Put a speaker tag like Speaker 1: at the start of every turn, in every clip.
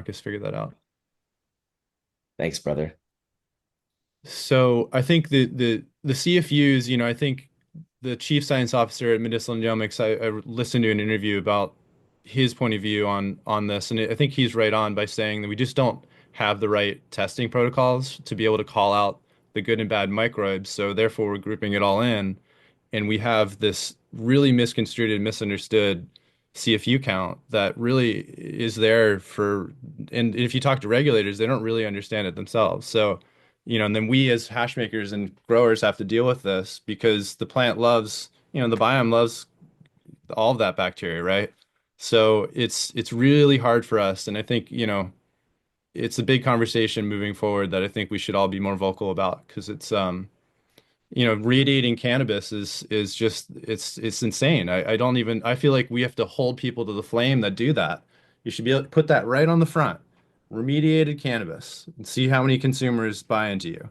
Speaker 1: Marcus figured that out.
Speaker 2: Thanks, brother.
Speaker 1: So I think the CFUs, I think the chief science officer at Medicinal Genomics, I listened to an interview about his point of view on this, and I think he's right on by saying that we just don't have the right testing protocols to be able to call out the good and bad microbes. So therefore, we're grouping it all in, and we have this really misconstrued and misunderstood CFU count that really is there for, and if you talk to regulators, they don't really understand it themselves. So, and then we as hash makers and growers have to deal with this because the plant loves, the biome loves all of that bacteria, right? So it's really hard for us, and I think, it's a big conversation moving forward that I think we should all be more vocal about because it's radiating cannabis is just it's insane. I don't even I feel like we have to hold people to the flame that do that. You should be able to put that right on the front. Remediated cannabis and see how many consumers buy into you.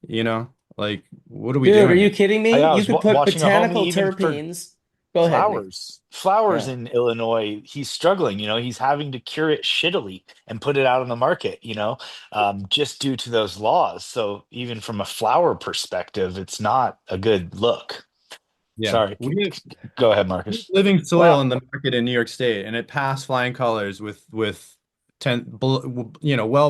Speaker 1: You know, like what are we
Speaker 2: Dude, are
Speaker 1: doing
Speaker 2: you
Speaker 1: here?
Speaker 2: kidding me?
Speaker 3: I
Speaker 2: You
Speaker 3: was
Speaker 2: could put
Speaker 3: watching a homie
Speaker 2: botanical
Speaker 3: even for
Speaker 2: terpenes. Go ahead, Nick.
Speaker 3: flowers
Speaker 2: Yeah.
Speaker 3: in Illinois. He's struggling, he's having to cure it shittily and put it out on the market, just due to those laws. So even from a flower perspective, it's not a good look.
Speaker 1: Yeah,
Speaker 3: Sorry.
Speaker 1: we have
Speaker 3: Go ahead, Marcus.
Speaker 1: living
Speaker 3: Well,
Speaker 1: soil in the market in New York State, and it passed flying colors with well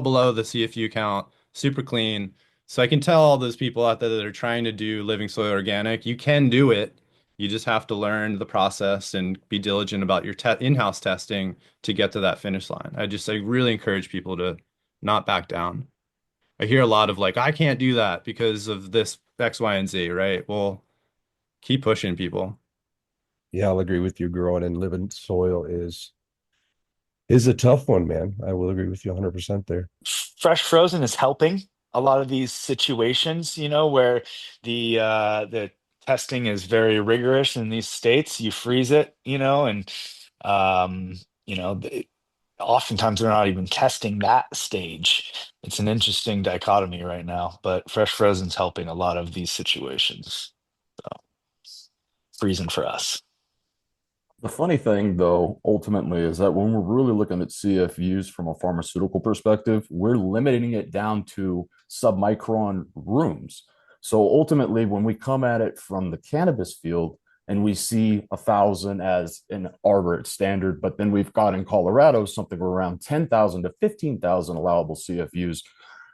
Speaker 1: below the CFU count, super clean. So I can tell all those people out there that are trying to do living soil organic, you can do it. You just have to learn the process and be diligent about your te in-house testing to get to that finish line. I really encourage people to not back down. I hear a lot of like, I can't do that because of this X, Y, and Z, right? Well, keep pushing people.
Speaker 4: Yeah, I'll agree with you. Growing and living soil is a tough one, man. I will agree with you 100% there.
Speaker 3: fresh frozen is helping a lot of these situations, where the testing is very rigorous in these states. You freeze it, and um, you know, th- oftentimes they're not even testing that stage. It's an interesting dichotomy right now, but fresh frozen's helping a lot of these situations. So freezing for us.
Speaker 5: The funny thing, though, ultimately, is that when we're really looking at CFUs from a pharmaceutical perspective, we're limiting it down to submicron rooms. So ultimately, when we come at it from the cannabis field and we see 1,000 as an arborate standard, but then we've got in Colorado something around 10,000 to 15,000 allowable CFUs,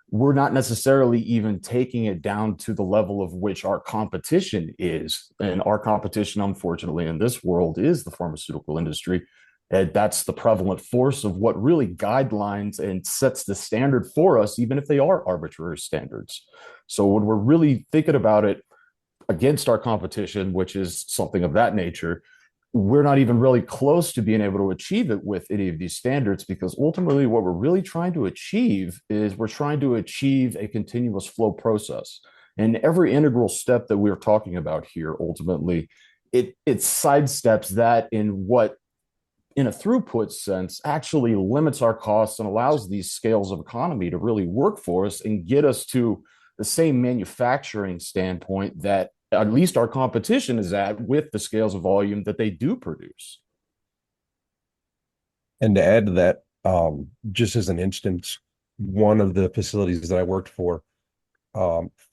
Speaker 5: we're not necessarily even taking it down to the level of which our competition is. And our competition, unfortunately, in this world is the pharmaceutical industry. And that's the prevalent force of what really guidelines and sets the standard for us, even if they are arbitrary standards. So when we're really thinking about it against our competition, which is something of that nature, we're not even really close to being able to achieve it with any of these standards because ultimately what we're really trying to achieve is we're trying to achieve a continuous flow process. And every integral step that we're talking about here, ultimately, it sidesteps that in what in a throughput sense actually limits our costs and allows these scales of economy to really work for us and get us to the same manufacturing standpoint that at least our competition is at with the scales of volume that they do produce.
Speaker 4: And to add to that, just as an instance, one of the facilities that I worked for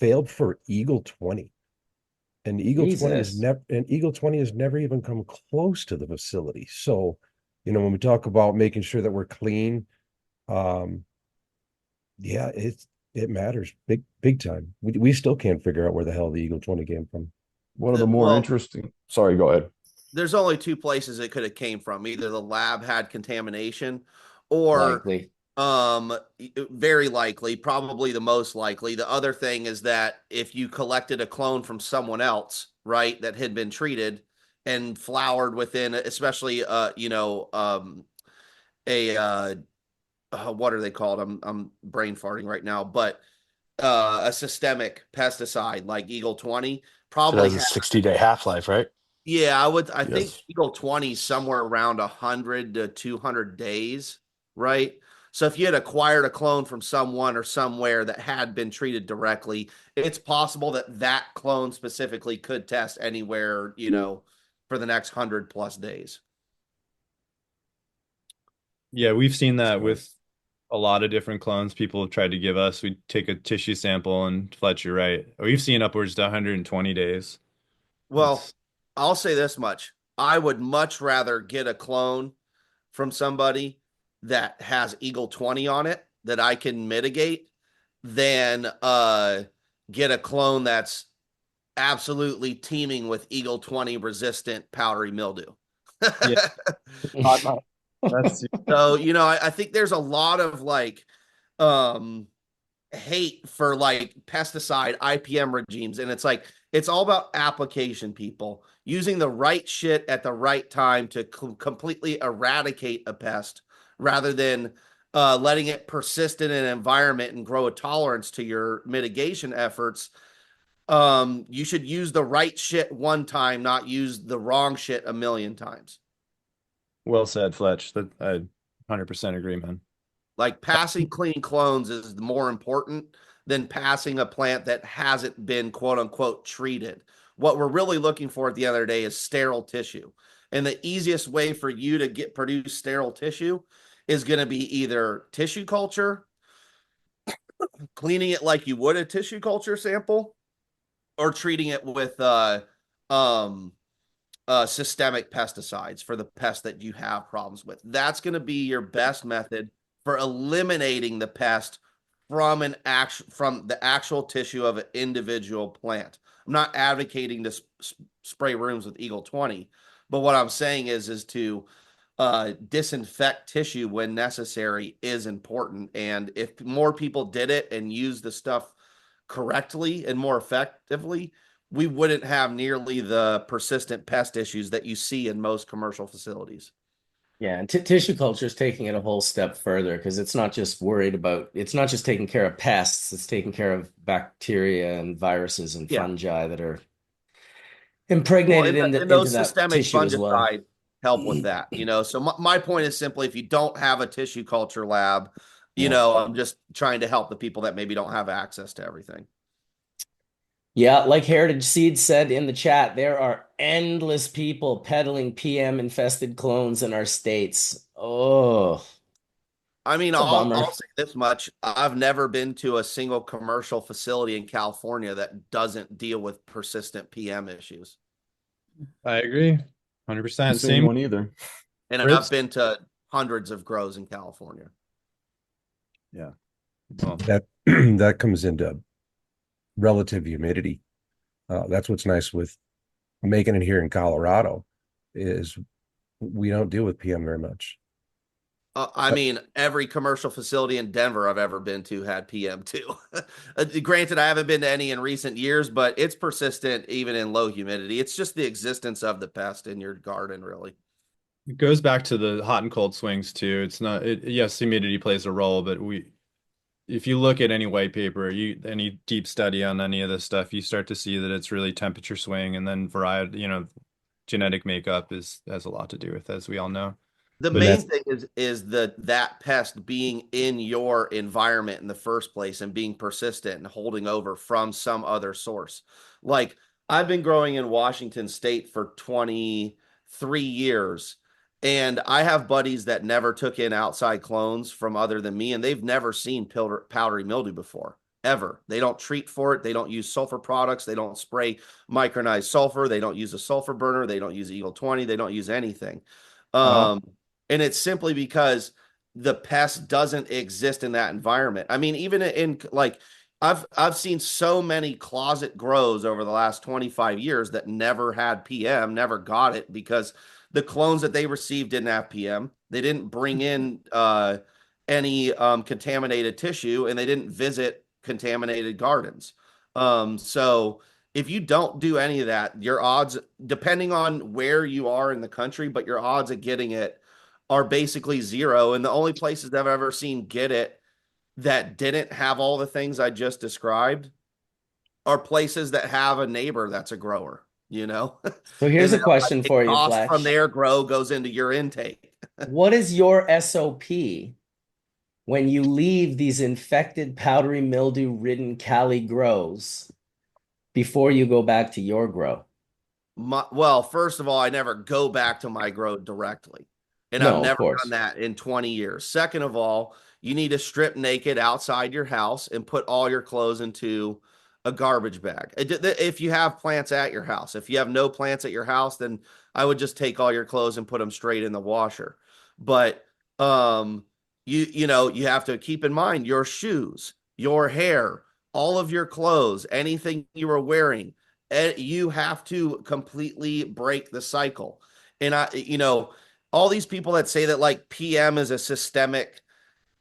Speaker 4: failed for Eagle 20.
Speaker 2: Jesus.
Speaker 4: And Eagle 20 has never even come close to the facility. So, when we talk about making sure that we're clean, um, yeah, it matters big time. We still can't figure out where the hell the Eagle 20 came from.
Speaker 5: One of the more
Speaker 6: Well,
Speaker 5: interesting, sorry, go ahead.
Speaker 6: there's only two places it could have came from. Either the lab had contamination or
Speaker 2: Likely.
Speaker 6: um very likely, probably the most likely. The other thing is that if you collected a clone from someone else, right, that had been treated and flowered within, especially a what are they called? I'm brain farting right now, but a systemic pesticide like Eagle 20
Speaker 3: So it
Speaker 6: probably
Speaker 3: has a
Speaker 6: had.
Speaker 3: 60-day half-life, right?
Speaker 6: Yeah, I think
Speaker 5: Yes.
Speaker 6: Eagle 20 is somewhere around 100 to 200 days, right? So if you had acquired a clone from someone or somewhere that had been treated directly, it's possible that that clone specifically could test anywhere, for the next 100 plus days.
Speaker 1: Yeah, we've seen that
Speaker 4: So,
Speaker 1: with a lot of different clones people have tried to give us. We take a tissue sample and Fletch, you're right. We've seen upwards to 120 days.
Speaker 6: Well,
Speaker 1: It's
Speaker 6: I'll say this much. I would much rather get a clone from somebody that has Eagle 20 on it that I can mitigate than get a clone that's absolutely teeming with Eagle 20 resistant powdery mildew.
Speaker 1: yeah, that's
Speaker 6: So, I think there's a lot of like um hate for like pesticide IPM regimes. And it's like, it's all about application, people using the right shit at the right time to completely eradicate a pest rather than letting it persist in an environment and grow a tolerance to your mitigation efforts. You should use the right shit one time, not use the wrong shit a million times.
Speaker 1: well said, Fletch. That I 100% agree, man.
Speaker 6: Like passing clean clones is more important than passing a plant that hasn't been quote unquote treated. What we're really looking for at the end of the day is sterile tissue. And the easiest way for you to produce sterile tissue is going to be either tissue culture, cleaning it like you would a tissue culture sample, or treating it with um, systemic pesticides for the pests that you have problems with. That's going to be your best method for eliminating the pest from the actual tissue of an individual plant. I'm not advocating to spray rooms with Eagle 20, but what I'm saying is to disinfect tissue when necessary is important. And if more people did it and used the stuff correctly and more effectively, we wouldn't have nearly the persistent pest issues that you see in most commercial facilities.
Speaker 2: Yeah, and tissue culture is taking it a whole step further because it's not just taking care of pests, it's taking care of bacteria and viruses and
Speaker 6: Yeah.
Speaker 2: fungi that are
Speaker 6: Well,
Speaker 2: impregnated
Speaker 6: and
Speaker 2: into
Speaker 6: those
Speaker 2: that
Speaker 6: systemic
Speaker 2: tissue as well.
Speaker 6: fungicide help with that, So my point is simply if you don't have a tissue culture lab,
Speaker 2: Yeah.
Speaker 6: I'm just trying to help the people that maybe don't have access to everything.
Speaker 2: Yeah, like Heritage Seeds said in the chat, there are endless people peddling PM infested clones in our states. Oh,
Speaker 6: I mean,
Speaker 2: it's a bummer.
Speaker 6: I'll say this much. I've never been to a single commercial facility in California that doesn't deal with persistent PM issues.
Speaker 1: I agree.
Speaker 5: Haven't
Speaker 1: 100%.
Speaker 5: seen
Speaker 1: Same
Speaker 5: one either.
Speaker 6: And I've
Speaker 1: Chris.
Speaker 6: been to hundreds of grows in California.
Speaker 1: Yeah. Well,
Speaker 4: That that comes into relative humidity. That's what's nice with making it here in Colorado is we don't deal with PM very much.
Speaker 6: I mean, every commercial facility in Denver I've ever been to had PM too. Granted, I haven't been to any in recent years, but it's persistent even in low humidity. It's just the existence of the pest in your garden, really.
Speaker 1: it goes back to the hot and cold swings too. It's not yes, humidity plays a role, but if you look at any white paper, any deep study on any of this stuff, you start to see that it's really temperature swing and then variety, genetic makeup has a lot to do with, as we all know.
Speaker 6: The
Speaker 1: But
Speaker 6: main thing is that pest being in your environment in the first place and being persistent and holding over from some other source. Like I've been growing in Washington State for 23 years, and I have buddies that never took in outside clones from other than me, and they've never seen powdery mildew before. Ever. They don't treat for it. They don't use sulfur products. They don't spray micronized sulfur. They don't use a sulfur burner. They don't use Eagle 20. They don't use anything.
Speaker 2: Wow.
Speaker 6: And it's simply because the pest doesn't exist in that environment. I mean, even in like I've seen so many closet grows over the last 25 years that never had PM, never got it because the clones that they received didn't have PM. They didn't bring in any contaminated tissue and they didn't visit contaminated gardens. So if you don't do any of that, your odds, depending on where you are in the country, but your odds of getting it are basically zero. And the only places I've ever seen get it that didn't have all the things I just described are places that have a neighbor that's a grower,
Speaker 2: So
Speaker 6: and
Speaker 2: here's a
Speaker 6: then
Speaker 2: question for you,
Speaker 6: cost from
Speaker 2: Fletch.
Speaker 6: their grow goes into your intake.
Speaker 2: What is your SOP when you leave these infected powdery mildew ridden Cali grows before you go back to your grow?
Speaker 6: Well, first of all, I never go back to my grow directly. And I've
Speaker 2: No, of
Speaker 6: never done
Speaker 2: course.
Speaker 6: that in 20 years. Second of all, you need to strip naked outside your house and put all your clothes into a garbage bag. If you have plants at your house, if you have no plants at your house, then I would just take all your clothes and put them straight in the washer. But um, you have to keep in mind your shoes, your hair, all of your clothes, anything you are wearing. You have to completely break the cycle. And all these people that say that like PM is a systemic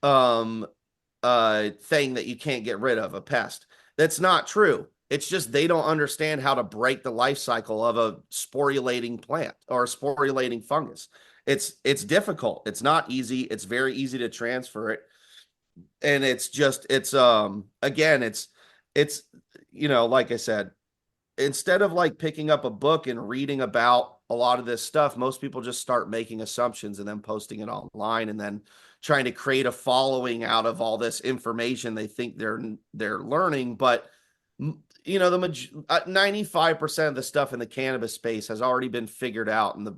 Speaker 6: um thing that you can't get rid of, a pest. That's not true. It's just they don't understand how to break the life cycle of a sporulating plant or a sporulating fungus. It's difficult. It's not easy. It's very easy to transfer it. And it's again, it's like I said, instead of like picking up a book and reading about a lot of this stuff, most people just start making assumptions and then posting it online and then trying to create a following out of all this information they think they're learning. But the 95% of the stuff in the cannabis space has already been figured out in the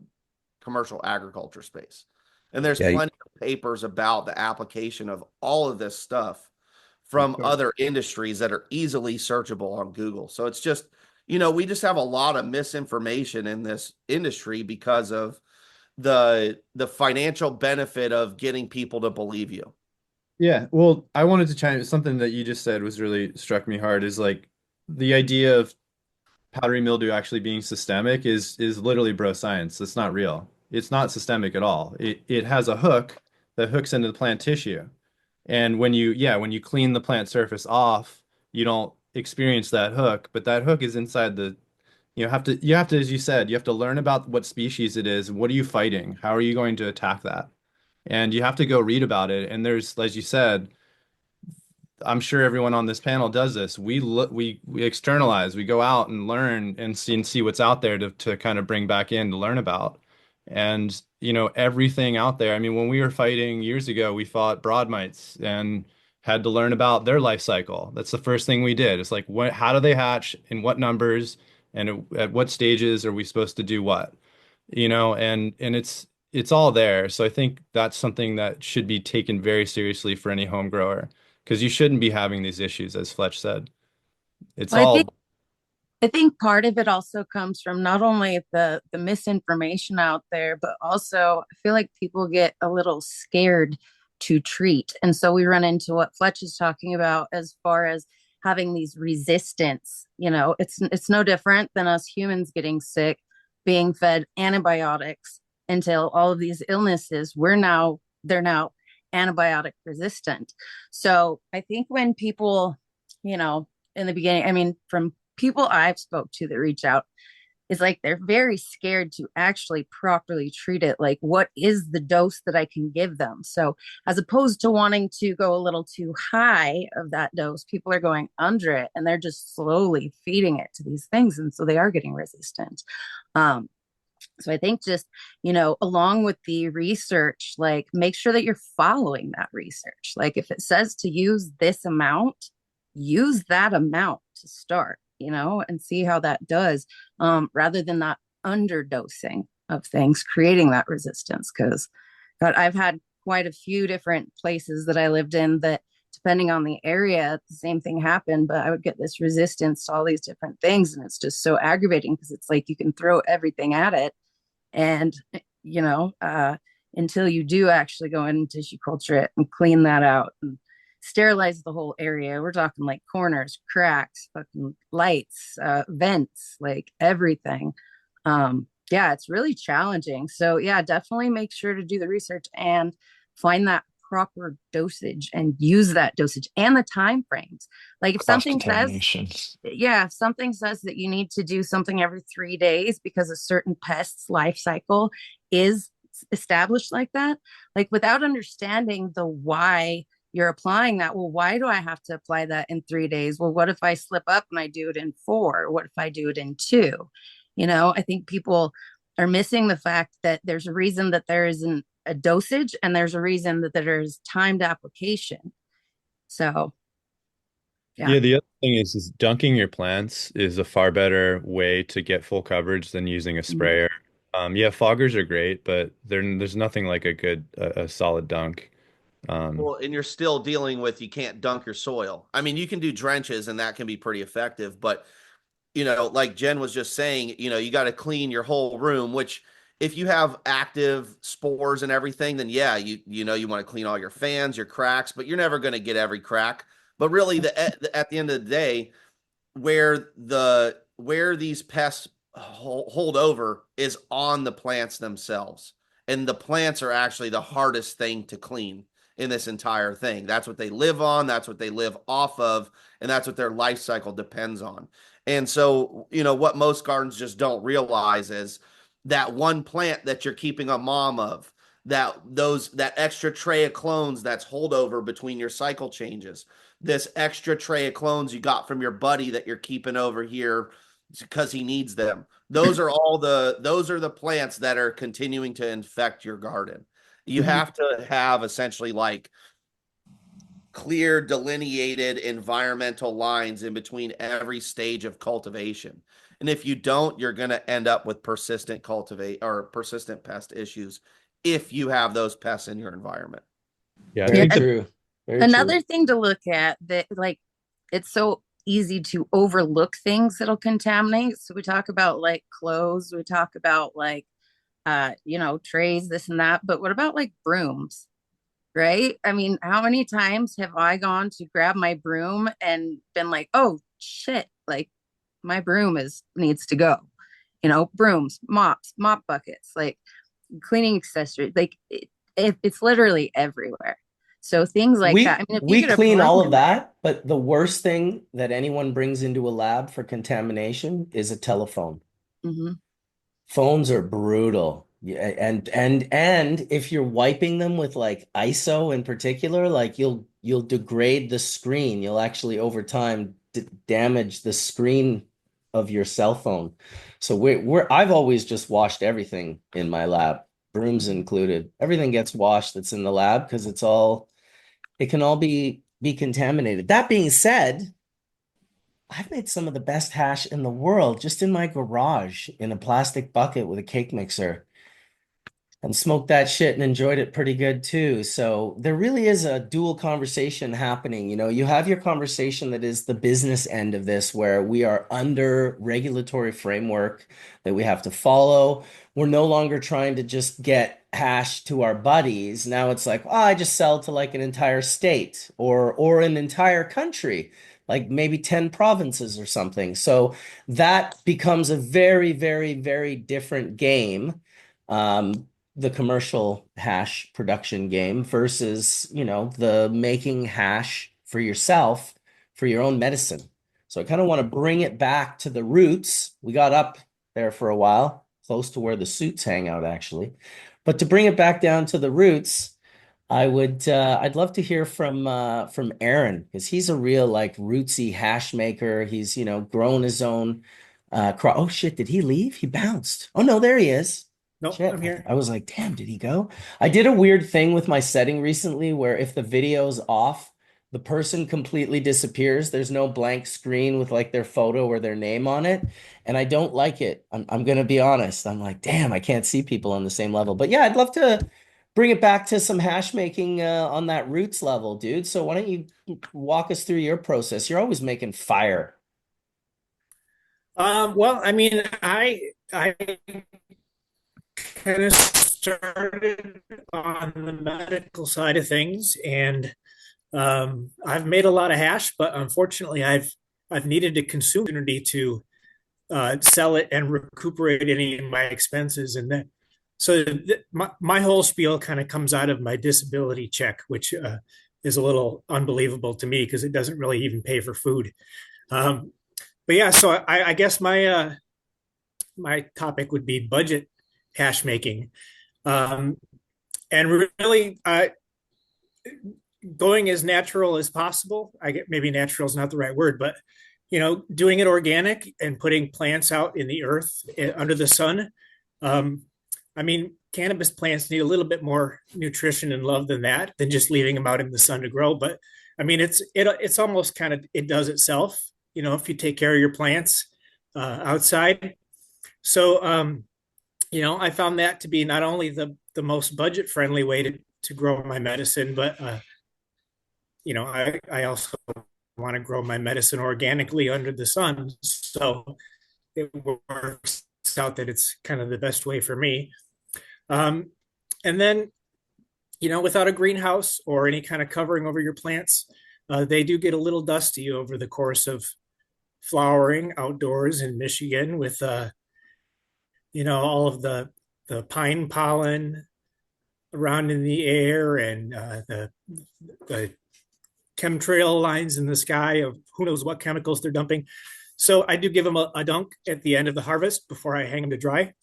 Speaker 6: commercial agriculture space. And there's
Speaker 4: Yeah,
Speaker 6: plenty of papers about the application of all of this stuff from
Speaker 1: Okay.
Speaker 6: other industries that are easily searchable on Google. So it's just, we just have a lot of misinformation in this industry because of the financial benefit of getting people to believe you.
Speaker 1: Yeah, well, I wanted to chime something that you just said was really struck me hard is like the idea of powdery mildew actually being systemic is literally bro science. It's not real. It's not systemic at all. It has a hook that hooks into the plant tissue. And when you clean the plant surface off, you don't experience that hook, but that hook is inside the you have to, as you said, you have to learn about what species it is. What are you fighting? How are you going to attack that? And you have to go read about it. And there's, as you said, I'm sure everyone on this panel does this. We externalize, we go out and learn and see what's out there to kind of bring back in to learn about. And everything out there. I mean, when we were fighting years ago, we fought broad mites and had to learn about their life cycle. That's the first thing we did. It's like how do they hatch, in what numbers, and at what stages are we supposed to do what? And it's all there. So I think that's something that should be taken very seriously for any home grower because you shouldn't be having these issues, as Fletch said. It's
Speaker 7: Well,
Speaker 1: all,
Speaker 7: I think part of it also comes from not only the misinformation out there, but also I feel like people get a little scared to treat. And so we run into what Fletch is talking about as far as having these resistance. It's no different than us humans getting sick, being fed antibiotics until all of these illnesses, they're now antibiotic resistant. So I think when people, in the beginning, I mean, from people I've spoke to that reach out is like they're very scared to actually properly treat it. Like, what is the dose that I can give them? So, as opposed to wanting to go a little too high of that dose, people are going under it and they're just slowly feeding it to these things. And so they are getting resistant. Um, so I think just, along with the research, like make sure that you're following that research. Like if it says to use this amount, use that amount to start, and see how that does, rather than not underdosing of things, creating that resistance. Because God, I've had quite a few different places that I lived in that depending on the area, the same thing happened, but I would get this resistance to all these different things. And it's just so aggravating because it's like you can throw everything at it and you know until you do actually go in and tissue culture it and clean that out and sterilize the whole area. We're talking like corners, cracks, fucking lights, vents, like everything. Yeah, it's really challenging. So yeah, definitely make sure to do the research and find that proper dosage and use that dosage and the time frames. Like if
Speaker 3: Cross
Speaker 7: something says,
Speaker 3: contamination.
Speaker 7: yeah, if something says that you need to do something every 3 days because a certain pest's life cycle is established like that, like without understanding the why you're applying that, well, why do I have to apply that in 3 days? Well, what if I slip up and I do it in four? What if I do it in two? I think people are missing the fact that there's a reason that there isn't a dosage and there's a reason that there's timed application. So, yeah.
Speaker 1: yeah, the other thing is dunking your plants is a far better way to get full coverage than using a sprayer. Yeah, foggers are great, but there's nothing like a solid dunk.
Speaker 6: Well, and you're still dealing with, you can't dunk your soil. I mean, you can do drenches and that can be pretty effective, but like Jen was just saying, you got to clean your whole room, which if you have active spores and everything, then yeah, you want to clean all your fans, your cracks, but you're never going to get every crack. But really at the end of the day, where these pests hold over is on the plants themselves. And the plants are actually the hardest thing to clean in this entire thing. That's what they live on, that's what they live off of, and that's what their life cycle depends on. And so, what most gardens just don't realize is that one plant that you're keeping a mom of, that extra tray of clones that's holdover between your cycle changes, this extra tray of clones you got from your buddy that you're keeping over here because he needs them. Those are the plants that are continuing to infect your garden. You have to have essentially like clear delineated environmental lines in between every stage of cultivation. And if you don't, you're going to end up with persistent pest issues if you have those pests in your environment.
Speaker 1: Yeah, I
Speaker 2: Very
Speaker 1: think
Speaker 2: true. Very
Speaker 7: Another
Speaker 2: true.
Speaker 7: thing to look at that, like, it's so easy to overlook things that'll contaminate. So we talk about like clothes, we talk about like, trays, this and that. But what about like brooms? Right? I mean, how many times have I gone to grab my broom and been like, oh shit, like my broom needs to go. Brooms, mops, mop buckets, like cleaning accessories, like it's literally everywhere. So things like that.
Speaker 2: We
Speaker 7: I mean, if you
Speaker 2: we
Speaker 7: get a
Speaker 2: clean
Speaker 7: broom
Speaker 2: all of
Speaker 7: in there,
Speaker 2: that, but the worst thing that anyone brings into a lab for contamination is a telephone.
Speaker 7: mhm.
Speaker 2: Phones are brutal. Yeah, and if you're wiping them with like ISO in particular, like you'll degrade the screen. You'll actually over time damage the screen of your cell phone. So I've always just washed everything in my lab, brooms included. Everything gets washed that's in the lab because it can all be contaminated. That being said, I've made some of the best hash in the world just in my garage in a plastic bucket with a cake mixer and smoked that shit and enjoyed it pretty good too. So there really is a dual conversation happening. You have your conversation that is the business end of this, where we are under regulatory framework that we have to follow. We're no longer trying to just get hash to our buddies. Now it's like, oh, I just sell to like an entire state or an entire country, like maybe 10 provinces or something. So that becomes a very, very, very different game. The commercial hash production game versus, the making hash for yourself for your own medicine. So I kind of want to bring it back to the roots. We got up there for a while, close to where the suits hang out, actually. But to bring it back down to the roots, I'd love to hear from Aaron because he's a real like rootsy hash maker. He's, grown his own oh shit, did he leave? He bounced. Oh no, there he is.
Speaker 8: Nope,
Speaker 2: Shit,
Speaker 8: I'm here.
Speaker 2: I was like, damn, did he go? I did a weird thing with my setting recently where if the video's off, the person completely disappears. There's no blank screen with like their photo or their name on it. And I don't like it. I'm gonna be honest. I'm like, damn, I can't see people on the same level. But yeah, I'd love to bring it back to some hash making on that roots level, dude. So why don't you walk us through your process? You're always making fire.
Speaker 8: Well, I mean, I kind of started on the medical side of things, and I've made a lot of hash, but unfortunately, I've needed to consume opportunity to sell it and recuperate any of my expenses, and then my whole spiel kind of comes out of my disability check, which is a little unbelievable to me because it doesn't really even pay for food. Um, but yeah, so I guess my topic would be budget hash making, um, and really going as natural as possible. I get maybe natural is not the right word, but doing it organic and putting plants out in the earth under the sun. Um, I mean, cannabis plants need a little bit more nutrition and love than just leaving them out in the sun to grow. But I mean, it's almost kind of it does itself. If you take care of your plants outside. So I found that to be not only the most budget friendly way to grow my medicine, but I also want to grow my medicine organically under the sun. So it works out that it's kind of the best way for me. Um, and then, without a greenhouse or any kind of covering over your plants, they do get a little dusty over the course of flowering outdoors in Michigan with, all of the pine pollen around in the air and the chemtrail lines in the sky of who knows what chemicals they're dumping. So I do give them a dunk at the end of the harvest before I hang them to dry.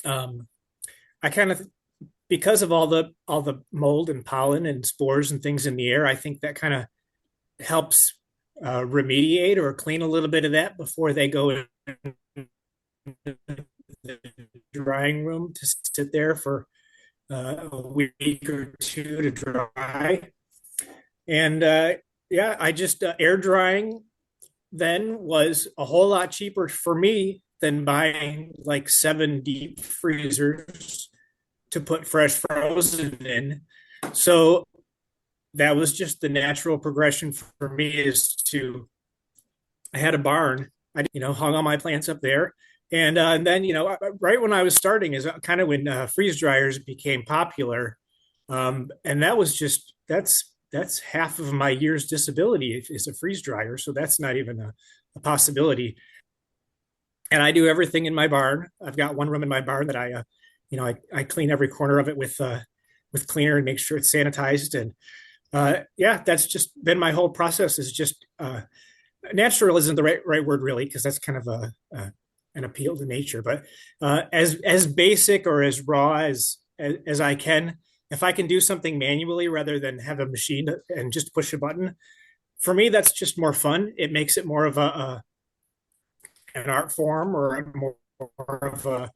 Speaker 8: I kind of, because of all the mold and pollen and spores and things in the air, I think that kind of helps remediate or clean a little bit of that before they go in the drying room to sit there for a week or two to dry. And yeah, I just air drying then was a whole lot cheaper for me than buying like 7 deep freezers to put fresh frozen in. So that was just the natural progression for me is to, I had a barn. I, hung all my plants up there. And then, right when I was starting is kind of when freeze dryers became popular. And that was just, that's half of my year's disability is a freeze dryer. So that's not even a possibility. And I do everything in my barn. I've got one room in my barn that I clean every corner of it with cleaner and make sure it's sanitized. And yeah, that's just been my whole process is just natural isn't the right word really, because that's kind of an appeal to nature, but as basic or as raw as I can, if I can do something manually rather than have a machine and just push a button, for me that's just more fun. It makes it more of an art form or more of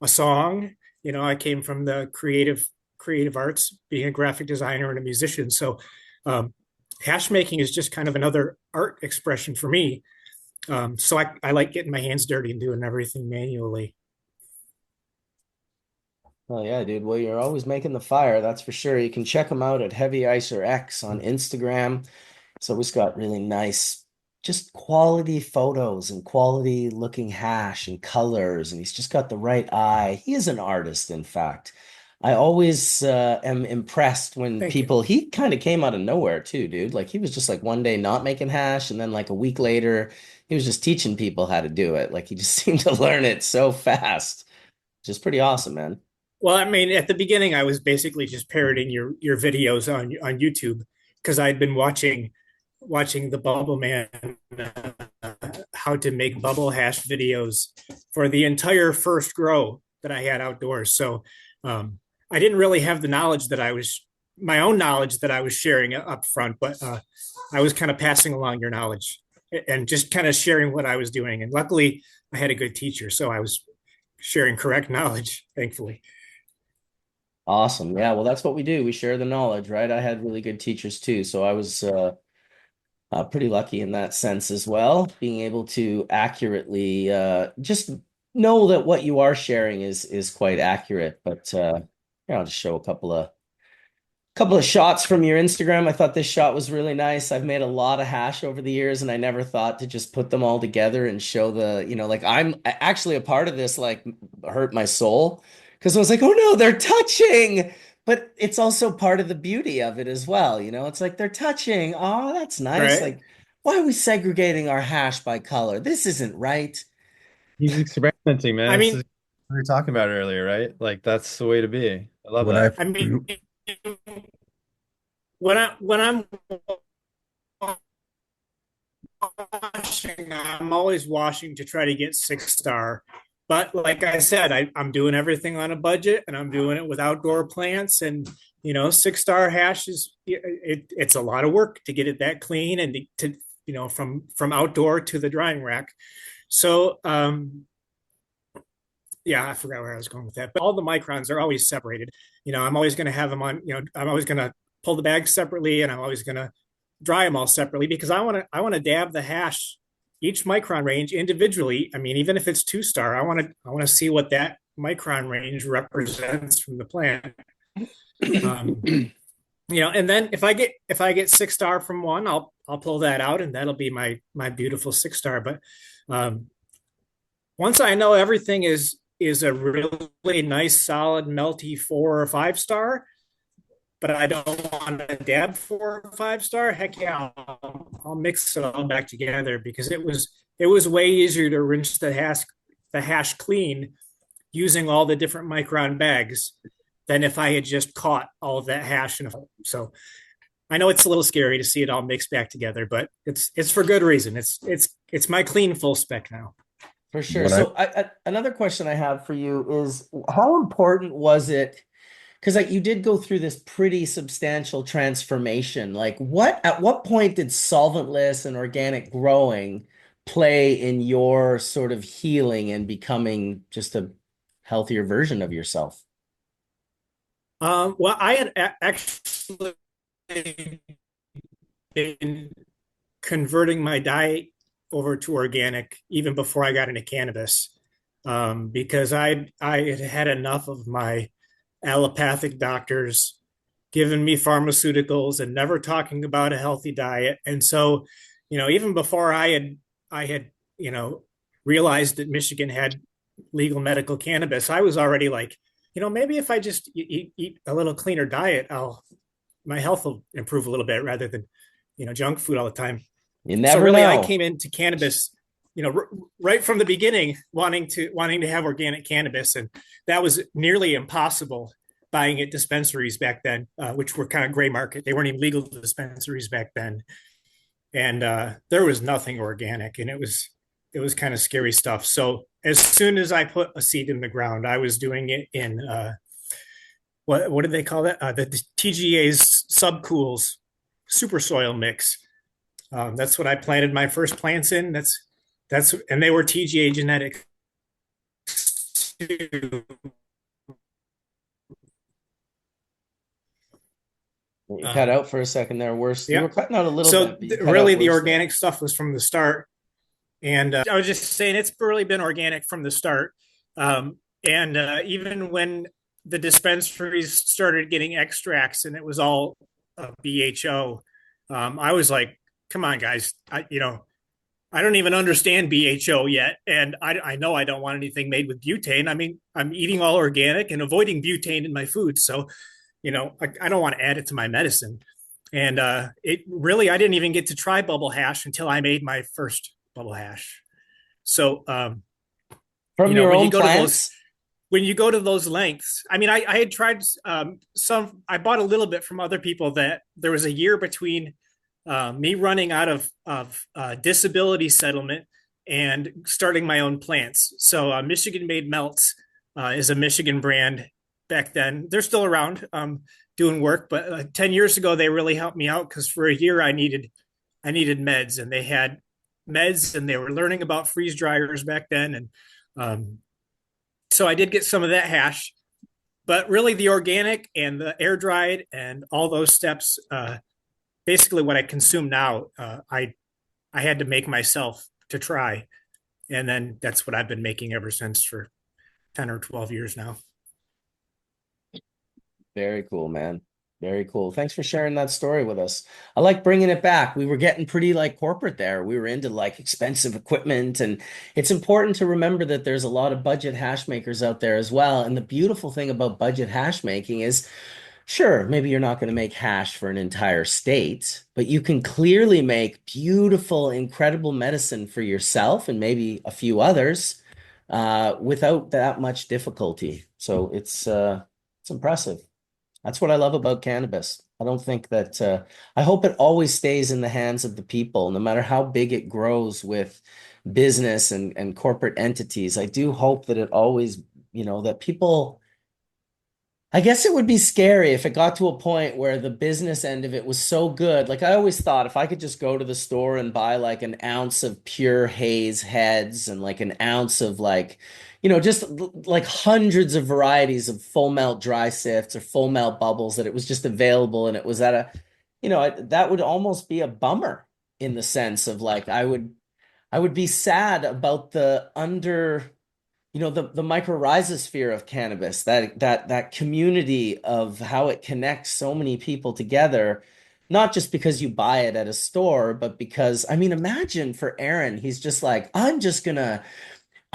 Speaker 8: a song. I came from the creative arts, being a graphic designer and a musician. So hash making is just kind of another art expression for me. So I like getting my hands dirty and doing everything manually.
Speaker 2: Oh yeah, dude. Well, you're always making the fire, that's for sure. You can check him out at Heavy Icer X on Instagram. So he's got really nice, just quality photos and quality looking hash and colors, and he's just got the right eye. He is an artist, in fact. I always am impressed when
Speaker 8: Thank you.
Speaker 2: people, he kind of came out of nowhere too, dude. Like he was just like one day not making hash, and then like a week later, he was just teaching people how to do it. Like he just seemed to learn it so fast. Just pretty awesome, man.
Speaker 8: Well, I mean, at the beginning, I was basically just parroting your videos on YouTube because I'd been watching the Bubble Man how to make bubble hash videos for the entire first grow that I had outdoors. So I didn't really have the knowledge that I was my own knowledge that I was sharing up front, but I was kind of passing along your knowledge and just kind of sharing what I was doing. And luckily, I had a good teacher, so I was sharing correct knowledge, thankfully.
Speaker 2: Awesome. Yeah, well, that's what we do. We share the knowledge, right? I had really good teachers too, so I was pretty lucky in that sense as well, being able to accurately just know that what you are sharing is quite accurate. But here, I'll just show a couple of shots from your Instagram. I thought this shot was really nice. I've made a lot of hash over the years, and I never thought to just put them all together and show like I'm actually a part of this, like hurt my soul because I was like, oh no, they're touching. But it's also part of the beauty of it as well. It's like they're touching. Oh, that's nice.
Speaker 8: Right.
Speaker 2: Like, why are we segregating our hash by color? This isn't right.
Speaker 1: He's experimenting, man.
Speaker 8: I
Speaker 1: This is
Speaker 8: mean,
Speaker 1: what we were talking about earlier, right? Like that's the way to be. I love
Speaker 4: When I
Speaker 1: that.
Speaker 8: I mean, when I'm washing, I'm always washing to try to get 6 star. But like I said, I'm doing everything on a budget, and I'm doing it with outdoor plants. And 6 star hash is it's a lot of work to get it that clean and to from outdoor to the drying rack. So yeah, I forgot where I was going with that. But all the microns are always separated. I'm always going to have them on. I'm always going to pull the bags separately, and I'm always going to dry them all separately because I want to dab the hash each micron range individually. I mean, even if it's 2 star, I want to see what that micron range represents from the plant. Um, and then if I get 6 star from one, I'll pull that out, and that'll be my beautiful 6 star. But um, once I know everything is a really nice, solid, melty 4 or 5 star, but I don't want to dab 4 or 5 star. Heck yeah, I'll mix it all back together because it was way easier to rinse the hash clean using all the different micron bags than if I had just caught all of that hash. So I know it's a little scary to see it all mixed back together, but it's for good reason. It's my clean full spec now.
Speaker 2: For sure.
Speaker 4: When I
Speaker 2: So another question I have for you is how important was it? Because like you did go through this pretty substantial transformation. Like at what point did solventless and organic growing play in your sort of healing and becoming just a healthier version of yourself?
Speaker 8: Well, I had actually been converting my diet over to organic even before I got into cannabis, because I had had enough of my allopathic doctors giving me pharmaceuticals and never talking about a healthy diet. And so, even before I had realized that Michigan had legal medical cannabis, I was already like, maybe if I just eat a little cleaner diet, my health will improve a little bit rather than junk food all the time.
Speaker 2: You
Speaker 8: So
Speaker 2: never
Speaker 8: really, I
Speaker 2: know.
Speaker 8: came into cannabis, right from the beginning, wanting to have organic cannabis, and that was nearly impossible buying at dispensaries back then, which were kind of gray market. They weren't even legal dispensaries back then, and there was nothing organic, and it was kind of scary stuff. So as soon as I put a seed in the ground, I was doing it in what did they call that? The TGA's subcools super soil mix. That's what I planted my first plants in. And they were TGA genetics too.
Speaker 2: You cut out for a second there. Worse. You
Speaker 8: Yeah.
Speaker 2: were cutting out a little
Speaker 8: So
Speaker 2: bit, but you cut
Speaker 8: really,
Speaker 2: out
Speaker 8: the
Speaker 2: worse there.
Speaker 8: organic stuff was from the start. And I was just saying, it's really been organic from the start. And even when the dispensaries started getting extracts and it was all BHO, I was like, come on, guys. I don't even understand BHO yet. And I know I don't want anything made with butane. I mean, I'm eating all organic and avoiding butane in my food. So, I don't want to add it to my medicine. And it really, I didn't even get to try bubble hash until I made my first bubble hash. So,
Speaker 2: From your
Speaker 8: when you
Speaker 2: own
Speaker 8: go to those,
Speaker 2: plants?
Speaker 8: when you go to those lengths, I mean, I had tried I bought a little bit from other people. That there was a year between me running out of disability settlement and starting my own plants. So Michigan Made Melts is a Michigan brand back then. They're still around, doing work, but 10 years ago they really helped me out because for a year I needed meds, and they had meds, and they were learning about freeze dryers back then. And so I did get some of that hash, but really the organic and the air dried and all those steps, basically what I consume now, I had to make myself to try, and then that's what I've been making ever since for 10 or 12 years now.
Speaker 2: Very cool, man. Very cool. Thanks for sharing that story with us. I like bringing it back. We were getting pretty like corporate there. We were into like expensive equipment, and it's important to remember that there's a lot of budget hash makers out there as well. And the beautiful thing about budget hash making is, sure, maybe you're not going to make hash for an entire state, but you can clearly make beautiful, incredible medicine for yourself and maybe a few others without that much difficulty. So it's impressive. That's what I love about cannabis. I don't think that I hope it always stays in the hands of the people, no matter how big it grows with business and corporate entities. I do hope that it always, that people, I guess it would be scary if it got to a point where the business end of it was so good. Like I always thought if I could just go to the store and buy like an ounce of pure haze heads and like an ounce of like, just like hundreds of varieties of full melt dry sifts or full melt bubbles that it was just available and it was at that would almost be a bummer in the sense of like I would be sad about the the mycorrhizosphere of cannabis, that community of how it connects so many people together, not just because you buy it at a store, but because, I mean, imagine for Aaron, he's just like, I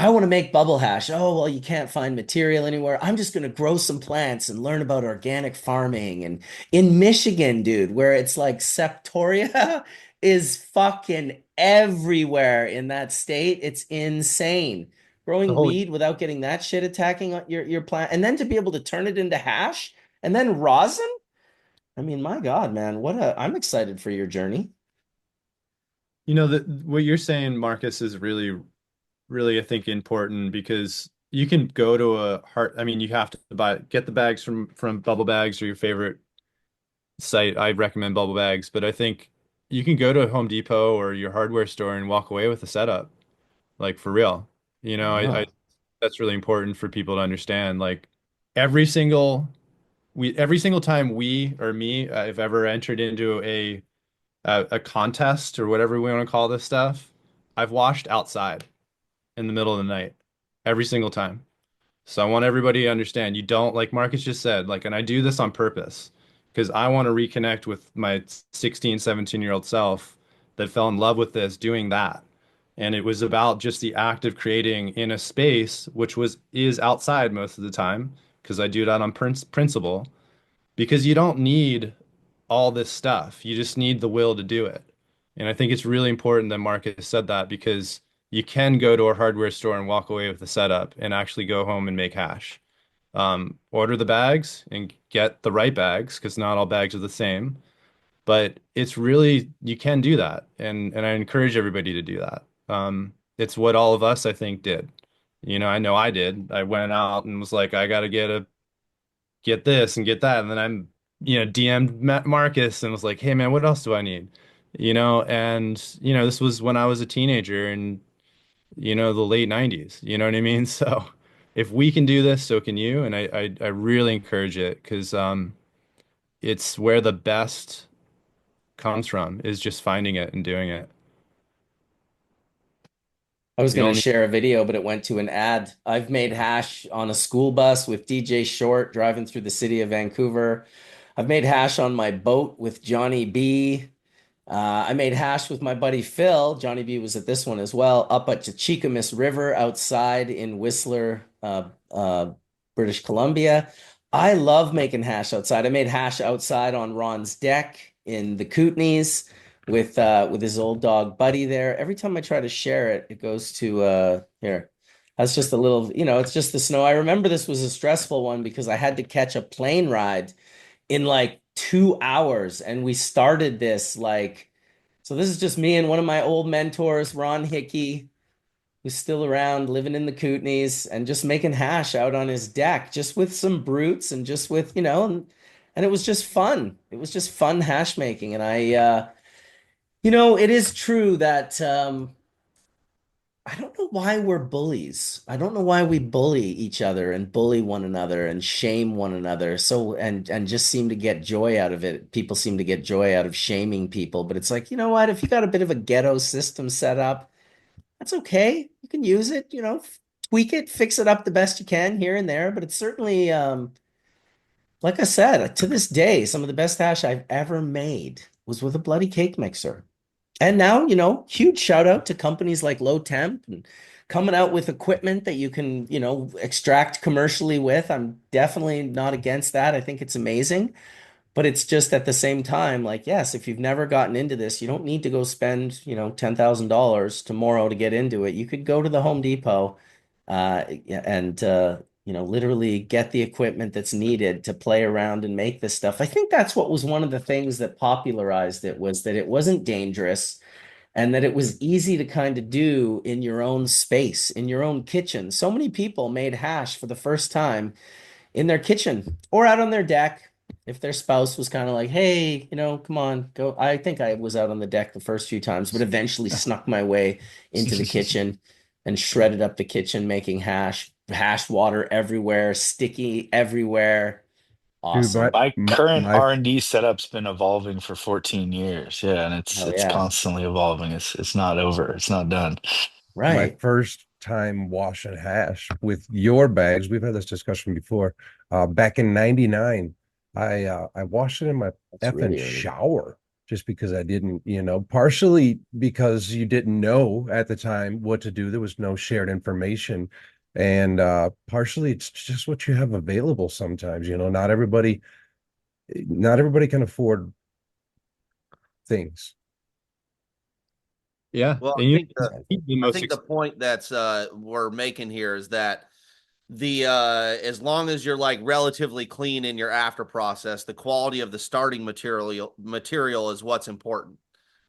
Speaker 2: want to make bubble hash. Oh, well, you can't find material anywhere. I'm just going to grow some plants and learn about organic farming. And in Michigan, dude, where it's like Septoria is fucking everywhere in that state. It's insane.
Speaker 1: The
Speaker 2: Growing
Speaker 1: whole
Speaker 2: weed without getting that shit attacking on your plant, and then to be able to turn it into hash and then rosin. I mean, my God, man, I'm excited for your journey.
Speaker 1: what you're saying, Marcus, is really, really, I think, important because you can go to a heart. I mean, you have to get the bags from Bubble Bags or your favorite site. I recommend Bubble Bags, but I think you can go to a Home Depot or your hardware store and walk away with a setup, like for real. I
Speaker 2: Uh-huh.
Speaker 1: that's really important for people to understand. Like every single every single time we or me, have ever entered into a contest or whatever we want to call this stuff, I've washed outside in the middle of the night every single time. So I want everybody to understand you don't, like Marcus just said, like, and I do this on purpose because I want to reconnect with my 16, 17-year-old self that fell in love with this doing that. And it was about just the act of creating in a space, which is outside most of the time, because I do that on principle, because you don't need all this stuff. You just need the will to do it. And I think it's really important that Marcus said that because you can go to a hardware store and walk away with the setup and actually go home and make hash. Order the bags and get the right bags because not all bags are the same. But it's really, you can do that. And I encourage everybody to do that. It's what all of us, I think, did. I know I did. I went out and was like, I got to get this and get that. And then DM'd Marcus and was like, hey man, what else do I need? This was when I was a teenager in, the late 90s. You know what I mean? So if we can do this, so can you. And I really encourage it because it's where the best comes from is just finding it and doing it.
Speaker 2: I was
Speaker 1: You
Speaker 2: going to
Speaker 1: don't need
Speaker 2: share a video, but it went to an ad. I've made hash on a school bus with DJ Short driving through the city of Vancouver. I've made hash on my boat with Johnny B. I made hash with my buddy Phil. Johnny B was at this one as well, up at Chichicamis River outside in Whistler, British Columbia. I love making hash outside. I made hash outside on Ron's deck in the Kootenays with his old dog Buddy there. Every time I try to share it, it goes to here. That's just a little, it's just the snow. I remember this was a stressful one because I had to catch a plane ride in like 2 hours. And we started this like, so this is just me and one of my old mentors, Ron Hickey, who's still around living in the Kootenays and just making hash out on his deck, just with some brutes and just with, and it was just fun. It was just fun hash making. And it is true that I don't know why we're bullies. I don't know why we bully each other and bully one another and shame one another. So and just seem to get joy out of it. People seem to get joy out of shaming people, but it's like, you know what? If you got a bit of a ghetto system set up, that's okay. You can use it, tweak it, fix it up the best you can here and there, but it's certainly like I said, to this day, some of the best hash I've ever made was with a bloody cake mixer. And now, huge shout out to companies like Low Temp and coming out with equipment that you can, extract commercially with. I'm definitely not against that. I think it's amazing. But it's just at the same time, like, yes, if you've never gotten into this, you don't need to go spend, $10,000 tomorrow to get into it. You could go to the Home Depot, and literally get the equipment that's needed to play around and make this stuff. I think that's what was one of the things that popularized it was that it wasn't dangerous and that it was easy to kind of do in your own space, in your own kitchen. So many people made hash for the first time in their kitchen or out on their deck. If their spouse was kind of like, hey, come on, go. I think I was out on the deck the first few times, but eventually snuck my way into the kitchen and shredded up the kitchen, making hash water everywhere, sticky everywhere.
Speaker 4: Dude,
Speaker 2: Awesome.
Speaker 3: My current
Speaker 4: my
Speaker 3: R&D setup's been evolving for 14 years. Yeah, and it's
Speaker 2: Hell
Speaker 3: it's
Speaker 2: yeah.
Speaker 3: constantly evolving. It's not over. It's not done.
Speaker 4: my
Speaker 2: Right.
Speaker 4: first time washing hash with your bags. We've had this discussion before. Back in '99, I washed it in my
Speaker 2: That's
Speaker 4: effing
Speaker 2: really early.
Speaker 4: shower just because I didn't, partially because you didn't know at the time what to do. There was no shared information. And partially it's just what you have available sometimes. Not everybody can afford things.
Speaker 1: Yeah,
Speaker 6: Well,
Speaker 1: and the
Speaker 6: I
Speaker 1: most
Speaker 6: think the point that's we're making here is that the as long as you're like relatively clean in your after process, the quality of the starting material is what's important,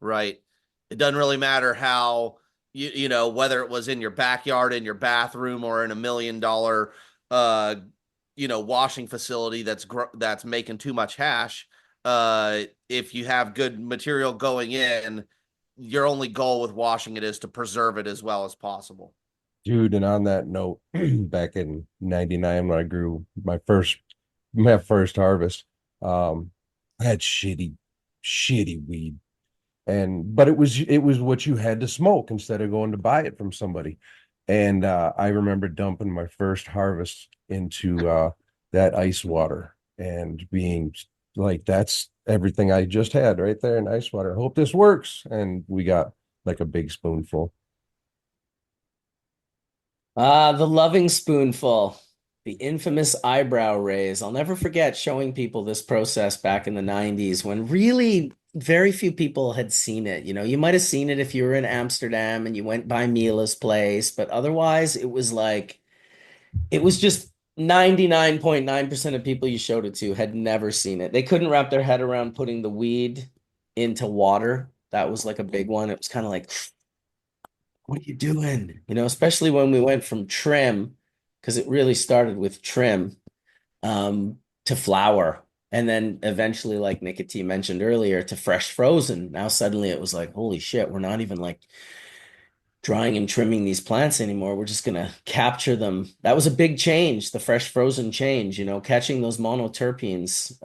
Speaker 6: right? It doesn't really matter how whether it was in your backyard, in your bathroom, or in $1 million washing facility that's making too much hash. If you have good material going in, your only goal with washing it is to preserve it as well as possible.
Speaker 4: Dude, and on that note, back in '99 when I grew my first harvest, I had shitty weed. But it was what you had to smoke instead of going to buy it from somebody. And I remember dumping my first harvest into that ice water and being like, that's everything I just had right there in ice water. Hope this works. And we got like a big spoonful.
Speaker 2: Ah, the loving spoonful, the infamous eyebrow raise. I'll never forget showing people this process back in the 90s when really very few people had seen it. You might have seen it if you were in Amsterdam and you went by Mila's place, but otherwise it was just 99.9% of people you showed it to had never seen it. They couldn't wrap their head around putting the weed into water. That was like a big one. It was kind of like, what are you doing? Especially when we went from trim, because it really started with trim, to flour. And then eventually, like Nicotine mentioned earlier, to fresh frozen. Now suddenly it was like, holy shit, we're not even like drying and trimming these plants anymore. We're just gonna capture them. That was a big change, the fresh frozen change, catching those monoterpenes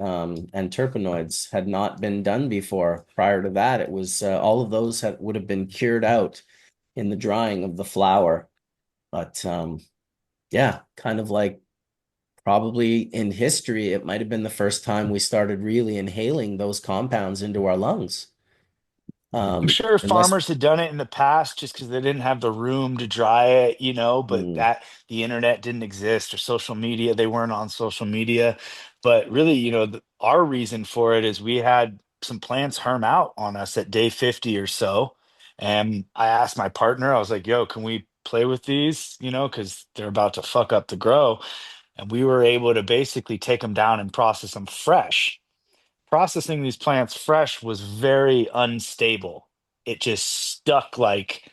Speaker 2: and terpenoids had not been done before. Prior to that, it was all of those would have been cured out in the drying of the flour. But yeah, kind of like probably in history, it might have been the first time we started really inhaling those compounds into our lungs.
Speaker 3: I'm sure
Speaker 2: Unless
Speaker 3: farmers had done it in the past just because they didn't have the room to dry it, but
Speaker 2: mm,
Speaker 3: that the internet didn't exist or social media, they weren't on social media. But really, our reason for it is we had some plants herm out on us at day 50 or so. And I asked my partner, I was like, yo, can we play with these, because they're about to fuck up the grow. And we were able to basically take them down and process them fresh. Processing these plants fresh was very unstable. It just stuck like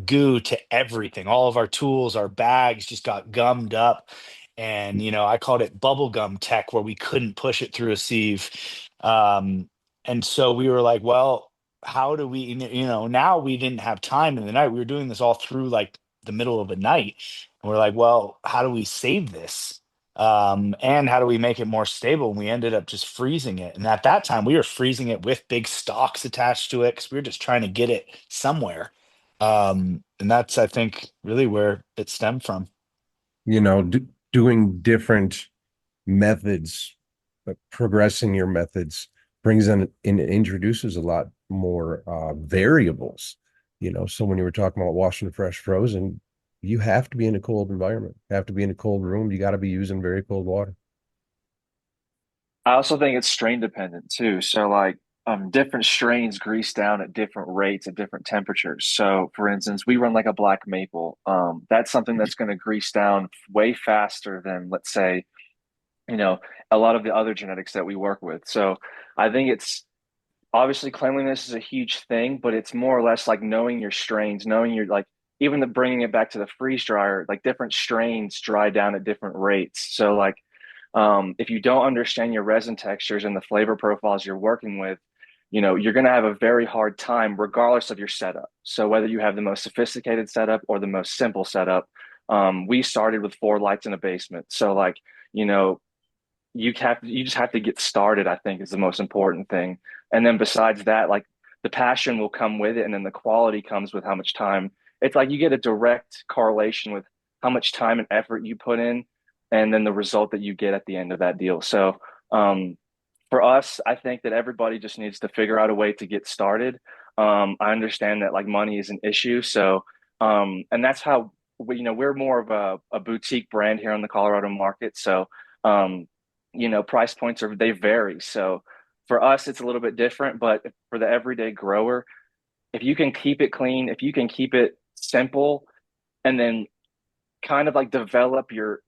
Speaker 3: goo to everything. All of our tools, our bags just got gummed up. And, I called it bubblegum tech where we couldn't push it through a sieve. Um, and so we were like, well, how do we, now we didn't have time in the night. We were doing this all through like the middle of the night. And we're like, well, how do we save this? And how do we make it more stable? And we ended up just freezing it. And at that time, we were freezing it with big stalks attached to it because we were just trying to get it somewhere. And that's, I think, really where it stemmed from.
Speaker 4: Doing different methods, progressing your methods brings in introduces a lot more variables. So when you were talking about washing fresh frozen, you have to be in a cold environment, you have to be in a cold room, you got to be using very cold water.
Speaker 9: I also think it's strain dependent too. So like different strains grease down at different rates at different temperatures. So for instance, we run like a black maple. That's something that's going to grease down way faster than let's say, you know, a lot of the other genetics that we work with. So I think it's obviously cleanliness is a huge thing, but it's more or less like knowing your strains, knowing your like even the bringing it back to the freeze dryer, like different strains dry down at different rates. So like if you don't understand your resin textures and the flavor profiles you're working with, you're going to have a very hard time regardless of your setup. So whether you have the most sophisticated setup or the most simple setup, we started with 4 lights in a basement. So like, you know, you just have to get started, I think is the most important thing. And then besides that, like the passion will come with it, and then the quality comes with how much time it's like you get a direct correlation with how much time and effort you put in, and then the result that you get at the end of that deal. So, for us, I think that everybody just needs to figure out a way to get started. I understand that like money is an issue, so and that's how we're more of a boutique brand here on the Colorado market. So, um, price points they vary. So for us, it's a little bit different, but for the everyday grower, if you can keep it clean, if you can keep it simple, and then kind of like develop your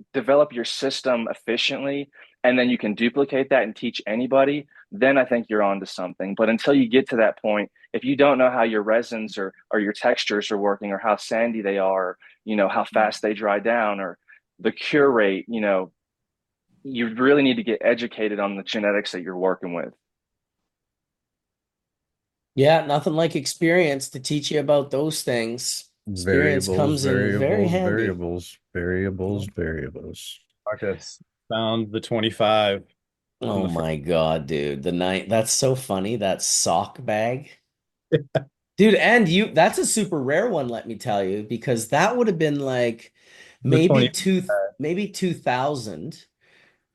Speaker 9: system efficiently, and then you can duplicate that and teach anybody, then I think you're onto something. But until you get to that point, if you don't know how your resins or your textures are working, or how sandy they are, how fast they dry down, or the cure rate, you really need to get educated on the genetics that you're working with.
Speaker 2: Yeah, nothing like experience to teach you about those things. Experience
Speaker 4: Variables,
Speaker 2: comes in very
Speaker 4: variables,
Speaker 2: handy.
Speaker 4: variables, variables, variables.
Speaker 1: Marcus found the 25 in
Speaker 2: Oh
Speaker 1: the first.
Speaker 2: my God, dude. The night that's so funny, that sock bag. Dude, and that's a super rare one, let me tell you, because that would have been like
Speaker 1: The
Speaker 2: maybe
Speaker 1: 20.
Speaker 2: two maybe 2000,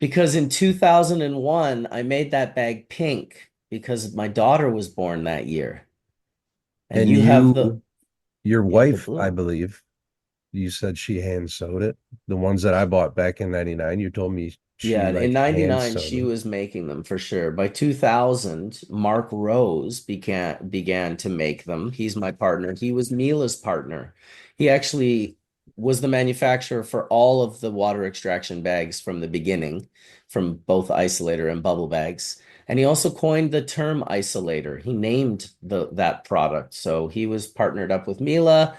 Speaker 2: because in 2001 I made that bag pink because my daughter was born that year. And
Speaker 4: And
Speaker 2: you have
Speaker 4: your
Speaker 2: the
Speaker 4: wife, I
Speaker 2: blue.
Speaker 4: believe, you said she hand sewed it. The ones that I bought back in 99, you told me she
Speaker 2: Yeah, in
Speaker 4: like hand
Speaker 2: 99
Speaker 4: sewed
Speaker 2: she
Speaker 4: them.
Speaker 2: was making them for sure. By 2000, Mark Rose began to make them. He's my partner. He was Mila's partner. He actually was the manufacturer for all of the water extraction bags from the beginning, from both isolator and bubble bags. And he also coined the term isolator. He named that product. So he was partnered up with Mila.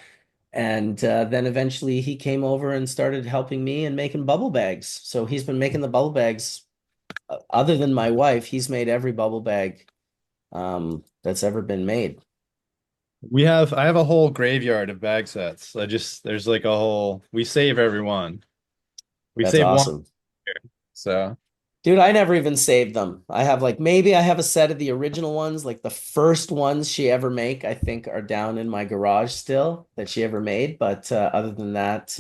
Speaker 2: And then eventually he came over and started helping me and making bubble bags. So he's been making the bubble bags. Other than my wife, he's made every bubble bag that's ever been made.
Speaker 1: I have a whole graveyard of bag sets. There's like a whole, we save every one. We
Speaker 2: That's
Speaker 1: save one.
Speaker 2: awesome.
Speaker 1: So
Speaker 2: Dude, I never even saved them. I have like maybe I have a set of the original ones, like the first ones she ever make, I think are down in my garage still that she ever made. But other than that,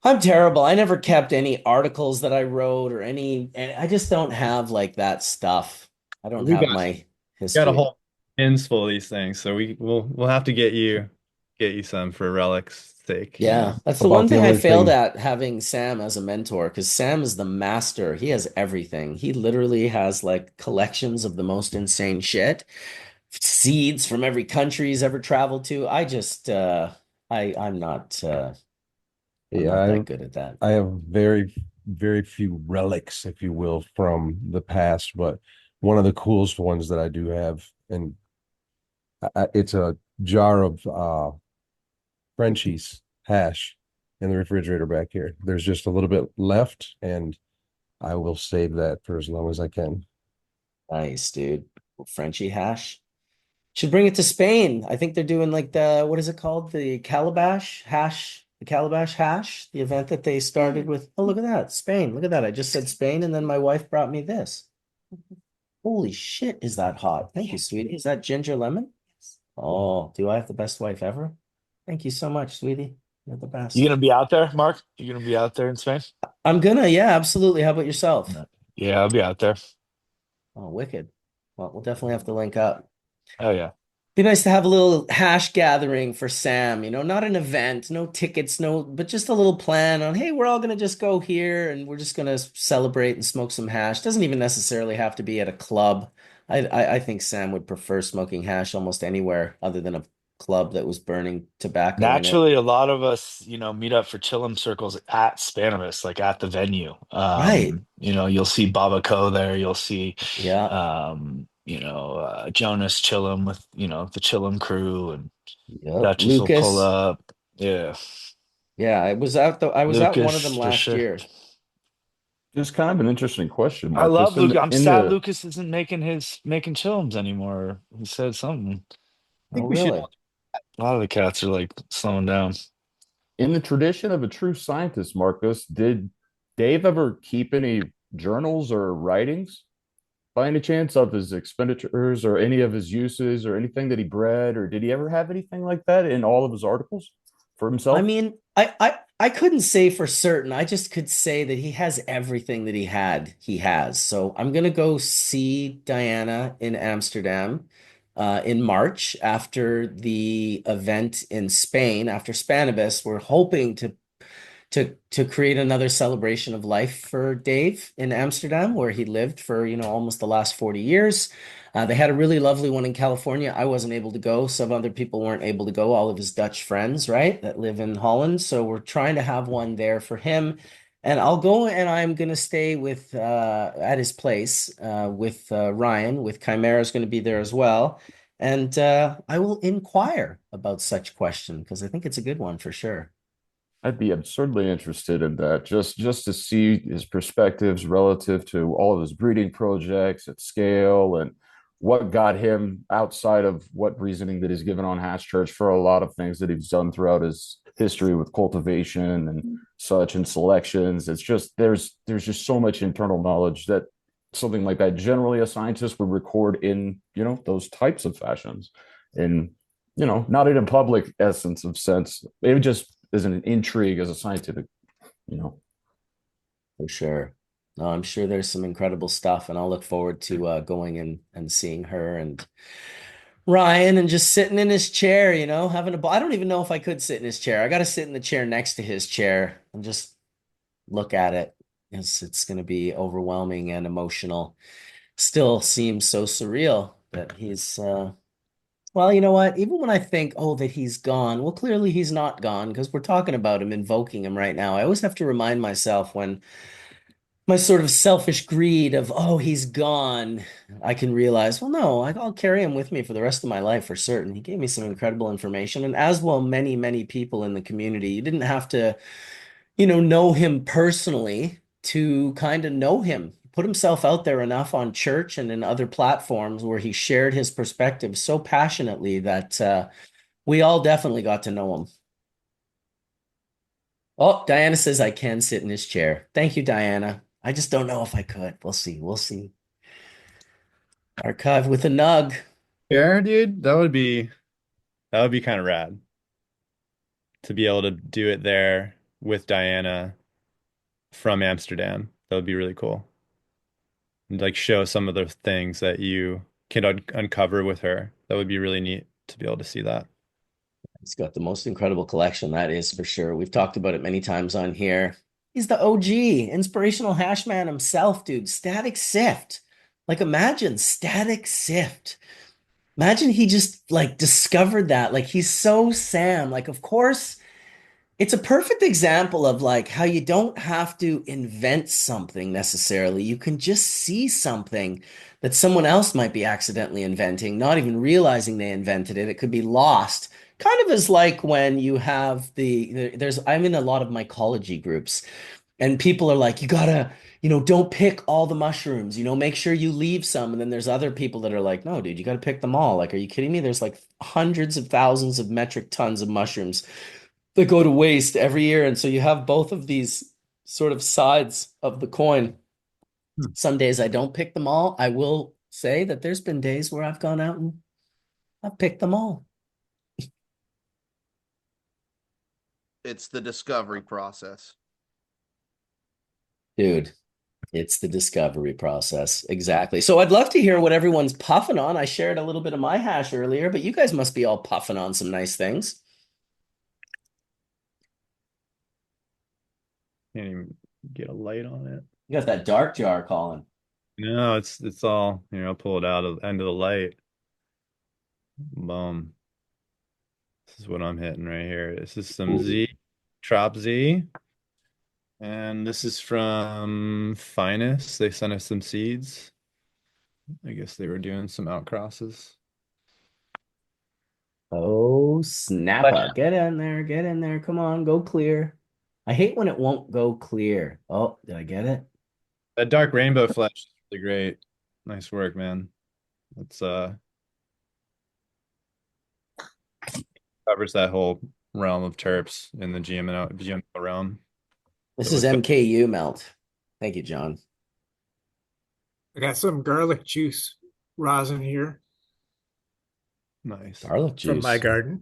Speaker 2: I'm terrible. I never kept any articles that I wrote or and I just don't have like that stuff. I don't
Speaker 1: we
Speaker 2: have
Speaker 1: got,
Speaker 2: my
Speaker 1: got a
Speaker 2: history.
Speaker 1: whole bins full of these things. So we'll have to get you some for relics sake, you
Speaker 2: Yeah,
Speaker 1: know.
Speaker 2: that's the one
Speaker 4: About the
Speaker 2: thing I
Speaker 4: only
Speaker 2: failed
Speaker 4: thing,
Speaker 2: at, having Sam as a mentor, because Sam is the master. He has everything. He literally has like collections of the most insane shit, seeds from every country he's ever traveled to. I just I'm not
Speaker 4: yeah,
Speaker 2: that good at that.
Speaker 4: I have very few relics, if you will, from the past, but one of the coolest ones that I do have, and it's a jar of Frenchies hash in the refrigerator back here. There's just a little bit left, and I will save that for as long as I can.
Speaker 2: Nice, dude. Frenchie hash. Should bring it to Spain. I think they're doing like what is it called? The Calabash hash, the event that they started with. Oh, look at that. Spain. Look at that. I just said Spain and then my wife brought me this. Holy shit, is that hot? Thank you, sweetie. Is that ginger lemon? Oh, do I have the best wife ever? Thank you so much, sweetie. You're the
Speaker 3: You
Speaker 2: best.
Speaker 3: gonna be out there, Mark? You gonna be out there in Spain?
Speaker 2: I'm gonna, yeah, absolutely. How about yourself?
Speaker 3: No. Yeah, I'll be out there.
Speaker 2: Oh, wicked. Well, we'll definitely have to link up.
Speaker 3: Oh yeah.
Speaker 2: Be nice to have a little hash gathering for Sam, not an event, no tickets, but just a little plan on, hey, we're all gonna just go here and we're just gonna celebrate and smoke some hash. Doesn't even necessarily have to be at a club. I think Sam would prefer smoking hash almost anywhere other than a club that was burning tobacco in it.
Speaker 3: Naturally, a lot of us, meet up for chillum circles at Spannabis, like at the venue.
Speaker 2: Right.
Speaker 3: You'll see Baba Co there, you'll see
Speaker 2: Yeah.
Speaker 3: Jonas Chillum with, the Chillum crew, and
Speaker 2: Yep.
Speaker 3: Duchess will pull
Speaker 2: Lucas.
Speaker 3: up. Yeah.
Speaker 2: Yeah, I was at one of them
Speaker 3: Lucas, for
Speaker 2: last
Speaker 3: sure.
Speaker 2: year.
Speaker 5: Just kind of an interesting question,
Speaker 3: I love
Speaker 5: Marcus.
Speaker 3: Luke. I'm
Speaker 5: In
Speaker 3: sad
Speaker 5: the
Speaker 3: Lucas isn't making chillums anymore. He said something.
Speaker 1: I
Speaker 2: Oh,
Speaker 1: think we should.
Speaker 2: really?
Speaker 3: A lot of the cats are like slowing down.
Speaker 5: in the tradition of a true scientist, Marcus, did Dave ever keep any journals or writings by any chance of his expenditures or any of his uses or anything that he bred, or did he ever have anything like that in all of his articles for
Speaker 2: I
Speaker 5: himself?
Speaker 2: mean, I couldn't say for certain. I just could say that he has everything that he has. So I'm gonna go see Diana in Amsterdam in March after the event in Spain, after Spanibus. We're hoping to create another celebration of life for Dave in Amsterdam, where he lived for, almost the last 40 years. They had a really lovely one in California. I wasn't able to go. Some other people weren't able to go, all of his Dutch friends, right, that live in Holland. So we're trying to have one there for him. And I'll go and I'm going to stay with at his place with Ryan, with Chimera is going to be there as well. And I will inquire about such question because I think it's a good one for sure.
Speaker 5: I'd be absurdly interested in that, just to see his perspectives relative to all of his breeding projects at scale and what got him outside of what reasoning that he's given on Hatch Church for a lot of things that he's done throughout his history with cultivation and such and selections. It's just there's just so much internal knowledge that something like that generally a scientist would record in, those types of fashions. And not in a public essence of sense. It just is an intrigue as a scientific, you know.
Speaker 2: For sure. No, I'm sure there's some incredible stuff, and I'll look forward to going and seeing her and Ryan and just sitting in his chair, having a ball. I don't even know if I could sit in his chair. I got to sit in the chair next to his chair and just look at it. It's going to be overwhelming and emotional. Still seems so surreal that he's well, you know what? Even when I think, oh, that he's gone, well, clearly he's not gone because we're talking about him, invoking him right now. I always have to remind myself when my sort of selfish greed of, oh, he's gone, I can realize, well, no, I'll carry him with me for the rest of my life for certain. He gave me some incredible information, and as well, many, many people in the community. You didn't have to, know him personally to kind of know him. Put himself out there enough on church and in other platforms where he shared his perspective so passionately that we all definitely got to know him. Oh, Diana says I can sit in his chair. Thank you, Diana. I just don't know if I could. We'll see. We'll see. Archive with a nug.
Speaker 1: Yeah, dude, that would be kind of rad to be able to do it there with Diana from Amsterdam. That would be really cool. And like show some of the things that you can uncover with her. That would be really neat to be able to see that.
Speaker 2: He's got the most incredible collection, that is for sure. We've talked about it many times on here. He's the OG, inspirational hash man himself, dude. Static Sift. Like imagine Static Sift. Imagine he just like discovered that. Like he's so Sam. Like, of course, it's a perfect example of like how you don't have to invent something necessarily. You can just see something that someone else might be accidentally inventing, not even realizing they invented it. It could be lost. Kind of as like when you have there's I'm in a lot of mycology groups and people are like, you gotta, don't pick all the mushrooms, make sure you leave some. And then there's other people that are like, no, dude, you gotta pick them all. Like, are you kidding me? There's like hundreds of thousands of metric tons of mushrooms that go to waste every year. And so you have both of these sort of sides of the coin.
Speaker 1: Hmm.
Speaker 2: Some days I don't pick them all. I will say that there's been days where I've gone out and I've picked them all.
Speaker 6: It's the discovery process.
Speaker 2: Dude, it's the discovery process. Exactly. So I'd love to hear what everyone's puffing on. I shared a little bit of my hash earlier, but you guys must be all puffing on some nice things.
Speaker 1: Can't even get a light on it.
Speaker 2: You got that dark jar, Colin.
Speaker 1: No, it's all, I'll pull it out of the end of the light. Boom. This is what I'm hitting right here. This is some
Speaker 2: Ooh.
Speaker 1: Z, Trop Z. And this is from Finest. They sent us some seeds. I guess they were doing some outcrosses.
Speaker 2: Oh, snappa. Get in there. Get in there. Come on, go clear. I hate when it won't go clear. Oh, did I get it?
Speaker 1: That dark rainbow flash is really great. Nice work, man. It's covers that whole realm of terps in the GMO realm.
Speaker 2: This
Speaker 1: So
Speaker 2: is
Speaker 1: it's got
Speaker 2: MKU melt. Thank you, John.
Speaker 8: I got some garlic juice rosin here
Speaker 1: Nice.
Speaker 2: Garlic
Speaker 8: from my
Speaker 2: juice.
Speaker 8: garden.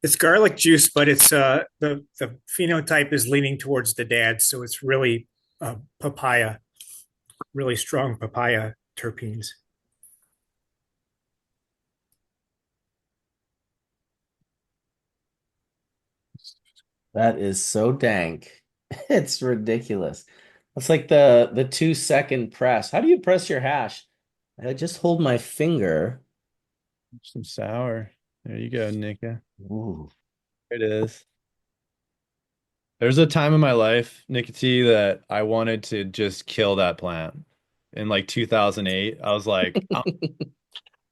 Speaker 8: It's garlic juice, but it's the phenotype is leaning towards the dad, so it's really papaya, really strong papaya terpenes.
Speaker 2: That is so dank. It's ridiculous. It's like the 2 second press. How do you press your hash? I just hold my finger.
Speaker 1: Some sour. There you go, Nika.
Speaker 2: Ooh.
Speaker 1: There it is. There's a time in my life, Nicotine, that I wanted to just kill that plant. In like 2008, I was like, I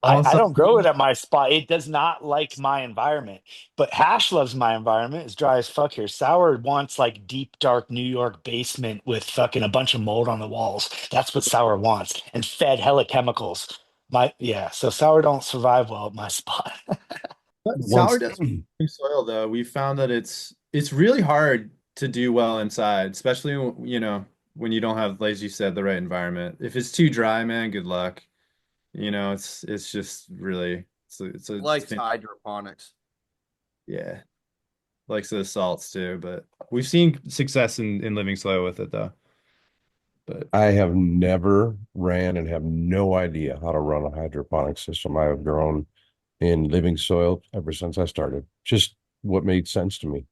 Speaker 1: want
Speaker 3: I don't grow it
Speaker 1: something.
Speaker 3: at my spot. It does not like my environment. But hash loves my environment. It's dry as fuck here. Sour wants like deep, dark New York basement with fucking a bunch of mold on the walls. That's what sour wants. And fed hella chemicals. So sour don't survive well at my spot.
Speaker 1: But sour
Speaker 4: Once
Speaker 1: does soil though. We found that it's really hard to do well inside, especially when you don't have, like you said, the right environment. If it's too dry, man, good luck. It's just really
Speaker 6: Likes hydroponics.
Speaker 1: yeah, likes the salts too. But we've seen success in living soil with it though. But
Speaker 4: I have never ran and have no idea how to run a hydroponic system. I have grown in living soil ever since I started. Just what made sense to me.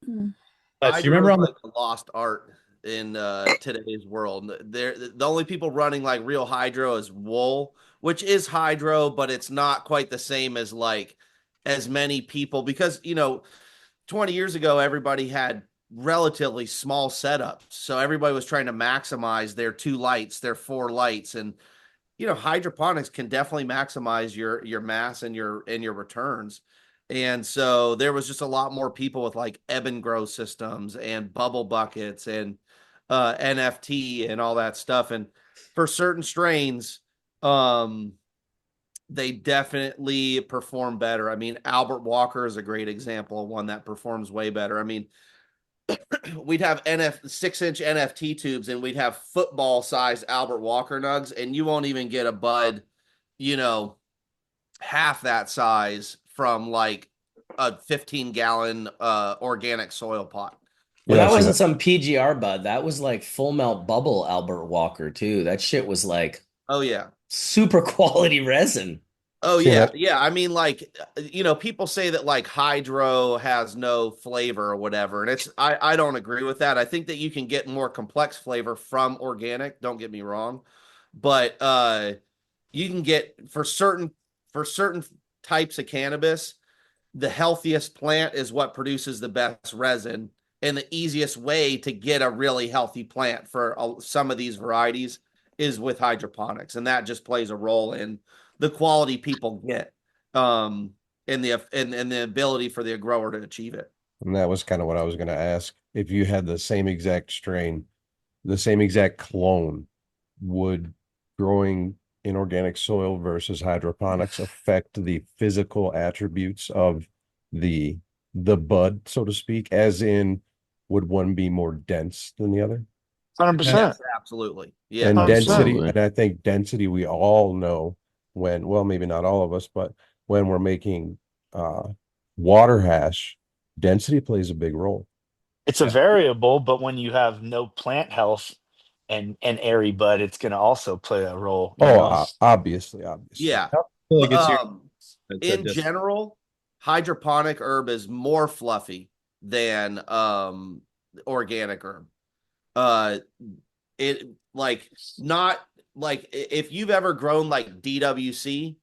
Speaker 7: Mm.
Speaker 1: do you
Speaker 6: Hydro
Speaker 1: remember
Speaker 6: is
Speaker 1: on the
Speaker 6: like a lost art in today's world. The only people running like real hydro is wool, which is hydro, but it's not quite the same as like as many people because 20 years ago everybody had relatively small setups. So everybody was trying to maximize their two lights, their four lights, and hydroponics can definitely maximize your mass and your returns. And so there was just a lot more people with like ebb and grow systems and bubble buckets and NFT and all that stuff. And for certain strains, um, they definitely perform better. I mean, Albert Walker is a great example of one that performs way better. I mean, we'd have 6-inch NFT tubes and we'd have football sized Albert Walker nugs, and you won't even get a bud, you know, half that size from like a 15-gallon organic soil pot.
Speaker 2: Well,
Speaker 4: Yeah,
Speaker 2: that
Speaker 4: see
Speaker 2: wasn't
Speaker 4: that.
Speaker 2: some PGR bud. That was like full melt bubble Albert Walker too. That shit was like
Speaker 6: Oh yeah.
Speaker 2: super quality resin.
Speaker 6: Oh
Speaker 4: See
Speaker 6: yeah,
Speaker 4: that.
Speaker 6: yeah. I mean, like, people say that like hydro has no flavor or whatever, and I don't agree with that. I think that you can get more complex flavor from organic. Don't get me wrong, but you can get for certain types of cannabis, the healthiest plant is what produces the best resin, and the easiest way to get a really healthy plant for some of these varieties is with hydroponics, and that just plays a role in the quality people get, and the ability for the grower to achieve it.
Speaker 4: And that was kind of what I was going to ask. If you had the same exact strain, the same exact clone, would growing in organic soil versus hydroponics affect the physical attributes of the the bud, so to speak? As in, would one be more dense than the other?
Speaker 1: depends.
Speaker 3: 100%.
Speaker 6: Yes, absolutely. Yeah,
Speaker 4: And
Speaker 3: 100%.
Speaker 4: density,
Speaker 5: Absolutely.
Speaker 4: and I think density, we all know when, well, maybe not all of us, but when we're making uh water hash, density plays a big role.
Speaker 3: It's a
Speaker 1: Yeah.
Speaker 3: variable, but when you have no plant health and airy bud, it's going to also play a role, you
Speaker 4: Oh,
Speaker 3: know?
Speaker 4: obviously, obviously.
Speaker 6: yeah.
Speaker 1: I feel like it's your
Speaker 6: In
Speaker 1: just
Speaker 6: general, hydroponic herb is more fluffy than organic herb. Uh, it like not like if you've ever grown like DWC,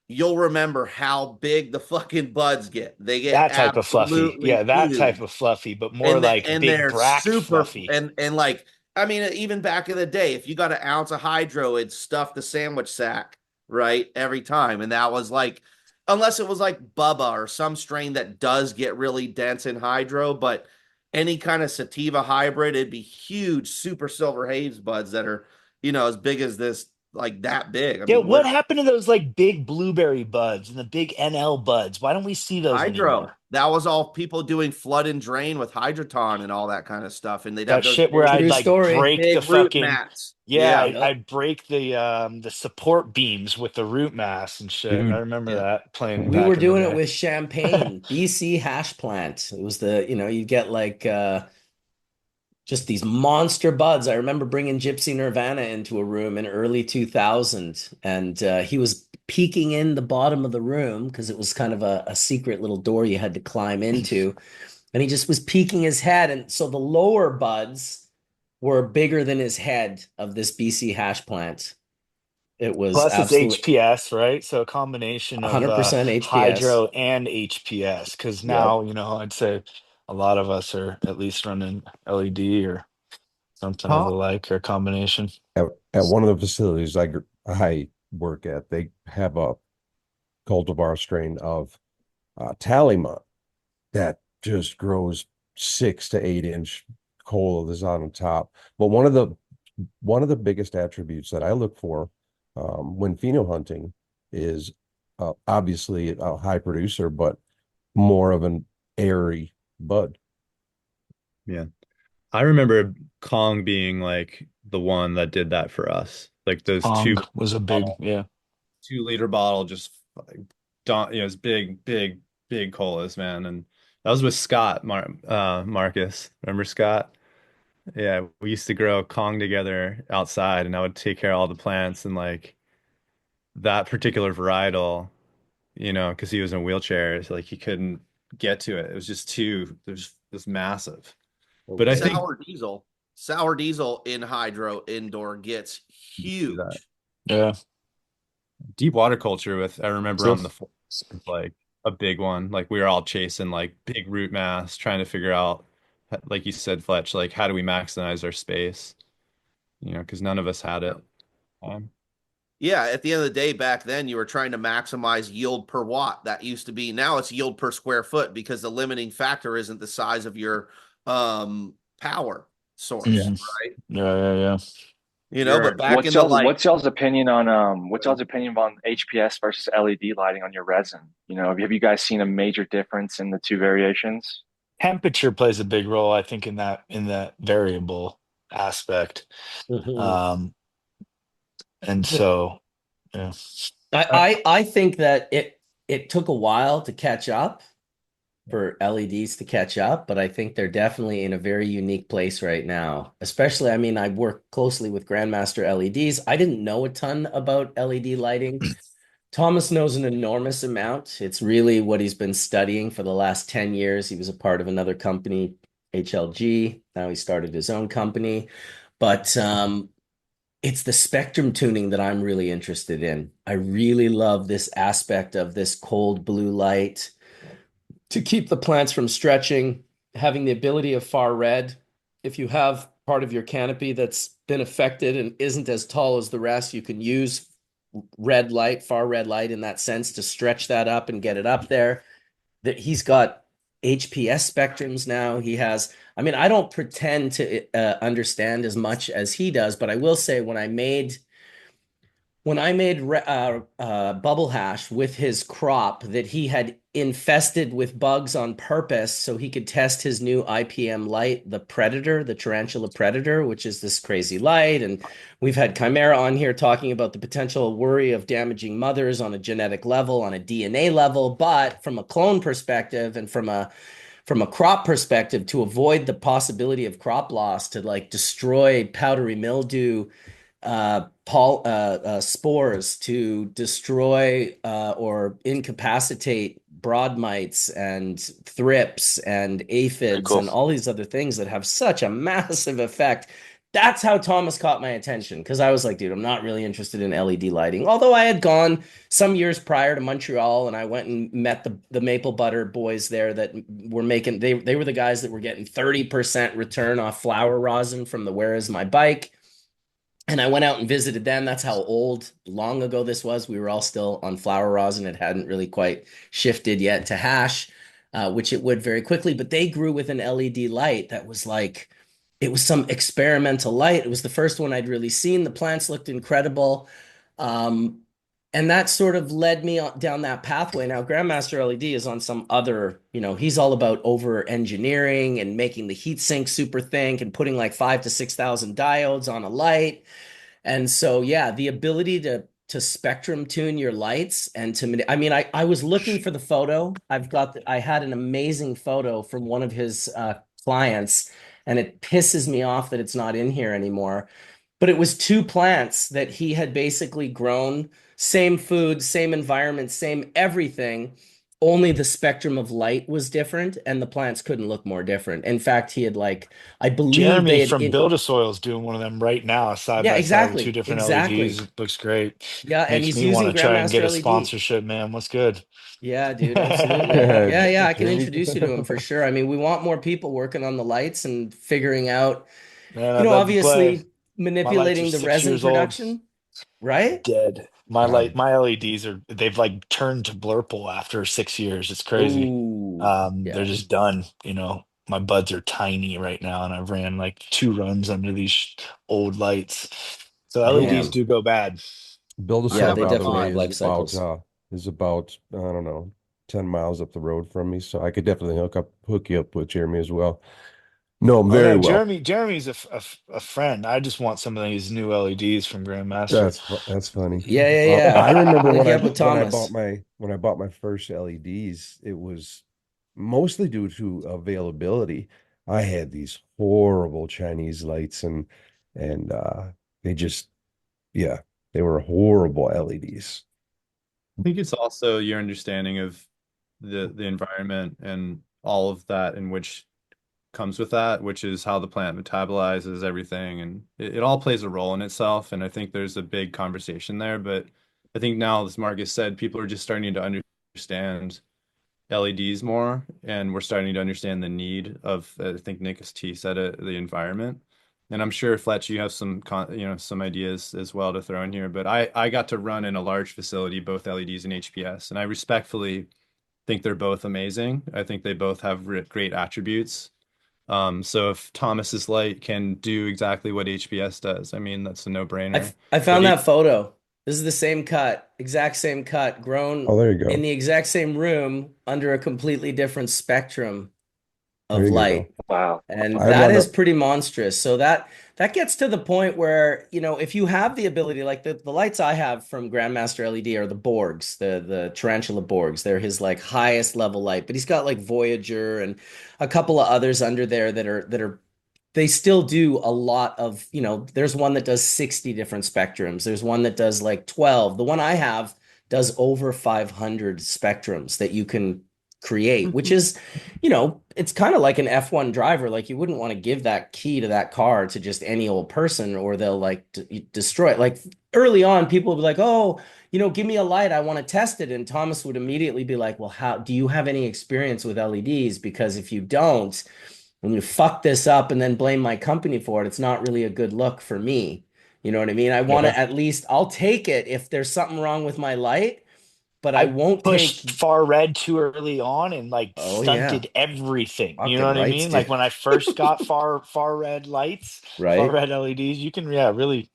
Speaker 6: you'll remember how big the fucking buds get. They get
Speaker 3: That type of fluffy.
Speaker 6: absolutely
Speaker 3: Yeah, that type
Speaker 6: huge,
Speaker 3: of fluffy, but more
Speaker 6: and
Speaker 3: like
Speaker 6: and
Speaker 3: big
Speaker 6: they're
Speaker 3: brack
Speaker 6: super
Speaker 3: fluffy.
Speaker 6: and like I mean even back in the day, if you got an ounce of hydro, it'd stuff the sandwich sack right every time, and that was like unless it was like Bubba or some strain that does get really dense in hydro, but any kind of sativa hybrid, it'd be huge super silver haze buds that are as big as this, like that big. I
Speaker 3: Yeah,
Speaker 6: mean,
Speaker 3: what
Speaker 6: literally
Speaker 3: happened to those like big blueberry buds and the big NL buds? Why don't we see those
Speaker 6: hydro.
Speaker 3: anymore?
Speaker 6: That was all people doing flood and drain with hydroton and all that kind of stuff. And they'd have
Speaker 3: That
Speaker 6: those
Speaker 3: shit where
Speaker 6: big,
Speaker 3: I'd
Speaker 2: True
Speaker 3: like
Speaker 2: story.
Speaker 3: break the
Speaker 6: big root
Speaker 3: fucking,
Speaker 6: mats.
Speaker 3: yeah,
Speaker 6: Yeah.
Speaker 2: Yep.
Speaker 3: I'd break the support beams with the root mass and shit. I
Speaker 5: Dude,
Speaker 3: remember
Speaker 6: Yeah.
Speaker 3: that playing
Speaker 2: We were
Speaker 3: back in the
Speaker 2: doing it
Speaker 3: day.
Speaker 2: with Champagne, BC hash plant. It was you get like just these monster buds. I remember bringing Gypsy Nirvana into a room in early 2000, and he was peeking in the bottom of the room because it was kind of a secret little door you had to climb into. And he just was peeking his head. And so the lower buds were bigger than his head of this BC hash plant. It was
Speaker 3: Plus it's
Speaker 2: absolute
Speaker 3: HPS, right? So a combination of
Speaker 2: 100% HPS.
Speaker 3: hydro and HPS. Because
Speaker 2: Yep.
Speaker 3: now, I'd say a lot of us are at least running LED or something of the
Speaker 1: Huh?
Speaker 3: like, or a combination.
Speaker 4: At one of the facilities I work at, they have a cultivar strain of Talima that just grows 6 to 8 inch cola is on top. But one of the biggest attributes that I look for when pheno hunting is obviously a high producer, but more of an airy bud.
Speaker 1: Yeah. I remember Kong being like the one that did that for us. Like those
Speaker 3: Pong
Speaker 1: two
Speaker 3: was a big,
Speaker 1: bottle,
Speaker 3: yeah.
Speaker 1: 2 liter bottle, just like, it's big, big, big colas, man. And that was with Scott Marcus. Remember Scott? Yeah, we used to grow Kong together outside, and I would take care of all the plants and like that particular varietal, because he was in a wheelchair, so like he couldn't get to it. It was just there's this massive. But I think
Speaker 6: Sour diesel in hydro indoor gets
Speaker 1: do that.
Speaker 6: huge.
Speaker 3: Yeah.
Speaker 1: Deep water culture I remember
Speaker 3: So
Speaker 1: on the floor was like a big one. Like we were all chasing like big root mass, trying to figure out, like you said, Fletch, like how do we maximize our space? Because none of us had it. Um,
Speaker 6: Yeah, at the end of the day, back then you were trying to maximize yield per watt. That used to be, now it's yield per square foot because the limiting factor isn't the size of your power
Speaker 3: yeah.
Speaker 6: source, right?
Speaker 3: Yeah, yeah, yeah.
Speaker 6: But
Speaker 1: you're
Speaker 6: back in the like,
Speaker 9: What's y'all's opinion on HPS versus LED lighting on your resin? Have you guys seen a major difference in the two variations?
Speaker 3: Temperature plays a big role, I think, in that variable aspect.
Speaker 2: Mhm.
Speaker 3: Um, and so yeah.
Speaker 1: uh,
Speaker 2: I think that it took a while to catch up for LEDs to catch up, but I think they're definitely in a very unique place right now. Especially, I mean, I work closely with Grandmaster LEDs. I didn't know a ton about LED lighting. Thomas knows an enormous amount. It's really what he's been studying for the last 10 years. He was a part of another company, HLG. Now he started his own company. But it's the spectrum tuning that I'm really interested in. I really love this aspect of this cold blue light to keep the plants from stretching, having the ability of far red. If you have part of your canopy that's been affected and isn't as tall as the rest, you can use red light, far red light in that sense to stretch that up and get it up there. That he's got HPS spectrums now. He has, I mean, I don't pretend to understand as much as he does, but I will say when I made bubble hash with his crop that he had infested with bugs on purpose so he could test his new IPM light, the Predator, the Tarantula Predator, which is this crazy light. And we've had Chimera on here talking about the potential worry of damaging mothers on a genetic level, on a DNA level, but from a clone perspective and from a crop perspective, to avoid the possibility of crop loss, to like destroy powdery mildew spores, to destroy or incapacitate broad mites and thrips and
Speaker 3: Very
Speaker 2: aphids
Speaker 3: cool.
Speaker 2: and all these other things that have such a massive effect. That's how Thomas caught my attention because I was like, dude, I'm not really interested in LED lighting. Although I had gone some years prior to Montreal and I went and met the maple butter boys there that were making, they were the guys that were getting 30% return off flower rosin from the Where Is My Bike. And I went out and visited them. That's how long ago this was. We were all still on flower rosin. It hadn't really quite shifted yet to hash, which it would very quickly. But they grew with an LED light that was like, it was some experimental light. It was the first one I'd really seen. The plants looked incredible. Um, and that sort of led me down that pathway. Now, Grandmaster LED is on some other, he's all about over engineering and making the heat sink super think and putting like 5 to 6,000 diodes on a light. And so, yeah, the ability to spectrum tune your lights and I mean, I was looking for the photo. I had an amazing photo from one of his clients, and it pisses me off that it's not in here anymore. But it was two plants that he had basically grown, same food, same environment, same everything. Only the spectrum of light was different, and the plants couldn't look more different. In fact, he had like, I believe
Speaker 3: Jeremy
Speaker 2: they had
Speaker 3: from Build a Soil is doing one of them right now, side
Speaker 2: yeah,
Speaker 3: by side with two
Speaker 2: exactly,
Speaker 3: different LEDs.
Speaker 2: exactly.
Speaker 3: It looks great.
Speaker 2: Yeah, and
Speaker 3: Makes
Speaker 2: he's
Speaker 3: me want
Speaker 2: using
Speaker 3: to try and
Speaker 2: Grandmaster
Speaker 3: get a
Speaker 2: LED.
Speaker 3: sponsorship, man. What's good?
Speaker 2: Yeah, dude, absolutely. Yeah, yeah, I can
Speaker 4: Jeremy.
Speaker 2: introduce you to him for sure. I mean, we want more people working on the lights and figuring out,
Speaker 3: Man, I'd love to play.
Speaker 2: obviously
Speaker 3: My lights are
Speaker 2: manipulating the
Speaker 3: 6 years
Speaker 2: resin
Speaker 3: old.
Speaker 2: production, right?
Speaker 3: Dead.
Speaker 4: God,
Speaker 3: My LEDs are they've like turned to blurple after 6 years. It's crazy.
Speaker 2: Oh,
Speaker 3: They're
Speaker 2: yeah.
Speaker 3: just done, you know. My buds are tiny right now, and I've ran like 2 runs under these old lights. So LEDs
Speaker 2: Damn.
Speaker 3: do go bad.
Speaker 4: Build a
Speaker 2: Yeah,
Speaker 4: Soil,
Speaker 2: they
Speaker 4: by the
Speaker 2: definitely
Speaker 4: way,
Speaker 2: have life cycles.
Speaker 4: is about I don't know 10 miles up the road from me, so I could definitely hook you up with Jeremy as well. Know him
Speaker 3: Oh
Speaker 4: very
Speaker 3: no,
Speaker 4: well.
Speaker 3: Jeremy's a friend. I just want some of these new LEDs from Grandmaster.
Speaker 4: That's funny.
Speaker 2: Yeah, yeah, yeah.
Speaker 4: I remember
Speaker 2: Hook you up with Thomas.
Speaker 4: when I bought my first LEDs, it was mostly due to availability. I had these horrible Chinese lights and they just yeah, they were horrible LEDs.
Speaker 1: I think it's also your understanding of the environment and all of that in which comes with that, which is how the plant metabolizes everything, and it all plays a role in itself. And I think there's a big conversation there, but I think now, as Marcus said, people are just starting to understand LEDs more, and we're starting to understand the need of, I think Nicholas T said it, the environment. And I'm sure Fletch, you have some ideas as well to throw in here. But I got to run in a large facility, both LEDs and HPS, and I respectfully think they're both amazing. I think they both have great attributes. So if Thomas's light can do exactly what HPS does, I mean, that's a
Speaker 2: I
Speaker 1: no-brainer.
Speaker 2: I
Speaker 1: But
Speaker 2: found that photo. This is the same cut, exact same cut, grown
Speaker 4: Oh, there you
Speaker 2: in
Speaker 4: go.
Speaker 2: the exact same room under a completely different spectrum
Speaker 4: There
Speaker 2: of
Speaker 4: you go.
Speaker 2: light.
Speaker 9: Wow.
Speaker 2: And
Speaker 4: I
Speaker 2: that
Speaker 4: run
Speaker 2: is
Speaker 4: up.
Speaker 2: pretty monstrous. So that gets to the point where, if you have the ability, like the lights I have from Grandmaster LED are the Borgs, the Tarantula Borgs. They're his like highest level light, but he's got like Voyager and a couple of others under there that are they still do a lot of, there's one that does 60 different spectrums. There's one that does like 12. The one I have does over 500 spectrums that you can create, which
Speaker 7: Mhm.
Speaker 2: is, it's kind of like an F1 driver. Like you wouldn't want to give that key to that car to just any old person or they'll like destroy it. Like early on, people would be like, oh, give me a light. I want to test it. And Thomas would immediately be like, well, how do you have any experience with LEDs? Because if you don't, when you fuck this up and then blame my company for it, it's not really a good look for me. You know what I mean? I want
Speaker 3: Yeah.
Speaker 2: to at least, I'll take it if there's something wrong with my light, but I
Speaker 3: I
Speaker 2: won't take,
Speaker 3: pushed far red too early on and like
Speaker 2: oh yeah,
Speaker 3: stunted everything. You know
Speaker 2: fucking
Speaker 3: what I
Speaker 2: rights,
Speaker 3: mean? Like
Speaker 2: dude.
Speaker 3: when I first got far red lights, far
Speaker 2: Right?
Speaker 3: red LEDs, you can yeah, really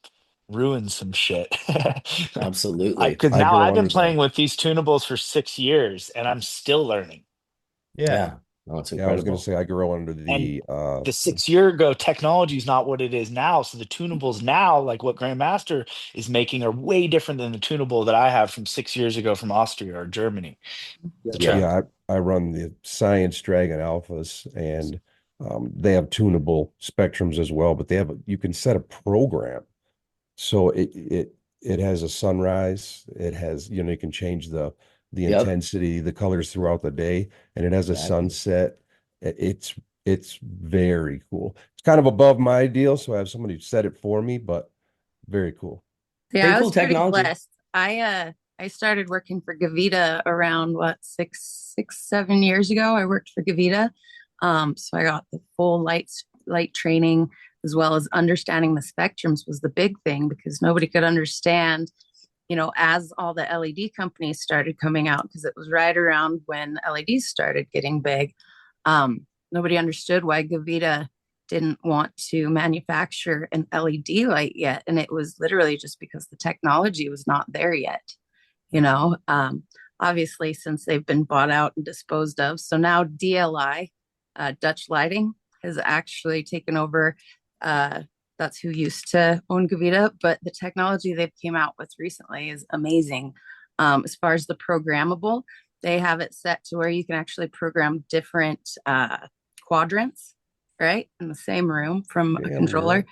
Speaker 3: ruin some shit. I
Speaker 2: Absolutely.
Speaker 3: because
Speaker 4: I
Speaker 3: now
Speaker 4: grow
Speaker 3: I've been
Speaker 4: under
Speaker 3: playing
Speaker 4: the.
Speaker 3: with these tunables for 6 years and I'm still learning.
Speaker 1: yeah,
Speaker 2: Yeah. Oh, it's
Speaker 4: Yeah, I was gonna
Speaker 2: incredible.
Speaker 4: say I grow under
Speaker 3: And
Speaker 4: the
Speaker 3: the 6 year ago technology is not what it is now. So the tunables now, like what Grandmaster is making, are way different than the tunable that I have from 6 years ago from Austria or Germany.
Speaker 2: Yeah.
Speaker 3: Gotcha.
Speaker 4: yeah, I run the Science Dragon Alphas and they have tunable spectrums as well, but you can set a program. So it has a sunrise, it has, you can change the
Speaker 2: Yep.
Speaker 4: intensity, the colors throughout the day, and it has a
Speaker 2: Exactly.
Speaker 4: sunset. It's very cool. It's kind of above my deal, so I have somebody set it for me, but very cool.
Speaker 7: Yeah,
Speaker 2: Pretty
Speaker 7: I
Speaker 2: cool
Speaker 7: was pretty
Speaker 2: technology.
Speaker 7: blessed. I started working for Gavita around what 7 years ago. I worked for Gavita. So I got the full light training as well as understanding the spectrums was the big thing because nobody could understand, as all the LED companies started coming out, because it was right around when LEDs started getting big. Nobody understood why Gavita didn't want to manufacture an LED light yet. And it was literally just because the technology was not there yet. you know. Obviously, since they've been bought out and disposed of. So now DLI, Dutch Lighting, has actually taken over. That's who used to own Gavita, but the technology they've came out with recently is amazing. As far as the programmable, they have it set to where you can actually program different quadrants, right, in the same room from a controller,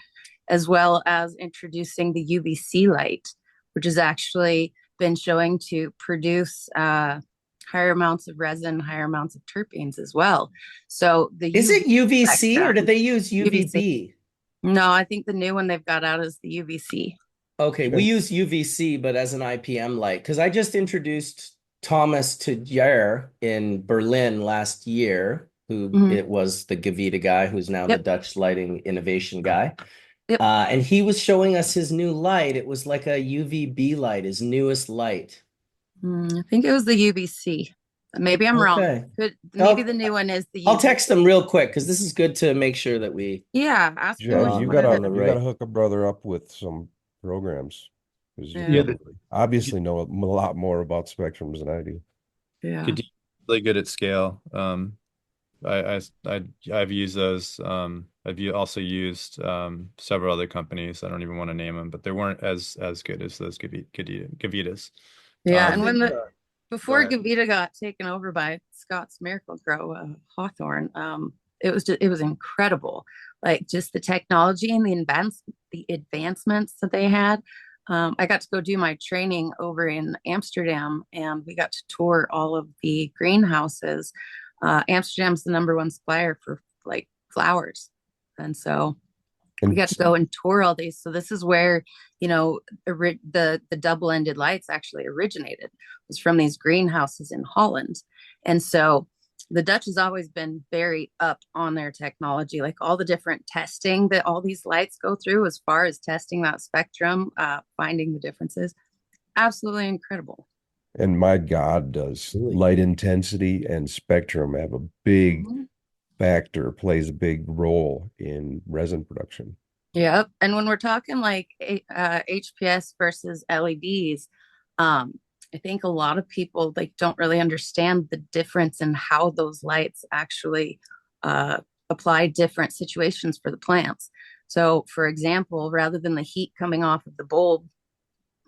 Speaker 7: as well as introducing the UVC light, which has actually been showing to produce higher amounts of resin, higher amounts of terpenes as well. So the
Speaker 2: Is
Speaker 7: UV
Speaker 2: it UVC or
Speaker 7: spectrum,
Speaker 2: did they use
Speaker 7: UVC.
Speaker 2: UVB?
Speaker 7: No, I think the new one they've got out is the UVC.
Speaker 2: Okay, we use UVC, but as an IPM light, because I just introduced Thomas to Jair in Berlin last year, who
Speaker 7: Mm-hmm.
Speaker 2: it was the Gavita guy, who's now the
Speaker 7: Yep.
Speaker 2: Dutch lighting innovation guy.
Speaker 7: Yep.
Speaker 2: And he was showing us his new light. It was like a UVB light, his newest light.
Speaker 7: I think it was the UVC. Maybe I'm wrong.
Speaker 2: Okay.
Speaker 7: Maybe the new one is the
Speaker 2: I'll
Speaker 7: UVC.
Speaker 2: text him real quick because this is good to make sure that we
Speaker 7: Yeah, ask him
Speaker 4: Jeff,
Speaker 7: what
Speaker 2: on
Speaker 7: he
Speaker 4: you
Speaker 2: the-
Speaker 7: wanted
Speaker 2: on
Speaker 7: to.
Speaker 2: the
Speaker 4: you gotta
Speaker 2: right.
Speaker 4: hook a brother up with some programs because you
Speaker 7: Yeah.
Speaker 4: obviously know a lot more about spectrums than I do.
Speaker 7: Yeah.
Speaker 1: Could be really good at scale. I've used those. Also used several other companies. I don't even want to name them, but they weren't as good as those Gavitas.
Speaker 7: Yeah,
Speaker 6: I
Speaker 7: and
Speaker 6: think,
Speaker 7: when
Speaker 6: go
Speaker 7: before
Speaker 6: ahead.
Speaker 7: Gavita got taken over by Scott's Miracle Grow, Hawthorne, it was incredible. Like just the technology and the advancements that they had. I got to go do my training over in Amsterdam, and we got to tour all of the greenhouses. Amsterdam's the number one supplier for like flowers, and so we
Speaker 4: And
Speaker 7: got to go and tour all these. So this is where, you know, the double-ended lights actually originated, was from these greenhouses in Holland. And so the Dutch has always been very up on their technology, like all the different testing that all these lights go through as far as testing that spectrum, finding the differences. Absolutely incredible.
Speaker 4: and my God, does
Speaker 2: Really
Speaker 4: light
Speaker 2: cool.
Speaker 4: intensity and spectrum have a big
Speaker 7: Mhm.
Speaker 4: factor, plays a big role in resin production.
Speaker 7: Yep. And when we're talking like HPS versus LEDs, I think a lot of people like don't really understand the difference in how those lights actually uh, apply different situations for the plants. So, for example, rather than the heat coming off of the bulb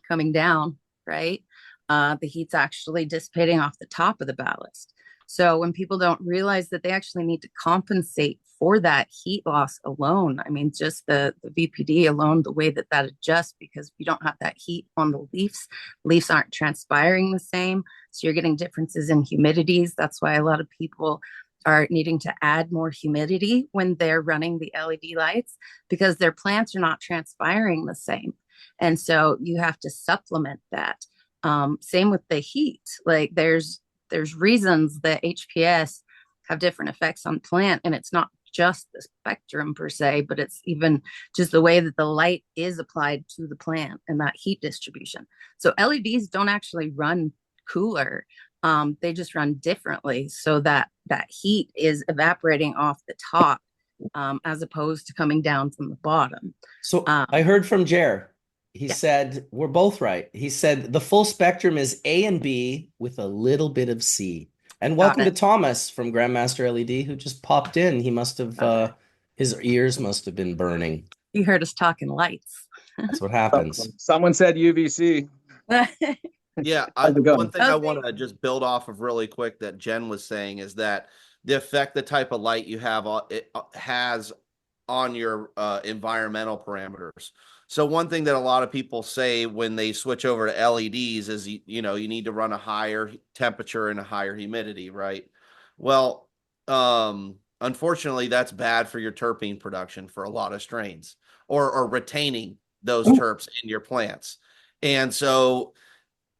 Speaker 7: coming down, right? The heat's actually dissipating off the top of the ballast. So when people don't realize that they actually need to compensate for that heat loss alone, I mean, just the VPD alone, the way that that adjusts, because you don't have that heat on the leaves aren't transpiring the same. So you're getting differences in humidities. That's why a lot of people are needing to add more humidity when they're running the LED lights because their plants are not transpiring the same. And so you have to supplement that. Same with the heat. Like there's reasons that HPS have different effects on plant, and it's not just the spectrum per se, but it's even just the way that the light is applied to the plant and that heat distribution. So LEDs don't actually run cooler. They just run differently so that that heat is evaporating off the top as opposed to coming down from the bottom.
Speaker 2: So
Speaker 7: Um,
Speaker 2: I heard from Jer. He
Speaker 7: yeah,
Speaker 2: said, we're both right. He said the full spectrum is A and B with a little bit of C. And
Speaker 7: got
Speaker 2: welcome to
Speaker 7: it.
Speaker 2: Thomas from Grandmaster LED, who just popped in. He must have, his ears must have been burning.
Speaker 7: You heard us talking lights.
Speaker 2: That's what happens.
Speaker 10: Someone said UVC.
Speaker 6: Yeah,
Speaker 10: How's it going?
Speaker 6: one thing I
Speaker 7: Okay.
Speaker 6: want to just build off of really quick that Jen was saying is that the effect the type of light you have it has on your environmental parameters. So one thing that a lot of people say when they switch over to LEDs is you know you need to run a higher temperature and a higher humidity, right? Well, unfortunately, that's bad for your terpene production for a lot of strains or retaining those terps in your plants. And so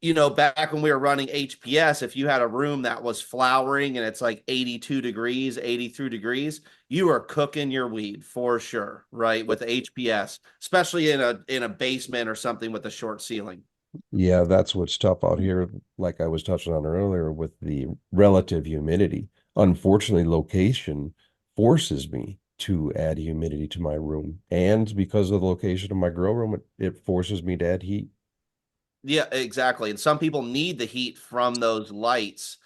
Speaker 6: you know, back when we were running HPS, if you had a room that was flowering and it's like 82 degrees, 83 degrees, you are cooking your weed for sure, right? With HPS, especially in a basement or something with a short ceiling.
Speaker 4: Yeah, that's what's tough out here, like I was touching on earlier with the relative humidity. Unfortunately, location forces me to add humidity to my room. And because of the location of my grow room, it forces me to add heat.
Speaker 6: Yeah, exactly. And some people need the heat from those lights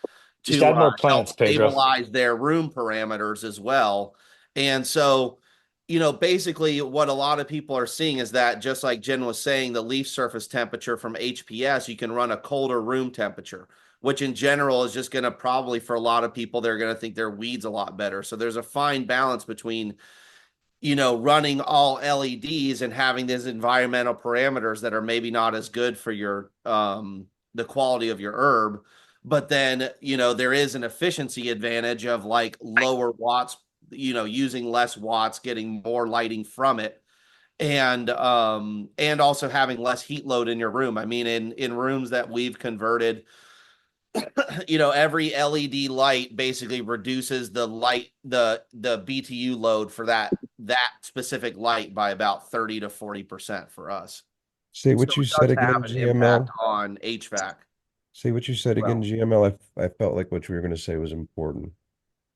Speaker 3: Just
Speaker 6: to
Speaker 3: add more
Speaker 6: help
Speaker 3: plants, Pedro.
Speaker 6: stabilize their room parameters as well. And so, basically, what a lot of people are seeing is that, just like Jen was saying, the leaf surface temperature from HPS, you can run a colder room temperature, which in general is just going to probably, for a lot of people, they're going to think their weeds a lot better. So there's a fine balance between running all LEDs and having these environmental parameters that are maybe not as good for your the quality of your herb. But then, there is an efficiency advantage of like lower watts, using less watts, getting more lighting from it. And also having less heat load in your room. I mean, in rooms that we've converted, every LED light basically reduces the BTU load for that specific light by about 30 to 40% for us.
Speaker 4: Say
Speaker 6: So
Speaker 4: what you
Speaker 6: it
Speaker 4: said
Speaker 6: does have
Speaker 4: again,
Speaker 6: an impact
Speaker 4: GML.
Speaker 6: on HVAC.
Speaker 4: Say what you said again,
Speaker 6: Well,
Speaker 4: GML. I felt like what you were going to say was important.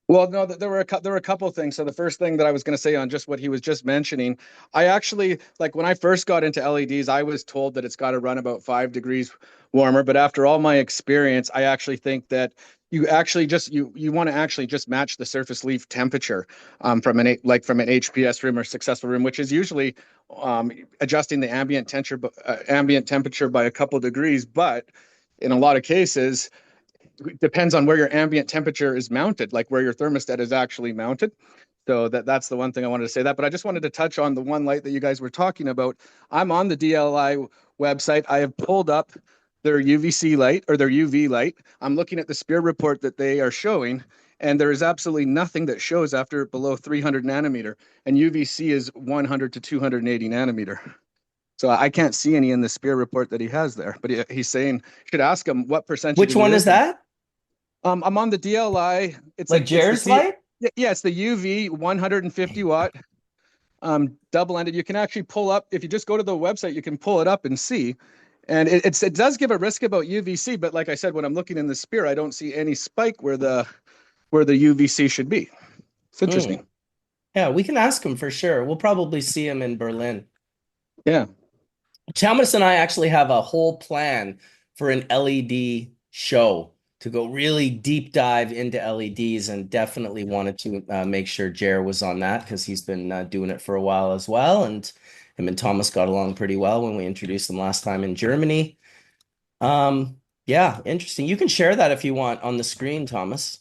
Speaker 10: Well, no, there were a couple of things. So the first thing that I was going to say on just what he was just mentioning, I actually like when I first got into LEDs, I was told that it's got to run about 5 degrees warmer. But after all my experience, I actually think that you actually just you want to actually just match the surface leaf temperature from an HPS room or successful room, which is usually adjusting the ambient temperature by a couple degrees. But in a lot of cases, depends on where your ambient temperature is mounted, like where your thermostat is actually mounted. So that's the one thing I wanted to say that. But I just wanted to touch on the one light that you guys were talking about. I'm on the DLI website. I have pulled up their UVC light or their UV light. I'm looking at the SPEAR report that they are showing, and there is absolutely nothing that shows after below 300 nanometer, and UVC is 100 to 280 nanometer. So I can't see any in the SPEAR report that he has there. But he's saying, you should ask him what percentage
Speaker 2: Which
Speaker 10: of your
Speaker 2: one is
Speaker 10: inventory.
Speaker 2: that?
Speaker 10: I'm on the DLI. It's
Speaker 2: Like
Speaker 10: it's the
Speaker 2: Jared's
Speaker 10: T.
Speaker 2: light?
Speaker 10: Yeah, it's the UV 150 watt double ended. You can actually pull up if you just go to the website. You can pull it up and see, and it does give a risk about UVC. But like I said, when I'm looking in the SPEAR, I don't see any spike where the UVC should be. It's
Speaker 2: Hmm.
Speaker 10: interesting.
Speaker 2: Yeah, we can ask him for sure. We'll probably see him in Berlin.
Speaker 10: Yeah.
Speaker 2: Thomas and I actually have a whole plan for an LED show to go really deep dive into LEDs, and definitely wanted to make sure Jer was on that because he's been doing it for a while as well. And him and Thomas got along pretty well when we introduced them last time in Germany. Yeah, interesting. You can share that if you want on the screen, Thomas.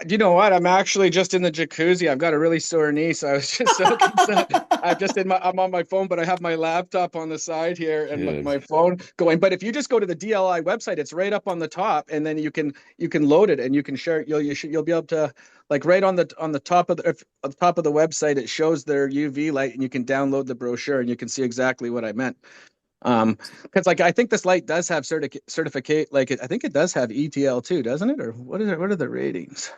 Speaker 10: You know what? I'm actually just in the jacuzzi. I've got a really sore knee, so I was just so concerned. I'm on my phone, but I have my laptop on the side here and
Speaker 2: Dude.
Speaker 10: my phone going. But if you just go to the DLI website, it's right up on the top, and then you can load it and you can share it. You'll be able to like right on the top of on the top of the website, it shows their UV light, and you can download the brochure and you can see exactly what I meant. Because like I think this light does have certificate, like I think it does have ETL too, doesn't it? Or what is it? What are the ratings?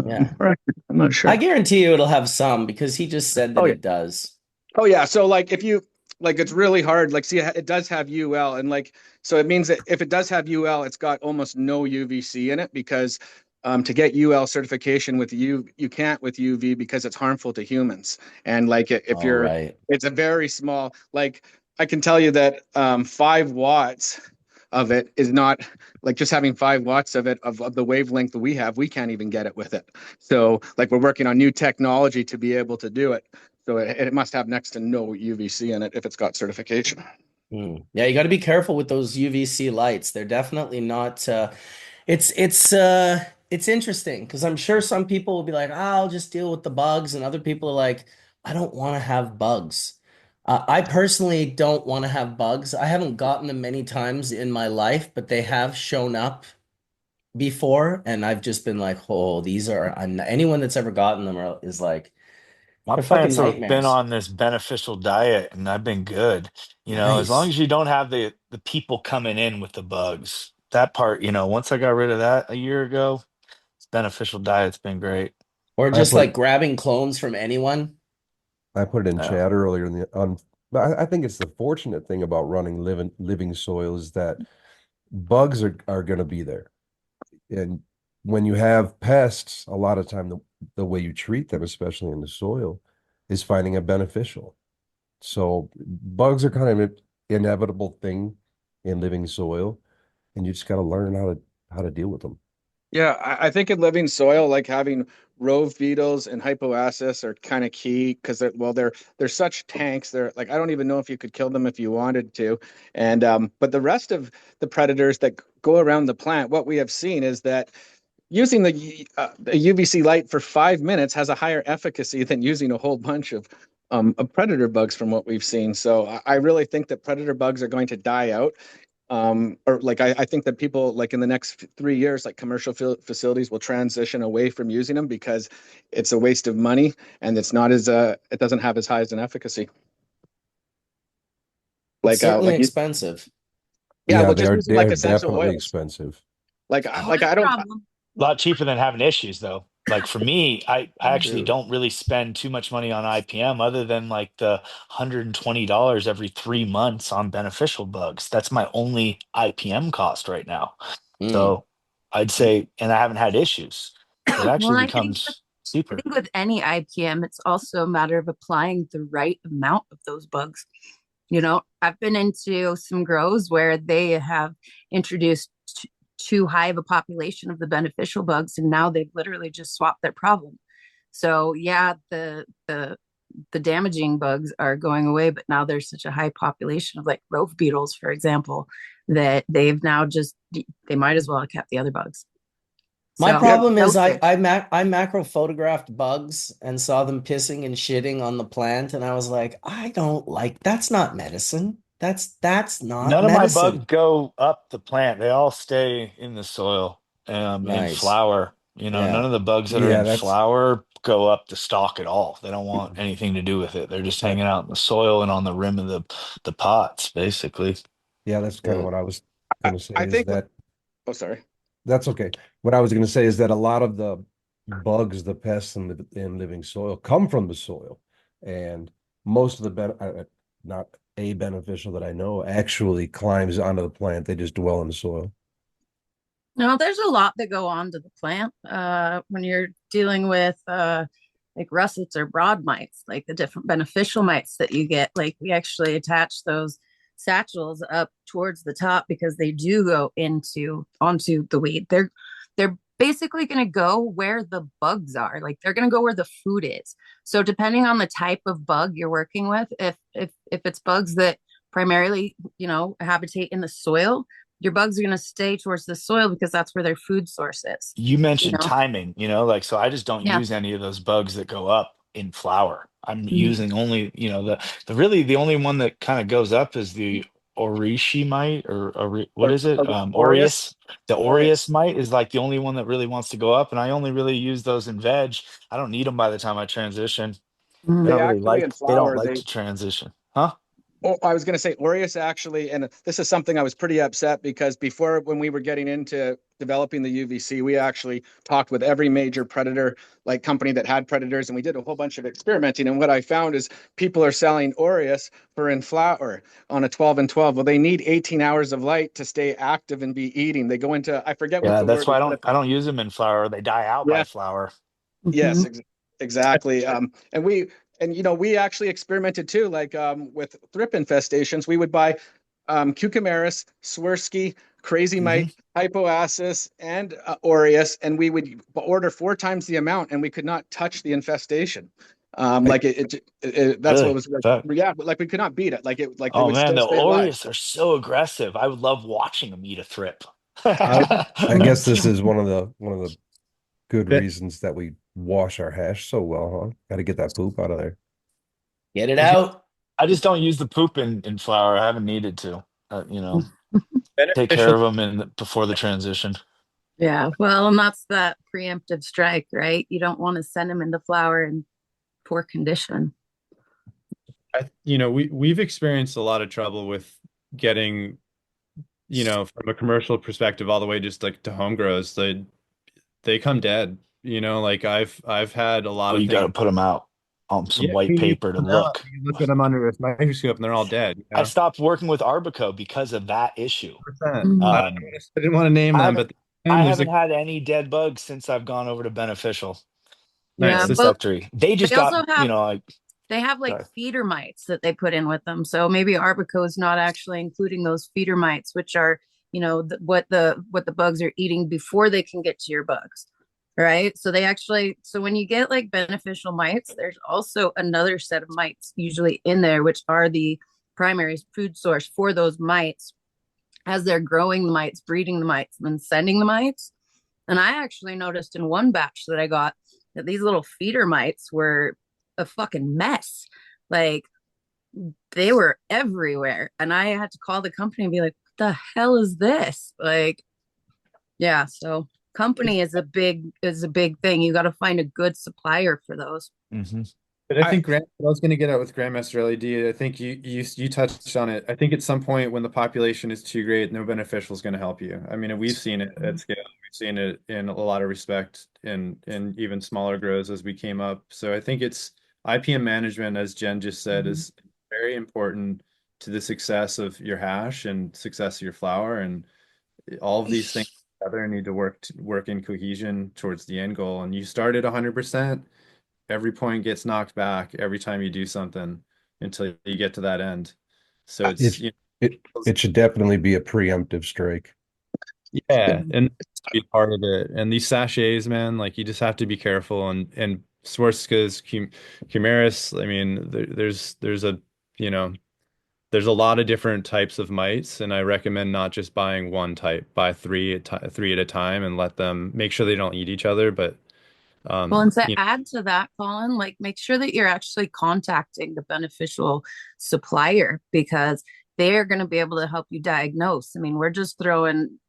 Speaker 2: Yeah.
Speaker 10: Right. I'm not
Speaker 2: I
Speaker 10: sure.
Speaker 2: guarantee you it'll have some because he just said
Speaker 10: Oh
Speaker 2: that
Speaker 10: yeah.
Speaker 2: it does.
Speaker 10: Oh yeah. So like if you like it's really hard. Like see it does have UL, and like so it means that if it does have UL, it's got almost no UVC in it because to get UL certification with you can't with UV because it's harmful to humans. And like if
Speaker 2: All
Speaker 10: you're
Speaker 2: right.
Speaker 10: it's a very small, like I can tell you that 5 watts of it is not like just having 5 watts of it of the wavelength that we have, we can't even get it with it. So like we're working on new technology to be able to do it. So it must have next to no UVC in it if it's got certification.
Speaker 2: Yeah, you got to be careful with those UVC lights. They're definitely not it's it's interesting because I'm sure some people will be like, I'll just deal with the bugs, and other people are like, I don't want to have bugs. I personally don't want to have bugs. I haven't gotten them many times in my life, but they have shown up before, and I've just been like, oh, these are anyone that's ever gotten them is like,
Speaker 3: My
Speaker 2: they're fucking
Speaker 3: plants have been
Speaker 2: nightmares.
Speaker 3: on this beneficial diet and I've been good. As long
Speaker 2: Nice.
Speaker 3: as you don't have the people coming in with the bugs. That part, once I got rid of that a year ago, it's beneficial diet's been great.
Speaker 2: Or
Speaker 4: I
Speaker 2: just
Speaker 4: put
Speaker 2: like grabbing clones from anyone.
Speaker 4: I put it in
Speaker 3: Yeah.
Speaker 4: chat earlier in the on. But I think it's the fortunate thing about running living soil is that bugs are going to be there, and when you have pests, a lot of time the way you treat them, especially in the soil, is finding a beneficial. So bugs are kind of an inevitable thing in living soil, and you just got to learn how to deal with them.
Speaker 10: Yeah, I think in living soil, like having rove beetles and hypoacis are kind of key because they're such tanks. They're like I don't even know if you could kill them if you wanted to. And but the rest of the predators that go around the plant, what we have seen is that using the UVC light for 5 minutes has a higher efficacy than using a whole bunch of predator bugs from what we've seen. So I really think that predator bugs are going to die out. Or like I think that people like in the next 3 years, like commercial facilities will transition away from using them because it's a waste of money and it's not as it doesn't have as high as an efficacy.
Speaker 2: It's certainly
Speaker 10: Like you,
Speaker 2: expensive.
Speaker 10: yeah,
Speaker 4: Yeah,
Speaker 10: well, just using
Speaker 4: they
Speaker 10: like
Speaker 4: are
Speaker 10: essential
Speaker 4: definitely
Speaker 10: oils.
Speaker 4: expensive.
Speaker 7: Oh,
Speaker 10: Like
Speaker 7: no
Speaker 10: I don't.
Speaker 7: problem.
Speaker 3: A lot cheaper than having issues though. Like for me, I actually
Speaker 2: True.
Speaker 3: don't really spend too much money on IPM other than like the $120 every 3 months on beneficial bugs. That's my only IPM cost right now.
Speaker 2: Mm.
Speaker 3: So I'd say, and I haven't had issues. So it
Speaker 7: Well,
Speaker 3: actually
Speaker 7: and
Speaker 3: becomes
Speaker 7: I
Speaker 3: cheaper.
Speaker 7: think with any IPM, it's also a matter of applying the right amount of those bugs. I've been into some grows where they have introduced too high of a population of the beneficial bugs, and now they've literally just swapped their problem. So yeah, the damaging bugs are going away, but now there's such a high population of like rove beetles, for example, that they've now just they might as well have kept the other bugs.
Speaker 2: My
Speaker 7: So
Speaker 10: Yeah,
Speaker 2: problem is
Speaker 7: noted.
Speaker 2: I macro photographed bugs and saw them pissing and shitting on the plant, and I was like, I don't like that's not medicine. That's not
Speaker 3: None of my
Speaker 2: medicine.
Speaker 3: bugs go up the plant. They all stay in the soil, in
Speaker 2: Nice.
Speaker 3: flower. None
Speaker 2: Yeah.
Speaker 3: of the bugs that are
Speaker 4: Yeah,
Speaker 3: in
Speaker 4: that's
Speaker 3: flower go up the stalk at all. They don't want anything to do with it. They're just hanging out in the soil and on the rim of the pots, basically.
Speaker 4: yeah, that's kind of
Speaker 2: Yeah.
Speaker 4: what I was going to say
Speaker 10: I
Speaker 4: is
Speaker 10: think.
Speaker 4: that
Speaker 10: Oh, sorry.
Speaker 4: that's okay. What I was going to say is that a lot of the bugs, the pests in living soil come from the soil, and most of the not a beneficial that I know actually climbs onto the plant. They just dwell in the soil.
Speaker 7: No, there's a lot that go on to the plant when you're dealing with like russets or broad mites, like the different beneficial mites that you get. Like we actually attach those satchels up towards the top because they do go into onto the weed. They're basically going to go where the bugs are. Like they're going to go where the food is. So depending on the type of bug you're working with, if it's bugs that primarily habitate in the soil, your bugs are going to stay towards the soil because that's where their food source is.
Speaker 3: You
Speaker 7: You
Speaker 3: mentioned
Speaker 7: know,
Speaker 3: timing, like so I just don't
Speaker 7: yeah.
Speaker 3: use any of those bugs that go up in flower. I'm
Speaker 7: Mhm.
Speaker 3: using only, the really the only one that kind of goes up is the Orishi mite or what is it?
Speaker 10: Aureus.
Speaker 3: Aureus. The
Speaker 10: Aureus.
Speaker 3: Aureus mite is like the only one that really wants to go up, and I only really use those in veg. I don't need them by the time I transition.
Speaker 7: Mhm.
Speaker 3: They don't
Speaker 10: In
Speaker 3: like
Speaker 10: flower,
Speaker 3: to transition. Huh?
Speaker 10: oh, I was going to say Aureus actually, and this is something I was pretty upset because before when we were getting into developing the UVC, we actually talked with every major predator like company that had predators, and we did a whole bunch of experimenting. And what I found is people are selling Aureus for in flower on a 12 and 12. Well, they need 18 hours of light to stay active and be eating. They go into I forget what
Speaker 3: Yeah,
Speaker 10: the
Speaker 3: that's
Speaker 10: word
Speaker 3: why
Speaker 10: is,
Speaker 3: I
Speaker 10: but
Speaker 3: don't I don't use them in flower. They die out by
Speaker 10: yeah,
Speaker 3: flower.
Speaker 10: yes,
Speaker 7: Mhm.
Speaker 10: exactly. We actually experimented too, like with thrip infestations. We would buy Cucumaris, Swirsky, Crazy
Speaker 3: Hmm.
Speaker 10: Mite, Hypoacis, and Aureus, and we would order 4 times the amount, and we could not touch the infestation.
Speaker 4: I,
Speaker 10: That's what
Speaker 3: Really?
Speaker 10: was like,
Speaker 3: That
Speaker 10: yeah, but like we could not beat it. Like they
Speaker 3: Oh
Speaker 10: would
Speaker 3: man,
Speaker 10: still
Speaker 3: the
Speaker 10: stay alive.
Speaker 3: Oreos are so aggressive. I would love watching them eat a thrip.
Speaker 4: I I
Speaker 7: Mhm.
Speaker 4: guess this is one of the good
Speaker 1: That-
Speaker 4: reasons that we wash our hash so well, huh? Got to get that poop out of there.
Speaker 2: Get it out.
Speaker 3: I just don't use the poop in flour. I haven't needed to. Take care
Speaker 1: Beneficial.
Speaker 3: of them before the transition.
Speaker 7: Yeah. Well, and that's that preemptive strike, right? You don't want to send them into flower in poor condition.
Speaker 1: We've experienced a lot of trouble with getting, from a commercial perspective all the way just like to home grows. They come dead. Like I've had a lot
Speaker 3: Oh,
Speaker 1: of
Speaker 3: you got
Speaker 1: things.
Speaker 3: to put them out on some
Speaker 1: Yeah, I
Speaker 3: white
Speaker 1: mean,
Speaker 3: paper to look.
Speaker 1: you look at them under a microscope and they're all dead.
Speaker 3: I stopped working with Arbico because of that issue.
Speaker 1: 100%.
Speaker 7: Mhm.
Speaker 3: Um,
Speaker 1: I didn't want to name
Speaker 3: I
Speaker 1: them,
Speaker 3: haven't
Speaker 1: but
Speaker 3: I
Speaker 1: there's
Speaker 3: haven't
Speaker 1: a
Speaker 3: had any dead bugs since I've gone over to Beneficial or
Speaker 7: Yeah.
Speaker 1: nice.
Speaker 7: Well,
Speaker 3: Insectary. They just
Speaker 7: they
Speaker 3: got,
Speaker 7: also have
Speaker 3: like
Speaker 7: They have like
Speaker 3: Sorry.
Speaker 7: feeder mites that they put in with them. So maybe Arbico is not actually including those feeder mites, which are, what the bugs are eating before they can get to your bugs. Right. So when you get like beneficial mites, there's also another set of mites usually in there, which are the primary food source for those mites as they're growing the mites, breeding the mites, and then sending the mites. And I actually noticed in one batch that I got that these little feeder mites were a fucking mess. Like they were everywhere. And I had to call the company and be like, what the hell is this? Like, yeah, so company is a big thing. You got to find a good supplier for those.
Speaker 3: Hmm.
Speaker 1: But I
Speaker 10: I,
Speaker 1: think what I was going to get at with Grandmaster LED, I think you touched on it. I think at some point when the population is too great, no beneficial is going to help you. I mean, we've seen it at scale. We've seen it in a lot of respect in even smaller grows as we came up. So I think it's IPM management, as Jen just said, is very important to the success of your hash and success of your flower. And all of these things together need to work in cohesion towards the end goal. And you start at 100%. Every point gets knocked back every time you do something until you get to that end. So it's
Speaker 4: It it should definitely be a preemptive strike.
Speaker 1: yeah, and be part of it. And these sachets, man, like you just have to be careful. And Swarovska's Chimeras, I mean, there's a you know there's a lot of different types of mites, and I recommend not just buying one type. Buy three at a time, and let them make sure they don't eat each other. But
Speaker 7: Well, and to
Speaker 1: you know,
Speaker 7: add to that, Colin, like make sure that you're actually contacting the beneficial supplier because they're going to be able to help you diagnose. I mean, we're just throwing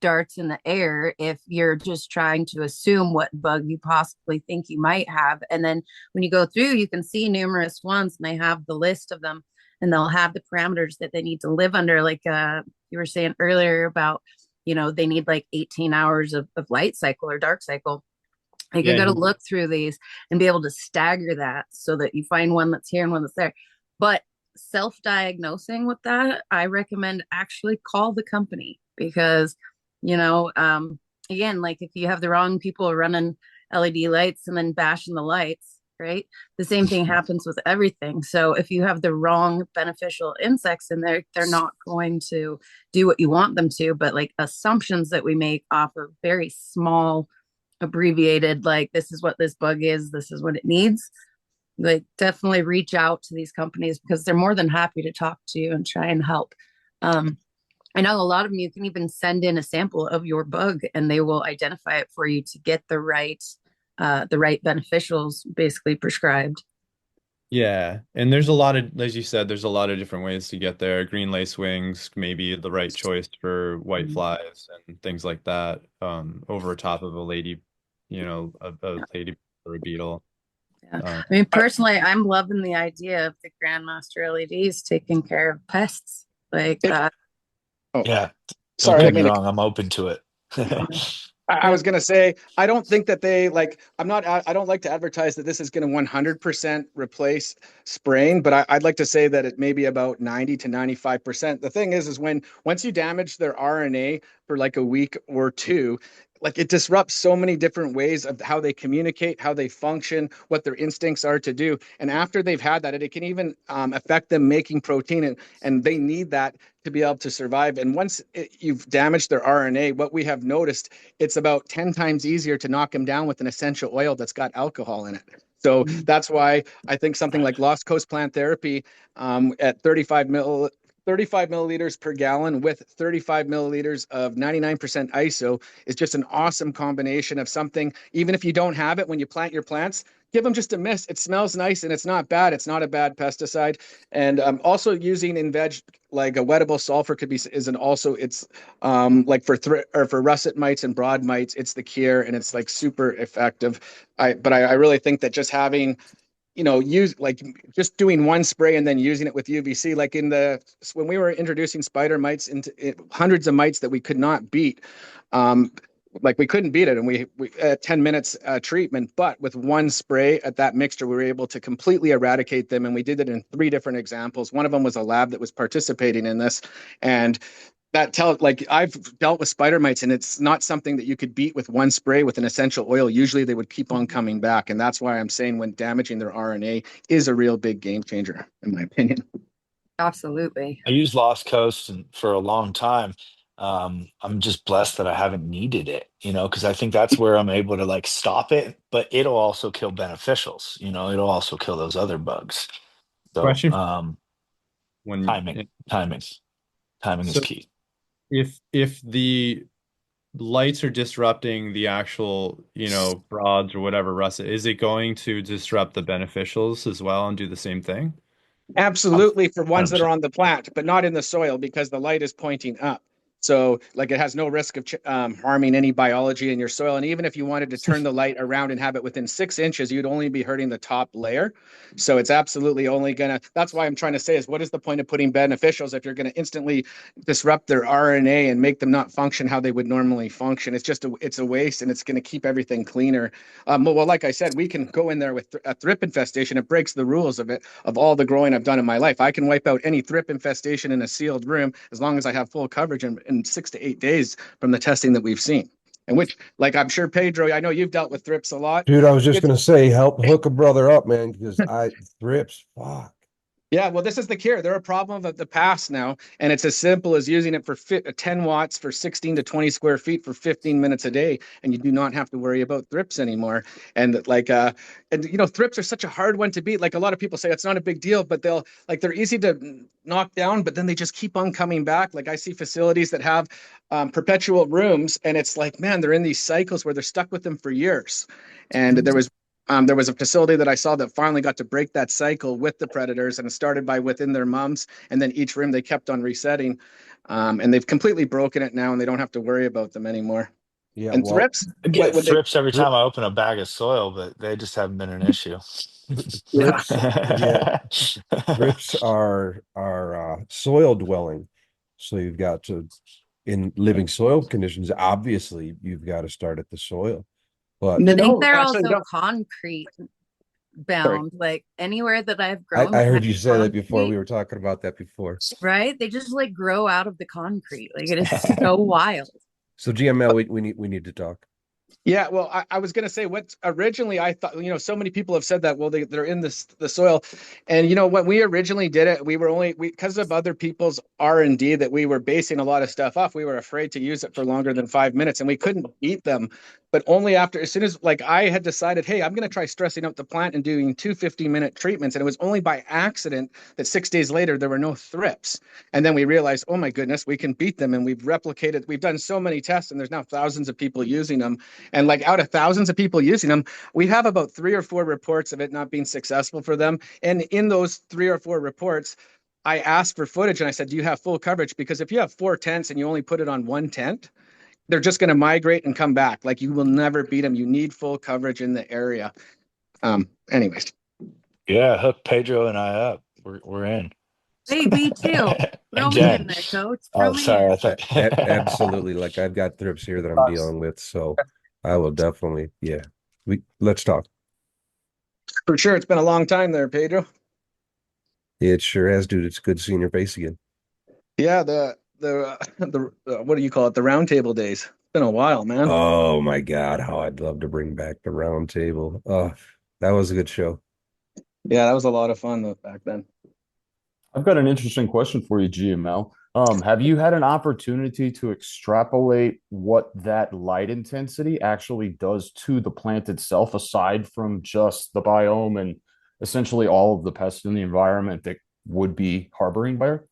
Speaker 7: darts in the air if you're just trying to assume what bug you possibly think you might have. And then when you go through, you can see numerous ones and they have the list of them and they'll have the parameters that they need to live under. Like you were saying earlier about, they need like 18 hours of light cycle or dark cycle. Like you
Speaker 1: yeah,
Speaker 7: got to look through these and be able to stagger that so that you find one that's here and one that's there. But self-diagnosing with that, I recommend actually call the company because, you know, um, again, like if you have the wrong people running LED lights and then bashing the lights, right? The same thing happens with everything. So if you have the wrong beneficial insects in there, they're not going to do what you want them to. But like assumptions that we make off of very small abbreviated, like this is what this bug is, this is what it needs, like definitely reach out to these companies because they're more than happy to talk to you and try and help. I know a lot of them you can even send in a sample of your bug and they will identify it for you to get the right beneficials basically prescribed.
Speaker 1: yeah, and there's a lot of, as you said, there's a lot of different ways to get there. Green lace wings, maybe the right choice for white flies and things like that, over top of a lady, a lady or a beetle.
Speaker 7: Yeah.
Speaker 1: Um,
Speaker 7: I mean, personally, I'm loving the idea of the Grandmaster LEDs taking care of pests. Like,
Speaker 10: it, oh,
Speaker 3: Yeah, don't
Speaker 10: sorry, I
Speaker 3: get
Speaker 10: didn't
Speaker 3: me
Speaker 10: mean to.
Speaker 3: wrong. I'm open to it.
Speaker 10: I
Speaker 7: yeah.
Speaker 10: was gonna say, I don't think that they like. I don't like to advertise that this is going to 100% replace spraying, but I'd like to say that it may be about 90 to 95%. The thing is once you damage their RNA for like a week or two, like it disrupts so many different ways of how they communicate, how they function, what their instincts are to do. And after they've had that, it can even affect them making protein, and they need that to be able to survive. And once you've damaged their RNA, what we have noticed, it's about 10 times easier to knock them down with an essential oil that's got alcohol in it. So that's why I think something like Lost Coast Plant Therapy at 35 milliliters per gallon with 35 milliliters of 99% ISO is just an awesome combination of something. Even if you don't have it when you plant your plants, give them just a miss. It smells nice and it's not bad. It's not a bad pesticide. And also using in veg like a wettable sulfur could be is an also it's like for russet mites and broad mites, it's the cure and it's like super effective. I really think that just having use like just doing one spray and then using it with UVC, like when we were introducing spider mites into hundreds of mites that we could not beat, like we couldn't beat it, and we 10 minutes treatment, but with one spray at that mixture, we were able to completely eradicate them, and we did it in 3 different examples. One of them was a lab that was participating in this, and like I've dealt with spider mites, and it's not something that you could beat with one spray with an essential oil. Usually they would keep on coming back, and that's why I'm saying when damaging their RNA is a real big game changer, in my opinion.
Speaker 7: Absolutely.
Speaker 3: I used Lost Coast for a long time. I'm just blessed that I haven't needed it, because I think that's where I'm able to like stop it, but it'll also kill beneficials, it'll also kill those other bugs. So,
Speaker 1: Question when
Speaker 3: timing, timing is
Speaker 1: so
Speaker 3: key.
Speaker 1: if the lights are disrupting the actual, broads or whatever russet, is it going to disrupt the beneficials as well and do the same thing?
Speaker 10: Absolutely, for ones that are
Speaker 3: 100%.
Speaker 10: on the plant, but not in the soil because the light is pointing up. So, like, it has no risk of harming any biology in your soil. And even if you wanted to turn the light around and have it within 6 inches, you'd only be hurting the top layer. So, it's absolutely only gonna. That's why I'm trying to say is what is the point of putting beneficials if you're going to instantly disrupt their RNA and make them not function how they would normally function? It's a waste, and it's going to keep everything cleaner. Well, like I said, we can go in there with a thrip infestation. It breaks the rules of all the growing I've done in my life. I can wipe out any thrip infestation in a sealed room as long as I have full coverage in 6 to 8 days from the testing that we've seen. And which, like I'm sure Pedro, I know you've dealt with thrips a lot.
Speaker 4: Dude, I was just
Speaker 10: It's
Speaker 4: gonna say, help hook a brother up, man, because thrips, fuck.
Speaker 10: Yeah, well, this is the cure. They're a problem of the past now, and it's as simple as using it for 10 watts for 16 to 20 square feet for 15 minutes a day, and you do not have to worry about thrips anymore. And thrips are such a hard one to beat. Like a lot of people say, it's not a big deal, but they're easy to knock down, but then they just keep on coming back. Like I see facilities that have perpetual rooms, and it's like, man, they're in these cycles where they're stuck with them for years. And there was a facility that I saw that finally got to break that cycle with the predators, and it started by within their mums, and then each room they kept on resetting, and they've completely broken it now, and they don't have to worry about them anymore.
Speaker 4: Yeah,
Speaker 10: And
Speaker 4: well,
Speaker 10: thrips,
Speaker 3: I get
Speaker 10: when they
Speaker 3: thrips every time I open a bag of soil, but they just haven't been an issue.
Speaker 4: thrips, yeah, thrips are soil dwelling. So you've got to, in living soil conditions, obviously you've got to start at the soil. But
Speaker 7: I think
Speaker 10: no,
Speaker 7: they're
Speaker 10: actually,
Speaker 7: also
Speaker 10: no.
Speaker 7: concrete
Speaker 10: Sorry.
Speaker 7: bound. Like anywhere that I've
Speaker 4: I,
Speaker 7: grown
Speaker 4: I
Speaker 7: that
Speaker 4: heard
Speaker 7: had
Speaker 4: you say that before.
Speaker 7: concrete,
Speaker 4: We were talking about that before.
Speaker 7: right? They just like grow out of the concrete. Like it is so wild.
Speaker 4: So GML, we need to talk.
Speaker 10: Yeah, well, I was going to say what originally I thought, so many people have said that, well, they're in the soil. And, when we originally did it, because of other people's R&D that we were basing a lot of stuff off, we were afraid to use it for longer than 5 minutes, and we couldn't beat them. But only as soon as like I had decided, hey, I'm going to try stressing out the plant and doing 2 50-minute treatments. And it was only by accident that 6 days later, there were no thrips. And then we realized, oh my goodness, we can beat them. And we've done so many tests, and there's now thousands of people using them. And like out of thousands of people using them, we have about 3 or 4 reports of it not being successful for them. And in those 3 or 4 reports, I asked for footage and I said, do you have full coverage? Because if you have 4 tents and you only put it on 1 tent, they're just going to migrate and come back. Like you will never beat them. You need full coverage in the area. Anyways.
Speaker 3: Yeah, hook Pedro and I up. We're in.
Speaker 7: Hey, me too.
Speaker 3: And
Speaker 7: Throw me in
Speaker 3: Jen.
Speaker 7: there, coach. Throw
Speaker 3: Oh,
Speaker 7: me
Speaker 3: sorry.
Speaker 7: in.
Speaker 3: I thought.
Speaker 4: Absolutely. Like I've got thrips here that I'm dealing with, so I will definitely, yeah. Let's talk.
Speaker 10: For sure. It's been a long time there, Pedro.
Speaker 4: It sure has, dude. It's good seeing your face again.
Speaker 10: Yeah. The what do you call it? The roundtable days. It's been a while, man.
Speaker 4: Oh my God, how I'd love to bring back the round table. Oh, that was a good show.
Speaker 10: Yeah. That was a lot of fun though, back then.
Speaker 5: I've got an interesting question for you, GML. Have you had an opportunity to extrapolate what that light intensity actually does to the plant itself, aside from just the biome and essentially all of the pests in the environment that would be harboring there?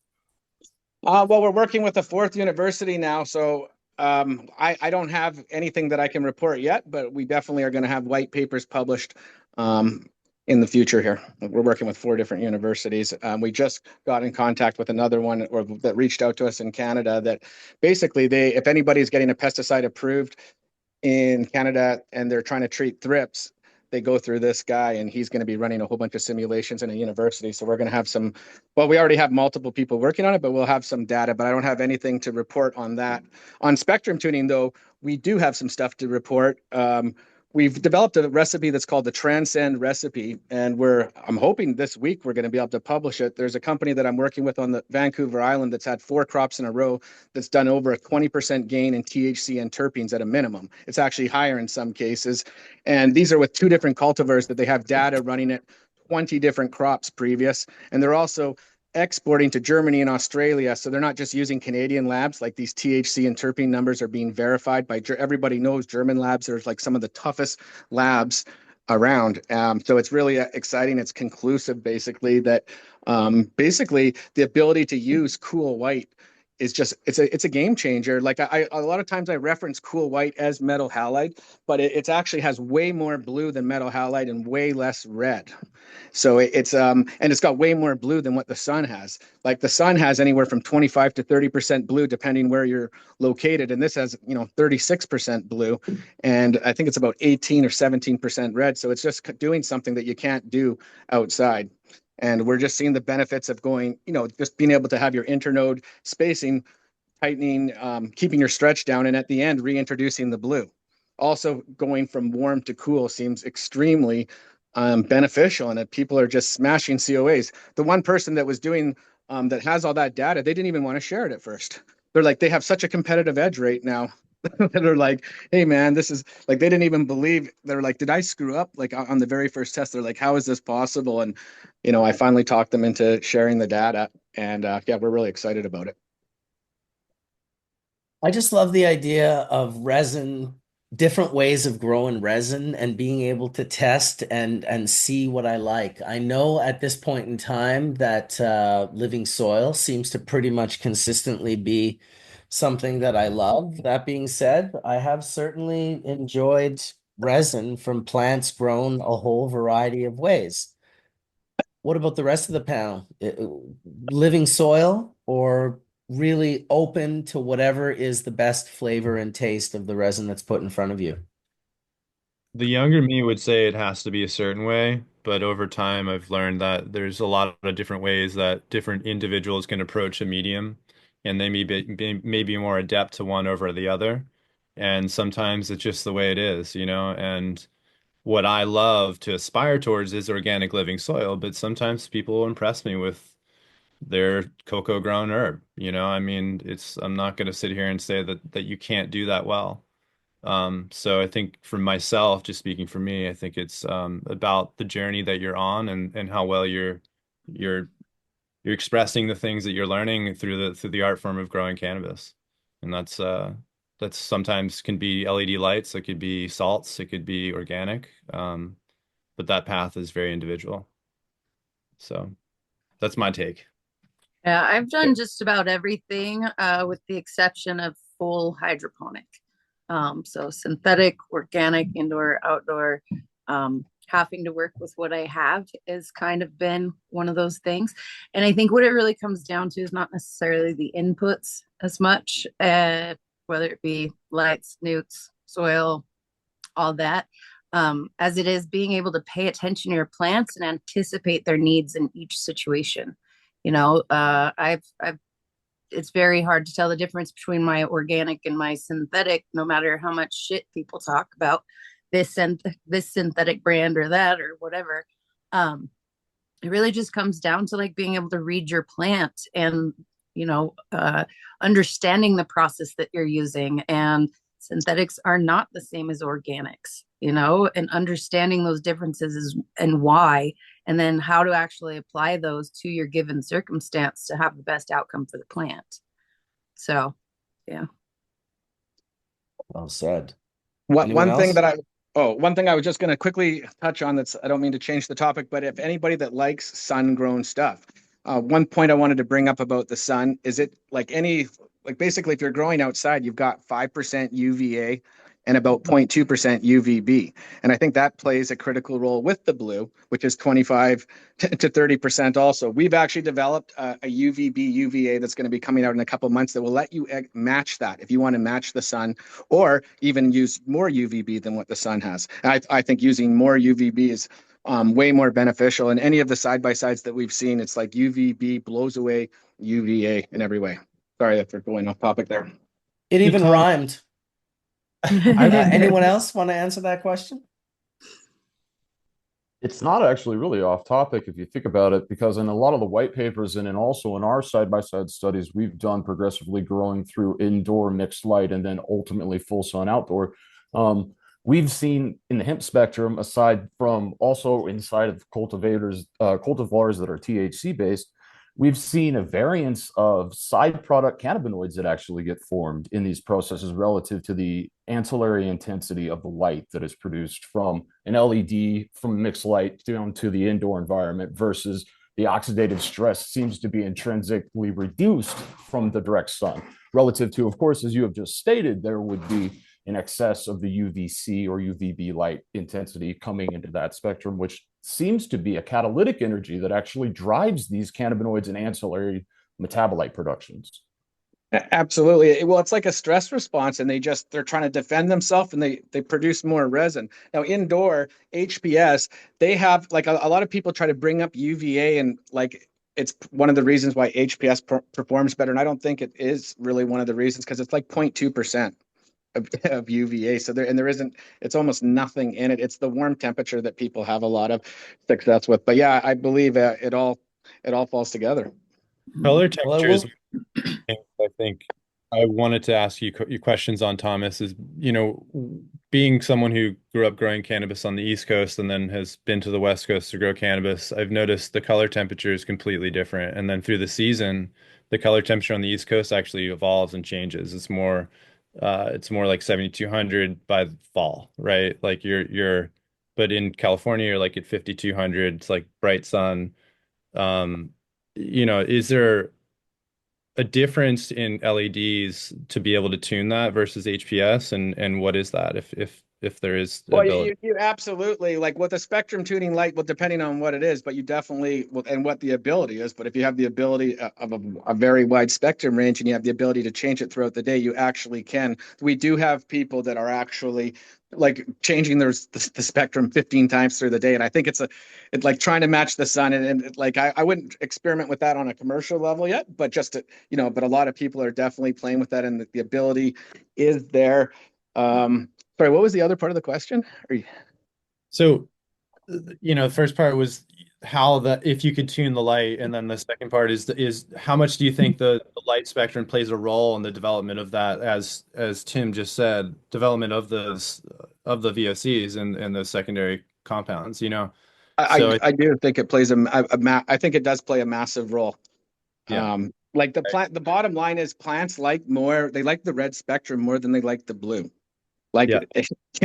Speaker 10: Well, we're working with a fourth university now, so I don't have anything that I can report yet, but we definitely are going to have white papers published in the future here. We're working with 4 different universities. We just got in contact with another one that reached out to us in Canada that basically if anybody's getting a pesticide approved in Canada and they're trying to treat thrips, they go through this guy and he's going to be running a whole bunch of simulations in a university. So we're going to have we already have multiple people working on it, but we'll have some data, but I don't have anything to report on that. On spectrum tuning though, we do have some stuff to report. we've developed a recipe that's called the Transcend recipe, and I'm hoping this week we're going to be able to publish it. There's a company that I'm working with on the Vancouver Island that's had 4 crops in a row that's done over a 20% gain in THC and terpenes at a minimum. It's actually higher in some cases. And these are with 2 different cultivars that they have data running at 20 different crops previous. And they're also exporting to Germany and Australia. So they're not just using Canadian labs. Like these THC and terpene numbers are being verified by everybody knows German labs. There's like some of the toughest labs around. So it's really exciting. It's conclusive, basically, that basically the ability to use Cool White is just it's a game changer. Like I a lot of times I reference Cool White as metal halide, but it actually has way more blue than metal halide and way less red. So it's and it's got way more blue than what the sun has. Like the sun has anywhere from 25 to 30% blue depending where you're located, and this has 36% blue, and I think it's about 18 or 17% red. So it's just doing something that you can't do outside. And we're just seeing the benefits of going, just being able to have your internode spacing, tightening, keeping your stretch down, and at the end, reintroducing the blue. Also, going from warm to cool seems extremely beneficial, and that people are just smashing COAs. The one person that was doing that has all that data, they didn't even want to share it at first. They're like, they have such a competitive edge right now. They're like, hey man, this is like, they didn't even believe. They're like, did I screw up? Like on the very first test, they're like, how is this possible? And I finally talked them into sharing the data, and yeah, we're really excited about it.
Speaker 2: I just love the idea of resin, different ways of growing resin and being able to test and see what I like. I know at this point in time that living soil seems to pretty much consistently be something that I love. That being said, I have certainly enjoyed resin from plants grown a whole variety of ways. What about the rest of the panel? Living soil or really open to whatever is the best flavor and taste of the resin that's put in front of you?
Speaker 1: The younger me would say it has to be a certain way, but over time I've learned that there's a lot of different ways that different individuals can approach a medium, and they may be more adept to one over the other. And sometimes it's just the way it is, and what I love to aspire towards is organic living soil, but sometimes people will impress me with their cocoa grown herb. I mean, I'm not going to sit here and say that you can't do that well. So I think for myself, just speaking for me, I think it's about the journey that you're on, and how well you're you're expressing the things that you're learning through the art form of growing cannabis. And that's sometimes can be LED lights, it could be salts, it could be organic. But that path is very individual. So that's my take.
Speaker 7: Yeah, I've done just about everything with the exception of full hydroponic. So synthetic, organic, indoor, outdoor. Having to work with what I have has kind of been one of those things. And I think what it really comes down to is not necessarily the inputs as much, whether it be lights, newts, soil, all that, as it is being able to pay attention to your plants and anticipate their needs in each situation. I've it's very hard to tell the difference between my organic and my synthetic, no matter how much shit people talk about this synthetic brand or that or whatever. It really just comes down to like being able to read your plant and understanding the process that you're using. And synthetics are not the same as organics, and understanding those differences and why, and then how to actually apply those to your given circumstance to have the best outcome for the plant. So, yeah.
Speaker 2: Well said.
Speaker 10: What
Speaker 2: Anyone
Speaker 10: one thing
Speaker 2: else?
Speaker 10: that I Oh, one thing I was just going to quickly touch on, that's, I don't mean to change the topic, but if anybody that likes sun-grown stuff, one point I wanted to bring up about the sun is it like basically if you're growing outside, you've got 5% UVA and about 0.2% UVB. And I think that plays a critical role with the blue, which is 25 to 30% also. We've actually developed a UVB UVA that's going to be coming out in a couple of months that will let you match that if you want to match the sun, or even use more UVB than what the sun has. I think using more UVB is way more beneficial. And any of the side-by-sides that we've seen, it's like UVB blows away UVA in every way. Sorry if we're going off topic there.
Speaker 2: It
Speaker 1: Hey,
Speaker 2: even
Speaker 1: Tom,
Speaker 2: rhymed. Anyone else want to answer that question?
Speaker 5: It's not actually really off topic if you think about it, because in a lot of the white papers and also in our side by side studies, we've done progressively growing through indoor mixed light and then ultimately full sun outdoor. Um, we've seen in the hemp spectrum, aside from also inside of cultivars that are THC based, we've seen a variance of side product cannabinoids that actually get formed in these processes relative to the ancillary intensity of the light that is produced from an LED, from mixed light down to the indoor environment, versus the oxidative stress seems to be intrinsically reduced from the direct sun relative to, of course, as you have just stated, there would be in excess of the UVC or UVB light intensity coming into that spectrum, which seems to be a catalytic energy that actually drives these cannabinoids and ancillary metabolite productions.
Speaker 10: Absolutely. Well, it's like a stress response, and they're trying to defend themselves, and they produce more resin. Now, indoor HPS, they have like a lot of people try to bring up UVA, and like it's one of the reasons why HPS performs better. And I don't think it is really one of the reasons, because it's like 0.2% of UVA. So there isn't, it's almost nothing in it. It's the warm temperature that people have a lot of success with. But yeah, I believe it all falls together.
Speaker 1: Color
Speaker 2: Well, I
Speaker 1: temperature is
Speaker 2: will.
Speaker 1: I think I wanted to ask you your questions on Thomas is, being someone who grew up growing cannabis on the East Coast and then has been to the West Coast to grow cannabis, I've noticed the color temperature is completely different. And then through the season, the color temperature on the East Coast actually evolves and changes. It's more like 7,200 by the fall, right? Like but in California, you're like at 5,200. It's like bright sun. Um, is there a difference in LEDs to be able to tune that versus HPS, and what is that if there is the
Speaker 10: Well,
Speaker 1: ability?
Speaker 10: you absolutely like with the spectrum tuning light, well, depending on what it is, but you definitely well, and what the ability is. But if you have the ability of a very wide spectrum range and you have the ability to change it throughout the day, you actually can. We do have people that are actually like changing the spectrum 15 times through the day. And I think it's like trying to match the sun. And like, I wouldn't experiment with that on a commercial level yet, but just to, but a lot of people are definitely playing with that, and the ability is there. Sorry, what was the other part of the question?
Speaker 1: So, the first part was how that if you could tune the light, and then the second part is how much do you think the light spectrum plays a role in the development of that, as Tim just said, development of the VOCs and the secondary compounds,
Speaker 10: I,
Speaker 1: So
Speaker 10: I do think it plays I think it does play a massive role.
Speaker 1: yeah.
Speaker 10: Like the bottom line is plants they like the red spectrum more than they like the blue. Like
Speaker 1: Yeah.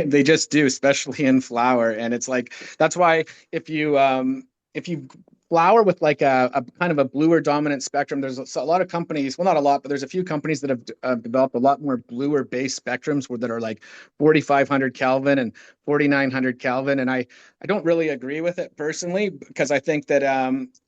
Speaker 10: they just do, especially in flower. And it's like that's why if you flower with like a kind of a bluer dominant spectrum, there's a lot of companies, well, not a lot, but there's a few companies that have developed a lot more bluer based spectrums that are like 4,500 Kelvin and 4,900 Kelvin. And I don't really agree with it personally, because I think that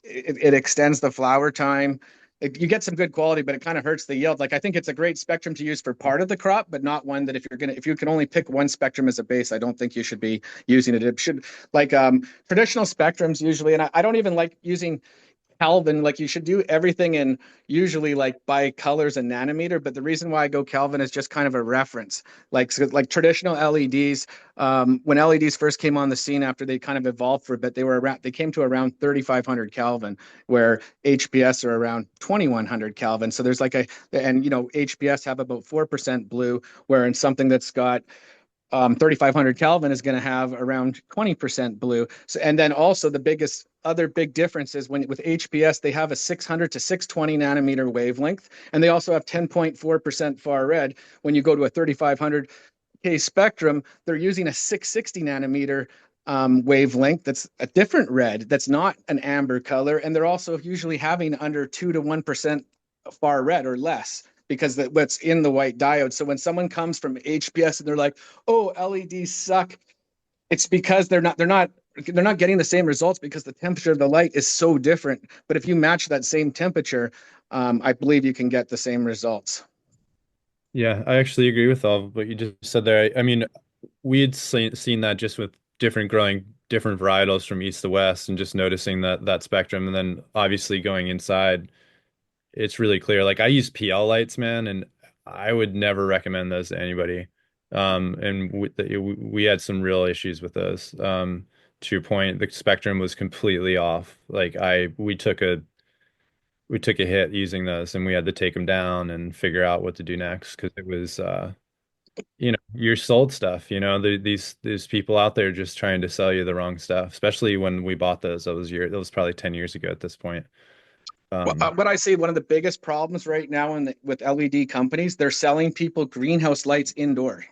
Speaker 10: it extends the flower time. You get some good quality, but it kind of hurts the yield. Like I think it's a great spectrum to use for part of the crop, but not one that if you can only pick one spectrum as a base, I don't think you should be using it. It should like traditional spectrums usually, and I don't even like using Kelvin. Like you should do everything in usually like by colors and nanometer. But the reason why I go Kelvin is just kind of a reference. Like traditional LEDs, when LEDs first came on the scene after they kind of evolved for a bit, they came to around 3,500 Kelvin, where HPS are around 2,100 Kelvin. So there's like and HPS have about 4% blue, where in something that's got 3,500 Kelvin is going to have around 20% blue. So, and then also the biggest other big difference is with HPS, they have a 600 to 620 nanometer wavelength, and they also have 10.4% far red. When you go to a 3,500K spectrum, they're using a 660 nanometer wavelength that's a different red, that's not an amber color, and they're also usually having under 2 to 1% far red or less, because what's in the white diode. So when someone comes from HPS and they're like, "Oh, LEDs suck," it's because they're not getting the same results, because the temperature of the light is so different. But if you match that same temperature, I believe you can get the same results.
Speaker 1: Yeah, I actually agree with all of what you just said there. I mean, we had seen that just with growing different varietals from east to west, and just noticing that spectrum, and then obviously going inside, it's really clear. Like I use PL lights, man, and I would never recommend those to anybody. And we had some real issues with those. To your point, the spectrum was completely off. Like we took a hit using those, and we had to take them down and figure out what to do next because it was you're sold stuff. These people out there just trying to sell you the wrong stuff. Especially when we bought those, that was probably 10 years ago at this point.
Speaker 10: Well,
Speaker 1: Um,
Speaker 10: what I see, one of the biggest problems right now with LED companies, they're selling people greenhouse lights indoor.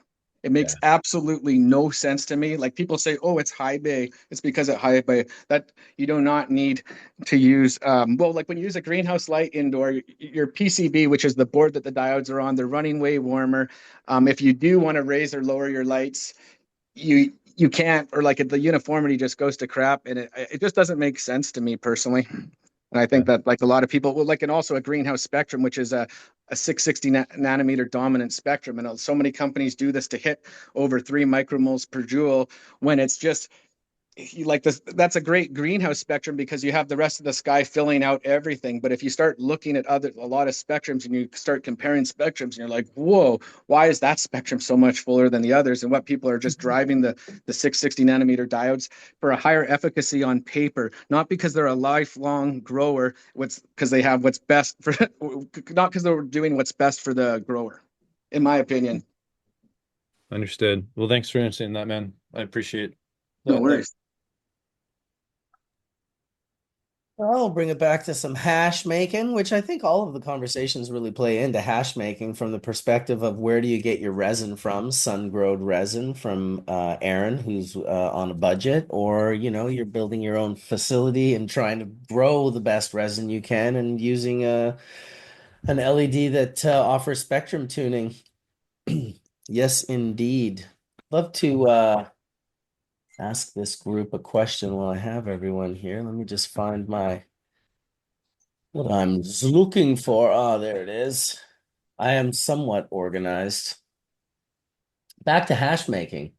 Speaker 10: It makes
Speaker 1: yeah.
Speaker 10: absolutely no sense to me. Like people say, oh, it's high bay. It's because of high bay that you do not need to use. Well, like when you use a greenhouse light indoor, your PCB, which is the board that the diodes are on, they're running way warmer. If you do want to raise or lower your lights, you can't, or like the uniformity just goes to crap, and it just doesn't make sense to me personally. And I think
Speaker 1: Yeah.
Speaker 10: that like a lot of people will like, and also a greenhouse spectrum, which is a 660 nanometer dominant spectrum. And so many companies do this to hit over 3 micromoles per joule when it's just like this. That's a great greenhouse spectrum because you have the rest of the sky filling out everything. But if you start looking at a lot of spectrums and you start comparing spectrums and you're like, whoa, why is that spectrum so much fuller than the others? And what people are just driving the 660 nanometer diodes for a higher efficacy on paper, not because they're a lifelong grower, because they have what's best for, not because they're doing what's best for the grower, in my opinion.
Speaker 1: Understood. Well, thanks for answering that, man. I appreciate
Speaker 10: No
Speaker 1: that.
Speaker 10: worries.
Speaker 2: I'll bring it back to some hash making, which I think all of the conversations really play into hash making from the perspective of where do you get your resin from, sun-grown resin from Aaron, who's on a budget, or you're building your own facility and trying to grow the best resin you can and using an LED that offers spectrum tuning. Yes, indeed. Love to ask this group a question while I have everyone here. Let me just find what I'm looking for. Ah, there it is. I am somewhat organized. Back to hash making.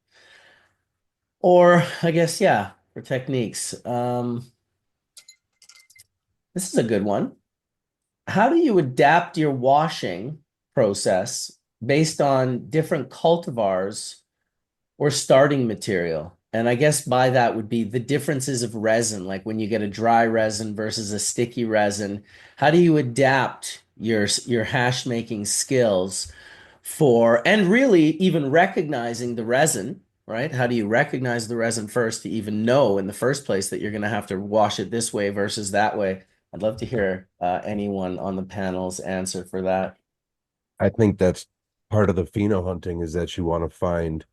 Speaker 2: Or I guess, yeah, for techniques. This is a good one. How do you adapt your washing process based on different cultivars or starting material? And I guess by that would be the differences of resin, like when you get a dry resin versus a sticky resin. How do you adapt your hash making skills and really even recognizing the resin, right? How do you recognize the resin first to even know in the first place that you're going to have to wash it this way versus that way? I'd love to hear anyone on the panel's answer for that.
Speaker 4: I think that's part of the pheno hunting is that you want to find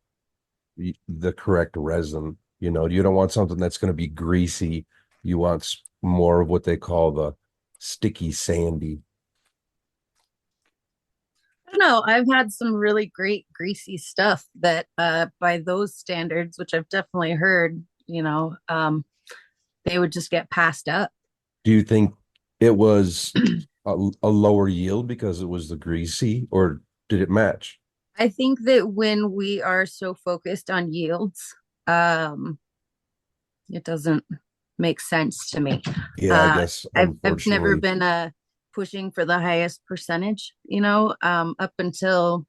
Speaker 4: the correct resin. You don't want something that's going to be greasy. You want more of what they call the sticky sandy.
Speaker 7: I don't know. I've had some really great greasy stuff that by those standards, which I've definitely heard, they would just get passed up.
Speaker 4: Do you think it was a lower yield because it was the greasy, or did it match?
Speaker 7: I think that when we are so focused on yields, um, it doesn't make sense to me.
Speaker 4: Yeah, I guess
Speaker 7: I've never
Speaker 4: unfortunately.
Speaker 7: been pushing for the highest percentage, up until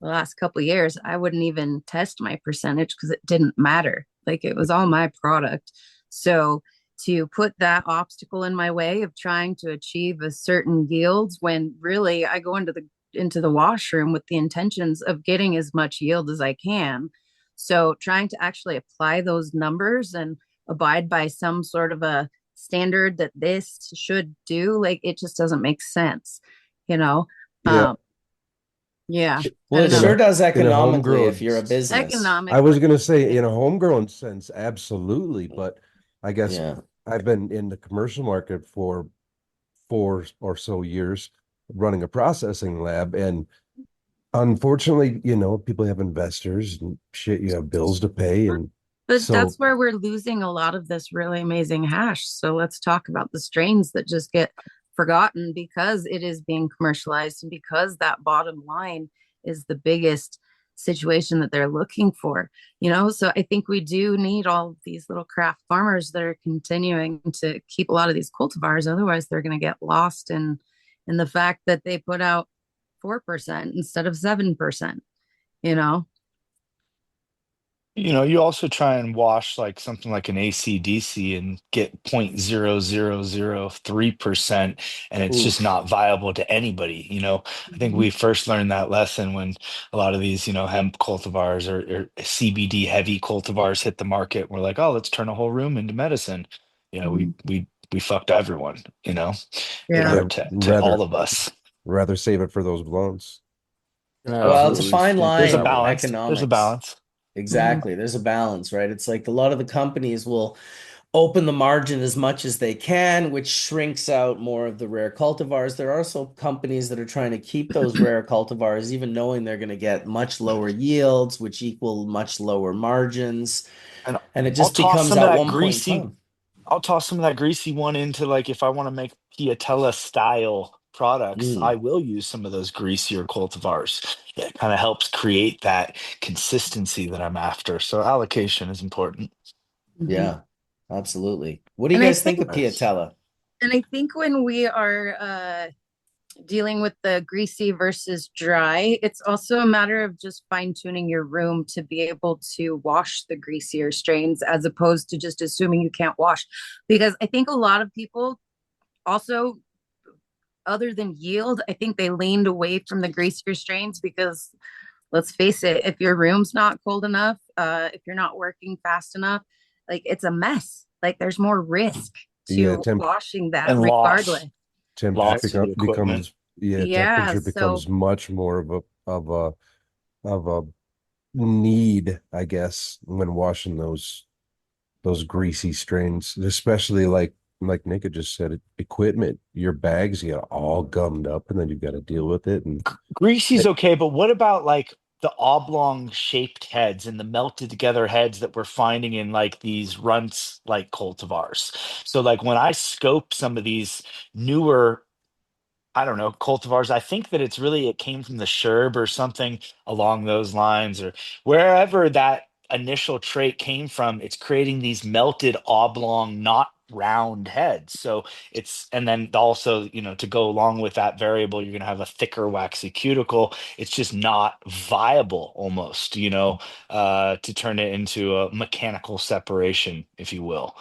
Speaker 7: the last couple of years, I wouldn't even test my percentage because it didn't matter. Like it was all my product. So to put that obstacle in my way of trying to achieve a certain yields when really I go into the washroom with the intentions of getting as much yield as I can. So trying to actually apply those numbers and abide by some sort of a standard that this should do, like it just doesn't make sense, you know?
Speaker 4: Yeah,
Speaker 7: Um, yeah, I
Speaker 2: Well, it
Speaker 7: don't
Speaker 4: in
Speaker 7: know.
Speaker 2: sure
Speaker 4: a
Speaker 2: does
Speaker 4: in a
Speaker 2: economically if
Speaker 4: homegrown.
Speaker 2: you're a business.
Speaker 4: I was
Speaker 7: Economically,
Speaker 4: gonna say in a homegrown sense, absolutely, but I guess
Speaker 2: Yeah.
Speaker 4: I've been in the commercial market for 4 or so years running a processing lab, and unfortunately, people have investors and shit, you have bills to pay, and
Speaker 7: but
Speaker 4: so
Speaker 7: that's where we're losing a lot of this really amazing hash. So let's talk about the strains that just get forgotten because it is being commercialized and because that bottom line is the biggest situation that they're looking for. So I think we do need all of these little craft farmers that are continuing to keep a lot of these cultivars. Otherwise, they're going to get lost in the fact that they put out 4% instead of 7%, you know?
Speaker 3: You also try and wash like something like an ACDC and get 0.0003%, and it's just
Speaker 2: Oof.
Speaker 3: not viable to anybody. I think we first learned that lesson when a lot of these, hemp cultivars or CBD heavy cultivars hit the market. We're like, oh, let's turn a whole room into medicine. We fucked everyone,
Speaker 7: Yeah.
Speaker 3: to all
Speaker 4: Rather
Speaker 3: of us.
Speaker 4: rather save it for those blunts.
Speaker 2: Well, it's a
Speaker 5: Absolutely.
Speaker 2: fine
Speaker 5: Stick to
Speaker 3: There's a
Speaker 2: line
Speaker 5: that
Speaker 2: with
Speaker 5: way.
Speaker 3: balance. There's a
Speaker 2: economics.
Speaker 3: balance.
Speaker 7: Mhm.
Speaker 2: Exactly. There's a balance, right? It's like a lot of the companies will open the margin as much as they can, which shrinks out more of the rare cultivars. There are also companies that are trying to keep those rare cultivars, even knowing they're going to get much lower yields, which equal much lower margins.
Speaker 3: And
Speaker 2: And it
Speaker 3: I'll
Speaker 2: just
Speaker 3: toss
Speaker 2: becomes
Speaker 3: some of
Speaker 2: at
Speaker 3: that
Speaker 2: one point in
Speaker 3: greasy
Speaker 2: time.
Speaker 3: I'll toss some of that greasy one into like if I want to make Piatella style products, I
Speaker 2: Mm,
Speaker 3: will use some of those greasier cultivars. It kind of helps create that consistency that I'm after. So allocation is important.
Speaker 7: Mhm.
Speaker 2: yeah, absolutely. What do you
Speaker 7: And I
Speaker 2: guys
Speaker 7: think
Speaker 2: think of Piatella?
Speaker 7: when we are dealing with the greasy versus dry, it's also a matter of just fine tuning your room to be able to wash the greasier strains as opposed to just assuming you can't wash. Because I think a lot of people also, other than yield, I think they leaned away from the greasier strains because let's face it, if your room's not cold enough, if you're not working fast enough, like it's a mess. Like there's more risk
Speaker 4: Yeah,
Speaker 7: to washing that
Speaker 3: And
Speaker 7: regardless.
Speaker 4: temperature
Speaker 3: loss to the equipment.
Speaker 4: becomes yeah,
Speaker 7: Yeah.
Speaker 4: temperature
Speaker 7: So
Speaker 4: becomes much more of a need, I guess, when washing those greasy strains, especially like Nick had just said, equipment, your bags get all gummed up, and then you've got to deal with it. And
Speaker 3: Greasy's okay, but what about like the oblong shaped heads and the melted together heads that we're finding in like these runts like cultivars? So like when I scope some of these newer I don't know, cultivars. I think that it came from the Sherb or something along those lines, or wherever that initial trait came from. It's creating these melted oblong, not round heads. So and then also, to go along with that variable, you're going to have a thicker, waxy cuticle. It's just not viable almost, to turn it into a mechanical separation, if you will.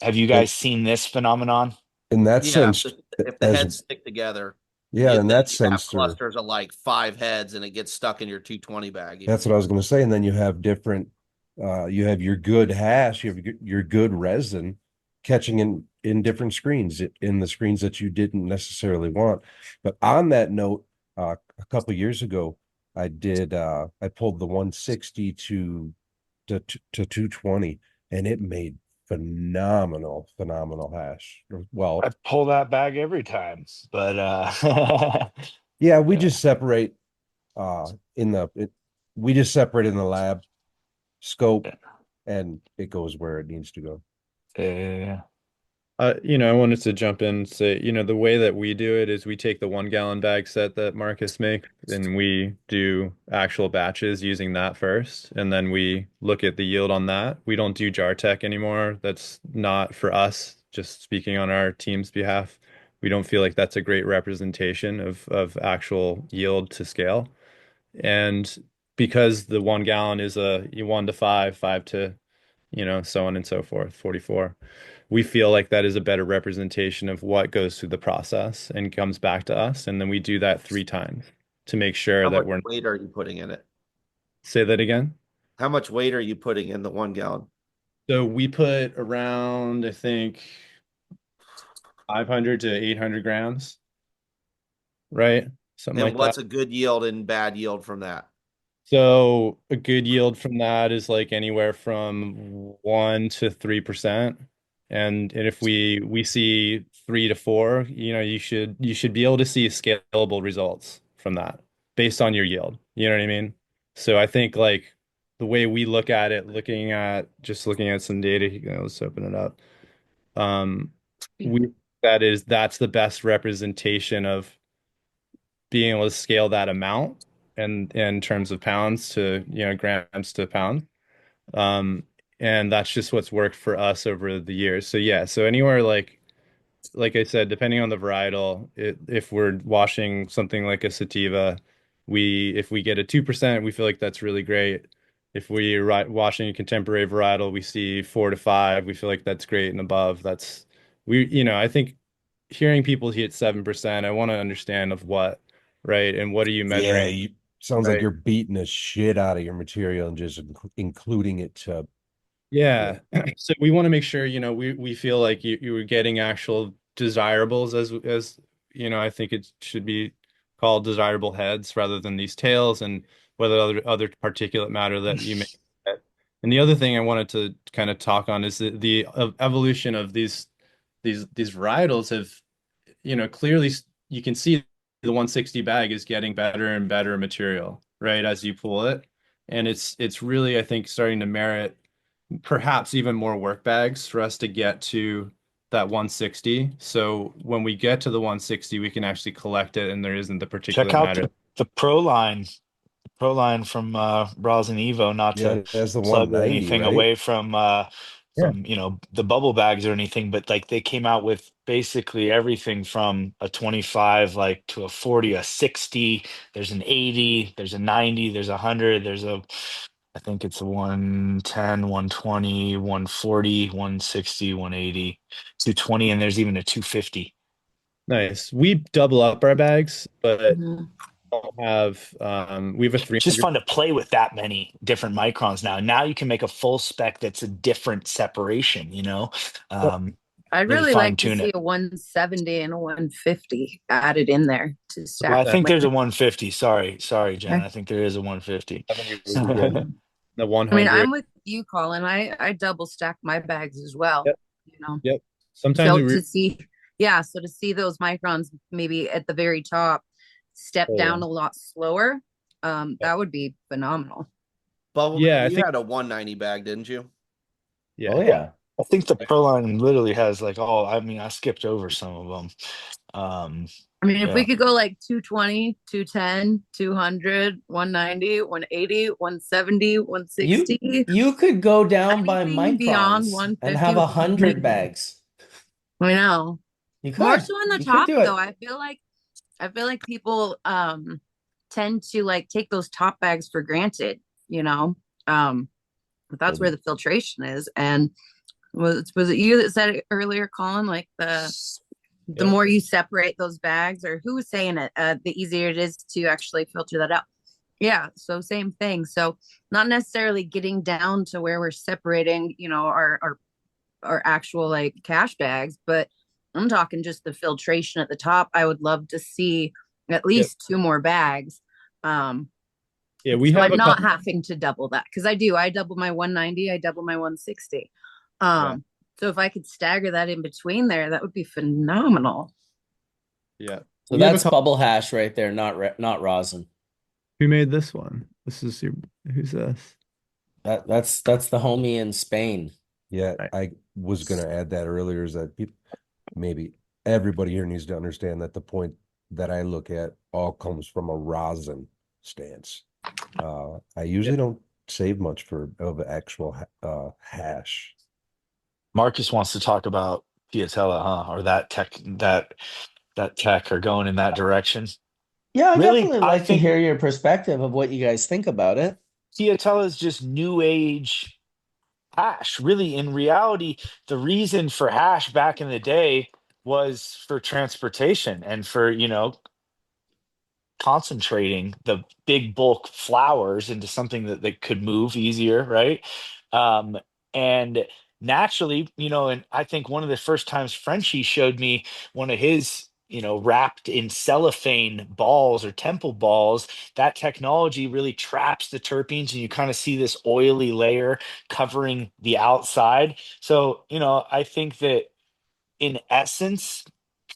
Speaker 3: Have you
Speaker 4: in,
Speaker 3: guys seen this phenomenon?
Speaker 4: in that
Speaker 6: Yeah,
Speaker 4: sense,
Speaker 6: if the
Speaker 4: as
Speaker 6: heads stick together,
Speaker 4: yeah, in
Speaker 6: then
Speaker 4: that
Speaker 6: you have
Speaker 4: sense, there
Speaker 6: clusters of like five heads and it gets stuck in your 220 bag,
Speaker 4: that's what I was going to say. And then you have different, you have your good hash, you have your good resin catching in different screens, in the screens that you didn't necessarily want. But on that note, a couple years ago, I pulled the 160 to 220, and it made phenomenal hash. Well,
Speaker 3: I pull that bag every time, but
Speaker 4: yeah, we
Speaker 3: yeah,
Speaker 4: just separate in the it, we just separate in the lab scope,
Speaker 3: yeah,
Speaker 4: and it goes where it needs to go.
Speaker 3: yeah.
Speaker 1: I wanted to jump in and say, the way that we do it is we take the 1 gallon bag set that Marcus make and we do actual batches using that first. And then we look at the yield on that. We don't do jar tech anymore. That's not for us, just speaking on our team's behalf. We don't feel like that's a great representation of actual yield to scale. And because the 1 gallon is a 1 to 5, 5 to, so on and so forth, 44, we feel like that is a better representation of what goes through the process and comes back to us. And then we do that 3 times to make sure
Speaker 6: how
Speaker 1: that
Speaker 6: much
Speaker 1: we're,
Speaker 6: weight are you putting in it?
Speaker 1: say that again.
Speaker 6: How much weight are you putting in the 1 gallon?
Speaker 1: So we put around, I think, 500 to 800 grams, right? Something
Speaker 6: And
Speaker 1: like that.
Speaker 6: what's a good yield and bad yield from that?
Speaker 1: So a good yield from that is like anywhere from 1 to 3%. And if we see 3 to 4, you should be able to see scalable results from that based on your yield. You know what I mean? So I think like the way we look at it, looking at some data, let's open it up. Um, we that's the best representation of being able to scale that amount and in terms of pounds to, grams to pound. Um, and that's just what's worked for us over the years. So yeah, so anywhere like I said, depending on the varietal, if we're washing something like a sativa, if we get a 2%, we feel like that's really great. If we washing a contemporary varietal, we see 4 to 5. We feel like that's great and above. That's I think hearing people hit 7%, I want to understand of what, right? And what are you
Speaker 4: Yeah,
Speaker 1: measuring,
Speaker 4: sounds like
Speaker 1: right?
Speaker 4: you're beating the shit out of your material and just including it to, yeah.
Speaker 1: Yeah. So we want to make sure, we feel like you were getting actual desirables as I think it should be called desirable heads rather than these tails and whether other particulate matter that you may get. And the other thing I wanted to kind of talk on is the evolution of these varietals have, clearly you can see the 160 bag is getting better and better material, right, as you pull it. And it's really, I think, starting to merit perhaps even more work bags for us to get to that 160. So when we get to the 160, we can actually collect it and there isn't the
Speaker 3: Check
Speaker 1: particulate
Speaker 3: out
Speaker 1: matter.
Speaker 3: the Pro line from Bras and Evo, not to
Speaker 4: Yeah, that's the
Speaker 3: plug
Speaker 4: 190,
Speaker 3: anything
Speaker 4: right?
Speaker 3: away
Speaker 1: Yeah.
Speaker 3: from the bubble bags or anything, but like they came out with basically everything from a 25 like to a 40, a 60, there's an 80, there's a 90, there's a 100, there's a I think it's a 110, 120, 140, 160, 180, 220, and there's even a 250.
Speaker 1: Nice. We double up our bags, but
Speaker 7: Mhm.
Speaker 1: we have a
Speaker 3: It's just
Speaker 1: 300.
Speaker 3: fun to play with that many different microns now. Now you can make a full spec that's a different separation, um,
Speaker 7: I'd
Speaker 3: really
Speaker 7: really
Speaker 3: fine
Speaker 7: like to
Speaker 3: tune
Speaker 7: see
Speaker 3: it.
Speaker 7: a 170 and a 150 added in there to
Speaker 3: Well,
Speaker 7: stack
Speaker 3: I think
Speaker 7: my.
Speaker 3: there's a 150. Sorry, Jen. I think there is a 150.
Speaker 1: 70 would be good. The
Speaker 7: I mean,
Speaker 1: 100.
Speaker 7: I'm with you, Colin. I double stack my bags as well,
Speaker 1: Yep.
Speaker 7: you know.
Speaker 1: Yep. Sometimes
Speaker 7: So
Speaker 1: we
Speaker 7: to see, yeah, so to see those microns maybe at the very top step down
Speaker 1: oh,
Speaker 7: a lot slower,
Speaker 1: yeah.
Speaker 7: that would be phenomenal.
Speaker 1: Yeah,
Speaker 6: Bubbleman,
Speaker 1: I
Speaker 6: you
Speaker 1: think
Speaker 6: had a 190 bag, didn't you?
Speaker 4: Oh
Speaker 1: yeah.
Speaker 4: yeah.
Speaker 3: I think the Pro line literally has like all, I mean, I skipped over some of them. Um,
Speaker 7: I mean, if we
Speaker 3: yeah.
Speaker 7: could go like 220, 210, 200, 190, 180, 170,
Speaker 2: You
Speaker 7: 160,
Speaker 2: you could go down by
Speaker 7: anything beyond
Speaker 2: microns and
Speaker 7: 150
Speaker 2: have
Speaker 7: would be
Speaker 2: 100
Speaker 7: amazing.
Speaker 2: bags.
Speaker 7: We know.
Speaker 2: You
Speaker 7: More
Speaker 2: could.
Speaker 7: so on the
Speaker 2: You could
Speaker 7: top
Speaker 2: do
Speaker 7: though.
Speaker 2: it.
Speaker 7: I feel like people tend to like take those top bags for granted, you know. Um but that's where
Speaker 4: Well,
Speaker 7: the filtration is. And was it you that said it earlier, Colin? Like the
Speaker 1: Yep.
Speaker 7: more you separate those bags, or who was saying it, the easier it is to actually filter that out. Yeah, so same thing. So not necessarily getting down to where we're separating, our actual like cash bags, but I'm talking just the filtration at the top. I would love to see at
Speaker 1: Yep.
Speaker 7: least two more bags. Um,
Speaker 1: Yeah, we
Speaker 7: so
Speaker 1: have
Speaker 7: I'm
Speaker 1: a
Speaker 7: not
Speaker 1: couple.
Speaker 7: having to double that because I do. I double my 190, I double my 160.
Speaker 1: Yeah.
Speaker 7: So if I could stagger that in between there, that would be phenomenal.
Speaker 1: Yeah.
Speaker 2: So
Speaker 1: We have a
Speaker 2: that's
Speaker 1: couple.
Speaker 2: bubble hash right there, not rosin.
Speaker 1: Who made this one? Who's this?
Speaker 2: That's the homie in Spain.
Speaker 4: yeah,
Speaker 1: Right.
Speaker 4: I was gonna add that earlier is that people, maybe everybody here needs to understand that the point that I look at all comes from a rosin stance. I
Speaker 1: Yeah.
Speaker 4: usually don't save much of actual hash.
Speaker 3: Marcus wants to talk about Piatella, huh? Or that tech or going in that direction.
Speaker 2: Yeah, I
Speaker 3: Really,
Speaker 2: definitely
Speaker 3: I
Speaker 2: like to
Speaker 3: think
Speaker 2: hear your perspective of what you guys think about it.
Speaker 3: Piatella is just new age hash. Really, in reality, the reason for hash back in the day was for transportation and for, concentrating the big bulk flowers into something that they could move easier, right? And naturally, and I think one of the first times Frenchie showed me one of his, wrapped in cellophane balls or temple balls, that technology really traps the terpenes and you kind of see this oily layer covering the outside. So, I think that in essence,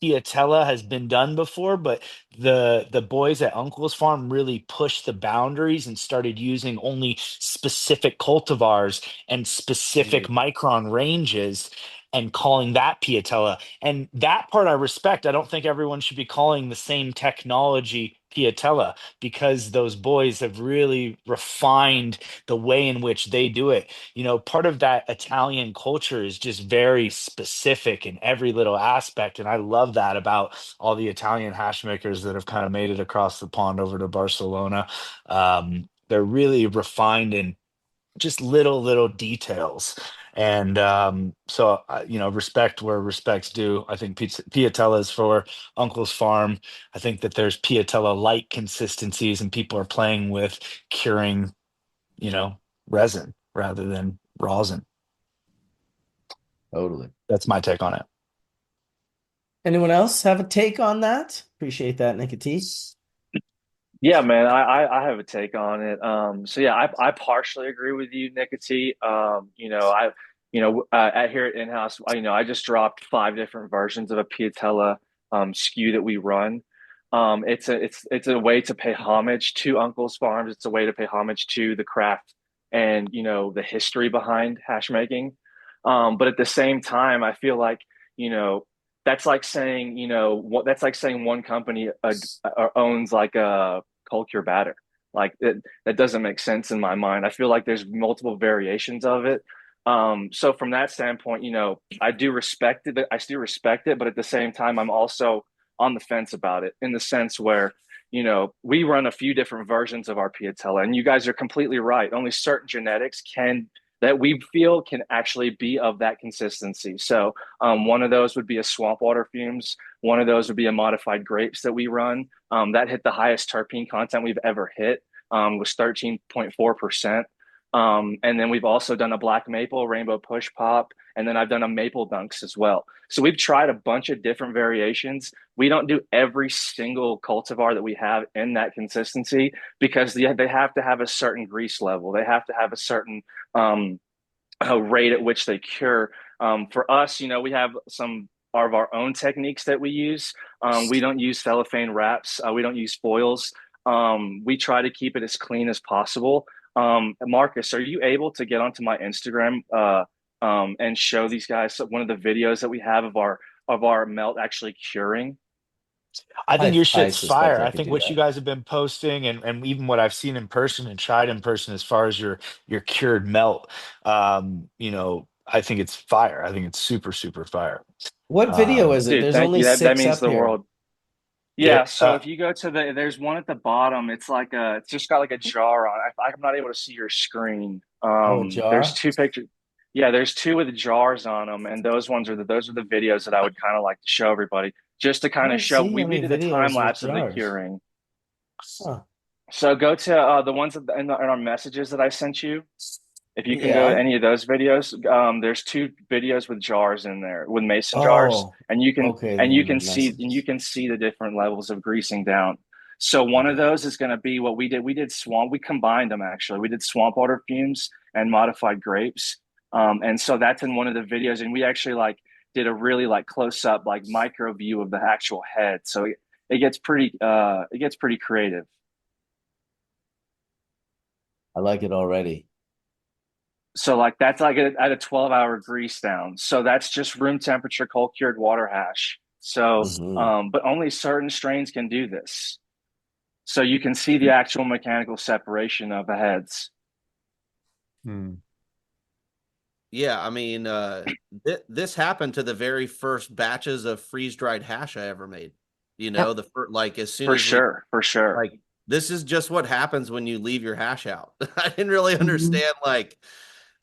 Speaker 3: Piatella has been done before, but the boys at Uncle's Farm really pushed the boundaries and started using only specific cultivars and specific
Speaker 1: Mhm.
Speaker 3: micron ranges and calling that Piatella. And that part I respect. I don't think everyone should be calling the same technology Piatella because those boys have really refined the way in which they do it. Part of that Italian culture is just very specific in every little aspect. And I love that about all the Italian hash makers that have kind of made it across the pond over to Barcelona. They're really refined just little details. And so respect where respect's due. I think Piatella is for Uncle's Farm. I think that there's Piatella light consistencies, and people are playing with curing, you know, resin rather than rosin.
Speaker 2: Totally.
Speaker 3: That's my take on it.
Speaker 2: Anyone else have a take on that? Appreciate that, Nicotine.
Speaker 9: Yeah, man, I have a take on it. So yeah, I partially agree with you, Nicotine. At here at in-house, I just dropped 5 different versions of a Piatella SKU that we run. It's a way to pay homage to Uncle's Farms. It's a way to pay homage to the craft and the history behind hash making. But at the same time, I feel like you know that's like saying that's like saying one company owns like a cold cure batter. Like that doesn't make sense in my mind. I feel like there's multiple variations of it. So from that standpoint, I do respect it. I still respect it, but at the same time, I'm also on the fence about it in the sense where, we run a few different versions of our Piatella, and you guys are completely right. Only certain genetics that we feel can actually be of that consistency. So one of those would be a swamp water fumes. One of those would be a modified grapes that we run. That hit the highest terpene content we've ever hit, was 13.4%. And then we've also done a black maple, rainbow push pop, and then I've done a maple dunks as well. So we've tried a bunch of different variations. We don't do every single cultivar that we have in that consistency because they have to have a certain grease level. They have to have a certain rate at which they cure. For us, we have some of our own techniques that we use. We don't use cellophane wraps. We don't use foils. We try to keep it as clean as possible. Marcus, are you able to get onto my Instagram and show these guys one of the videos that we have of our melt actually curing?
Speaker 3: I think your
Speaker 2: I
Speaker 3: shit's
Speaker 2: suspect
Speaker 3: fire.
Speaker 2: I
Speaker 3: I
Speaker 2: could
Speaker 3: think
Speaker 2: do
Speaker 3: what you
Speaker 2: that.
Speaker 3: guys have been posting and even what I've seen in person and tried in person as far as your cured melt, I think it's fire. I think it's super fire.
Speaker 2: What video is it?
Speaker 9: Dude,
Speaker 2: There's
Speaker 9: thank
Speaker 2: only
Speaker 9: you. That
Speaker 2: six
Speaker 9: means
Speaker 2: up
Speaker 9: the
Speaker 2: here.
Speaker 9: world. Yeah,
Speaker 3: It
Speaker 9: so if you go to there's one at the bottom. It's like it's just got like a jar on it. I'm not able to see your screen.
Speaker 2: Oh, a
Speaker 9: There's
Speaker 2: jar?
Speaker 9: 2 pictures. Yeah, there's 2 with jars on them, and those are the videos that I would kind of like to show everybody, just to
Speaker 2: I
Speaker 9: kind of
Speaker 2: don't
Speaker 9: show.
Speaker 2: see
Speaker 9: We
Speaker 2: any
Speaker 9: did a time
Speaker 2: videos with
Speaker 9: lapse of the
Speaker 2: jars.
Speaker 9: curing.
Speaker 2: Huh.
Speaker 9: So go to the ones in our messages that I sent you. If you can go to
Speaker 2: Yeah.
Speaker 9: any of those videos, there's 2 videos with jars in there, with mason jars,
Speaker 2: Oh,
Speaker 9: and you can
Speaker 2: okay. They're in the messages.
Speaker 9: the different levels of greasing down. So one of
Speaker 2: Okay.
Speaker 9: those is going to be what we did. We did swamp. We combined them actually. We did swamp water fumes and modified grapes, and so that's in one of the videos. And we actually did a really close up micro view of the actual head. So it gets pretty creative.
Speaker 2: I like it already.
Speaker 9: So that's at a 12-hour grease down. So that's just room temperature cold cured water hash. So
Speaker 2: Hmm.
Speaker 9: but only certain strains can do this. So you can see the actual mechanical separation of the heads.
Speaker 1: Hmm.
Speaker 6: Yeah, I mean, this happened to the very first batches of freeze dried hash I ever made.
Speaker 7: Yep.
Speaker 6: As soon
Speaker 9: For
Speaker 6: as we
Speaker 9: sure, for sure.
Speaker 6: this is just what happens when you leave your hash out. I didn't really
Speaker 7: Mhm.
Speaker 6: understand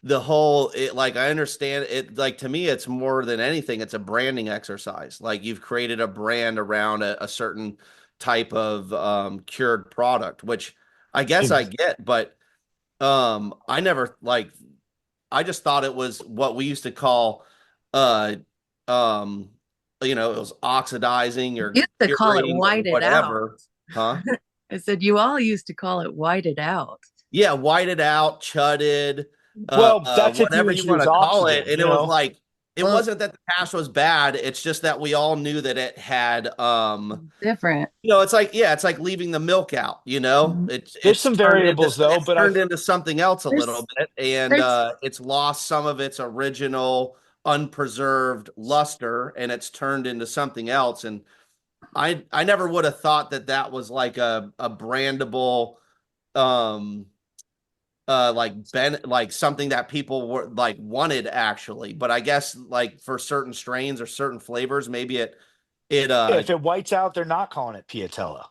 Speaker 6: the whole I understand it, to me it's more than anything, it's a branding exercise. Like you've created a brand around a certain type of cured product, which I guess I get, but I never I just thought it was what we used to call uh um it was oxidizing
Speaker 7: You
Speaker 6: or
Speaker 7: used to call it
Speaker 6: curing or
Speaker 7: whited out.
Speaker 6: whatever. Huh?
Speaker 7: I said you all used to call it whited out.
Speaker 6: Yeah, whited out, chudded,
Speaker 3: Well, that's if you
Speaker 6: whatever you want
Speaker 3: introduce
Speaker 6: to call it.
Speaker 3: oxygen,
Speaker 6: And it was it
Speaker 7: Well,
Speaker 6: wasn't that the hash was bad. It's just that we all knew that it had,
Speaker 7: different.
Speaker 6: it's it's like leaving the milk out,
Speaker 7: Mhm.
Speaker 3: there's some variables though,
Speaker 6: it's
Speaker 3: but
Speaker 6: turned into something else a little
Speaker 7: There's
Speaker 6: bit, and
Speaker 7: there's
Speaker 6: it's lost some of its original unpreserved luster, and it's turned into something else. And I never would have thought that that was like a brandable, um something that people were wanted actually. But I guess for certain strains or certain flavors, maybe it
Speaker 3: if it whites out, they're not calling it Piatella.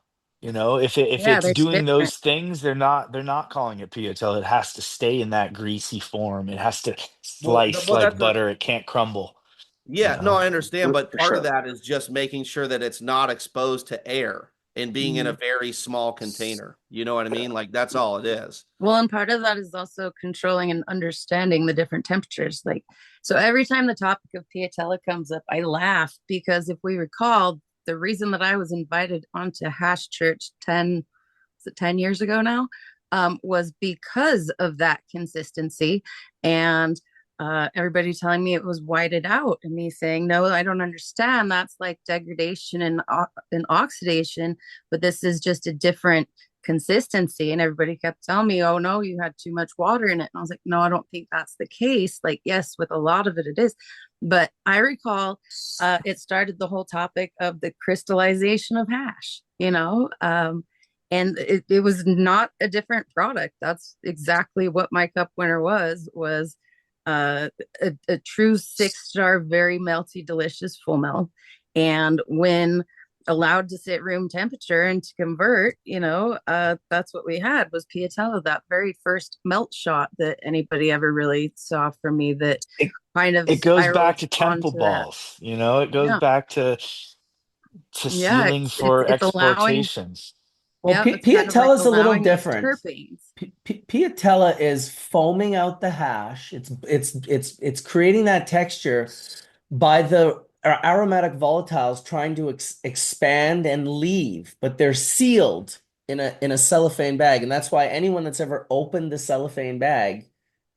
Speaker 3: You know, if
Speaker 7: Yeah,
Speaker 3: it's
Speaker 7: there's
Speaker 3: doing
Speaker 7: different.
Speaker 3: those things, they're not calling it piatella. It has to stay in that greasy form. It has to slice
Speaker 6: Well,
Speaker 3: like
Speaker 6: that's a
Speaker 3: butter. It can't crumble, you
Speaker 6: yeah, no,
Speaker 3: know.
Speaker 6: I understand, but
Speaker 9: For
Speaker 6: part of
Speaker 9: sure.
Speaker 6: that is just making sure that it's not exposed to air and being in a very small container. You know what I mean? Like that's all it is.
Speaker 7: Well, and part of that is also controlling and understanding the different temperatures. Like, so every time the topic of piatella comes up, I laugh because if we recall, the reason that I was invited onto Hash Church 10, is it 10 years ago now, was because of that consistency. And everybody telling me it was whited out, and me saying, no, I don't understand. That's like degradation and oxidation, but this is just a different consistency. And everybody kept telling me, oh no, you had too much water in it. And I was like, no, I don't think that's the case. Like, yes, with a lot of it, it is. But I recall it started the whole topic of the crystallization of hash, and it was not a different product. That's exactly what my cup winner was a true 6-star, very melty, delicious full melt. And when allowed to sit room temperature and to convert, that's what we had was piatella, that very first melt shot that anybody ever really saw from me that
Speaker 3: It
Speaker 7: kind of
Speaker 3: it goes back
Speaker 7: spiraled
Speaker 3: to temple
Speaker 7: onto that.
Speaker 3: balls, you know. It goes
Speaker 7: Yeah.
Speaker 3: back to
Speaker 7: Yeah.
Speaker 3: sealing for
Speaker 7: It's allowing,
Speaker 3: exportation.
Speaker 2: Well,
Speaker 7: yeah, it's kind of like
Speaker 2: piatella is a little
Speaker 7: allowing those
Speaker 2: different.
Speaker 7: terpenes.
Speaker 2: Piatella is foaming out the hash. It's creating that texture by the aromatic volatiles trying to expand and leave, but they're sealed in a cellophane bag, and that's why anyone that's ever opened the cellophane bag,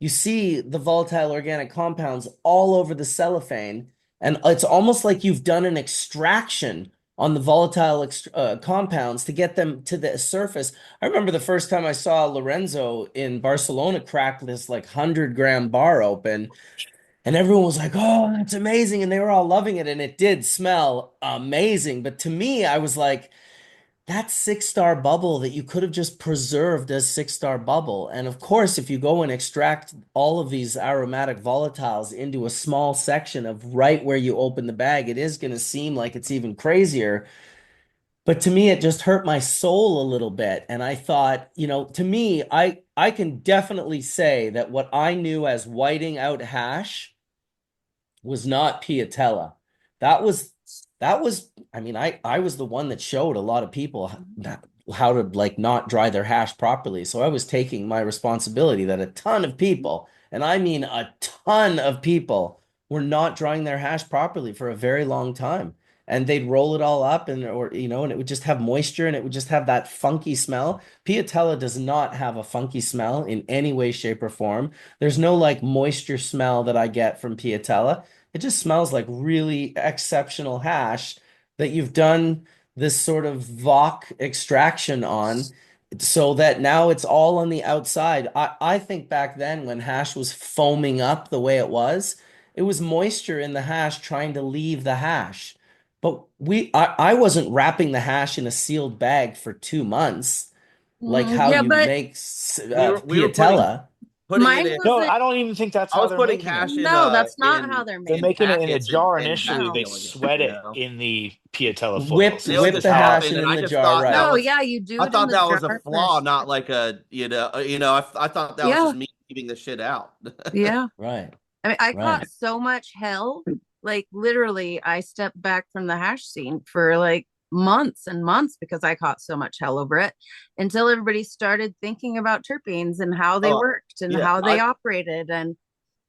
Speaker 2: you see the volatile organic compounds all over the cellophane, and it's almost like you've done an extraction on the volatile compounds to get them to the surface. I remember the first time I saw Lorenzo in Barcelona crack this like 100-gram bar open, and everyone was like, "Oh, that's amazing." And they were all loving it. And it did smell amazing. But to me, I was like, that 6-star bubble that you could have just preserved as 6-star bubble. And of course, if you go and extract all of these aromatic volatiles into a small section of right where you open the bag, it is going to seem like it's even crazier. But to me, it just hurt my soul a little bit. And I thought, to me, I can definitely say that what I knew as whiting out hash was not piatella. That was I mean, I was the one that showed a lot of people how to like not dry their hash properly. So I was taking my responsibility that a ton of people, and I mean a ton of people, were not drying their hash properly for a very long time. And they'd roll it all up and it would just have moisture and it would just have that funky smell. Piatella does not have a funky smell in any way, shape, or form. There's no like moisture smell that I get from piatella. It just smells like really exceptional hash that you've done this sort of Vok extraction on so that now it's all on the outside. I think back then when hash was foaming up the way it was moisture in the hash trying to leave the hash. But I wasn't wrapping the hash in a sealed bag for 2 months like how
Speaker 7: Yeah,
Speaker 2: you
Speaker 7: but
Speaker 2: make
Speaker 6: We were putting it
Speaker 7: mine
Speaker 6: in.
Speaker 3: No,
Speaker 7: wasn't.
Speaker 3: I don't even think that's
Speaker 6: I
Speaker 3: how
Speaker 6: was
Speaker 3: they're
Speaker 6: putting
Speaker 3: making it.
Speaker 6: hash
Speaker 7: No, that's not how
Speaker 6: in
Speaker 7: they're
Speaker 3: They're
Speaker 7: making
Speaker 3: making it in a
Speaker 6: packets
Speaker 3: jar
Speaker 6: and
Speaker 3: initially.
Speaker 7: it.
Speaker 3: They
Speaker 6: backsealing it.
Speaker 3: sweat
Speaker 6: You
Speaker 3: it
Speaker 6: know,
Speaker 3: in the piatella
Speaker 2: whip
Speaker 3: foils, and
Speaker 6: it
Speaker 3: then
Speaker 6: was
Speaker 2: whip
Speaker 3: just
Speaker 2: the
Speaker 3: have
Speaker 2: hash
Speaker 6: happened,
Speaker 2: in
Speaker 6: and
Speaker 2: in
Speaker 6: I
Speaker 2: the
Speaker 6: just
Speaker 2: jar,
Speaker 6: thought that
Speaker 2: right?
Speaker 7: No,
Speaker 6: was.
Speaker 7: yeah, you do
Speaker 6: I
Speaker 7: it in
Speaker 6: thought
Speaker 7: the
Speaker 6: that was a
Speaker 7: jar
Speaker 6: flaw,
Speaker 7: first.
Speaker 6: not like I thought that was
Speaker 7: Yeah,
Speaker 6: just me keeping the shit out.
Speaker 7: yeah.
Speaker 2: Right.
Speaker 7: I mean, I caught
Speaker 2: Right.
Speaker 7: so much hell. Like literally, I stepped back from the hash scene for like months and months because I caught so much hell over it until everybody started thinking about terpenes and how they
Speaker 6: Oh,
Speaker 7: worked and
Speaker 6: yeah,
Speaker 7: how they operated. And,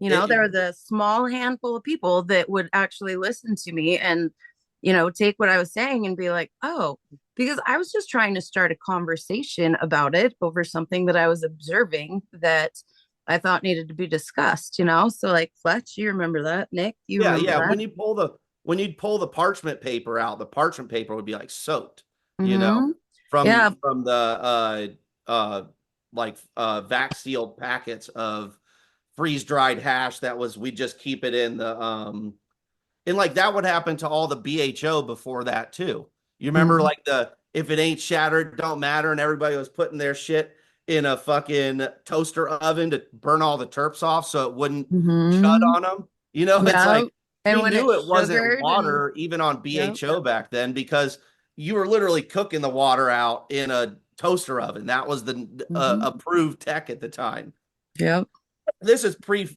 Speaker 7: there
Speaker 6: it,
Speaker 7: was a small handful of people that would actually listen to me and, take what I was saying and be like, oh, because I was just trying to start a conversation about it over something that I was observing that I thought needed to be discussed. So like Fletch, you remember that. Nick, you
Speaker 6: yeah,
Speaker 7: remember
Speaker 6: yeah.
Speaker 7: that.
Speaker 6: When you'd pull the parchment paper out, the parchment paper would be like soaked, you know,
Speaker 7: Mm-hmm.
Speaker 6: from
Speaker 7: Yeah.
Speaker 6: the vac sealed packets of freeze dried hash that was we just keep it in the and like that would happen to all the BHO before that too. You remember
Speaker 7: Mm-hmm.
Speaker 6: like the if it ain't shattered, don't matter, and everybody was putting their shit in a fucking toaster oven to burn all the terps off so it wouldn't chud
Speaker 7: Mm-hmm.
Speaker 6: on them. It's
Speaker 7: Yeah.
Speaker 6: like
Speaker 7: And
Speaker 6: we
Speaker 7: when
Speaker 6: knew
Speaker 7: it's
Speaker 6: it wasn't
Speaker 7: sugared and
Speaker 6: water even on
Speaker 7: yeah.
Speaker 6: BHO back then because you were literally cooking the water out in a toaster oven. That was the approved tech at the time.
Speaker 7: Yep.
Speaker 6: This is pre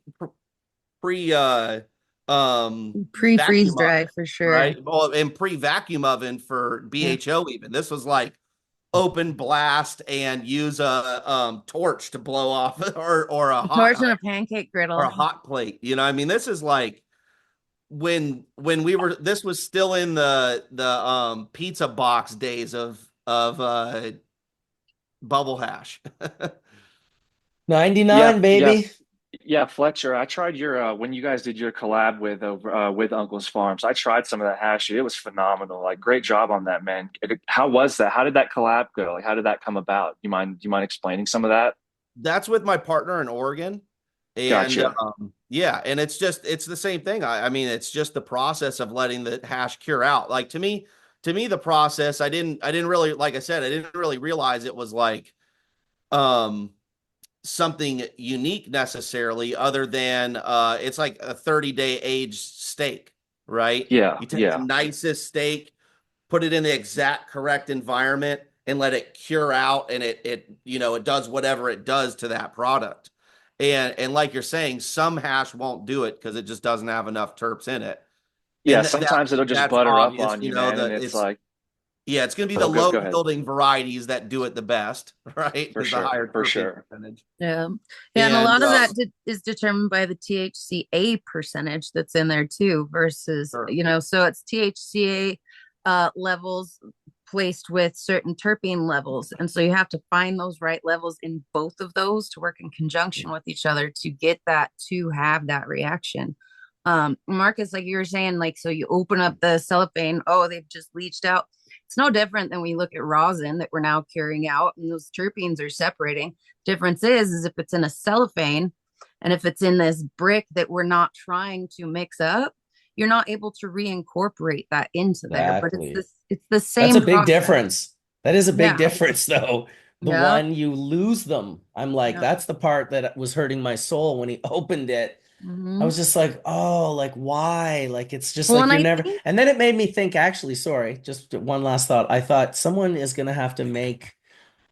Speaker 7: Pre-freeze
Speaker 6: vacuum
Speaker 7: dry
Speaker 6: oven,
Speaker 7: for sure.
Speaker 6: right? Well, and pre vacuum oven for
Speaker 7: Yeah.
Speaker 6: BHO even. This was like open blast and use a torch to blow off or a
Speaker 7: A torch
Speaker 6: hot
Speaker 7: and a pancake
Speaker 6: or a
Speaker 7: griddle.
Speaker 6: hot plate. You know, I mean, this is like when we were this was still in the pizza box days of bubble hash.
Speaker 2: 99,
Speaker 9: Yeah, yeah,
Speaker 2: baby.
Speaker 9: yeah, Fletcher. I tried your when you guys did your collab with Uncle's Farms. I tried some of that hash. It was phenomenal. Like, great job on that, man. How was that? How did that collab go? Like, how did that come about? Do you mind explaining some of that?
Speaker 6: That's with my partner in Oregon. And
Speaker 9: Gotcha.
Speaker 6: yeah, and it's the same thing. I mean, it's just the process of letting the hash cure out. Like to me, the process, I didn't really, like I said, I didn't really realize it was like um something unique necessarily, other than it's like a 30-day aged steak, right?
Speaker 9: Yeah,
Speaker 6: You take the
Speaker 9: yeah,
Speaker 6: nicest steak, put it in the exact correct environment, and let it cure out, and it does whatever it does to that product. And like you're saying, some hash won't do it because it just doesn't have enough terps in it.
Speaker 9: yeah.
Speaker 6: And
Speaker 9: Sometimes it'll just
Speaker 6: that's
Speaker 9: butter up
Speaker 6: obvious,
Speaker 9: on you, man, and
Speaker 6: that
Speaker 9: it's like,
Speaker 6: it's going to be the
Speaker 9: oh,
Speaker 6: low
Speaker 9: go ahead.
Speaker 6: yielding varieties that do it the best, right?
Speaker 9: For
Speaker 6: Because the
Speaker 9: sure,
Speaker 6: higher
Speaker 9: for
Speaker 6: terpene
Speaker 9: sure.
Speaker 6: percentage.
Speaker 7: Yeah. Yeah. And a
Speaker 6: And
Speaker 7: lot of that is determined by the THCA percentage that's in there too, versus,
Speaker 6: sure.
Speaker 7: so it's THCA levels placed with certain terpene levels. And so you have to find those right levels in both of those to work in conjunction with each other to get that, to have that reaction. Marcus, like you were saying, like, so you open up the cellophane, oh, they've just leached out. It's no different than we look at rosin that we're now curing out and those terpenes are separating. Difference is if it's in a cellophane and if it's in this brick that we're not trying to mix up, you're not able to reincorporate that into there. But
Speaker 2: Exactly.
Speaker 7: it's the
Speaker 2: That's a
Speaker 7: same
Speaker 2: big
Speaker 7: process.
Speaker 2: difference. That is a big
Speaker 7: Yeah.
Speaker 2: difference, though. The
Speaker 7: Yeah.
Speaker 2: one you lose them. I'm like,
Speaker 7: Yeah.
Speaker 2: that's the part that was hurting my soul when he opened it. I
Speaker 7: Mm-hmm.
Speaker 2: was just like, oh, like why? Like it's just
Speaker 7: Well,
Speaker 2: like
Speaker 7: and
Speaker 2: you're
Speaker 7: I
Speaker 2: never.
Speaker 7: think
Speaker 2: And then it made me think, actually, sorry, just one last thought. I thought someone is gonna have to make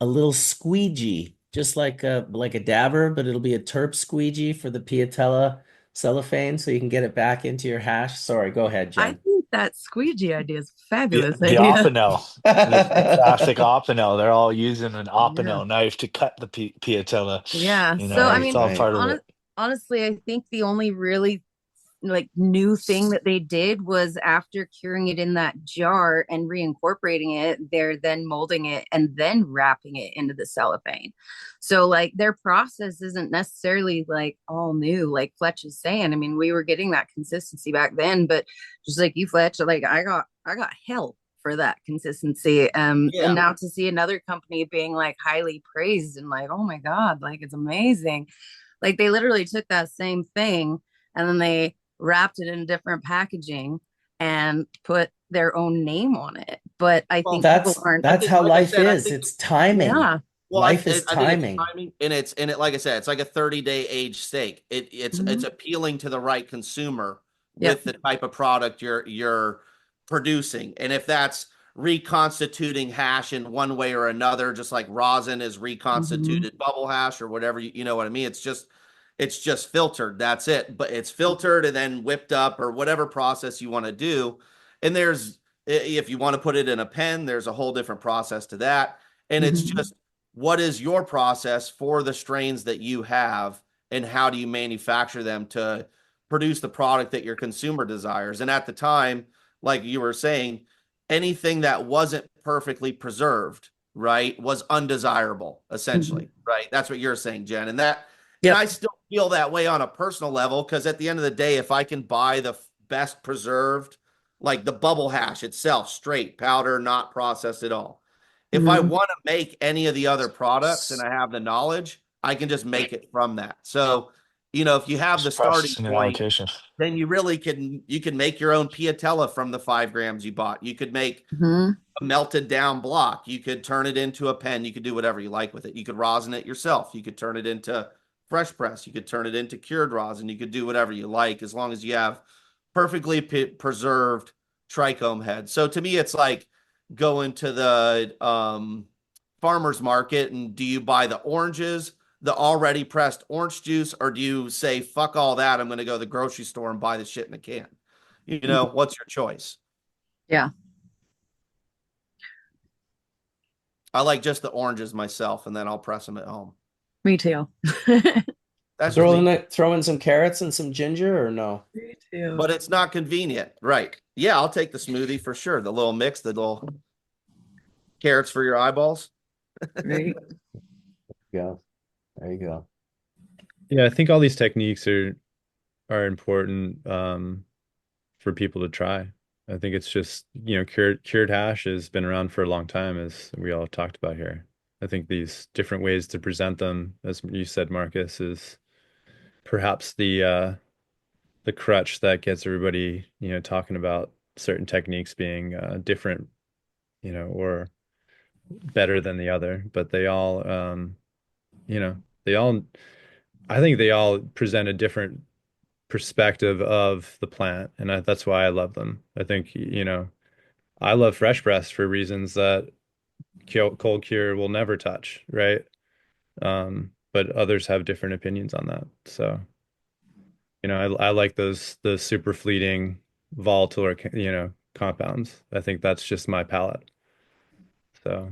Speaker 2: a little squeegee, just like a dabber, but it'll be a terp squeegee for the Piatella cellophane, so you can get it back into your hash. Sorry, go ahead,
Speaker 7: I
Speaker 2: Jen.
Speaker 7: think that squeegee idea is a
Speaker 3: The
Speaker 7: fabulous
Speaker 3: the
Speaker 7: idea.
Speaker 3: Opinel, the classic Opinel. They're all using an
Speaker 7: Yeah.
Speaker 3: Opinel knife to cut the piatella.
Speaker 7: Yeah.
Speaker 3: You
Speaker 7: So
Speaker 3: know,
Speaker 7: I
Speaker 2: Right,
Speaker 3: it's
Speaker 7: mean,
Speaker 3: all part
Speaker 2: right.
Speaker 3: of it.
Speaker 7: honestly, I think the only really like new thing that they did was after curing it in that jar and reincorporating it, they're then molding it and then wrapping it into the cellophane. So like their process isn't necessarily like all new, like Fletch is saying. I mean, we were getting that consistency back then, but just like you, Fletch, like I got help for that consistency. And
Speaker 6: Yeah.
Speaker 7: now to see another company being like highly praised and like, oh my God, like it's amazing. Like they literally took that same thing and then they wrapped it in different packaging and put their own name on it. But I
Speaker 2: Well,
Speaker 7: think people aren't,
Speaker 6: I
Speaker 2: that's
Speaker 6: think,
Speaker 2: how
Speaker 6: like I
Speaker 2: life
Speaker 6: said, I
Speaker 2: is.
Speaker 6: think
Speaker 2: It's timing.
Speaker 7: yeah.
Speaker 6: well,
Speaker 2: Life is
Speaker 6: I think it's
Speaker 2: timing.
Speaker 6: timing, and like I said, it's like a 30-day aged steak. It's
Speaker 7: Mhm.
Speaker 6: appealing to the right consumer
Speaker 7: Yep.
Speaker 6: with the type of product you're producing, and if that's reconstituting hash in one way or another, just like rosin is
Speaker 7: Mhm.
Speaker 6: reconstituted bubble hash or whatever, you know what I mean. It's just filtered. That's it. But it's filtered and then whipped up or whatever process you want to do. And if you want to put it in a pen, there's a whole different process to that. And it's
Speaker 7: Mhm.
Speaker 6: just what is your process for the strains that you have and how do you manufacture them to produce the product that your consumer desires. And at the time, like you were saying, anything that wasn't perfectly preserved, right, was undesirable,
Speaker 7: Mhm.
Speaker 6: essentially, right? That's what you're saying, Jen. And
Speaker 7: Yep.
Speaker 6: I still feel that way on a personal level because at the end of the day, if I can buy the best preserved, like the bubble hash itself, straight powder, not processed at all. If I
Speaker 7: Mhm.
Speaker 6: want to make any of the other products and I have the knowledge, I can just make it from that. So, if you have the
Speaker 3: Just
Speaker 6: starting
Speaker 3: processing and
Speaker 6: point,
Speaker 3: allocation.
Speaker 6: then you can make your own piatella from the 5 grams you bought. You could make
Speaker 7: Mhm.
Speaker 6: a melted down block. You could turn it into a pen. You could do whatever you like with it. You could rosin it yourself. You could turn it into fresh press. You could turn it into cured rosin. You could do whatever you like as long as you have perfectly preserved trichome head. So to me, it's like, going to the farmer's market, and do you buy the oranges, the already pressed orange juice, or do you say, fuck all that, I'm going to go to the grocery store and buy the shit in a can? You know, what's your choice?
Speaker 7: Yeah,
Speaker 6: I like just the oranges myself, and then I'll press them at home.
Speaker 7: me too.
Speaker 6: That's just me.
Speaker 2: Throw in some carrots and some ginger, or no?
Speaker 7: Me too.
Speaker 6: But it's not convenient. Right. Yeah, I'll take the smoothie for sure. The little mix, the little carrots for your eyeballs.
Speaker 7: Right.
Speaker 2: Yeah, there you go.
Speaker 1: Yeah, I think all these techniques are important for people to try. I think it's just, cured hash has been around for a long time, as we all talked about here. I think these different ways to present them, as you said, Marcus, is perhaps the crutch that gets everybody, talking about certain techniques being different, or better than the other. But you know, they all, I think they all present a different perspective of the plant, and that's why I love them. I think, I love fresh press for reasons that cold cure will never touch, right? But others have different opinions on that. So, I like those super fleeting volatile or compounds. I think that's just my palate. So,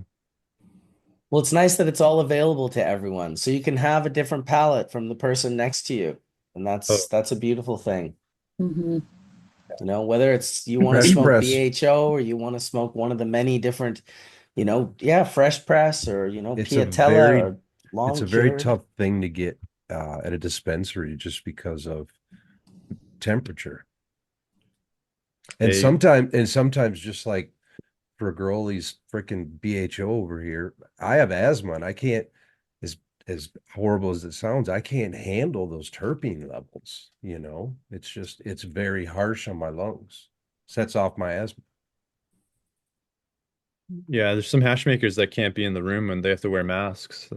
Speaker 2: Well, it's nice that it's all available to everyone, so you can have a different palette from the person next to you, and
Speaker 1: oh,
Speaker 2: that's a beautiful thing.
Speaker 7: Hmm.
Speaker 2: You know, whether it's you want to
Speaker 4: Fresh
Speaker 2: smoke
Speaker 4: press.
Speaker 2: BHO or you want to smoke one of the many different, yeah, fresh press or
Speaker 4: It's a
Speaker 2: Piatella
Speaker 4: very
Speaker 2: or long
Speaker 4: it's a very
Speaker 2: cured.
Speaker 4: tough thing to get at a dispensary just because of temperature.
Speaker 1: hey,
Speaker 4: And sometimes just like for Girlie's freaking BHO over here, I have asthma and I can't, as as horrible as it sounds, I can't handle those terpene levels, it's very harsh on my lungs. Sets off my asthma.
Speaker 1: yeah, there's some hash makers that can't be in the room and they have to wear masks.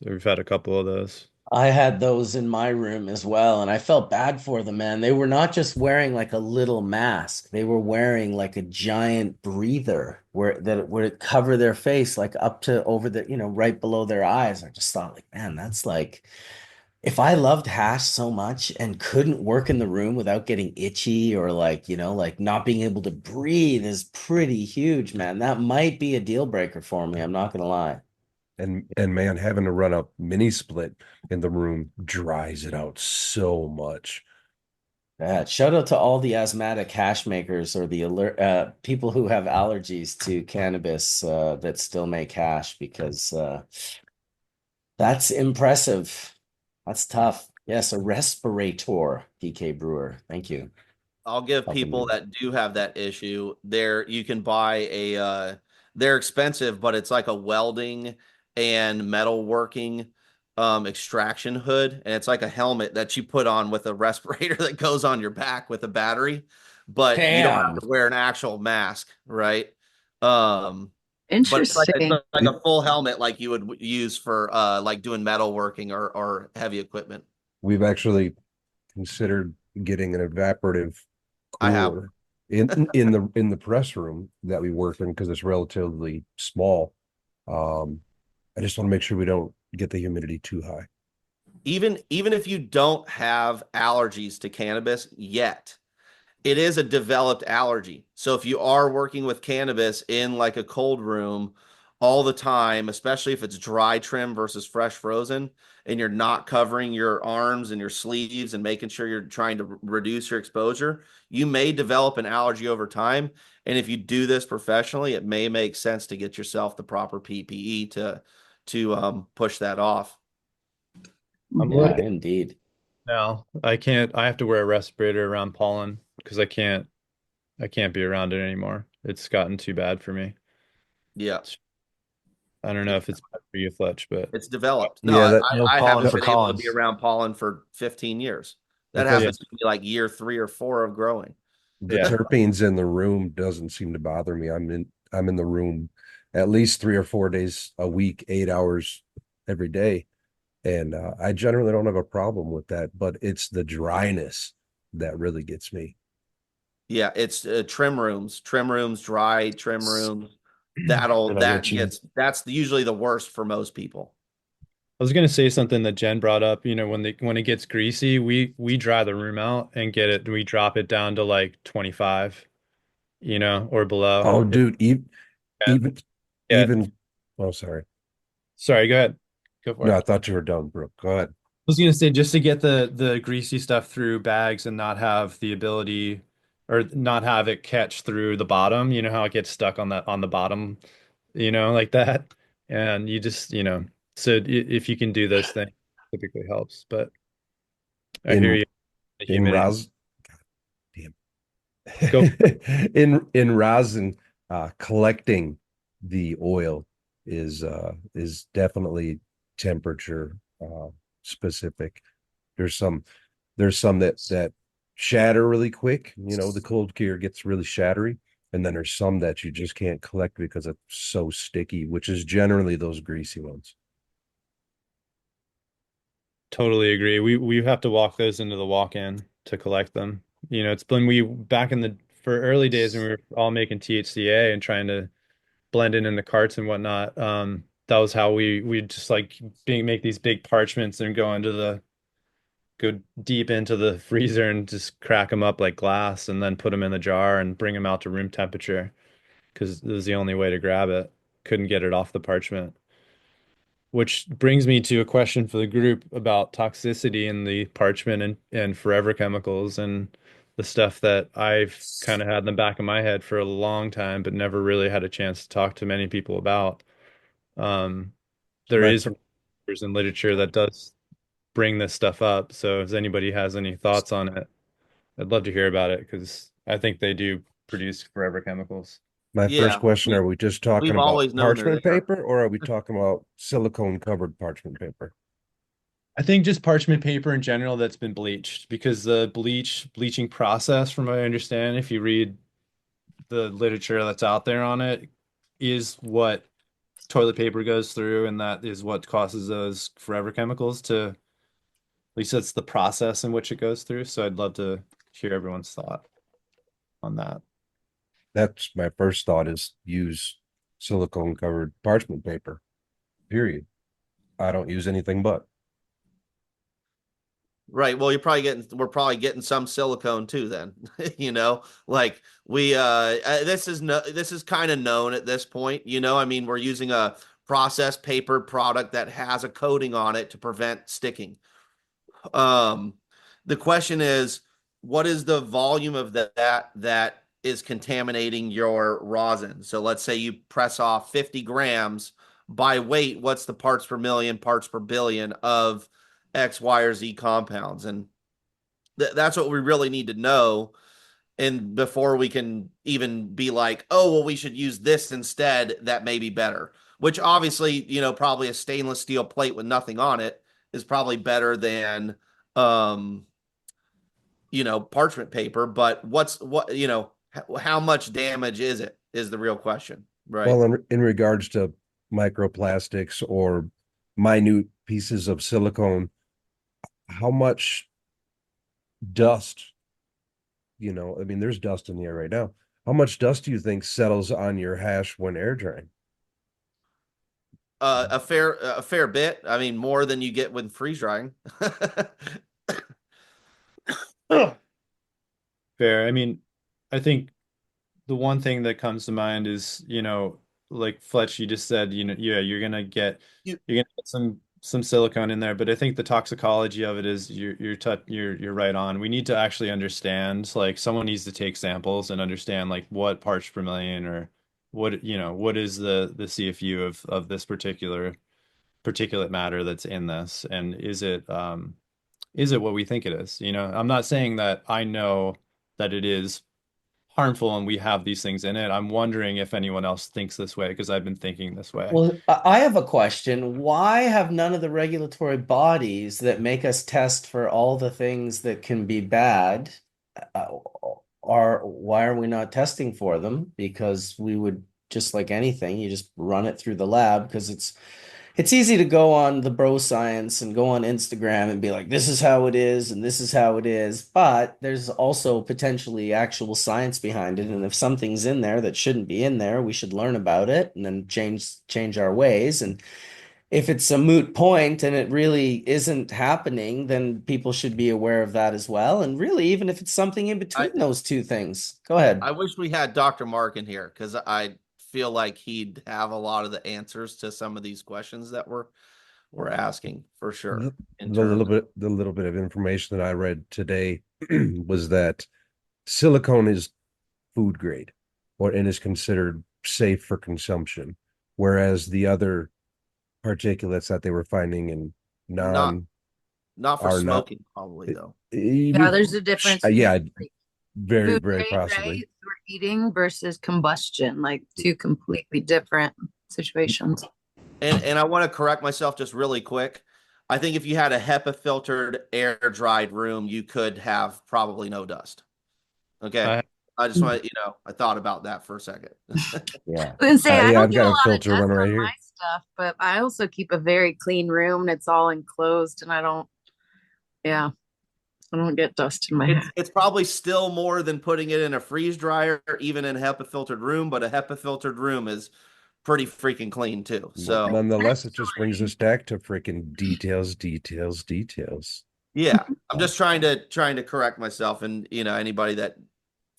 Speaker 1: We've had a couple of those.
Speaker 2: I had those in my room as well, and I felt bad for them, man. They were not just wearing like a little mask; they were wearing like a giant breather where that would cover their face, like up to over the, right below their eyes. I just thought, like, man, that's like if I loved hash so much and couldn't work in the room without getting itchy or like, like not being able to breathe is pretty huge, man. That might be a deal breaker for me. I'm not gonna lie.
Speaker 4: And man, having to run a mini split in the room dries it out so much.
Speaker 2: Shout out to all the asthmatic hash makers or the alert people who have allergies to cannabis that still make hash because that's impressive. That's tough. Yes, a respirator, PK Brewer. Thank you.
Speaker 6: I'll give
Speaker 2: Helping
Speaker 6: people
Speaker 2: me.
Speaker 6: that do have that issue there, you can buy they're expensive, but it's like a welding and metal working extraction hood. And it's like a helmet that you put on with a respirator that goes on your back with a battery, but you don't have
Speaker 2: Damn.
Speaker 6: to wear an actual mask, right? Um, but it's
Speaker 7: Interesting.
Speaker 6: like a full helmet like you would use for like doing metal working or heavy equipment.
Speaker 4: We've actually considered getting an evaporative
Speaker 6: I have.
Speaker 4: cooler in the press room that we work in because it's relatively small. I just want to make sure we don't get the humidity too high.
Speaker 6: Even if you don't have allergies to cannabis yet, it is a developed allergy. So if you are working with cannabis in like a cold room all the time, especially if it's dry trim versus fresh frozen, and you're not covering your arms and your sleeves and making sure you're trying to reduce your exposure, you may develop an allergy over time. And if you do this professionally, it may make sense to get yourself the proper PPE to push that off.
Speaker 1: I'm
Speaker 2: Yeah,
Speaker 1: looking
Speaker 2: indeed.
Speaker 1: now. I have to wear a respirator around pollen because I can't be around it anymore. It's gotten too bad for me.
Speaker 6: Yeah.
Speaker 1: I don't know if it's bad for you, Fletch, but
Speaker 6: It's developed. No,
Speaker 4: Yeah, that
Speaker 3: No
Speaker 6: I
Speaker 3: pollen
Speaker 6: haven't
Speaker 3: for
Speaker 6: been able to be
Speaker 3: Collins.
Speaker 6: around pollen for 15 years. That
Speaker 4: because
Speaker 1: yeah,
Speaker 6: happens to be like year 3 or 4 of growing.
Speaker 4: the
Speaker 1: yeah.
Speaker 4: terpenes in the room doesn't seem to bother me. I'm in the room at least 3 or 4 days a week, 8 hours every day. And I generally don't have a problem with that, but it's the dryness that really gets me.
Speaker 6: Yeah, it's trim rooms, dry trim rooms. that'll
Speaker 3: I get
Speaker 6: that
Speaker 3: you.
Speaker 6: gets that's usually the worst for most people.
Speaker 1: I was gonna say something that Jen brought up. When it gets greasy, we dry the room out and get it. We drop it down to like 25, or below.
Speaker 4: Oh, dude,
Speaker 1: Yeah,
Speaker 4: even
Speaker 1: yeah.
Speaker 4: even oh, sorry.
Speaker 1: Sorry, go ahead. Go for
Speaker 4: No,
Speaker 1: it.
Speaker 4: I thought you were done, Brooke. Go ahead.
Speaker 1: I was gonna say just to get the greasy stuff through bags and not have the ability or not have it catch through the bottom. You know how it gets stuck on the bottom, like that. And you just, so if you can do those things, typically helps. But I hear
Speaker 4: In
Speaker 1: you. The
Speaker 4: in
Speaker 1: humidity.
Speaker 4: ros damn.
Speaker 1: Go for
Speaker 4: In rosin, collecting the oil is definitely temperature specific. There's some there's some that shatter really quick. The cold gear gets really shattery, and then there's some that you just can't collect because it's so sticky, which is generally those greasy ones.
Speaker 1: Totally agree. We have to walk those into the walk-in to collect them. It's been we back in the for early days when we were all making THCA and trying to blend it in the carts and whatnot. That was how we just like make these big parchments and go deep into the freezer and just crack them up like glass and then put them in the jar and bring them out to room temperature because it was the only way to grab it. Couldn't get it off the parchment. Which brings me to a question for the group about toxicity in the parchment and forever chemicals and the stuff that I've kind of had in the back of my head for a long time, but never really had a chance to talk to many people about. Um, there
Speaker 4: My
Speaker 1: is
Speaker 4: fir-
Speaker 1: research and literature that does bring this stuff up. So if anybody has any thoughts on it, I'd love to hear about it because I think they do produce forever chemicals.
Speaker 4: my first
Speaker 6: Yeah,
Speaker 4: question, are we just talking
Speaker 6: we've
Speaker 4: about
Speaker 6: always known they're
Speaker 4: parchment
Speaker 6: there.
Speaker 4: paper, or are we talking about silicone covered parchment paper?
Speaker 1: I think just parchment paper in general that's been bleached because the bleaching process, from what I understand, if you read the literature that's out there on it, is what toilet paper goes through, and that is what causes those forever chemicals to, at least that's the process in which it goes through. So I'd love to hear everyone's thought on that.
Speaker 4: That's my first thought, is use silicone covered parchment paper, period. I don't use anything but.
Speaker 6: Right. Well, we're probably getting some silicone too then. Like this is kind of known at this point, I mean, we're using a processed paper product that has a coating on it to prevent sticking. Um, the question is, what is the volume of that is contaminating your rosin? So let's say you press off 50 grams by weight. What's the parts per million, parts per billion of X, Y, or Z compounds? And that's what we really need to know. And before we can even be like, oh, well, we should use this instead, that may be better. Which obviously, probably a stainless steel plate with nothing on it is probably better than um, parchment paper. But how much damage is it is the real question, right?
Speaker 4: Well, in regards to microplastics or minute pieces of silicone, how much dust, I mean, there's dust in the air right now. How much dust do you think settles on your hash when air drying?
Speaker 6: A fair bit. I mean, more than you get with freeze drying.
Speaker 1: Fair. I mean, I think the one thing that comes to mind is, like Fletch, you just said, yeah,
Speaker 6: You,
Speaker 1: you're gonna get some silicone in there, but I think the toxicology of it is you're right on. We need to actually understand, like someone needs to take samples and understand like what parts per million or what is the CFU of this particular particulate matter that's in this, and is it what we think it is? I'm not saying that I know that it is harmful and we have these things in it. I'm wondering if anyone else thinks this way because I've been thinking this way.
Speaker 2: Well, I have a question. Why have none of the regulatory bodies that make us test for all the things that can be bad, uh, why are we not testing for them? Because we would, just like anything, you just run it through the lab because It's easy to go on the bro science and go on Instagram and be like, this is how it is and this is how it is. But there's also potentially actual science behind it. And if something's in there that shouldn't be in there, we should learn about it and then change our ways. And if it's a moot point and it really isn't happening, then people should be aware of that as well. And really, even if it's something in
Speaker 6: I
Speaker 2: between those two things, go ahead.
Speaker 6: I wish we had Dr. Mark in here because I feel like he'd have a lot of the answers to some of these questions that we're asking for sure.
Speaker 4: The little bit of information that I read today was that silicone is food grade or and is considered safe for consumption, whereas the other particulates that they were finding in
Speaker 6: not
Speaker 4: non
Speaker 6: not for
Speaker 4: are not.
Speaker 6: smoking, probably though.
Speaker 7: Yeah, there's a difference.
Speaker 4: Yeah,
Speaker 7: Like,
Speaker 4: very,
Speaker 7: food
Speaker 4: very
Speaker 7: grade,
Speaker 4: possibly.
Speaker 7: right? Or eating versus combustion, like two completely different situations.
Speaker 6: And I want to correct myself just really quick. I think if you had a HEPA filtered, air dried room, you could have probably no dust. Okay.
Speaker 1: I
Speaker 6: I just want to, I thought about that for a second.
Speaker 2: Yeah.
Speaker 7: I was say I
Speaker 4: Yeah,
Speaker 7: don't
Speaker 4: I've
Speaker 7: get a
Speaker 4: got a
Speaker 7: lot of
Speaker 4: filter
Speaker 7: dust
Speaker 4: one right
Speaker 7: on my
Speaker 4: here.
Speaker 7: stuff, but I also keep a very clean room and it's all enclosed and yeah, I don't get dust in my
Speaker 6: It's
Speaker 7: hair.
Speaker 6: it's probably still more than putting it in a freeze dryer, even in a HEPA filtered room, but a HEPA filtered room is pretty freaking clean too. So
Speaker 4: Nonetheless, it just brings us back to freaking details, details, details.
Speaker 6: yeah, I'm just trying to correct myself and anybody that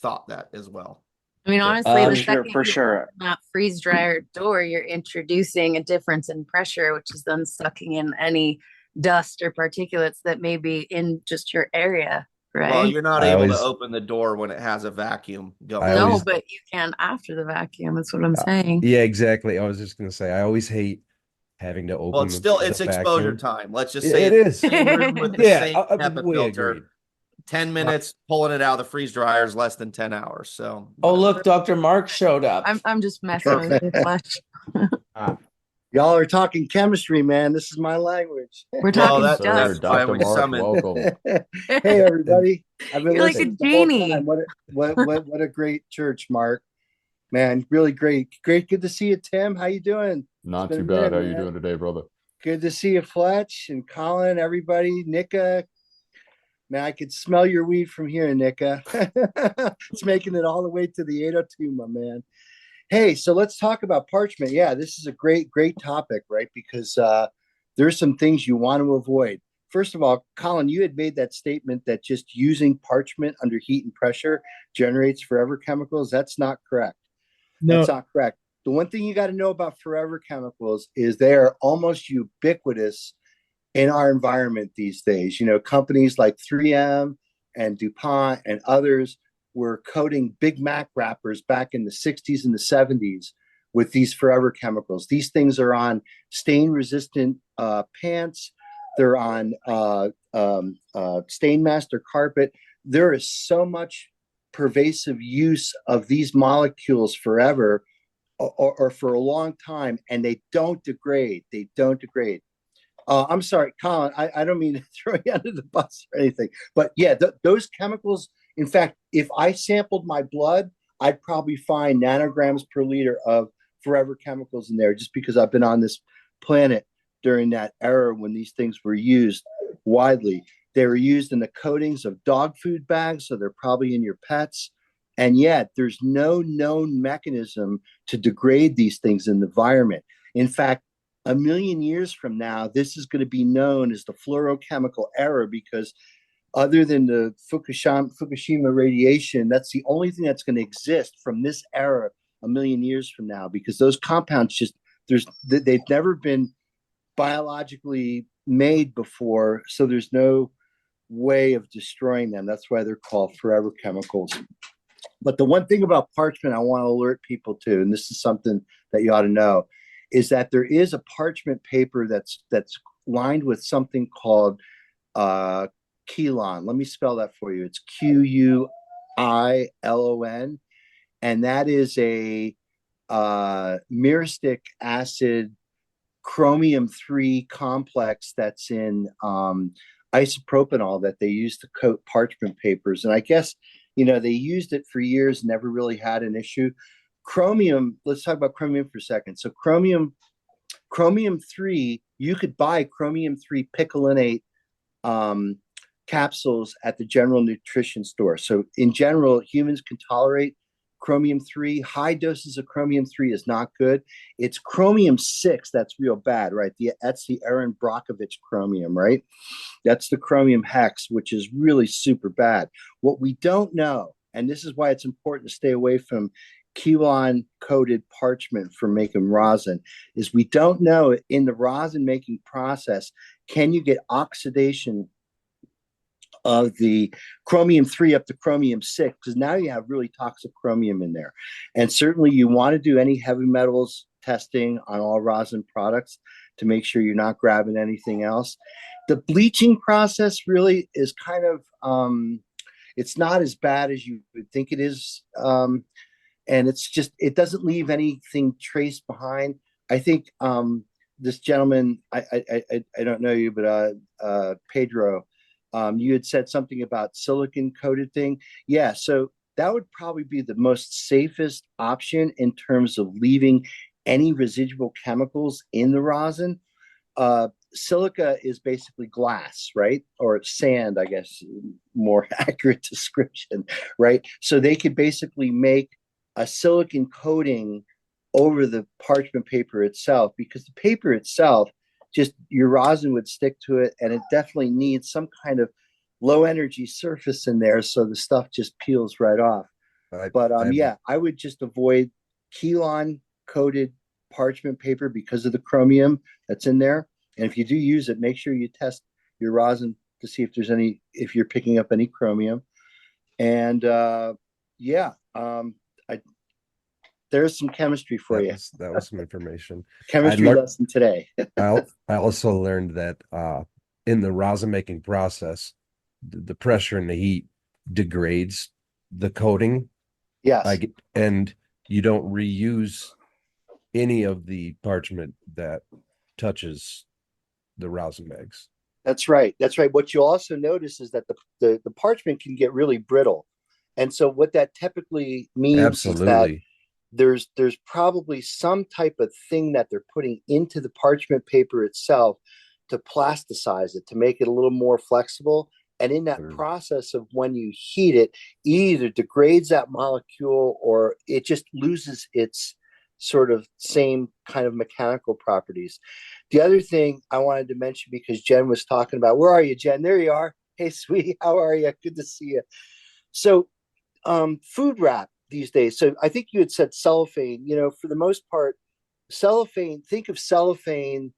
Speaker 6: thought that as well.
Speaker 7: I mean,
Speaker 6: So,
Speaker 7: honestly, the
Speaker 2: Um,
Speaker 7: second
Speaker 9: For
Speaker 7: you open
Speaker 9: sure.
Speaker 7: that freeze dryer door, you're introducing a difference in pressure, which is then sucking in any dust or particulates that may be in just your area,
Speaker 6: well,
Speaker 7: right?
Speaker 6: you're not
Speaker 4: I
Speaker 6: able to
Speaker 4: always,
Speaker 6: open the door when it has a vacuum
Speaker 4: I
Speaker 6: going
Speaker 7: No,
Speaker 6: on.
Speaker 4: always,
Speaker 7: but you can after the vacuum. That's what I'm
Speaker 4: uh,
Speaker 7: saying.
Speaker 4: yeah, exactly. I was just gonna say, I always hate having to
Speaker 6: Well,
Speaker 4: open
Speaker 6: it's
Speaker 4: the
Speaker 6: exposure
Speaker 4: vacuum.
Speaker 6: time. Let's just
Speaker 4: It,
Speaker 6: say
Speaker 4: it
Speaker 6: it's
Speaker 4: is,
Speaker 6: the same room with the
Speaker 4: yeah,
Speaker 6: same HEPA
Speaker 4: we agreed.
Speaker 6: filter. 10 minutes pulling it out of the freeze dryer is less than 10 hours. So
Speaker 2: oh,
Speaker 6: whatever.
Speaker 2: look, Dr. Mark showed up.
Speaker 7: I'm just messing with your flesh.
Speaker 11: Y'all are talking chemistry, man. This is my language.
Speaker 7: We're
Speaker 6: Well,
Speaker 7: talking
Speaker 5: Yes,
Speaker 6: that
Speaker 5: sir.
Speaker 6: that's
Speaker 7: dust.
Speaker 6: why
Speaker 5: Dr.
Speaker 6: we
Speaker 5: Mark,
Speaker 6: summoned.
Speaker 5: welcome.
Speaker 11: Hey, everybody. I've been
Speaker 7: You're like a
Speaker 11: listening the whole time.
Speaker 7: genie.
Speaker 11: What a great church, Mark. Man, really great. Great. Good to see you, Tim. How you doing?
Speaker 5: Not
Speaker 11: It's
Speaker 5: too
Speaker 11: been a
Speaker 5: bad.
Speaker 11: minute,
Speaker 5: How you
Speaker 11: man.
Speaker 5: doing today, brother?
Speaker 11: Good to see you, Fletch and Colin, everybody. Nika. Man, I could smell your weed from here, Nika. It's making it all the way to the 802, my man. Hey, so let's talk about parchment. Yeah, this is a great topic, right? Because there's some things you want to avoid. First of all, Colin, you had made that statement that just using parchment under heat and pressure generates forever chemicals. That's not correct. That's
Speaker 1: no,
Speaker 11: not correct. The one thing you got to know about forever chemicals is they are almost ubiquitous in our environment these days. You know, companies like 3M and DuPont and others were coating Big Mac wrappers back in the 60s and the 70s with these forever chemicals. These things are on stain resistant pants, they're on stain master carpet. There is so much pervasive use of these molecules forever or for a long time, and they don't degrade. They don't degrade. I'm sorry, Colin. I don't mean to throw you under the bus or anything, but yeah, those chemicals. In fact, if I sampled my blood, I'd probably find nanograms per liter of forever chemicals in there, just because I've been on this planet during that era when these things were used widely. They were used in the coatings of dog food bags, so they're probably in your pets. And yet, there's no known mechanism to degrade these things in the environment. In fact, a million years from now, this is going to be known as the fluorochemical era because other than the Fukushima radiation, that's the only thing that's going to exist from this era a million years from now because those compounds they've never been biologically made before, so there's no way of destroying them. That's why they're called forever chemicals. But the one thing about parchment I want to alert people to, and this is something that you ought to know, is that there is a parchment paper that's lined with something called Quilon. Let me spell that for you. It's Quilon, and that is a myristic acid chromium 3 complex that's in isopropanol that they use to coat parchment papers. And I guess, they used it for years, never really had an issue. Chromium, let's talk about chromium for a second. So chromium chromium 3, you could buy chromium 3 picolinate um, capsules at the general nutrition store. So in general, humans can tolerate chromium 3. High doses of chromium 3 is not good. It's chromium 6 that's real bad, right? That's the Aaron Brockovich chromium, right? That's the chromium hex, which is really super bad. What we don't know, and this is why it's important to stay away from Kelon coated parchment for making rosin, is we don't know in the rosin making process, can you get oxidation of the chromium 3 up to chromium 6, because now you have really toxic chromium in there. And certainly you want to do any heavy metals testing on all rosin products to make sure you're not grabbing anything else. The bleaching process really is kind of it's not as bad as you would think it is. And it's just, it doesn't leave anything traced behind. I think this gentleman, I don't know you, but Pedro, you had said something about silicon coated thing. Yeah, so that would probably be the most safest option in terms of leaving any residual chemicals in the rosin. Silica is basically glass, right? Or sand, I guess, more accurate description, right? So they could basically make a silicon coating over the parchment paper itself, because the paper itself, just your rosin would stick to it, and it definitely needs some kind of low energy surface in there so the stuff just peels right off.
Speaker 4: I,
Speaker 11: But
Speaker 4: I've
Speaker 11: yeah, I would just avoid Kelon coated parchment paper because of the chromium that's in there. And if you do use it, make sure you test your rosin to see if there's any, if you're picking up any chromium. And yeah, I, there's some chemistry for you.
Speaker 4: that was some information.
Speaker 11: Chemistry lesson today.
Speaker 4: I also learned that in the rosin making process, the pressure and the heat degrades the coating.
Speaker 11: Yes.
Speaker 4: And you don't reuse any of the parchment that touches the rosin bags.
Speaker 11: That's right. That's right. What you'll also notice is that the parchment can get really brittle. And so what that typically means is that
Speaker 4: Absolutely.
Speaker 11: there's probably some type of thing that they're putting into the parchment paper itself to plasticize it, to make it a little more flexible. And in that process of when you heat it, either degrades that molecule or it just loses its sort of same kind of mechanical properties. The other thing I wanted to mention, because Jen was talking about, where are you, Jen? There you are. Hey, sweetie, how are you? Good to see you. So, food wrap these days. So I think you had said cellophane. You know, for the most part, cellophane. Think of cellophane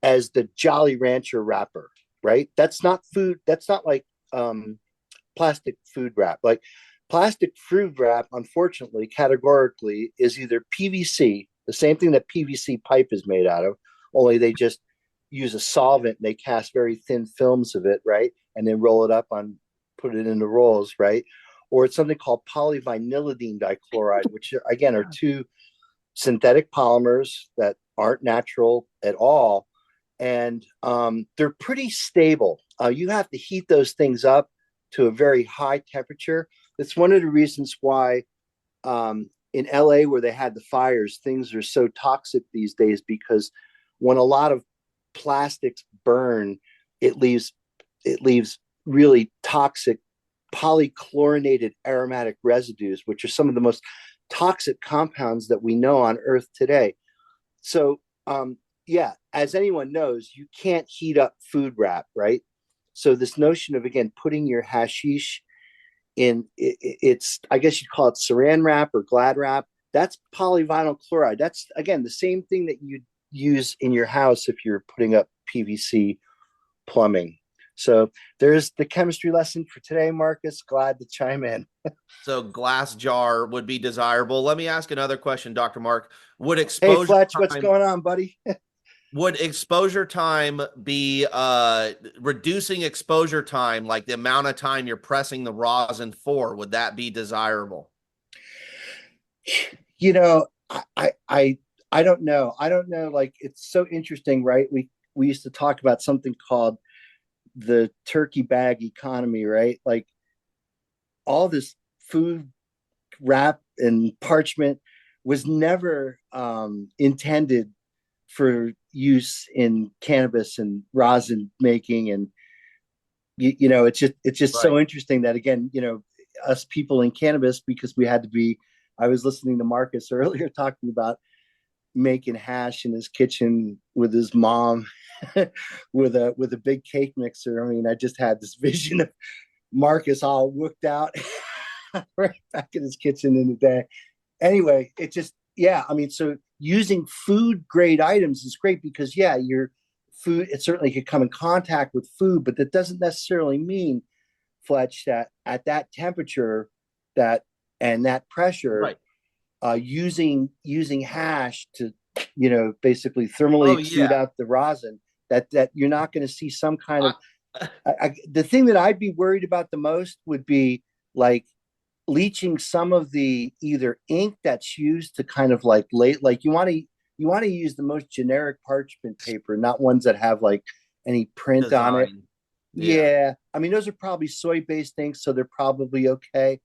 Speaker 11: as the Jolly Rancher wrapper, right? That's not food. That's not like plastic food wrap. Like plastic food wrap, unfortunately, categorically, is either PVC, the same thing that PVC pipe is made out of, only they just use a solvent and they cast very thin films of it, right? And then roll it up on, put it into rolls, right? Or it's something called polyvinylidene dichloride, which again are two synthetic polymers that aren't natural at all. And they're pretty stable. You have to heat those things up to a very high temperature. That's one of the reasons why in LA, where they had the fires, things are so toxic these days, because when a lot of plastics burn, it leaves really toxic polychlorinated aromatic residues, which are some of the most toxic compounds that we know on Earth today. So, yeah, as anyone knows, you can't heat up food wrap, right? So this notion of, again, putting your hashish in, it's, I guess you'd call it saran wrap or glad wrap. That's polyvinyl chloride. That's, again, the same thing that you'd use in your house if you're putting up PVC plumbing. So there's the chemistry lesson for today, Marcus. Glad to chime in.
Speaker 6: So glass jar would be desirable. Let me ask another question, Dr. Mark. Would
Speaker 11: Hey,
Speaker 6: exposure
Speaker 11: Fletch, what's
Speaker 6: time
Speaker 11: going on, buddy?
Speaker 6: would exposure time be reducing exposure time, like the amount of time you're pressing the rosin for, would that be desirable?
Speaker 11: You know, I don't know. I don't know. Like, it's so interesting, right? We used to talk about something called the turkey bag economy, right? Like all this food wrap and parchment was never intended for use in cannabis and rosin making. And it's just
Speaker 6: Right.
Speaker 11: so interesting that, again, us people in cannabis, because we had to be. I was listening to Marcus earlier talking about making hash in his kitchen with his mom with a big cake mixer. I mean, I just had this vision of Marcus all worked out right back in his kitchen in the day. Anyway, it just, yeah, I mean, so using food grade items is great because, yeah, your food, it certainly could come in contact with food, but that doesn't necessarily mean, Fletch, that at that temperature, that and that pressure,
Speaker 6: Right.
Speaker 11: using hash to, basically thermally
Speaker 6: Oh
Speaker 11: extrude
Speaker 6: yeah.
Speaker 11: out the rosin, that you're not going to see some kind of.
Speaker 6: I,
Speaker 11: The thing that I'd be worried about the most would be like leaching some of the either ink that's used to kind of like late, like you want to use the most generic parchment paper, not ones that have like any print on it.
Speaker 6: design. Yeah.
Speaker 11: Yeah, I mean, those are probably soy-based inks, so they're probably okay.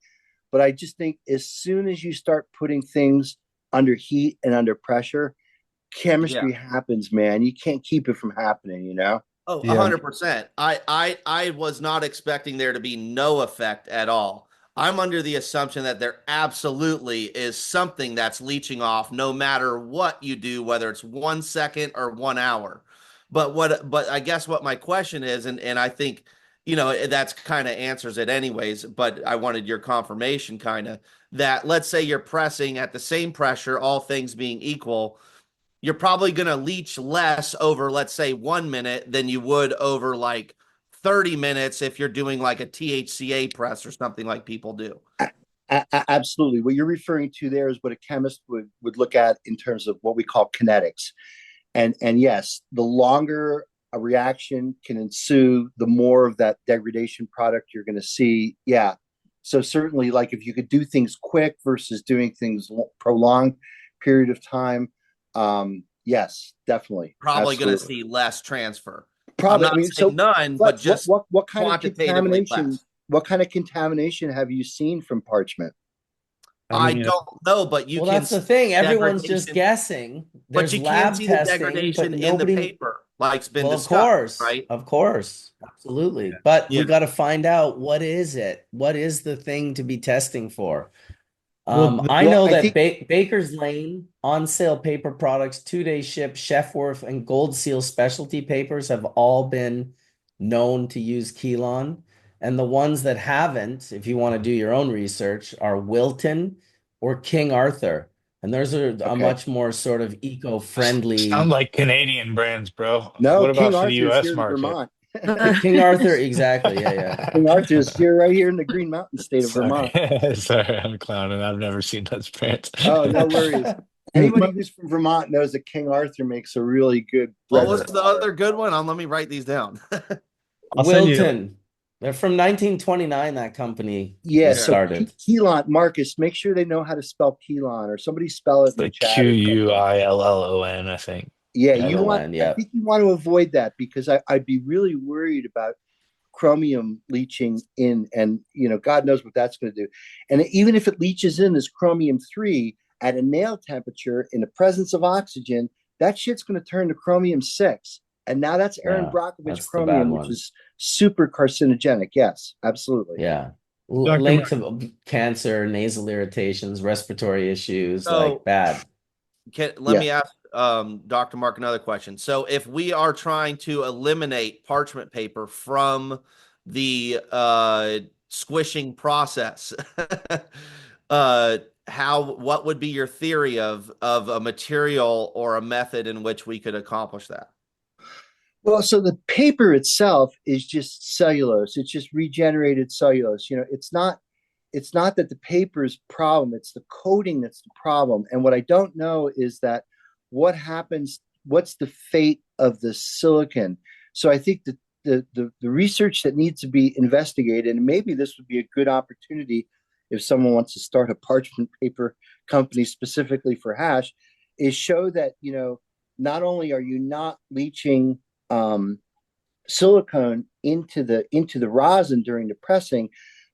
Speaker 11: But I just think as soon as you start putting things under heat and under pressure,
Speaker 6: Yeah.
Speaker 11: chemistry happens, man. You can't keep it from happening.
Speaker 6: Oh,
Speaker 4: Yeah.
Speaker 6: 100%. I was not expecting there to be no effect at all. I'm under the assumption that there absolutely is something that's leaching off no matter what you do, whether it's 1 second or 1 hour. But I guess what my question is, and I think, that's kind of answers it anyways, but I wanted your confirmation kind of that, let's say you're pressing at the same pressure, all things being equal, you're probably going to leach less over, let's say, 1 minute than you would over like 30 minutes if you're doing like a THCA press or something like people do.
Speaker 11: Absolutely. What you're referring to there is what a chemist would look at in terms of what we call kinetics. And yes, the longer a reaction can ensue, the more of that degradation product you're going to see. Yeah. So certainly, like if you could do things quick versus doing things prolonged period of time, yes, definitely,
Speaker 6: Probably going to
Speaker 11: absolutely,
Speaker 6: see less transfer. I'm
Speaker 11: probably. I
Speaker 6: not
Speaker 11: mean,
Speaker 6: saying
Speaker 11: so
Speaker 6: none, but
Speaker 11: Fletch, what
Speaker 6: just
Speaker 11: what what kind of
Speaker 6: quantitatively
Speaker 11: contamination?
Speaker 6: less.
Speaker 11: What kind of contamination have you seen from parchment?
Speaker 4: I
Speaker 6: I
Speaker 4: mean,
Speaker 6: don't know, but you
Speaker 2: Well,
Speaker 6: can
Speaker 2: that's the
Speaker 6: see
Speaker 2: thing. Everyone's just
Speaker 6: degradation,
Speaker 2: guessing.
Speaker 6: but
Speaker 2: There's
Speaker 6: you can
Speaker 2: lab
Speaker 6: see the
Speaker 2: testing, but
Speaker 6: degradation in the
Speaker 2: nobody.
Speaker 6: paper, like's been
Speaker 2: Well,
Speaker 6: discussed, right?
Speaker 2: of course, absolutely. But
Speaker 6: Yeah.
Speaker 2: we got to find out what is it? What is the thing to be testing for?
Speaker 1: Well,
Speaker 2: I
Speaker 11: Well,
Speaker 2: know
Speaker 11: I
Speaker 2: that
Speaker 11: think
Speaker 2: Baker's Lane on sale paper products, 2 day ship, Chefworth, and Gold Seal specialty papers have all been known to use Kelon. And the ones that haven't, if you want to do your own research, are Wilton or King Arthur. And those are a
Speaker 11: okay.
Speaker 2: much more sort of
Speaker 3: Sound
Speaker 2: eco-friendly.
Speaker 3: like Canadian brands, bro.
Speaker 11: No,
Speaker 3: What
Speaker 11: King
Speaker 3: about for the
Speaker 11: Arthur is
Speaker 3: US
Speaker 11: here in
Speaker 3: market?
Speaker 11: Vermont.
Speaker 2: King Arthur, exactly. Yeah, yeah.
Speaker 11: King Arthur is here, right here in the Green Mountain state of
Speaker 3: Sorry.
Speaker 11: Vermont.
Speaker 3: Sorry, I'm clowning. I've never seen those brands.
Speaker 11: Oh, no worries. Anybody who's from Vermont knows that King Arthur makes a really good
Speaker 6: What was the
Speaker 11: reservoir.
Speaker 6: other good one? Let me write these down.
Speaker 1: I'll send you.
Speaker 2: Wilton. They're from 1929, that company
Speaker 11: Yeah,
Speaker 2: was
Speaker 6: Yeah.
Speaker 11: so
Speaker 2: started.
Speaker 11: Kelon, Marcus, make sure they know how to spell Kelon, or somebody spell it in the
Speaker 3: Like
Speaker 11: chat or something.
Speaker 3: Quillon, I think.
Speaker 11: Yeah,
Speaker 2: L-O-N,
Speaker 11: I
Speaker 2: yeah.
Speaker 11: think you want to avoid that because I'd be really worried about chromium leaching in, and God knows what that's going to do. And even if it leaches in as chromium 3 at a nail temperature in the presence of oxygen, that shit's going to turn to chromium 6. And now that's Aaron
Speaker 2: Yeah,
Speaker 11: Brockovich
Speaker 2: that's the bad
Speaker 11: chromium, which
Speaker 2: one.
Speaker 11: is super carcinogenic. Yes, absolutely.
Speaker 2: Yeah.
Speaker 1: Dr.
Speaker 2: Links of cancer, nasal irritations, respiratory issues, like
Speaker 6: So
Speaker 2: bad.
Speaker 6: let
Speaker 11: Yeah.
Speaker 6: me ask Dr. Mark another question. So if we are trying to eliminate parchment paper from the squishing process, what would be your theory of a material or a method in which we could accomplish that?
Speaker 11: Well, so the paper itself is just cellulose. It's just regenerated cellulose. It's not that the paper's problem, it's the coating that's the problem. And what I don't know is that what's the fate of the silicon? So I think that the research that needs to be investigated, and maybe this would be a good opportunity if someone wants to start a parchment paper company specifically for hash, is show that, not only are you not leaching silicone into the rosin during the pressing,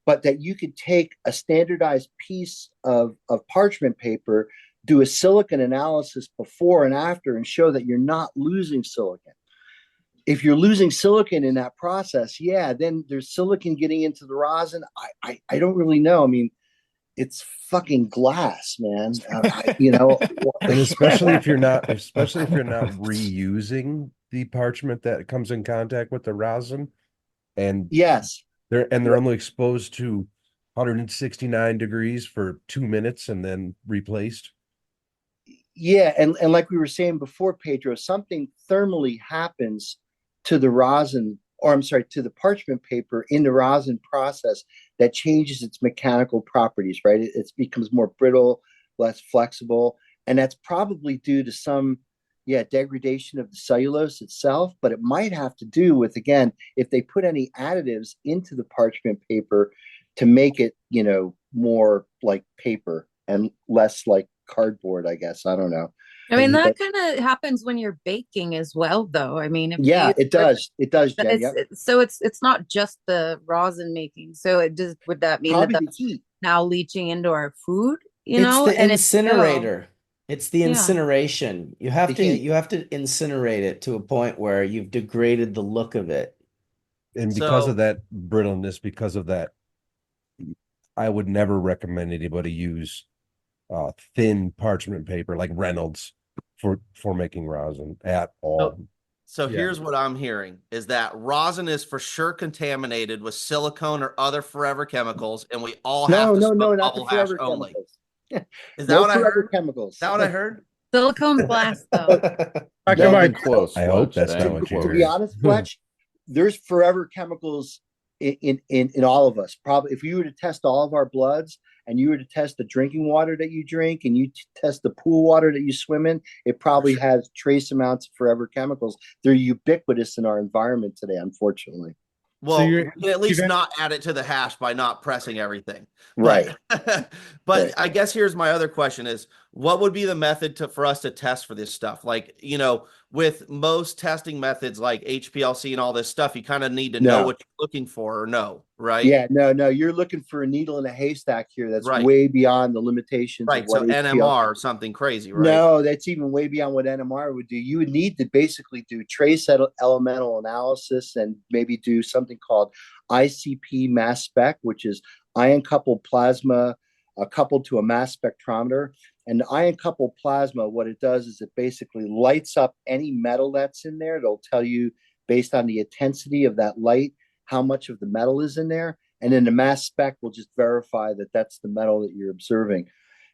Speaker 11: but that you could take a standardized piece of parchment paper, do a silicon analysis before and after and show that you're not losing silicon. If you're losing silicon in that process, yeah, then there's silicon getting into the rosin. I don't really know. I mean, it's fucking glass, man.
Speaker 4: And especially if you're not reusing the parchment that comes in contact with the rosin, and
Speaker 11: yes,
Speaker 4: they're only exposed to 169 degrees for 2 minutes and then replaced.
Speaker 11: yeah, and like we were saying before, Pedro, something thermally happens to the rosin, or I'm sorry, to the parchment paper in the rosin process that changes its mechanical properties, right? It becomes more brittle, less flexible, and that's probably due to some, yeah, degradation of the cellulose itself, but it might have to do with, again, if they put any additives into the parchment paper to make it, more like paper and less like cardboard, I guess. I don't know.
Speaker 7: I mean, that
Speaker 11: But
Speaker 7: kind of happens when you're baking as well, though. I mean, if
Speaker 11: yeah,
Speaker 7: you
Speaker 11: it does. It does, Jen.
Speaker 7: it's
Speaker 11: Yep.
Speaker 7: so it's not just the rosin making. So it does would that mean that
Speaker 11: Probably the
Speaker 7: that's
Speaker 11: heat.
Speaker 7: now leaching into our food,
Speaker 2: It's the
Speaker 7: and it's still,
Speaker 2: incinerator. It's the
Speaker 7: yeah.
Speaker 2: incineration. You
Speaker 11: The
Speaker 2: have to
Speaker 11: heat.
Speaker 2: you have to incinerate it to a point where you've degraded the look of it.
Speaker 4: And because of
Speaker 6: So
Speaker 4: that brittleness, because of that, I would never recommend anybody use thin parchment paper like Reynolds for making rosin at
Speaker 6: so
Speaker 4: all.
Speaker 6: so
Speaker 4: Yeah.
Speaker 6: here's what I'm hearing is that rosin is for sure contaminated with silicone or other forever chemicals, and we all have
Speaker 11: No,
Speaker 6: to
Speaker 11: no, no,
Speaker 6: smoke
Speaker 11: not the
Speaker 6: bubble hash
Speaker 11: forever
Speaker 6: only.
Speaker 11: chemicals.
Speaker 6: Is that
Speaker 11: No
Speaker 6: what I
Speaker 11: forever
Speaker 6: heard? Is
Speaker 11: chemicals.
Speaker 6: that what I heard?
Speaker 7: Silicone's glass, though.
Speaker 11: But
Speaker 10: Talking
Speaker 5: Dang
Speaker 10: about
Speaker 5: close,
Speaker 4: I hope
Speaker 5: Fletch.
Speaker 4: that's not
Speaker 5: Dang
Speaker 4: what you
Speaker 11: to be
Speaker 4: heard.
Speaker 5: close.
Speaker 11: honest, Fletch, there's forever chemicals in all of us. Probably, if you were to test all of our bloods and you were to test the drinking water that you drink and you test the pool water that you swim in, it probably has trace amounts of forever chemicals. They're ubiquitous in our environment today, unfortunately.
Speaker 1: So
Speaker 6: Well, we can at least not add it to the hash by not pressing everything.
Speaker 11: Right.
Speaker 6: But
Speaker 11: Right.
Speaker 6: I guess here's my other question is what would be the method for us to test for this stuff? Like, with most testing methods like HPLC and all this stuff, you kind of need to know
Speaker 11: No.
Speaker 6: what you're looking for or no, right?
Speaker 11: Yeah, no. You're looking for a needle in a haystack here. That's
Speaker 6: Right.
Speaker 11: way beyond the limitations of
Speaker 6: Right.
Speaker 11: what
Speaker 6: So
Speaker 11: HPLC.
Speaker 6: NMR or something crazy, right?
Speaker 11: No, that's even way beyond what NMR would do. You would need to basically do trace elemental analysis and maybe do something called ICP mass spec, which is ion coupled plasma coupled to a mass spectrometer. And the ion coupled plasma, what it does is it basically lights up any metal that's in there. It'll tell you based on the intensity of that light how much of the metal is in there. And then the mass spec will just verify that that's the metal that you're observing.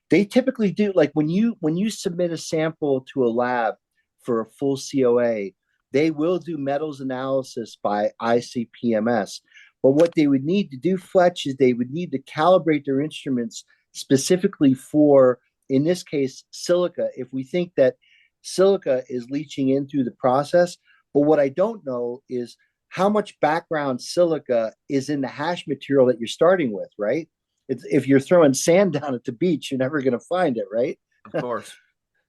Speaker 11: They typically do, like when you submit a sample to a lab for a full COA, they will do metals analysis by ICP-MS. But what they would need to do, Fletch, is they would need to calibrate their instruments specifically for, in this case, silica, if we think that silica is leaching in through the process. But what I don't know is how much background silica is in the hash material that you're starting with, right? If you're throwing sand down at the beach, you're never going to find it, right?
Speaker 6: Of course.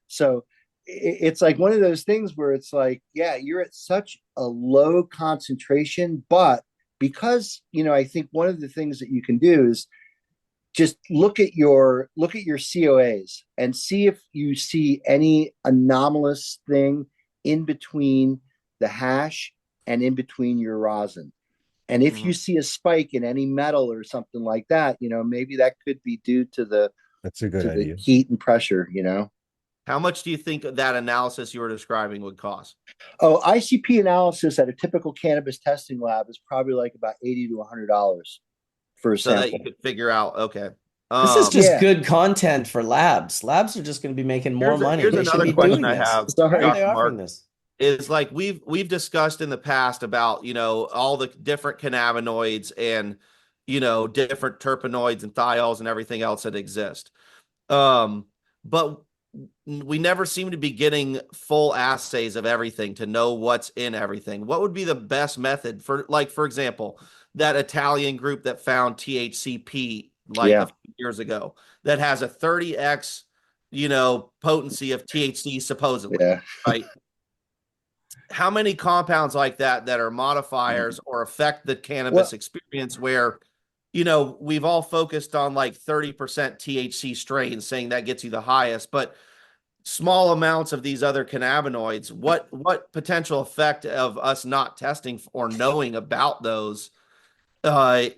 Speaker 11: So it's like one of those things where it's like, yeah, you're at such a low concentration, but because, I think one of the things that you can do is just look at your COAs and see if you see any anomalous thing in between the hash and in between your rosin. And if you see a spike in any metal or something like that, maybe that could be due to the
Speaker 4: That's a good idea.
Speaker 11: heat and pressure,
Speaker 6: How much do you think that analysis you were describing would cost?
Speaker 11: Oh, ICP analysis at a typical cannabis testing lab is probably like about $80 to $100 for a
Speaker 6: So that you
Speaker 11: sample.
Speaker 6: could figure out, okay.
Speaker 2: This is just
Speaker 11: Yeah.
Speaker 2: good content for labs. Labs are just going to be making more money.
Speaker 6: Here's
Speaker 2: They should
Speaker 6: another
Speaker 2: be
Speaker 6: question
Speaker 2: doing
Speaker 6: I
Speaker 2: this.
Speaker 6: have,
Speaker 2: Why are
Speaker 11: Sorry.
Speaker 2: they offering
Speaker 6: Mark,
Speaker 2: this?
Speaker 6: is like we've discussed in the past about, all the different cannabinoids and, different terpenoids and thiols and everything else that exist. But we never seem to be getting full assays of everything to know what's in everything. What would be the best method for, like, for example, that Italian group that found THCP like a few years ago that has a 30x, potency of THC supposedly,
Speaker 11: Yeah.
Speaker 6: right? How many compounds like that are modifiers or affect the cannabis experience where, we've all focused on like 30% THC strains, saying that gets you the highest, but small amounts of these other cannabinoids, what potential effect of us not testing or knowing about those, are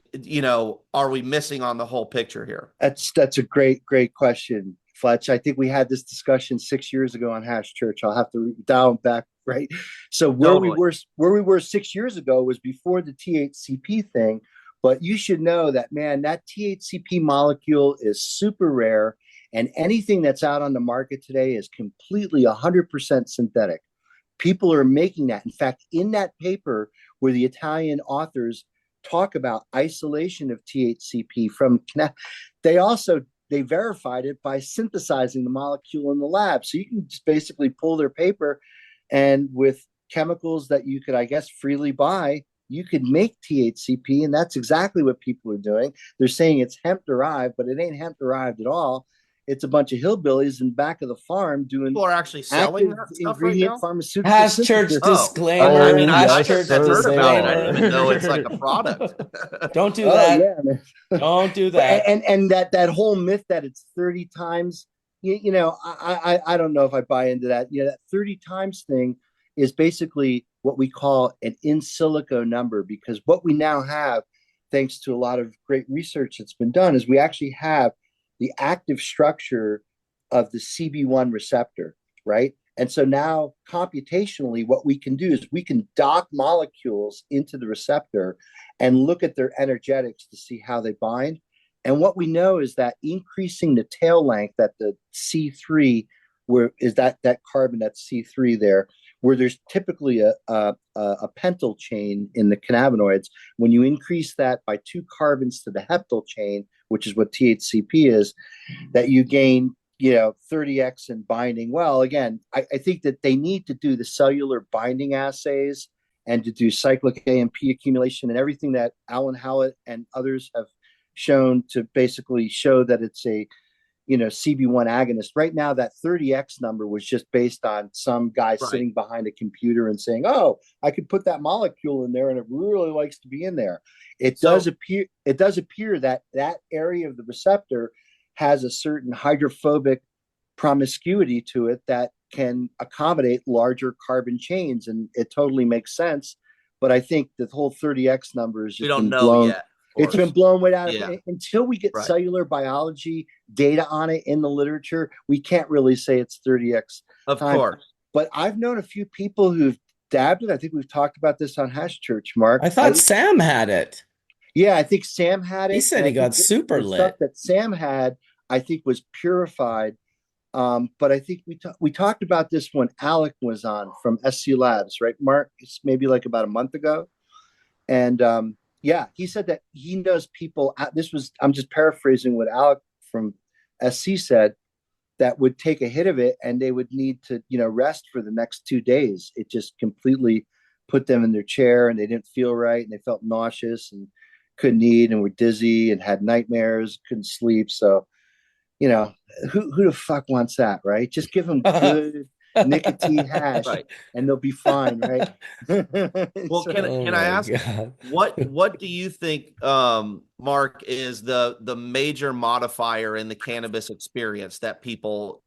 Speaker 6: we missing on the whole picture here?
Speaker 11: That's a great question, Fletch. I think we had this discussion 6 years ago on Hash Church. I'll have to dial back, right? So
Speaker 6: Totally.
Speaker 11: where we were 6 years ago was before the THCP thing. But you should know that, man, that THCP molecule is super rare, and anything that's out on the market today is completely 100% synthetic. People are making that. In fact, in that paper where the Italian authors talk about isolation of THCP from, they verified it by synthesizing the molecule in the lab. So you can just basically pull their paper, and with chemicals that you could, I guess, freely buy, you could make THCP, and that's exactly what people are doing. They're saying it's hemp derived, but it ain't hemp derived at all. It's a bunch of hillbillies in back of the farm doing
Speaker 6: People are actually selling
Speaker 11: active
Speaker 6: that stuff right
Speaker 11: ingredient
Speaker 6: now.
Speaker 11: phaceutical
Speaker 2: Hash church
Speaker 11: synthesis.
Speaker 6: Oh,
Speaker 2: disclaimer.
Speaker 6: I
Speaker 2: Hash
Speaker 6: just
Speaker 2: church
Speaker 6: had heard about it. I didn't even know it's like a
Speaker 2: disclaimer.
Speaker 6: product.
Speaker 2: Don't do
Speaker 11: Oh
Speaker 2: that.
Speaker 11: yeah, man.
Speaker 2: Don't do
Speaker 11: But
Speaker 2: that.
Speaker 11: and that whole myth that it's 30 times, I don't know if I buy into that. That 30 times thing is basically what we call an in silico number, because what we now have, thanks to a lot of great research that's been done, is we actually have the active structure of the CB1 receptor, right? And so now computationally, what we can do is we can dock molecules into the receptor and look at their energetics to see how they bind. And what we know is that increasing the tail length at the C3, where is that carbon, that's C3 there, where there's typically a pentyl chain in the cannabinoids. When you increase that by 2 carbons to the heptyl chain, which is what THCP is, that you gain 30x in binding. Well, again, I think that they need to do the cellular binding assays and to do cyclic AMP accumulation and everything that Alan Howlett and others have shown to basically show that it's a CB1 agonist. Right now, that 30x number was just based on some guy sitting behind a computer and saying, "Oh, I could put that molecule in there, and it really likes to be in there." It does appear that that area of the receptor has a certain hydrophobic promiscuity to it that can accommodate larger carbon chains, and it totally makes sense. But I think the whole 30x number has
Speaker 6: We
Speaker 11: just
Speaker 6: don't
Speaker 11: been
Speaker 6: know
Speaker 11: blown.
Speaker 6: yet.
Speaker 11: It's been blown way out of
Speaker 6: Yeah.
Speaker 11: until we get
Speaker 6: Right.
Speaker 11: cellular biology data on it in the literature. We can't really say it's 30x.
Speaker 6: Of
Speaker 11: time.
Speaker 6: course.
Speaker 11: But I've known a few people who've dabbed it. I think we've talked about this on Hash Church, Mark.
Speaker 2: I thought Sam had it.
Speaker 11: Yeah, I think Sam had it.
Speaker 2: He said he got super
Speaker 11: the
Speaker 2: lit.
Speaker 11: stuff that Sam had, I think, was purified. But I think we talked about this when Alec was on from SC Labs, right, Mark? It's maybe like about a month ago. And yeah, he said that he knows people. I'm just paraphrasing what Alec from SC said, that would take a hit of it and they would need to, rest for the next 2 days. It just completely put them in their chair and they didn't feel right and they felt nauseous and couldn't eat and were dizzy and had nightmares, couldn't sleep. So, who the fuck wants that, right? Just give them good nicotine hash and they'll be fine, right?
Speaker 6: Well, can I ask what do you think, Mark, is the major modifier in the cannabis experience that people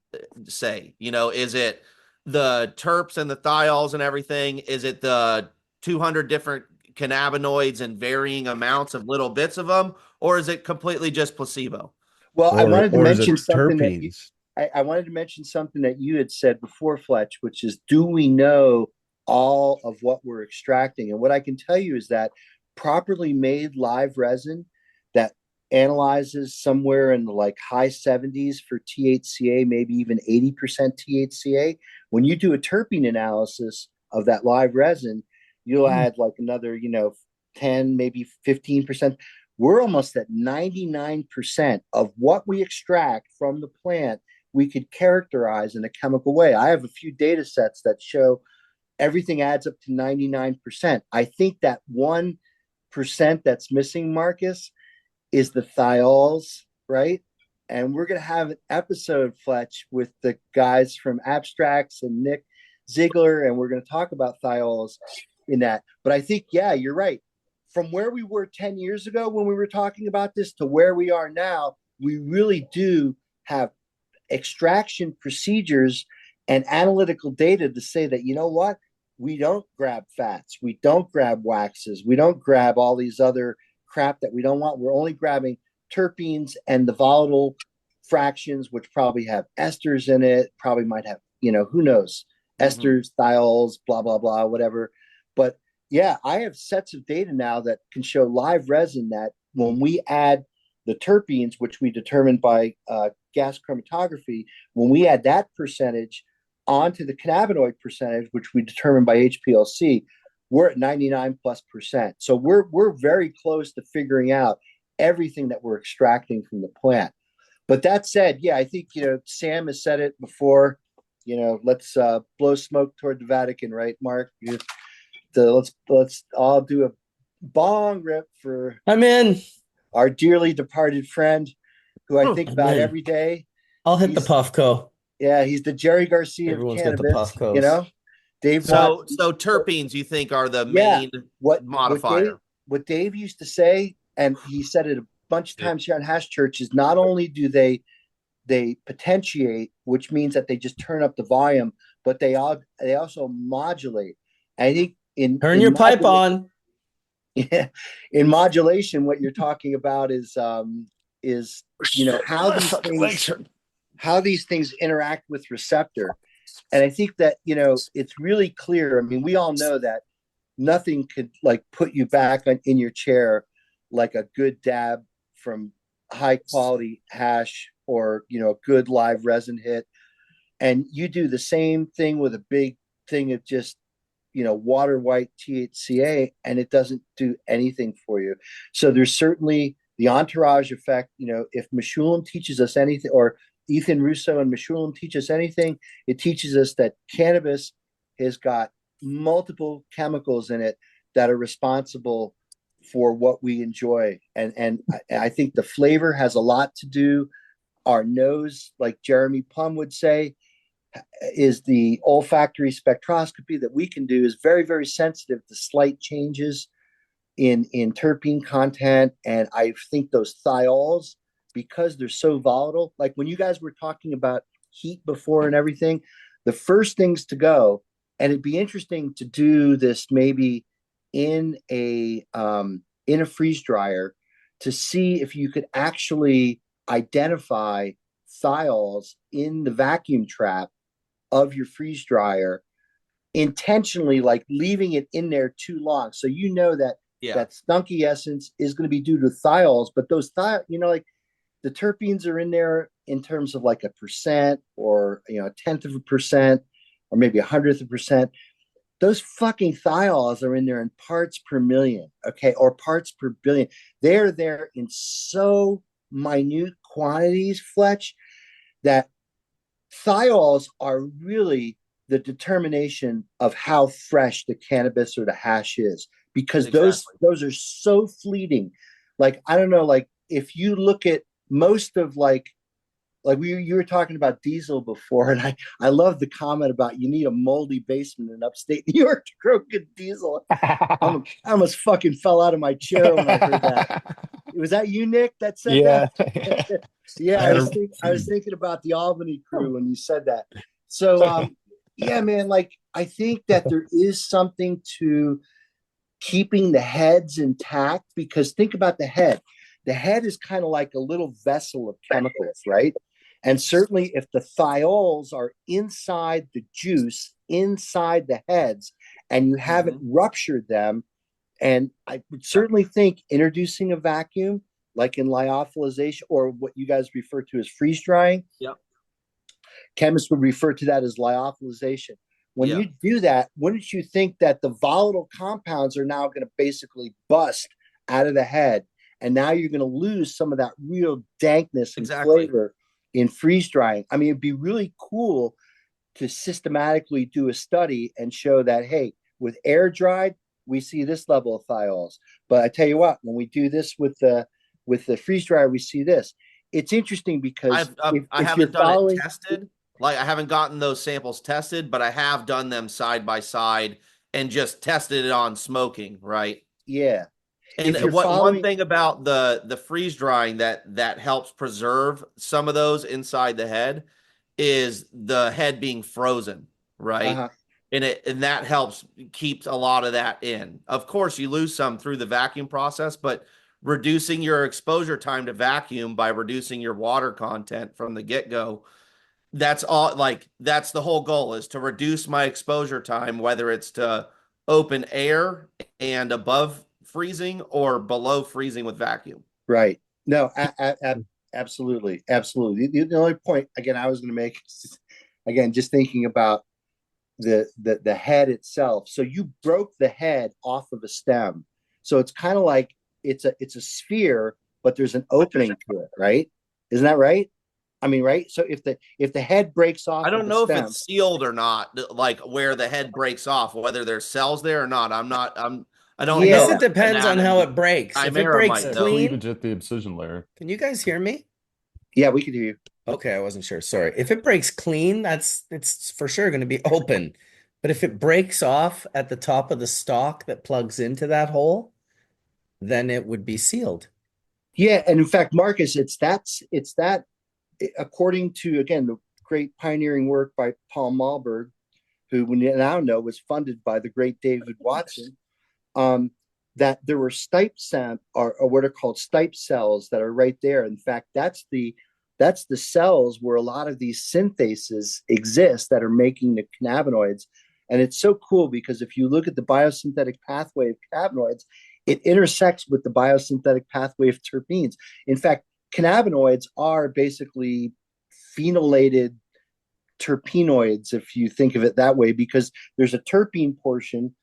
Speaker 6: say? Is it the terps and the thiols and everything? Is it the 200 different cannabinoids and varying amounts of little bits of them, or is it completely just placebo?
Speaker 11: Well, I wanted to mention something
Speaker 4: terpenes?
Speaker 11: I wanted to mention something that you had said before, Fletch, which is, do we know all of what we're extracting? And what I can tell you is that properly made live resin that analyzes somewhere in the like high 70s for THCA, maybe even 80% THCA. When you do a terpene analysis of that live resin, you'll add like another, 10, maybe 15%. We're almost at 99% of what we extract from the plant we could characterize in a chemical way. I have a few data sets that show everything adds up to 99%. I think that 1% that's missing, Marcus, is the thiols, right? And we're going to have an episode, Fletch, with the guys from Abstracts and Nick Ziegler, and we're going to talk about thiols in that. But I think, yeah, you're right. from where we were 10 years ago when we were talking about this to where we are now, we really do have extraction procedures and analytical data to say that, you know what, we don't grab fats, we don't grab waxes, we don't grab all these other crap that we don't want. We're only grabbing terpenes and the volatile fractions, which probably have esters in it, probably might have, who knows, esters, thiols, blah, blah, blah, whatever. But yeah, I have sets of data now that can show live resin that when we add the terpenes, which we determined by gas chromatography, when we add that percentage onto the cannabinoid percentage, which we determined by HPLC, we're at 99+%. So we're very close to figuring out everything that we're extracting from the plant. But that said, yeah, I think Sam has said it before. Let's blow smoke toward the Vatican, right, Mark? Let's all do a bong rip for
Speaker 2: I'm in.
Speaker 11: our dearly departed friend, who I think about
Speaker 2: in.
Speaker 11: every day.
Speaker 2: I'll hit the Puffco.
Speaker 11: Yeah, he's the Jerry Garcia
Speaker 2: Everyone's
Speaker 11: of
Speaker 2: got the
Speaker 11: cannabis.
Speaker 2: Puffcos.
Speaker 11: Dave.
Speaker 6: So terpenes, you think, are the main modifier?
Speaker 11: What Dave used to say, and he said it a bunch of times here on Hash Church, is not only do they potentiate, which means that they just turn up the volume, but they also modulate. I think
Speaker 2: turn your pipe on.
Speaker 11: Yeah, in modulation, what you're talking about is how these things interact with receptor. And I think that it's really clear. I mean, we all know that nothing could like put you back in your chair like a good dab from high quality hash or a good live resin hit. And you do the same thing with a big thing of just water white THCA, and it doesn't do anything for you. So there's certainly the entourage effect. If Meshulam teaches us anything, or Ethan Russo and Meshulam teach us anything, it teaches us that cannabis has got multiple chemicals in it that are responsible for what we enjoy. And I think the flavor has a lot to do. Our nose, like Jeremy Plum would say, is the olfactory spectroscopy that we can do is very, very sensitive to slight changes in terpene content. And I think those thiols, because they're so volatile, like when you guys were talking about heat before and everything, the first things to go, and it'd be interesting to do this maybe in a freeze dryer to see if you could actually identify thiols in the vacuum trap of your freeze dryer, intentionally, like leaving it in there too long, so that that stunky essence is going to be due to thiols. But those like the terpenes are in there in terms of like 1% or a tenth of 1% or maybe 100th of 1%. Those fucking thiols are in there in parts per million, okay, or parts per billion. They're there in so minute quantities, Fletch, that thiols are really the determination of how fresh the cannabis or the hash is, because those are so fleeting. Like, I don't know, like if you look at most of you were talking about diesel before, and I love the comment about you need a moldy basement in upstate New York to grow good diesel. I almost fucking fell out of my chair when I heard that. Was that you, Nick, that said that? Yeah, I was thinking about the Albany crew when you said that. So yeah, man, like I think that there is something to keeping the heads intact, because think about the head. The head is kind of like a little vessel of chemicals, right? And certainly if the thiols are inside the juice, inside the heads, and you haven't ruptured them, and I would certainly think introducing a vacuum, like in lyophilization, or what you guys refer to as freeze drying.
Speaker 6: Yep.
Speaker 11: Chemists would refer to that as lyophilization. When you do that, wouldn't you think that the volatile compounds are now going to basically bust out of the head? And now you're going to lose some of that real dankness and flavor in freeze drying. I mean, it'd be really cool to systematically do a study and show that, hey, with air dried, we see this level of thiols. But I tell you what, when we do this with the freeze dryer, we see this. It's interesting because
Speaker 6: I haven't done it tested. Like, I haven't gotten those samples tested, but I have done them side by side and just tested it on smoking, right?
Speaker 11: Yeah.
Speaker 6: And
Speaker 11: If you're
Speaker 6: what one
Speaker 11: following,
Speaker 6: thing about the freeze drying that helps preserve some of those inside the head is the head being frozen, right?
Speaker 11: uh-huh,
Speaker 6: And that helps keeps a lot of that in. Of course, you lose some through the vacuum process, but reducing your exposure time to vacuum by reducing your water content from the get-go, that's all, like that's the whole goal, is to reduce my exposure time, whether it's to open air and above freezing or below freezing with vacuum.
Speaker 11: right. No, absolutely, absolutely. The only point again I was going to make, again, just thinking about the head itself. So you broke the head off of a stem. So it's kind of like it's a sphere, but there's an opening to it, right? Isn't that right? I mean, right? So if the head breaks off
Speaker 6: I
Speaker 11: of
Speaker 6: don't
Speaker 11: the
Speaker 6: know if
Speaker 11: stem,
Speaker 6: it's sealed or not, like where the head breaks off, whether there's cells there or not. I
Speaker 2: I
Speaker 6: don't
Speaker 2: guess
Speaker 6: know
Speaker 2: it
Speaker 11: yeah,
Speaker 2: depends on how
Speaker 6: anatomy.
Speaker 2: it breaks. If it
Speaker 6: Chimera
Speaker 2: breaks
Speaker 6: might
Speaker 5: The
Speaker 6: know.
Speaker 2: clean,
Speaker 5: cleavage at the incision layer.
Speaker 2: can you guys hear me?
Speaker 11: yeah, we could hear you.
Speaker 2: Okay, I wasn't sure. Sorry. If it breaks clean, it's for sure going to be open. But if it breaks off at the top of the stalk that plugs into that hole, then it would be sealed.
Speaker 11: Yeah, and in fact, Marcus, it's that according to again the great pioneering work by Paul Malberg, who we now know was funded by the great David Watson, um, that there were stipe or what are called stipe cells that are right there. In fact, that's the cells where a lot of these synthases exist that are making the cannabinoids. And it's so cool because if you look at the biosynthetic pathway of cannabinoids, it intersects with the biosynthetic pathway of terpenes. In fact, cannabinoids are basically phenylated terpenoids, if you think of it that way, because there's a terpene portion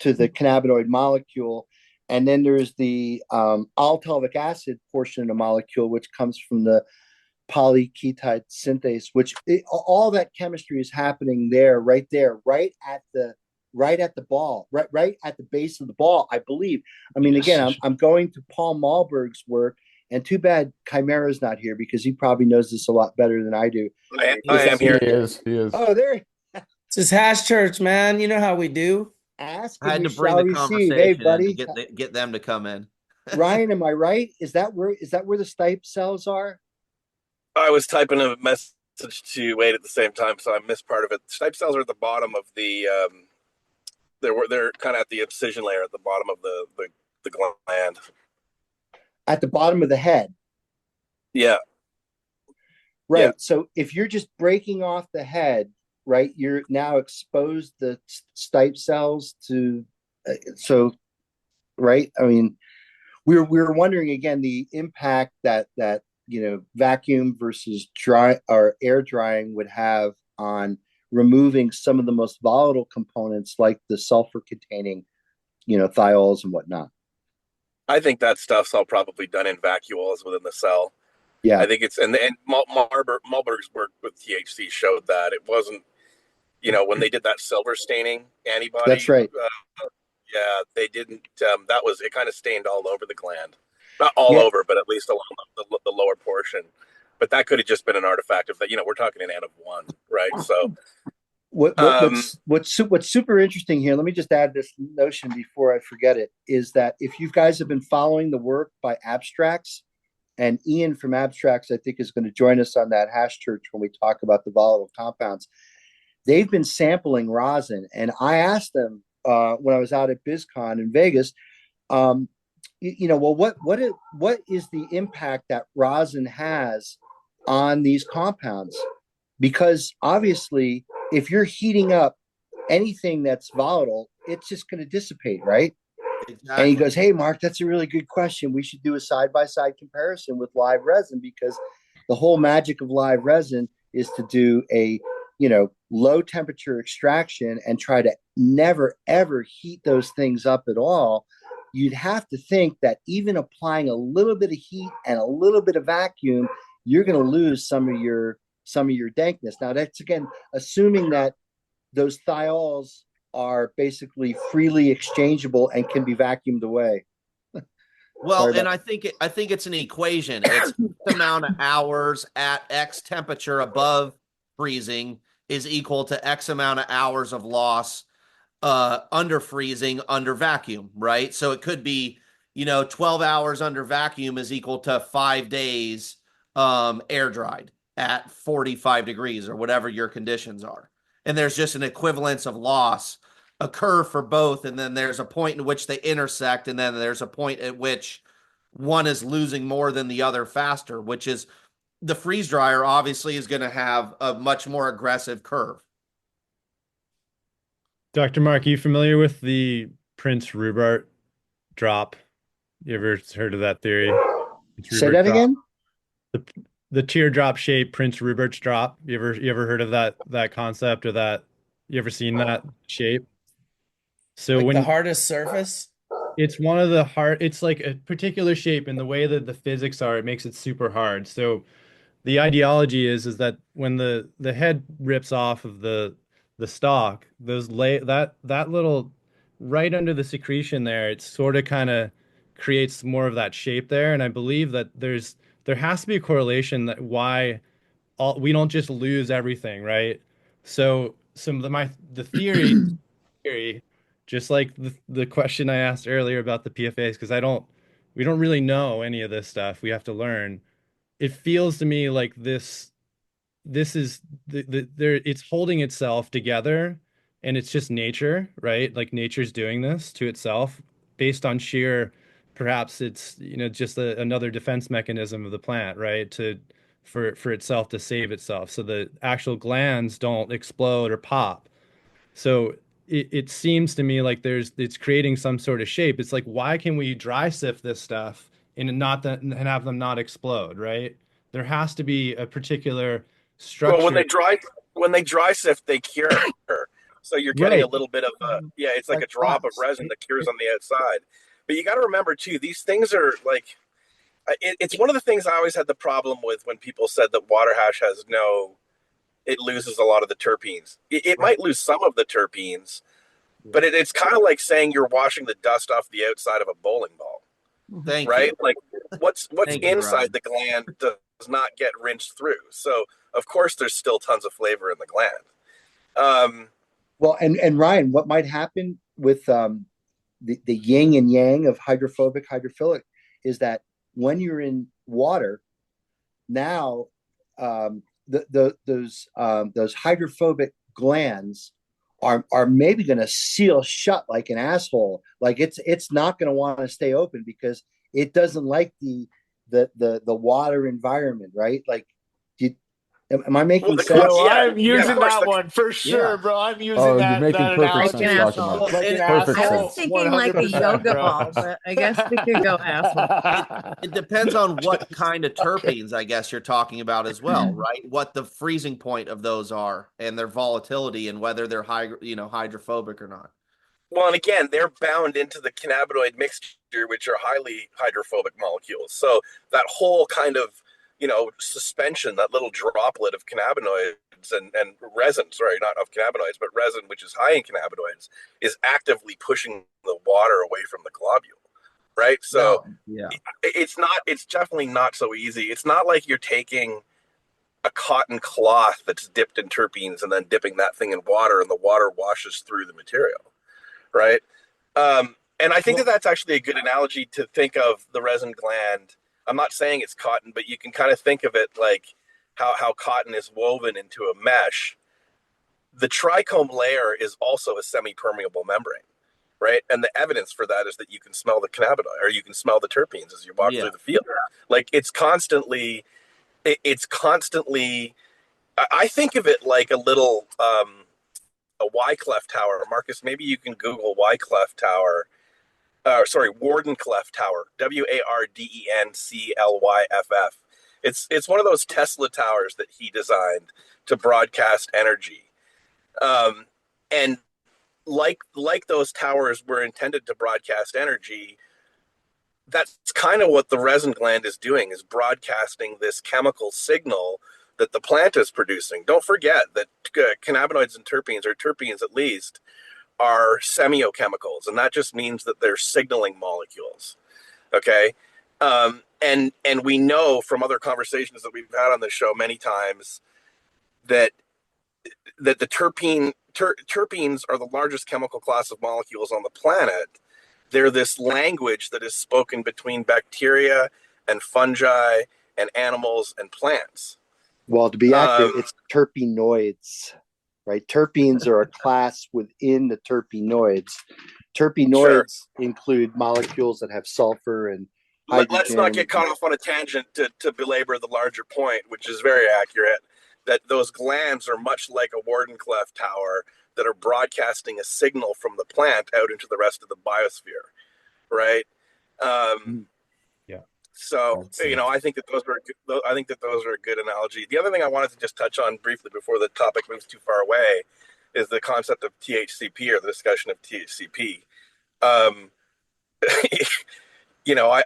Speaker 11: to the cannabinoid molecule, and then there's the alpha-talvic acid portion of the molecule, which comes from the polyketide synthase, all that chemistry is happening there, right at the ball, right at the base of the ball, I believe. I mean, again, I'm going to Paul Malberg's work, and too bad Chimera's not here because he probably knows this a lot better than I do.
Speaker 12: I am
Speaker 5: He
Speaker 12: here.
Speaker 5: is. He is.
Speaker 11: Oh, there.
Speaker 2: This is Hash Church, man. You know how we do.
Speaker 11: Ask
Speaker 6: I
Speaker 11: and
Speaker 6: had
Speaker 11: you
Speaker 6: to bring
Speaker 11: shall
Speaker 6: the
Speaker 11: receive. Hey,
Speaker 6: conversation in to
Speaker 11: buddy.
Speaker 6: get them to come in.
Speaker 11: Ryan, am I right? Is that where the stipe cells are?
Speaker 12: I was typing a message to Wade at the same time, so I missed part of it. Stipe cells are at the bottom of the. They're kind of at the incision layer at the bottom of the gland.
Speaker 11: At the bottom of the head.
Speaker 12: Yeah.
Speaker 11: Right.
Speaker 12: Yeah.
Speaker 11: So if you're just breaking off the head, right, you're now exposed the stipe cells to, right. I mean, we were wondering again the impact that vacuum versus dry or air drying would have on removing some of the most volatile components like the sulfur containing thiols and whatnot.
Speaker 12: I think that stuff's all probably done in vacuoles within the cell.
Speaker 11: Yeah,
Speaker 12: I think it's and Malberg's work with THC showed that it wasn't. When they did that silver staining
Speaker 11: that's
Speaker 12: antibody,
Speaker 11: right.
Speaker 12: yeah, they didn't. That was it. Kind of stained all over the gland, not all
Speaker 11: Yeah.
Speaker 12: over, but at least along the lower portion. But that could have just been an artifact of that. We're talking an N of one, right? So,
Speaker 11: What what
Speaker 12: um,
Speaker 11: what's super interesting here, let me just add this notion before I forget it, is that if you guys have been following the work by Abstracts, and Ian from Abstracts, I think, is going to join us on that Hash Church when we talk about the volatile compounds. They've been sampling rosin, and I asked them when I was out at BizCon in Vegas, well, what is the impact that rosin has on these compounds? Because obviously, if you're heating up anything that's volatile, it's just going to dissipate, right?
Speaker 6: Exactly.
Speaker 11: And he goes, "Hey, Mark, that's a really good question. We should do a side-by-side comparison with live resin because the whole magic of live resin is to do a, low temperature extraction and try to never, ever heat those things up at all. You'd have to think that even applying a little bit of heat and a little bit of vacuum, you're going to lose some of your dankness. Now, that's, again, assuming that those thiols are basically freely exchangeable and can be vacuumed away.
Speaker 6: Well, and I think it's an equation. It's X amount of hours at X temperature above freezing is equal to X amount of hours of loss under freezing under vacuum, right? So it could be 12 hours under vacuum is equal to 5 days air dried at 45 degrees or whatever your conditions are. And there's just an equivalence of loss occur for both. And then there's a point in which they intersect. And then there's a point at which one is losing more than the other faster, which is the freeze dryer obviously is going to have a much more aggressive curve.
Speaker 1: Dr. Mark, are you familiar with the Prince Rupert drop? You ever heard of that theory? Prince
Speaker 11: Say
Speaker 1: Rupert
Speaker 11: that
Speaker 1: drop.
Speaker 11: again.
Speaker 1: The the teardrop shape Prince Rupert's drop. You ever heard of that concept or that you ever seen that shape? So
Speaker 2: Like the
Speaker 1: when
Speaker 2: hardest surface?
Speaker 1: it's one of the hard, it's like a particular shape and the way that the physics are, it makes it super hard. So the ideology is that when the head rips off of the stalk, that little right under the secretion there, it sort of kind of creates more of that shape there. And I believe that there has to be a correlation that why we don't just lose everything, right? So some of the theory, just like the question I asked earlier about the PFAs, because we don't really know any of this stuff. We have to learn. It feels to me like this is there it's holding itself together and it's just nature, right? Like nature's doing this to itself based on sheer perhaps it's just another defense mechanism of the plant, right? To for itself to save itself so the actual glands don't explode or pop. So it seems to me like it's creating some sort of shape. It's like why can we dry sift this stuff and have them not explode, right? There has to be a particular
Speaker 12: Well,
Speaker 1: structure.
Speaker 12: when they dry sift, they cure. So you're getting a
Speaker 1: Right.
Speaker 12: little bit of yeah, it's like
Speaker 11: Like
Speaker 12: a drop of
Speaker 11: us.
Speaker 12: resin that cures on the outside. But you got to remember too, these things are like it's one of the things I always had the problem with when people said that water hash has it loses a lot of the terpenes. It
Speaker 6: Right.
Speaker 12: might lose some of the terpenes, but it's kind of like saying you're washing the dust off the outside of a bowling ball,
Speaker 6: Thank
Speaker 12: right?
Speaker 6: you.
Speaker 12: Like what's
Speaker 6: Thank you,
Speaker 12: inside
Speaker 6: Ryan.
Speaker 12: the gland does not get rinsed through. So of course there's still tons of flavor in the gland. Um,
Speaker 11: Well, and Ryan, what might happen with the yin and yang of hydrophobic, hydrophilic is that when you're in water, now those hydrophobic glands are maybe going to seal shut like an asshole. Like it's not going to want to stay open because it doesn't like the water environment, right? Like, do am I
Speaker 12: well,
Speaker 11: making
Speaker 12: the
Speaker 11: sense?
Speaker 3: Bro,
Speaker 12: yeah,
Speaker 3: I'm
Speaker 12: yeah, of
Speaker 3: using
Speaker 12: course.
Speaker 3: that one for
Speaker 11: Yeah.
Speaker 3: sure, bro. I'm using
Speaker 5: Oh, you're
Speaker 3: that
Speaker 5: making perfect
Speaker 7: Like an
Speaker 5: sense,
Speaker 3: analogy
Speaker 5: Dr.
Speaker 7: asshole.
Speaker 5: Mark.
Speaker 3: like an
Speaker 5: Perfect
Speaker 7: I was
Speaker 3: asshole,
Speaker 5: sense.
Speaker 7: thinking like a
Speaker 3: 100%,
Speaker 7: yoga
Speaker 3: bro.
Speaker 7: ball, but I guess we could go asshole.
Speaker 6: it it depends on what kind of
Speaker 3: Okay.
Speaker 6: terpenes I guess you're talking about as well, right? What the freezing point of those are and their volatility and whether they're hydrophobic or not.
Speaker 12: Well, and again, they're bound into the cannabinoid mixture, which are highly hydrophobic molecules. So that whole kind of, suspension, that little droplet of cannabinoids and resin, sorry, not of cannabinoids, but resin, which is high in cannabinoids, is actively pushing the water away from the globule, right? So
Speaker 6: Now, yeah.
Speaker 12: it's definitely not so easy. It's not like you're taking a cotton cloth that's dipped in terpenes and then dipping that thing in water and the water washes through the material, right? And I think that
Speaker 6: Well,
Speaker 12: that's actually a good analogy to think of the resin gland. I'm not saying it's cotton, but you can kind of think of it like how cotton is woven into a mesh. The trichome layer is also a semi-permeable membrane, right? And the evidence for that is that you can smell the cannabinoid or you can smell the terpenes as you walk
Speaker 6: yeah.
Speaker 12: through the field. Like it's constantly. I think of it like a little a Wyclef tower. Marcus, maybe you can Google Wyclef tower. Sorry, Wardenclyffe tower. Wardenclyff. It's one of those Tesla towers that he designed to broadcast energy. And like those towers were intended to broadcast energy, that's kind of what the resin gland is doing, is broadcasting this chemical signal that the plant is producing. Don't forget that cannabinoids and terpenes, or terpenes at least, are semiochemicals, and that just means that they're signaling molecules. Okay, and we know from other conversations that we've had on this show many times that the terpenes are the largest chemical class of molecules on the planet, they're this language that is spoken between bacteria and fungi and animals and plants.
Speaker 11: Well, to be accurate,
Speaker 12: Um,
Speaker 11: it's terpenoids, right? Terpenes are a class within the terpenoids.
Speaker 12: sure.
Speaker 11: Terpenoids include molecules that have sulfur and
Speaker 12: Let's not
Speaker 11: hydrogen.
Speaker 12: get caught off on a tangent to belabor the larger point, which is very accurate, that those glands are much like a Wardenclyffe tower that are broadcasting a signal from the plant out into the rest of the biosphere, right? Um,
Speaker 4: Yeah.
Speaker 12: so I think that I think that those are a good analogy. The other thing I wanted to just touch on briefly before the topic moves too far away is the concept of THCP, or the discussion of THCP. Um,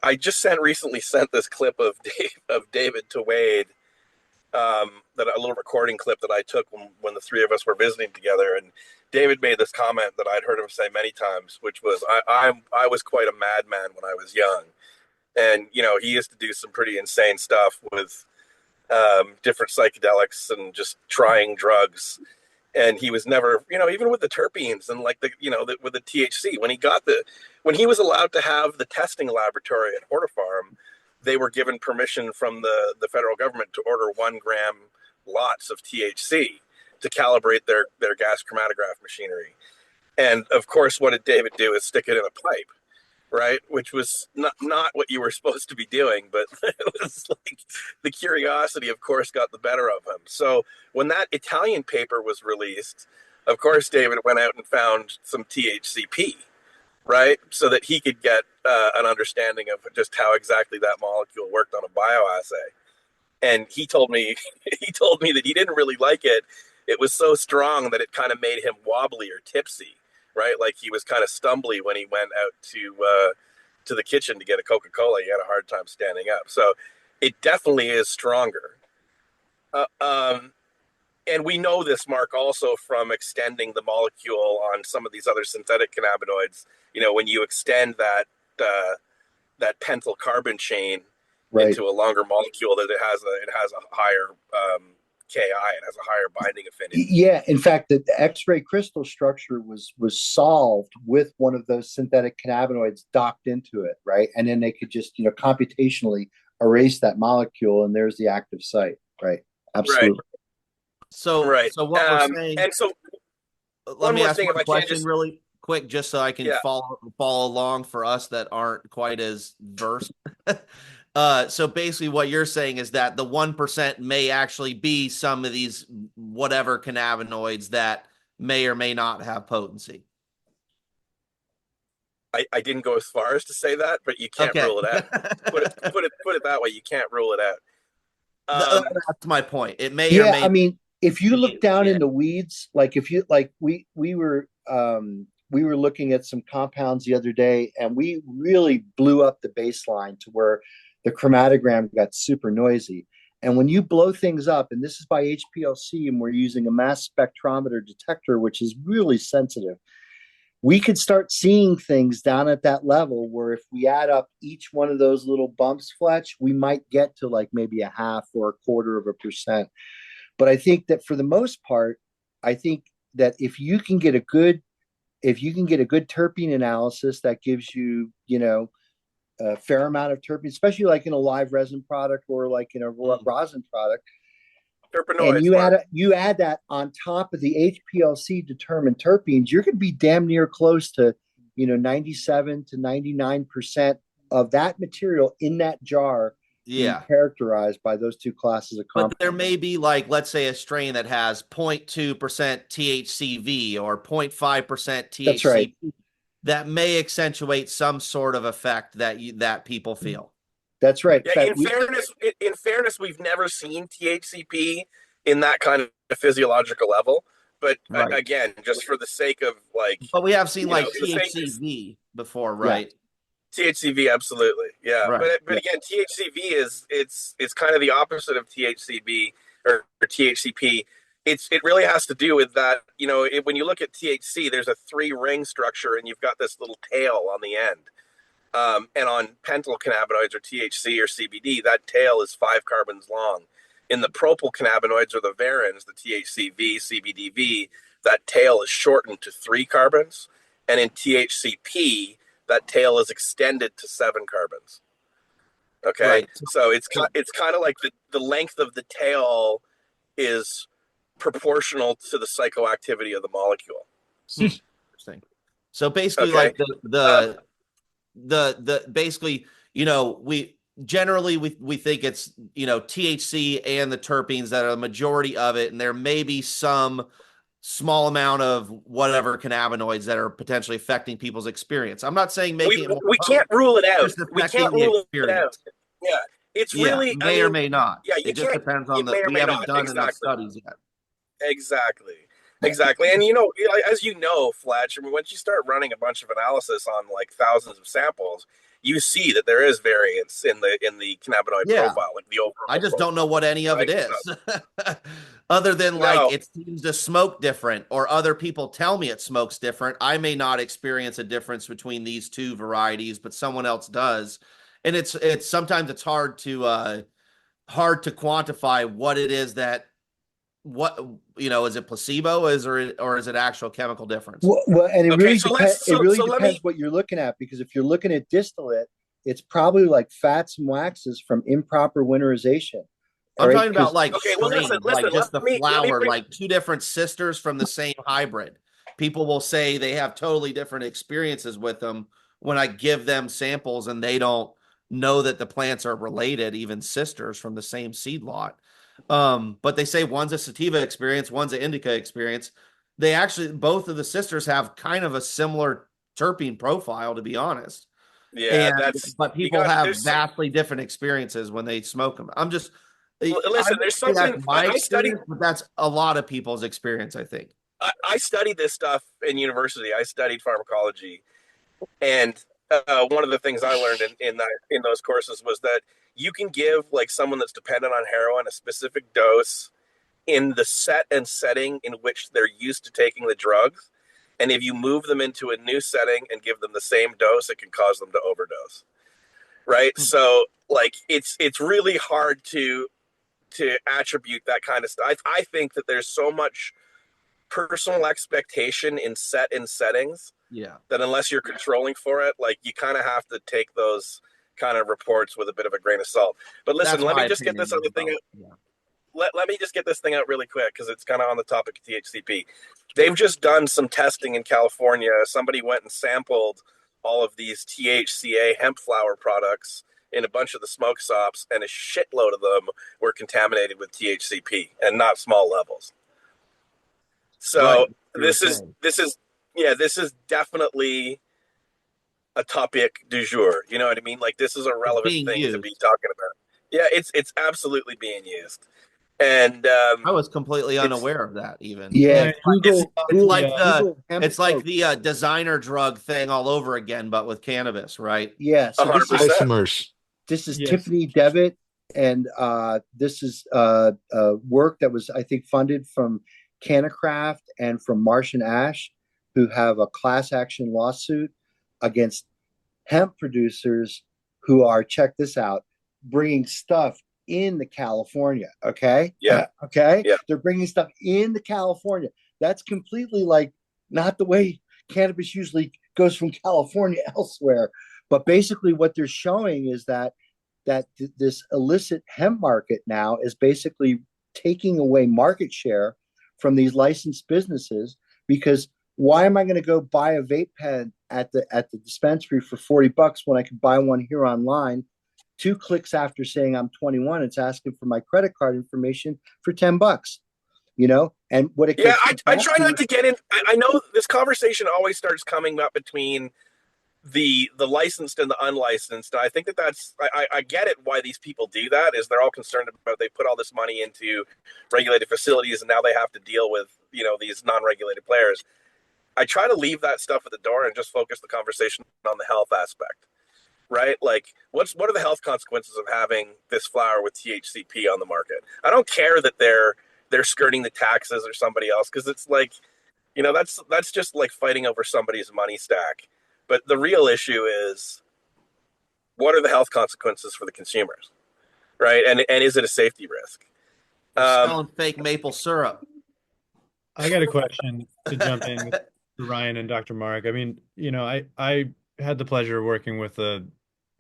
Speaker 12: I just recently sent this clip of David to Wade, that a little recording clip that I took when the three of us were visiting together, and David made this comment that I'd heard him say many times, which was, I was quite a madman when I was young, and he used to do some pretty insane stuff with different psychedelics and just trying drugs. And he was never, even with the terpenes and like with the THC, when he was allowed to have the testing laboratory at Hortifarm, they were given permission from the federal government to order 1 gram lots of THC to calibrate their gas chromatograph machinery. And of course, what did David do? Is stick it in a pipe, right? Which was not what you were supposed to be doing, but it was like the curiosity, of course, got the better of him. So when that Italian paper was released, of course, David went out and found some THCP, right? So that he could get an understanding of just how exactly that molecule worked on a bioassay. And he told me, that he didn't really like it. It was so strong that it kind of made him wobbly or tipsy, right? Like he was kind of stumbly when he went out to the kitchen to get a Coca-Cola. He had a hard time standing up. So it definitely is stronger. Uh, um, and we know this, Mark, also from extending the molecule on some of these other synthetic cannabinoids. When you extend that pentyl carbon chain
Speaker 11: Right.
Speaker 12: into a longer molecule, that it has a higher Ki. It has a higher binding affinity.
Speaker 11: Yeah, in fact, the X-ray crystal structure was solved with one of those synthetic cannabinoids docked into it, right? And then they could just computationally erase that molecule, and there's the active site, right?
Speaker 12: Right.
Speaker 11: Absolutely.
Speaker 6: So,
Speaker 12: Right.
Speaker 6: so what we're saying,
Speaker 12: And so
Speaker 6: let
Speaker 12: one
Speaker 6: me
Speaker 12: more
Speaker 6: ask
Speaker 12: thing, if
Speaker 6: one
Speaker 12: I can
Speaker 6: question
Speaker 12: just,
Speaker 6: really quick, just so I can
Speaker 12: yeah.
Speaker 6: follow along for us that aren't quite as versed. So basically what you're saying is that the 1% may actually be some of these whatever cannabinoids that may or may not have potency.
Speaker 12: I didn't go as far as to say that, but you can't
Speaker 6: Okay.
Speaker 12: rule it out. Put it that way. You can't rule it out.
Speaker 6: That's my point. It may or
Speaker 11: Yeah,
Speaker 6: may
Speaker 11: I
Speaker 6: not
Speaker 11: mean, if you look
Speaker 6: be.
Speaker 11: down
Speaker 6: Yeah.
Speaker 11: in the weeds, like if you like we were looking at some compounds the other day, and we really blew up the baseline to where the chromatogram got super noisy. And when you blow things up, and this is by HPLC, and we're using a mass spectrometer detector, which is really sensitive, we could start seeing things down at that level where if we add up each one of those little bumps, Fletch, we might get to like maybe a half or a quarter of a percent. But I think that for the most part, I think that if you can get a good terpene analysis that gives you, a fair amount of terpene, especially like in a live resin product or like in a rosin product, and
Speaker 12: Terpenoids, Mark.
Speaker 11: you add that on top of the HPLC determined terpenes, you're going to be damn near close to 97 to 99% of that material in that jar being
Speaker 6: Yeah.
Speaker 11: characterized by those two classes of
Speaker 6: But
Speaker 11: compounds.
Speaker 6: there may be, like, let's say a strain that has 0.2% THCV or 0.5% THCP.
Speaker 11: That's right.
Speaker 6: That may accentuate some sort of effect that people feel.
Speaker 11: That's right.
Speaker 12: Yeah, in fairness, we've never seen THCP in that kind of physiological level. But
Speaker 6: Right.
Speaker 12: again, just for the sake of
Speaker 6: But we have seen like
Speaker 12: for the sake of
Speaker 6: THCV before, right?
Speaker 12: THCV, absolutely, yeah.
Speaker 6: Right.
Speaker 12: But again, THCV it's kind of the opposite of THCB or THCP. It really has to do with that. When you look at THC, there's a 3-ring structure, and you've got this little tail on the end. And on pentyl cannabinoids or THC or CBD, that tail is 5 carbons long. In the propyl cannabinoids or the varins, the THCV, CBDV, that tail is shortened to 3 carbons. And in THCP, that tail is extended to 7 carbons. Okay,
Speaker 6: Right.
Speaker 12: so it's kind of like the length of the tail is proportional to the psychoactivity of the molecule.
Speaker 6: Interesting. So basically,
Speaker 12: Okay.
Speaker 6: like the basically, we generally we think it's THC and the terpenes that are the majority of it, and there may be some small amount of whatever cannabinoids that are potentially affecting people's experience. I'm not saying making it more
Speaker 12: We can't
Speaker 6: potent,
Speaker 12: rule it out.
Speaker 6: just
Speaker 12: We can't
Speaker 6: affecting the
Speaker 12: rule it out.
Speaker 6: experience.
Speaker 12: Yeah, it's
Speaker 6: Yeah,
Speaker 12: really, I
Speaker 6: may or
Speaker 12: mean,
Speaker 6: may not.
Speaker 12: yeah, you
Speaker 6: It just
Speaker 12: can't,
Speaker 6: depends
Speaker 12: you
Speaker 6: on
Speaker 12: may or
Speaker 6: we
Speaker 12: may
Speaker 6: haven't
Speaker 12: not.
Speaker 6: done enough
Speaker 12: Exactly.
Speaker 6: studies yet.
Speaker 12: Exactly. And as you know, Fletch, I mean, once you start running a bunch of analysis on like thousands of samples, you see that there is variance in the cannabinoid
Speaker 6: Yeah.
Speaker 12: profile, like the overall
Speaker 6: I just
Speaker 12: profile,
Speaker 6: don't know what any of it
Speaker 12: right?
Speaker 6: is. Other than like
Speaker 12: No,
Speaker 6: it seems to smoke different, or other people tell me it smokes different. I may not experience a difference between these two varieties, but someone else does. And it's sometimes it's hard to quantify what it is that what is it placebo or is it actual chemical difference?
Speaker 11: Well, and it
Speaker 12: okay,
Speaker 11: really
Speaker 12: so
Speaker 11: depends.
Speaker 12: let's
Speaker 11: It really
Speaker 12: so let me
Speaker 11: depends what you're looking at, because if you're looking at distillate, it's probably like fats and waxes from improper winterization. All
Speaker 6: I'm
Speaker 11: right,
Speaker 6: talking about
Speaker 11: because
Speaker 6: like
Speaker 12: okay, well
Speaker 6: strains,
Speaker 12: listen,
Speaker 6: like just the
Speaker 12: let me
Speaker 6: flower,
Speaker 12: bring
Speaker 6: like two different sisters from the same hybrid. People will say they have totally different experiences with them when I give them samples and they don't know that the plants are related, even sisters from the same seed lot. But they say one's a sativa experience, one's an indica experience. They actually, both of the sisters have kind of a similar terpene profile, to be honest.
Speaker 12: yeah,
Speaker 6: And
Speaker 12: that's
Speaker 6: but
Speaker 12: you
Speaker 6: people
Speaker 12: got
Speaker 6: have
Speaker 12: there's
Speaker 6: vastly different experiences when they smoke them. I
Speaker 12: listen,
Speaker 6: would
Speaker 12: there's
Speaker 6: say that's
Speaker 12: something
Speaker 6: my
Speaker 12: I studied.
Speaker 6: experience, but that's a lot of people's experience, I think.
Speaker 12: I studied this stuff in university. I studied pharmacology, and one of the things I learned in those courses was that you can give like someone that's dependent on heroin a specific dose in the set and setting in which they're used to taking the drugs, and if you move them into a new setting and give them the same dose, it can cause them to overdose. Right? So like it's really hard to attribute that kind of stuff. I think that there's so much personal expectation in settings
Speaker 6: Yeah.
Speaker 12: that unless you're controlling for it, like you kind of have to take those kind of reports with a bit of a grain of salt. But listen,
Speaker 6: That's
Speaker 12: let
Speaker 6: my
Speaker 12: me just get
Speaker 6: opinion
Speaker 12: this other
Speaker 6: as
Speaker 12: thing
Speaker 6: well.
Speaker 12: out.
Speaker 6: Yeah.
Speaker 12: Let me just get this thing out really quick because it's kind of on the topic of THCP. They've just done some testing in California. Somebody went and sampled all of these THCA hemp flower products in a bunch of the smoke stops, and a shitload of them were contaminated with THCP and not small levels.
Speaker 6: Right.
Speaker 12: So
Speaker 6: You were
Speaker 12: this is
Speaker 6: saying.
Speaker 12: this is yeah, this is definitely a topic du jour. You know what I mean? Like this is a
Speaker 6: It's
Speaker 12: relevant
Speaker 6: being
Speaker 12: thing to be
Speaker 6: used.
Speaker 12: talking about. Yeah, it's absolutely being used, and
Speaker 6: I was completely
Speaker 12: it's
Speaker 6: unaware of that even.
Speaker 11: yeah,
Speaker 8: Right.
Speaker 12: it's
Speaker 6: It's like
Speaker 11: Hemp
Speaker 6: it's like
Speaker 11: Coke.
Speaker 6: the designer drug thing all over again, but with cannabis, right?
Speaker 11: Yeah, so
Speaker 12: hundred
Speaker 11: this is
Speaker 12: percent.
Speaker 3: Isomers.
Speaker 11: this is
Speaker 8: Yes.
Speaker 11: Tiffany Devitt, and this is work that was, I think, funded from Canacraft and from Marsh and Ash, who have a class action lawsuit against hemp producers who are, check this out, bringing stuff into California. Okay.
Speaker 12: Yeah,
Speaker 11: Okay.
Speaker 12: yeah.
Speaker 11: They're bringing stuff into California. That's completely like not the way cannabis usually goes from California elsewhere. But basically, what they're showing is that this illicit hemp market now is basically taking away market share from these licensed businesses, because why am I going to go buy a vape pen at the dispensary for $40 when I can buy one here online? 2 clicks after saying I'm 21, it's asking for my credit card information for $10. And what it
Speaker 12: Yeah,
Speaker 11: gets
Speaker 12: I
Speaker 11: back
Speaker 12: try
Speaker 11: to,
Speaker 12: not to get in. I know this conversation always starts coming up between the licensed and the unlicensed. I think that's I get it why these people do that is they're all concerned about they put all this money into regulated facilities and now they have to deal with these non-regulated players. I try to leave that stuff at the door and just focus the conversation on the health aspect, right? Like what are the health consequences of having this flower with THCP on the market? I don't care that they're skirting the taxes or somebody else because it's like that's just like fighting over somebody's money stack. But the real issue is what are the health consequences for the consumers, right? And is it a safety risk?
Speaker 6: They're selling fake maple syrup.
Speaker 1: I got a question to jump in with Ryan and Dr. Mark. I mean, I had the pleasure of working with a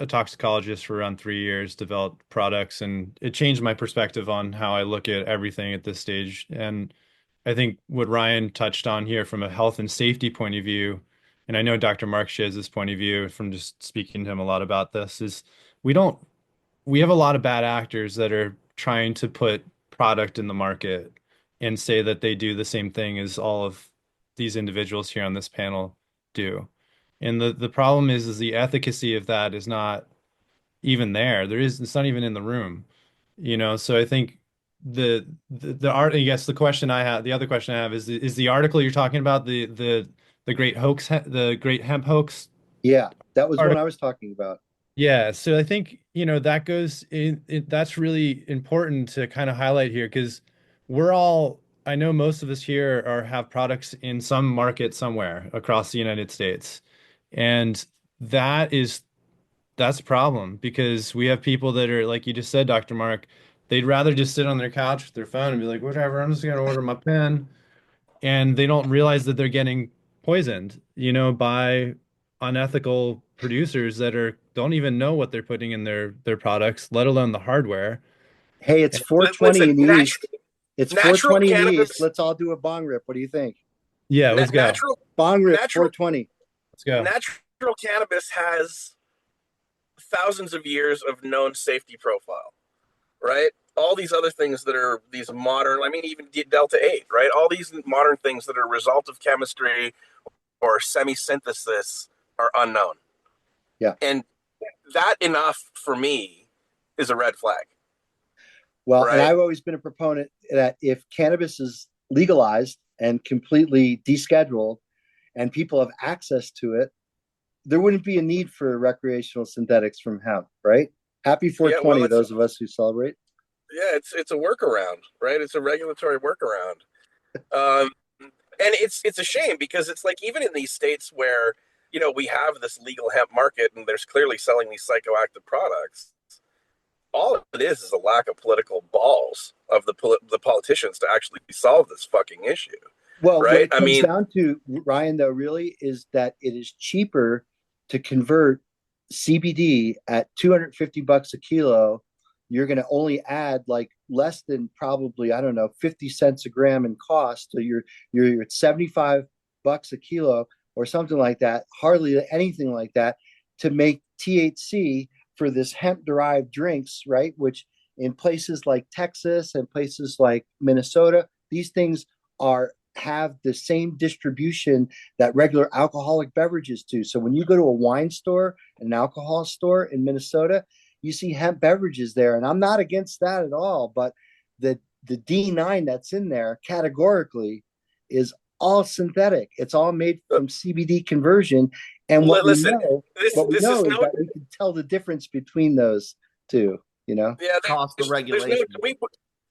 Speaker 1: toxicologist for around 3 years, developed products, and it changed my perspective on how I look at everything at this stage. And I think what Ryan touched on here from a health and safety point of view, and I know Dr. Mark shares this point of view from just speaking to him a lot about this, is we don't we have a lot of bad actors that are trying to put product in the market and say that they do the same thing as all of these individuals here on this panel do. And the problem is the efficacy of that is not even there. It's not even in the room. So I think the art, I guess the other question I have is the article you're talking about the great hoax, the great hemp hoax
Speaker 11: Yeah, that was one
Speaker 1: article.
Speaker 11: I was talking about.
Speaker 1: Yeah, so I think, that goes that's really important to kind of highlight here because I know most of us here have products in some market somewhere across the United States. And that is that's a problem because we have people that are, like you just said, Dr. Mark, they'd rather just sit on their couch with their phone and be like, whatever, I'm just gonna order my pen, and they don't realize that they're getting poisoned, by unethical producers that don't even know what they're putting in their products, let alone the hardware.
Speaker 11: Hey, it's 420
Speaker 12: Listen,
Speaker 11: in the East. It's
Speaker 12: natural
Speaker 11: 420 in the East.
Speaker 12: cannabis,
Speaker 11: Let's all do a bong rip. What do you think?
Speaker 1: Yeah, let's go.
Speaker 12: natural,
Speaker 11: Bong rip
Speaker 12: natural,
Speaker 11: 420.
Speaker 1: Let's go.
Speaker 12: natural cannabis has thousands of years of known safety profile, right? All these other things that are these modern, I mean, even Delta 8, right? All these modern things that are a result of chemistry or semi synthesis are unknown.
Speaker 11: Yeah.
Speaker 12: And that enough for me is a red flag.
Speaker 11: Well, and
Speaker 12: Right.
Speaker 11: I've always been a proponent that if cannabis is legalized and completely descheduled and people have access to it, there wouldn't be a need for recreational synthetics from hemp, right? Happy
Speaker 12: Yeah, well,
Speaker 11: 420, those of us who celebrate.
Speaker 12: yeah, it's a workaround, right? It's a regulatory workaround. Um, and it's a shame because it's like even in these states where we have this legal hemp market and there's clearly selling these psychoactive products, all it is a lack of political balls of the politicians to actually solve this fucking issue,
Speaker 11: Well, what
Speaker 12: right?
Speaker 11: it
Speaker 12: I
Speaker 11: comes
Speaker 12: mean,
Speaker 11: down to, Ryan, though, really is that it is cheaper to convert CBD at 250 bucks a kilo. You're going to only add like less than probably, I don't know, 50 cents a gram in cost. So you're at 75 bucks a kilo or something like that, hardly anything like that to make THC for this hemp derived drinks, right? Which in places like Texas and places like Minnesota, these things are have the same distribution that regular alcoholic beverages do. So when you go to a wine store, an alcohol store in Minnesota, you see hemp beverages there. And I'm not against that at all, but the D9 that's in there categorically is all synthetic. It's all made from CBD conversion. And
Speaker 12: listen,
Speaker 11: what we
Speaker 12: this is
Speaker 11: know is
Speaker 12: no,
Speaker 11: that we can tell the difference between those two, you know?
Speaker 12: yeah,
Speaker 6: Cost of
Speaker 12: there's no,
Speaker 6: regulation.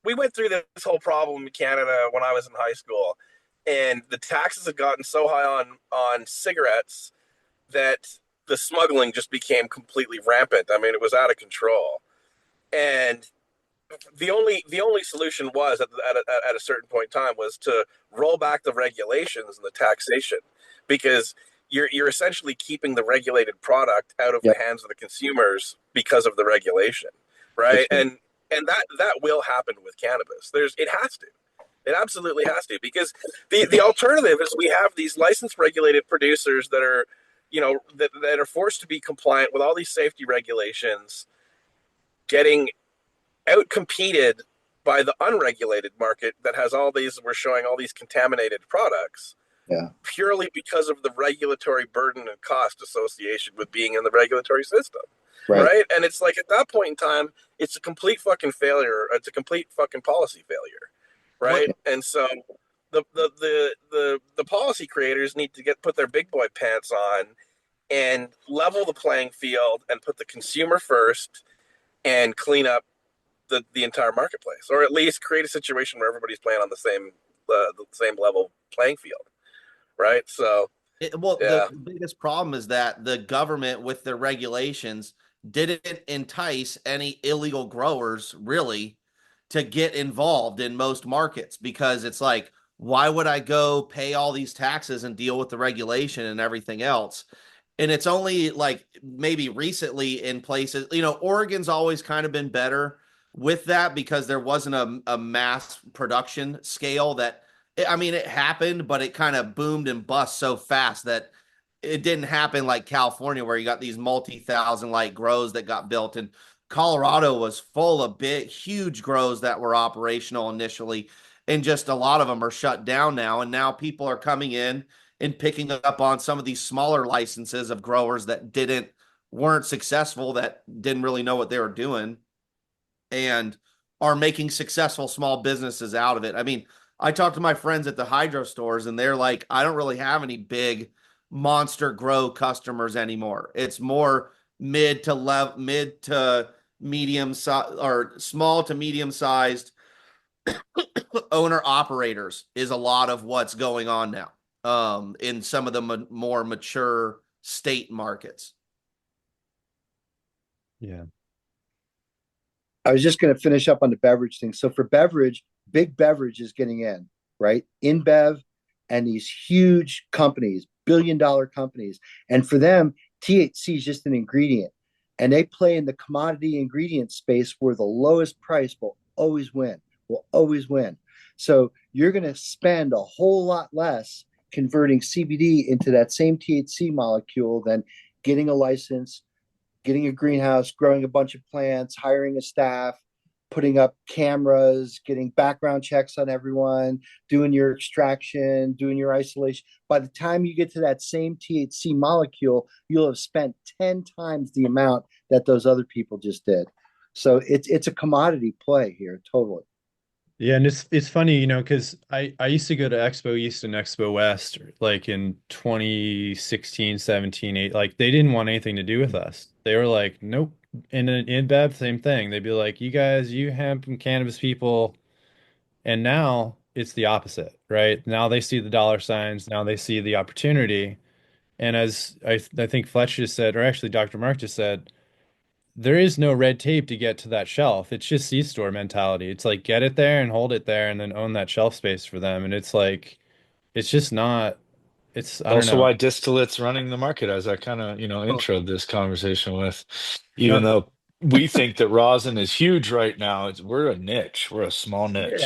Speaker 12: we went through this whole problem in Canada when I was in high school, and the taxes had gotten so high on cigarettes that the smuggling just became completely rampant. I mean, it was out of control, and the only solution was at a certain point in time was to roll back the regulations and the taxation, because you're essentially keeping the regulated product out of the
Speaker 11: Yep,
Speaker 12: hands of the consumers because of the regulation, right?
Speaker 11: that's right.
Speaker 12: And that will happen with cannabis. It has to. It absolutely has to, because the alternative is we have these licensed regulated producers that are, that are forced to be compliant with all these safety regulations, getting outcompeted by the unregulated market that has we're showing all these contaminated products
Speaker 11: Yeah,
Speaker 12: purely because of the regulatory burden and cost association with being in the regulatory system.
Speaker 11: right.
Speaker 12: Right. And it's like at that point in time, it's a complete fucking failure. It's a complete fucking policy failure.
Speaker 6: What
Speaker 12: Right. And so the policy creators need to put their big boy pants on and level the playing field and put the consumer first and clean up the entire marketplace, or at least create a situation where everybody's playing on the same level playing field, right? So
Speaker 6: Well, the
Speaker 12: yeah,
Speaker 6: biggest problem is that the government, with their regulations, didn't entice any illegal growers really to get involved in most markets, because it's like, why would I go pay all these taxes and deal with the regulation and everything else And it's only like maybe recently in places, Oregon's always kind of been better with that because there wasn't a mass production scale that, I mean, it happened, but it kind of boomed and bust so fast that it didn't happen like California, where you got these multi-thousand like grows that got built. And Colorado was full of big, huge grows that were operational initially. And just a lot of them are shut down now. And now people are coming in and picking up on some of these smaller licenses of growers that weren't successful, that didn't really know what they were doing, and are making successful small businesses out of it. I mean, I talked to my friends at the hydro stores and they're like, I don't really have any big monster grow customers anymore. It's more mid to medium size or small to medium sized owner operators is a lot of what's going on now, in some of the more mature state markets.
Speaker 1: Yeah.
Speaker 11: I was just going to finish up on the beverage thing. So for beverage, big beverage is getting in, right? InBev and these huge companies, billion-dollar companies. And for them, THC is just an ingredient. And they play in the commodity ingredient space where the lowest price will always win. So you're going to spend a whole lot less converting CBD into that same THC molecule than getting a license, getting a greenhouse, growing a bunch of plants, hiring a staff, putting up cameras, getting background checks on everyone, doing your extraction, doing your isolation. By the time you get to that same THC molecule, you'll have spent 10 times the amount that those other people just did. So it's a commodity play here, totally.
Speaker 1: Yeah, and it's funny, because I used to go to Expo East and Expo West like in 2016, 17, 8. Like they didn't want anything to do with us. They were like, nope. And in Bev, same thing. They'd be like, you guys, you hemp and cannabis people. And now it's the opposite, right? Now they see the dollar signs, now they see the opportunity. And as I think Fletch just said, or actually Dr. Mark just said, there is no red tape to get to that shelf. It's just C-store mentality. It's like get it there and hold it there and then own that shelf space for them. And it's like it's just not I don't
Speaker 3: Also
Speaker 1: know.
Speaker 3: why distillate's running the market, as I kind of,
Speaker 1: Oh,
Speaker 3: introed this conversation with, even
Speaker 1: yep.
Speaker 3: though we think that rosin is huge right now, we're a niche. We're a small
Speaker 1: Yeah.
Speaker 3: niche.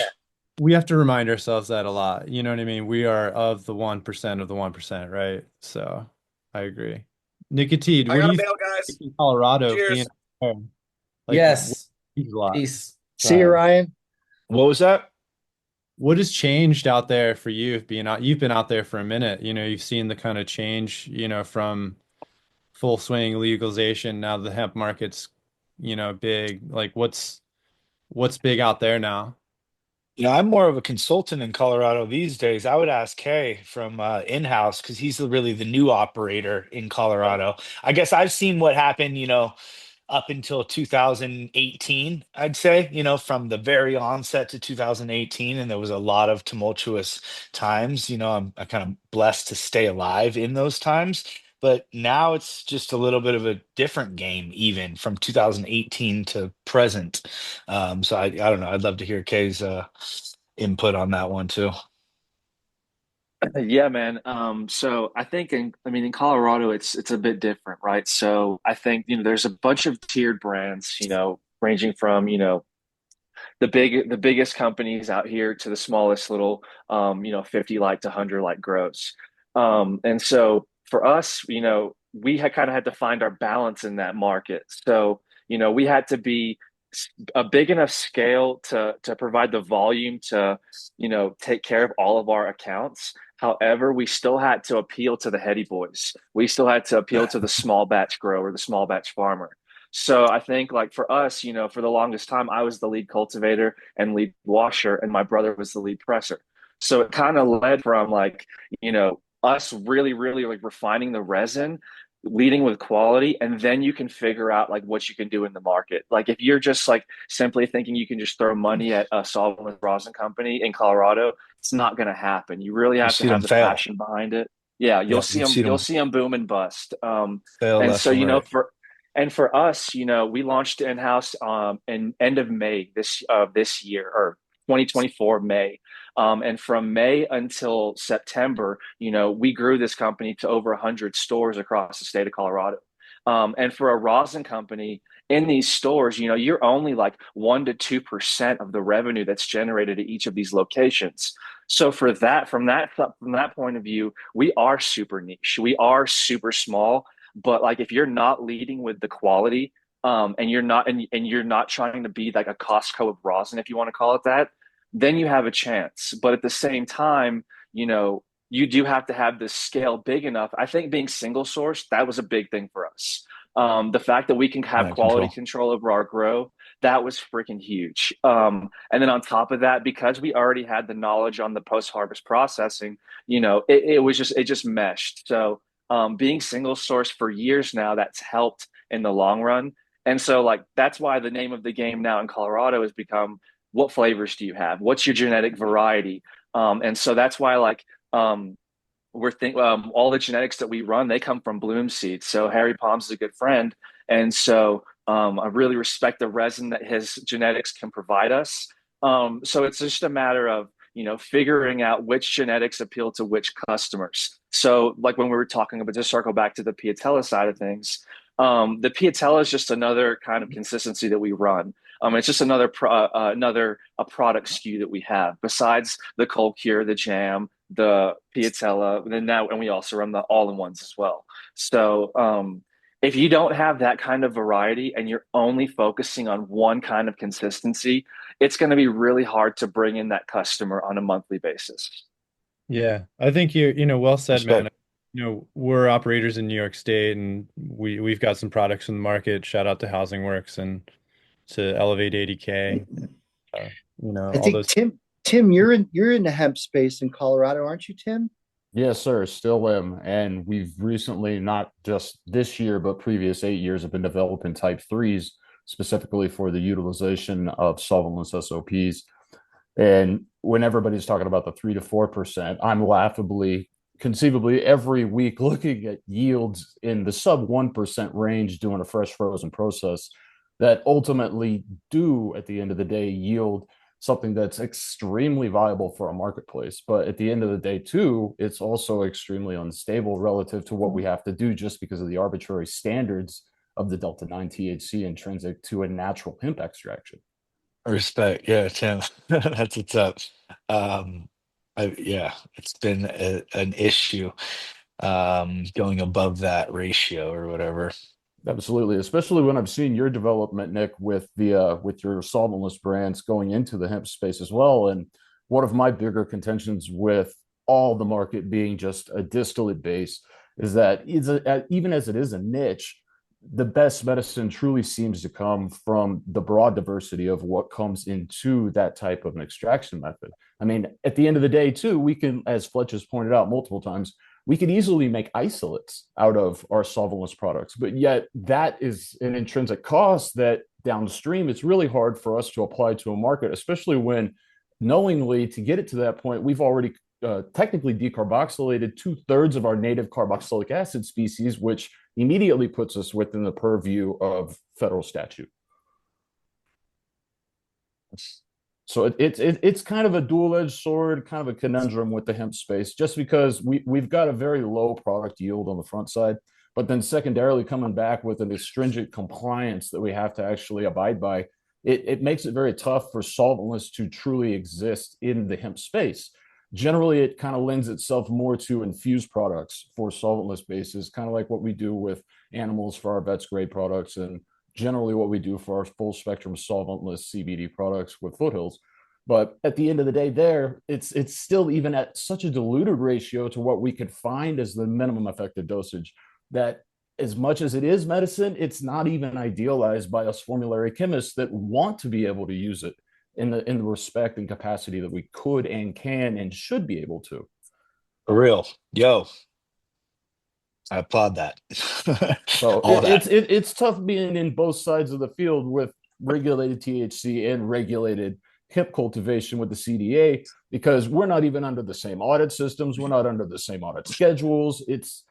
Speaker 1: We have to remind ourselves that a lot. You know what I mean? We are of the 1% of the 1%, right? So I agree. Nicotine,
Speaker 12: I
Speaker 1: what do
Speaker 12: gotta
Speaker 1: you
Speaker 12: bail,
Speaker 1: think
Speaker 12: guys.
Speaker 1: in Colorado being
Speaker 12: Cheers.
Speaker 1: there? Like what
Speaker 2: Yes.
Speaker 1: changed a lot?
Speaker 2: Peace.
Speaker 1: Go
Speaker 11: See you,
Speaker 1: ahead.
Speaker 11: Ryan.
Speaker 3: What was that?
Speaker 1: What has changed out there for you being out? You've been out there for a minute. You've seen the kind of change, from full swing legalization. Now the hemp market's, big. Like what's big out there now?
Speaker 3: I'm more of a consultant in Colorado these days. I would ask Kay from in-house because he's really the new operator in Colorado. I guess I've seen what happened, up until 2018, I'd say, from the very onset to 2018. And there was a lot of tumultuous times. I'm kind of blessed to stay alive in those times. But now it's just a little bit of a different game, even from 2018 to present. So I don't know. I'd love to hear Kay's input on that one too.
Speaker 9: Yeah, man. So I think in Colorado it's a bit different, right? So I think, there's a bunch of tiered brands, ranging from, the biggest companies out here to the smallest little 50 light to 100 light grows. And so for us, we had kind of had to find our balance in that market. So, we had to be a big enough scale to provide the volume to, take care of all of our accounts. However, we still had to appeal to the heady boys. We still had to appeal to the small batch grower, the small batch farmer. So I think like for us, for the longest time, I was the lead cultivator and lead washer, and my brother was the lead presser. So it kind of led from like, us really, really like refining the resin, leading with quality, and then you can figure out like what you can do in the market. Like if you're just like simply thinking you can just throw money at a solvent rosin company in Colorado, it's not going to happen. You really
Speaker 3: You
Speaker 9: have to
Speaker 3: see
Speaker 9: have
Speaker 3: them
Speaker 9: the
Speaker 3: fail.
Speaker 9: passion behind it. Yeah,
Speaker 3: Yeah, you've seen
Speaker 9: you'll
Speaker 3: them
Speaker 9: see them boom and bust.
Speaker 3: fail
Speaker 9: And
Speaker 3: left
Speaker 9: so,
Speaker 3: and right.
Speaker 9: for us, we launched in house in end of May this year, or 2024 May. And from May until September, we grew this company to over 100 stores across the state of Colorado. And for a rosin company in these stores, you're only like 1 to 2% of the revenue that's generated at each of these locations. So from that point of view, we are super niche. We are super small. But like if you're not leading with the quality, and you're not trying to be like a Costco of rosin, if you want to call it that, then you have a chance. But at the same time, you do have to have this scale big enough. I think being single source, that was a big thing for us. The fact that we can have
Speaker 3: Yeah,
Speaker 9: quality
Speaker 3: control.
Speaker 9: control over our grow, that was freaking huge. And then on top of that, because we already had the knowledge on the post harvest processing, it just meshed. So being single source for years now, that's helped in the long run. And so, like, that's why the name of the game now in Colorado has become what flavors do you have? What's your genetic variety? And so that's why, like, all the genetics that we run, they come from bloom seeds. So Harry Palms is a good friend. And so I really respect the resin that his genetics can provide us. So it's just a matter of, figuring out which genetics appeal to which customers. So like when we were talking about, just circle back to the Piatella side of things, the Piatella is just another kind of consistency that we run. It's just another a product SKU that we have besides the cold cure, the jam, the Piatella, and we also run the all-in-ones as well. So if you don't have that kind of variety and you're only focusing on one kind of consistency, it's going to be really hard to bring in that customer on a monthly basis.
Speaker 1: Yeah, I think well said, man.
Speaker 3: Respect.
Speaker 1: We're operators in New York State, and we've got some products in the market. Shout out to Housing Works and to Elevate 80K. Uh,
Speaker 11: I
Speaker 1: all
Speaker 11: think
Speaker 1: those.
Speaker 11: Tim, you're in the hemp space in Colorado, aren't you, Tim?
Speaker 5: Yes, sir, still am. And we've recently, not just this year, but previous 8 years, have been developing type threes specifically for the utilization of solventless SOPs. And when everybody's talking about the 3 to 4%, I'm laughably, conceivably every week looking at yields in the sub 1% range doing a fresh frozen process that ultimately do, at the end of the day, yield something that's extremely viable for a marketplace. But at the end of the day, too, it's also extremely unstable relative to what we have to do just because of the arbitrary standards of the Delta 9 THC intrinsic to a natural hemp extraction.
Speaker 3: Respect. Yeah, Tim. That's what's up. Um, yeah, it's been an issue going above that ratio or whatever.
Speaker 5: Absolutely, especially when I've seen your development, Nick, with your solventless brands going into the hemp space as well. And one of my bigger contentions with all the market being just a distillate base is that even as it is a niche, the best medicine truly seems to come from the broad diversity of what comes into that type of an extraction method. I mean, at the end of the day, too, we can, as Fletch has pointed out multiple times, we could easily make isolates out of our solventless products, but yet that is an intrinsic cost that downstream it's really hard for us to apply to a market, especially when knowingly to get it to that point, we've already technically decarboxylated 2/3 of our native carboxylic acid species, which immediately puts us within the purview of federal statute. So it's kind of a dual-edged sword, kind of a conundrum with the hemp space, just because we've got a very low product yield on the front side, but then secondarily coming back with an stringent compliance that we have to actually abide by, it makes it very tough for solventless to truly exist in the hemp space. Generally, it kind of lends itself more to infused products for solventless bases, kind of like what we do with animals for our vets grade products and generally what we do for our full spectrum solventless CBD products with Foothills. But at the end of the day, it's still even at such a diluted ratio to what we could find as the minimum effective dosage that as much as it is medicine, it's not even idealized by us formulary chemists that want to be able to use it in the respect and capacity that we could and can and should be able to.
Speaker 3: For real. Yo, I applaud that.
Speaker 5: So
Speaker 3: All that.
Speaker 5: it's tough being in both sides of the field with regulated THC and regulated hemp cultivation with the CDA because we're not even under the same audit systems. We're not under the same audit schedules. It's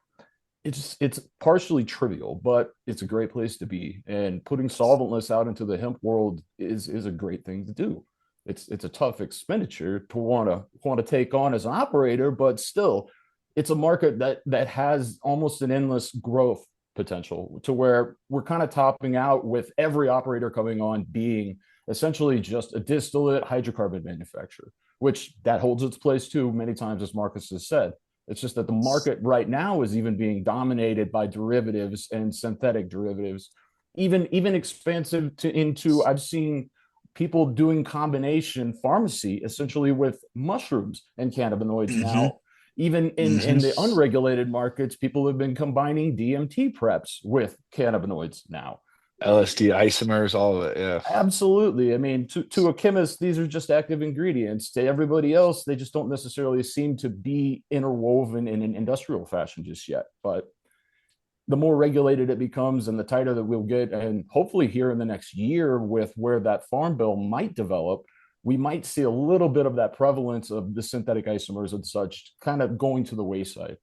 Speaker 5: partially trivial, but it's a great place to be. And putting solventless out into the hemp world is a great thing to do. It's a tough expenditure to want to take on as an operator, but still, it's a market that has almost an endless growth potential to where we're kind of topping out with every operator coming on being essentially just a distillate hydrocarbon manufacturer, which that holds its place too many times, as Marcus has said. It's just that the market right now is even being dominated by derivatives and synthetic derivatives, even expansive to into I've seen people doing combination pharmacy essentially with mushrooms and cannabinoids
Speaker 3: Mm-hmm.
Speaker 5: now. Even in the
Speaker 3: Mm-hmm.
Speaker 5: unregulated markets, people have been combining DMT preps with cannabinoids now.
Speaker 3: LSD isomers, all of it. Yeah.
Speaker 5: Absolutely. I mean, to a chemist, these are just active ingredients. To everybody else, they just don't necessarily seem to be interwoven in an industrial fashion just yet. But the more regulated it becomes and the tighter that we'll get, and hopefully here in the next year with where that farm bill might develop, we might see a little bit of that prevalence of the synthetic isomers and such kind of going to the wayside.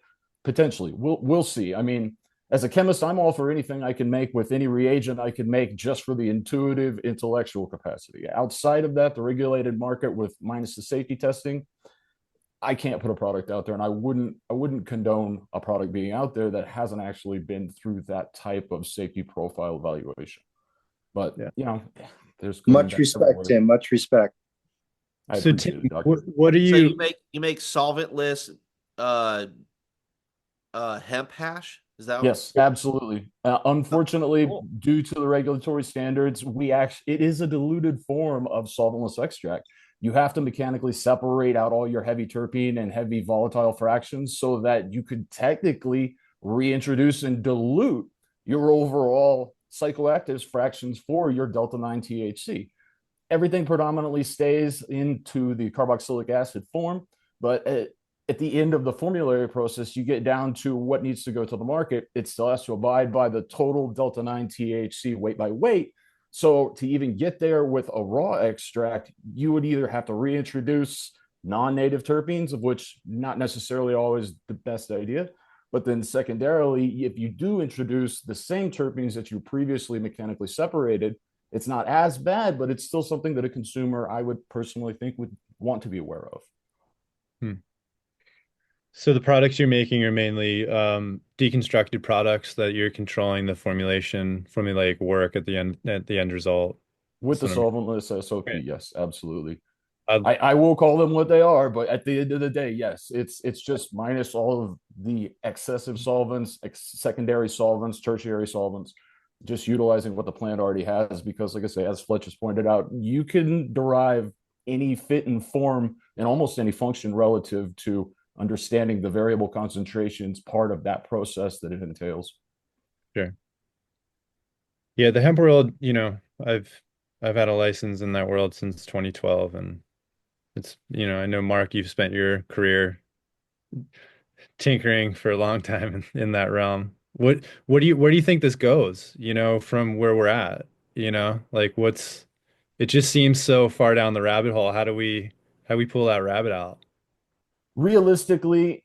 Speaker 5: Potentially, we'll see. I mean, as a chemist, I'm all for anything I can make with any reagent I can make just for the intuitive intellectual capacity. Outside of that, the regulated market with minus the safety testing, I can't put a product out there, and I wouldn't condone a product being out there that hasn't actually been through that type of safety profile evaluation. But
Speaker 1: Yeah.
Speaker 5: there's good and
Speaker 11: Much
Speaker 5: bad
Speaker 11: respect,
Speaker 5: everywhere.
Speaker 11: Tim. Much respect.
Speaker 5: I
Speaker 1: So
Speaker 5: appreciate
Speaker 1: Tim,
Speaker 5: it, Doctor.
Speaker 1: what do
Speaker 6: So
Speaker 1: you?
Speaker 6: you make solventless uh hemp hash? Is that
Speaker 5: Yes, absolutely. Unfortunately,
Speaker 6: cool?
Speaker 5: due to the regulatory standards, it is a diluted form of solventless extract. You have to mechanically separate out all your heavy terpene and heavy volatile fractions so that you could technically reintroduce and dilute your overall psychoactives fractions for your delta 9 THC. Everything predominantly stays into the carboxylic acid form, but at the end of the formulary process, you get down to what needs to go to the market. It still has to abide by the total delta 9 THC weight by weight. So to even get there with a raw extract, you would either have to reintroduce non-native terpenes, of which not necessarily always the best idea. But then secondarily, if you do introduce the same terpenes that you previously mechanically separated, it's not as bad, but it's still something that a consumer, I would personally think, would want to be aware of.
Speaker 1: Hmm. So the products you're making are mainly deconstructed products that you're controlling the formulaic work at the end result.
Speaker 5: With
Speaker 1: That's
Speaker 5: the
Speaker 1: what I'm
Speaker 5: solventless SOP,
Speaker 1: hearing.
Speaker 5: yes, absolutely.
Speaker 1: I,
Speaker 5: I will call them what they are, but at the end of the day, yes, it's just minus all of the excessive solvents, secondary solvents, tertiary solvents, just utilizing what the plant already has. Because, like I say, as Fletch has pointed out, you can derive any fit and form and almost any function relative to understanding the variable concentrations part of that process that it entails.
Speaker 1: sure. Yeah, the hemp world, I've had a license in that world since 2012, and I know Mark, you've spent your career tinkering for a long time in that realm. Where do you think this goes, from where we're at? Like it just seems so far down the rabbit hole. How do we pull that rabbit out?
Speaker 5: Realistically,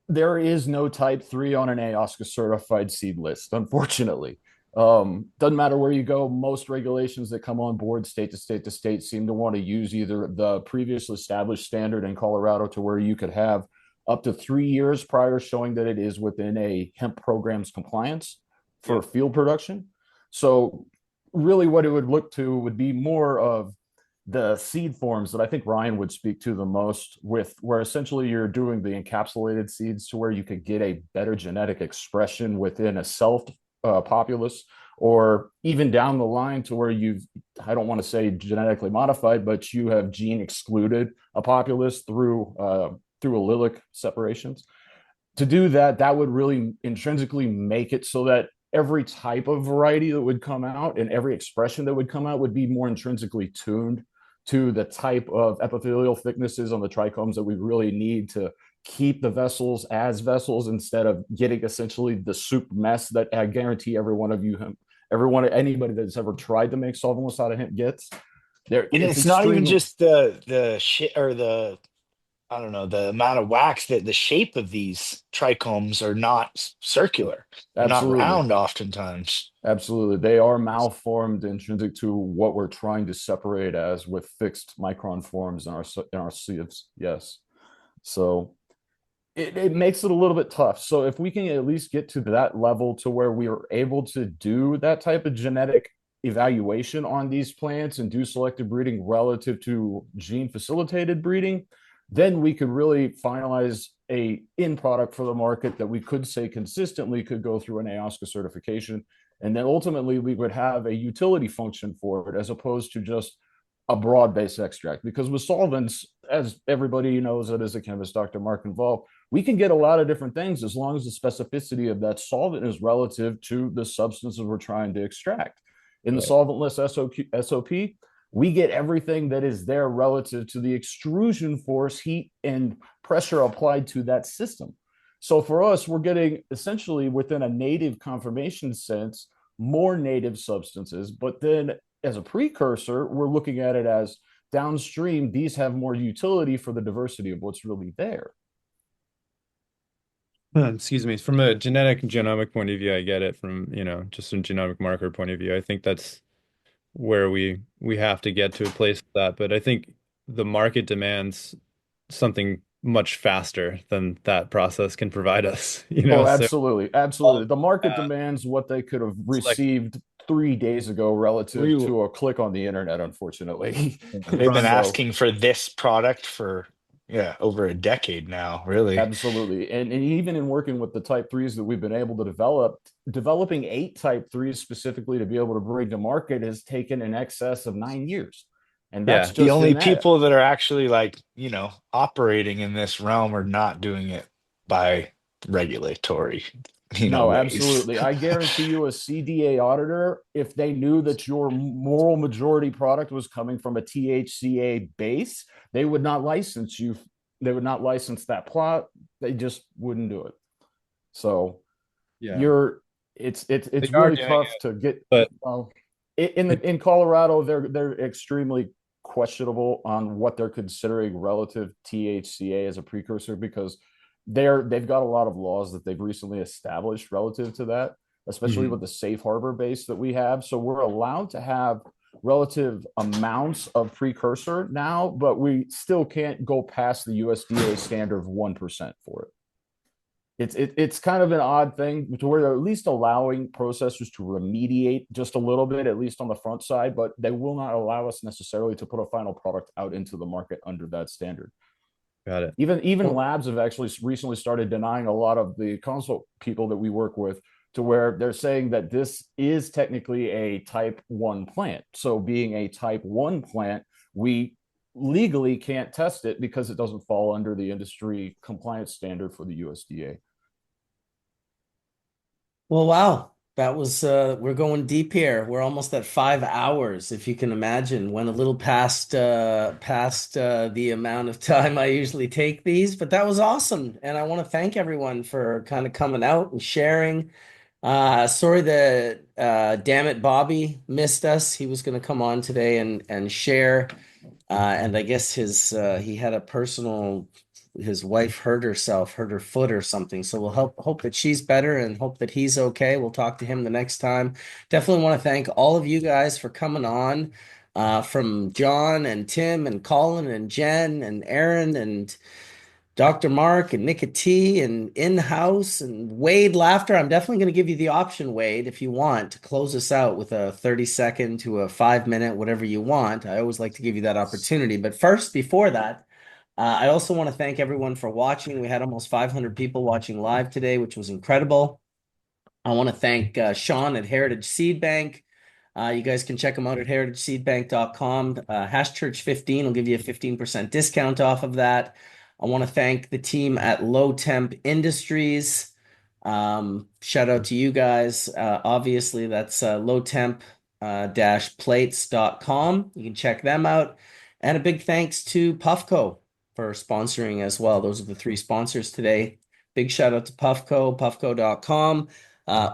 Speaker 5: there is no type 3 on an AOSCA certified seed list, unfortunately. Doesn't matter where you go, most regulations that come on board state to state to state seem to want to use either the previously established standard in Colorado to where you could have up to 3 years prior showing that it is within a hemp program's compliance for
Speaker 1: Yep.
Speaker 5: field production. So really what it would look to would be more of the seed forms that I think Ryan would speak to the most, with where essentially you're doing the encapsulated seeds to where you could get a better genetic expression within a self populace, or even down the line to where I don't want to say genetically modified, but you have gene excluded a populace through allelic separations. To do that, that would really intrinsically make it so that every type of variety that would come out and every expression that would come out would be more intrinsically tuned to the type of epithelial thicknesses on the trichomes that we really need to keep the vessels as vessels, instead of getting essentially the soup mess that I guarantee every one of you, anybody that's ever tried to make solventless out of hemp gets. There,
Speaker 3: And
Speaker 5: it's
Speaker 3: it's not even
Speaker 5: extremely.
Speaker 3: just the shit or the I don't know, the amount of wax, that the shape of these trichomes are not circular. They're not
Speaker 5: Absolutely.
Speaker 3: round oftentimes.
Speaker 5: Absolutely. They are malformed intrinsic to what we're trying to separate as with fixed micron forms in our sieves. Yes. So it makes it a little bit tough. So if we can at least get to that level to where we are able to do that type of genetic evaluation on these plants and do selective breeding relative to gene facilitated breeding, then we could really finalize a in product for the market that we could say consistently could go through an AOSCA certification. And then ultimately we would have a utility function for it as opposed to just a broad-based extract. Because with solvents, as everybody knows that is a chemist, Dr. Mark involved, we can get a lot of different things as long as the specificity of that solvent is relative to the substances we're trying to extract. In the
Speaker 1: Right.
Speaker 5: solventless SOP, we get everything that is there relative to the extrusion force, heat, and pressure applied to that system. So for us, we're getting essentially within a native conformation sense more native substances, but then as a precursor, we're looking at it as downstream, these have more utility for the diversity of what's really there.
Speaker 1: Excuse me. From a genetic and genomic point of view, I get it. From, just a genomic marker point of view, I think that's where we have to get to a place with that. But I think the market demands something much faster than that process can provide us,
Speaker 5: Oh,
Speaker 1: So
Speaker 5: absolutely. Absolutely.
Speaker 1: all
Speaker 5: The market
Speaker 1: that
Speaker 5: demands what they could have
Speaker 1: select
Speaker 5: received 3 days ago relative
Speaker 3: We
Speaker 5: to a click on the internet, unfortunately.
Speaker 3: They've been
Speaker 1: front.
Speaker 5: So
Speaker 3: asking for this product for, yeah, over a decade now, really.
Speaker 5: absolutely. And even in working with the type threes that we've been able to develop, developing 8 type 3s specifically to be able to bring to market has taken in excess of 9 years. And that's
Speaker 1: Yeah.
Speaker 3: The
Speaker 5: just
Speaker 3: only
Speaker 5: in that.
Speaker 3: people that are actually like, operating in this realm are not doing it by regulatory,
Speaker 5: No,
Speaker 3: ways.
Speaker 5: absolutely. I guarantee you, a CDA auditor, if they knew that your moral majority product was coming from a THCA base, they would not license you. They would not license that plot. They just wouldn't do it. So
Speaker 1: Yeah.
Speaker 5: you're,
Speaker 1: They
Speaker 5: it's
Speaker 1: are
Speaker 5: really
Speaker 1: doing
Speaker 5: tough
Speaker 1: it,
Speaker 5: to get.
Speaker 1: but
Speaker 5: Well, in
Speaker 1: it,
Speaker 5: in Colorado, they're extremely questionable on what they're considering relative THCA as a precursor because they've got a lot of laws that they've recently established relative to that, especially
Speaker 1: Mhm.
Speaker 5: with the safe harbor base that we have. So we're allowed to have relative amounts of precursor now, but we still can't go past the USDA standard of 1% for it. It's kind of an odd thing to where they're at least allowing processors to remediate just a little bit, at least on the front side, but they will not allow us necessarily to put a final product out into the market under that standard.
Speaker 1: Got it.
Speaker 5: Even
Speaker 1: Well,
Speaker 5: labs have actually recently started denying a lot of the consult people that we work with to where they're saying that this is technically a type 1 plant. So being a type 1 plant, we legally can't test it because it doesn't fall under the industry compliance standard for the USDA.
Speaker 2: Well, wow. That was we're going deep here. We're almost at 5 hours, if you can imagine. Went a little past the amount of time I usually take these, but that was awesome. And I want to thank everyone for kind of coming out and sharing. Sorry that damn it, Bobby missed us. He was going to come on today and share. And I guess he had a personal, his wife hurt herself, hurt her foot or something. So we'll hope that she's better and hope that he's okay. We'll talk to him the next time. Definitely want to thank all of you guys for coming on. From John and Tim and Colin and Jen and Aaron and Dr. Mark and Nicotee and In-House and Wade Laughter. I'm definitely going to give you the option, Wade, if you want to close us out with a 30-second to a 5 minute, whatever you want. I always like to give you that opportunity. But first, before that, I also want to thank everyone for watching. We had almost 500 people watching live today, which was incredible. I want to thank Sean at Heritage Seed Bank. You guys can check them out at heritageseedbank.com. #Church15 will give you a 15% discount off of that. I want to thank the team at Low Temp Industries. Shout out to you guys. Obviously, that's lowtemp-plates.com. You can check them out. And a big thanks to Puffco for sponsoring as well. Those are the three sponsors today. Big shout out to Puffco, puffco.com,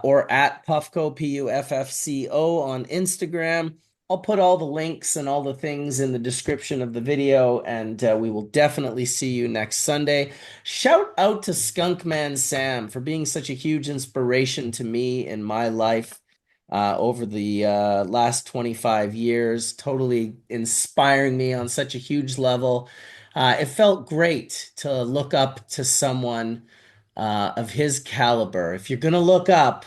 Speaker 2: or at Puffco, Puffco on Instagram. I'll put all the links and all the things in the description of the video, and we will definitely see you next Sunday. Shout out to Skunkman Sam for being such a huge inspiration to me in my life over the last 25 years, totally inspiring me on such a huge level. It felt great to look up to someone of his caliber. If you're going to look up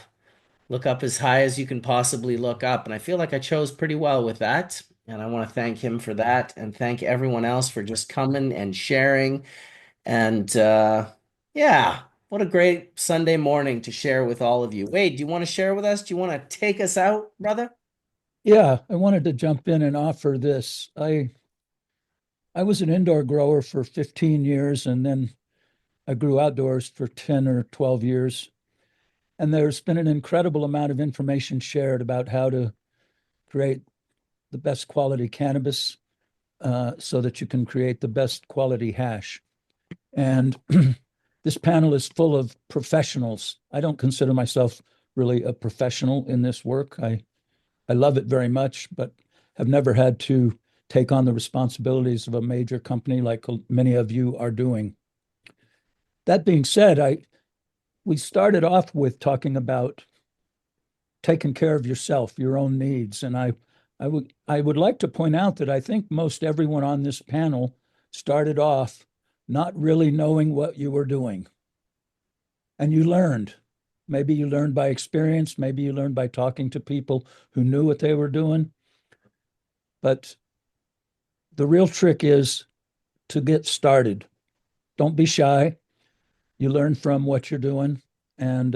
Speaker 2: as high as you can possibly look up. And I feel like I chose pretty well with that. And I want to thank him for that and thank everyone else for just coming and sharing. And yeah, what a great Sunday morning to share with all of you. Wade, do you want to share with us? Do you want to take us out, brother?
Speaker 13: Yeah, I wanted to jump in and offer this. I was an indoor grower for 15 years, and then I grew outdoors for 10 or 12 years. And there's been an incredible amount of information shared about how to create the best quality cannabis so that you can create the best quality hash. And this panel is full of professionals. I don't consider myself really a professional in this work. I love it very much, but have never had to take on the responsibilities of a major company like many of you are doing. That being said, we started off with talking about taking care of yourself, your own needs, and I would like to point out that I think most everyone on this panel started off not really knowing what you were doing, and you learned. Maybe you learned by experience, maybe you learned by talking to people who knew what they were doing. But the real trick is to get started. Don't be shy. You learn from what you're doing, and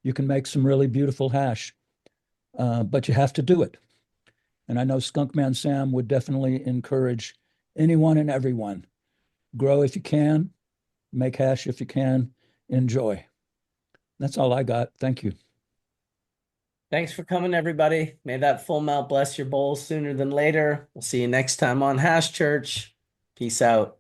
Speaker 13: you can make some really beautiful hash. But you have to do it. And I know Skunkman Sam would definitely encourage anyone and everyone. Grow if you can, make hash if you can, enjoy. That's all I got. Thank you.
Speaker 2: Thanks for coming, everybody. May that full mount bless your bowls sooner than later. We'll see you next time on Hash Church. Peace out.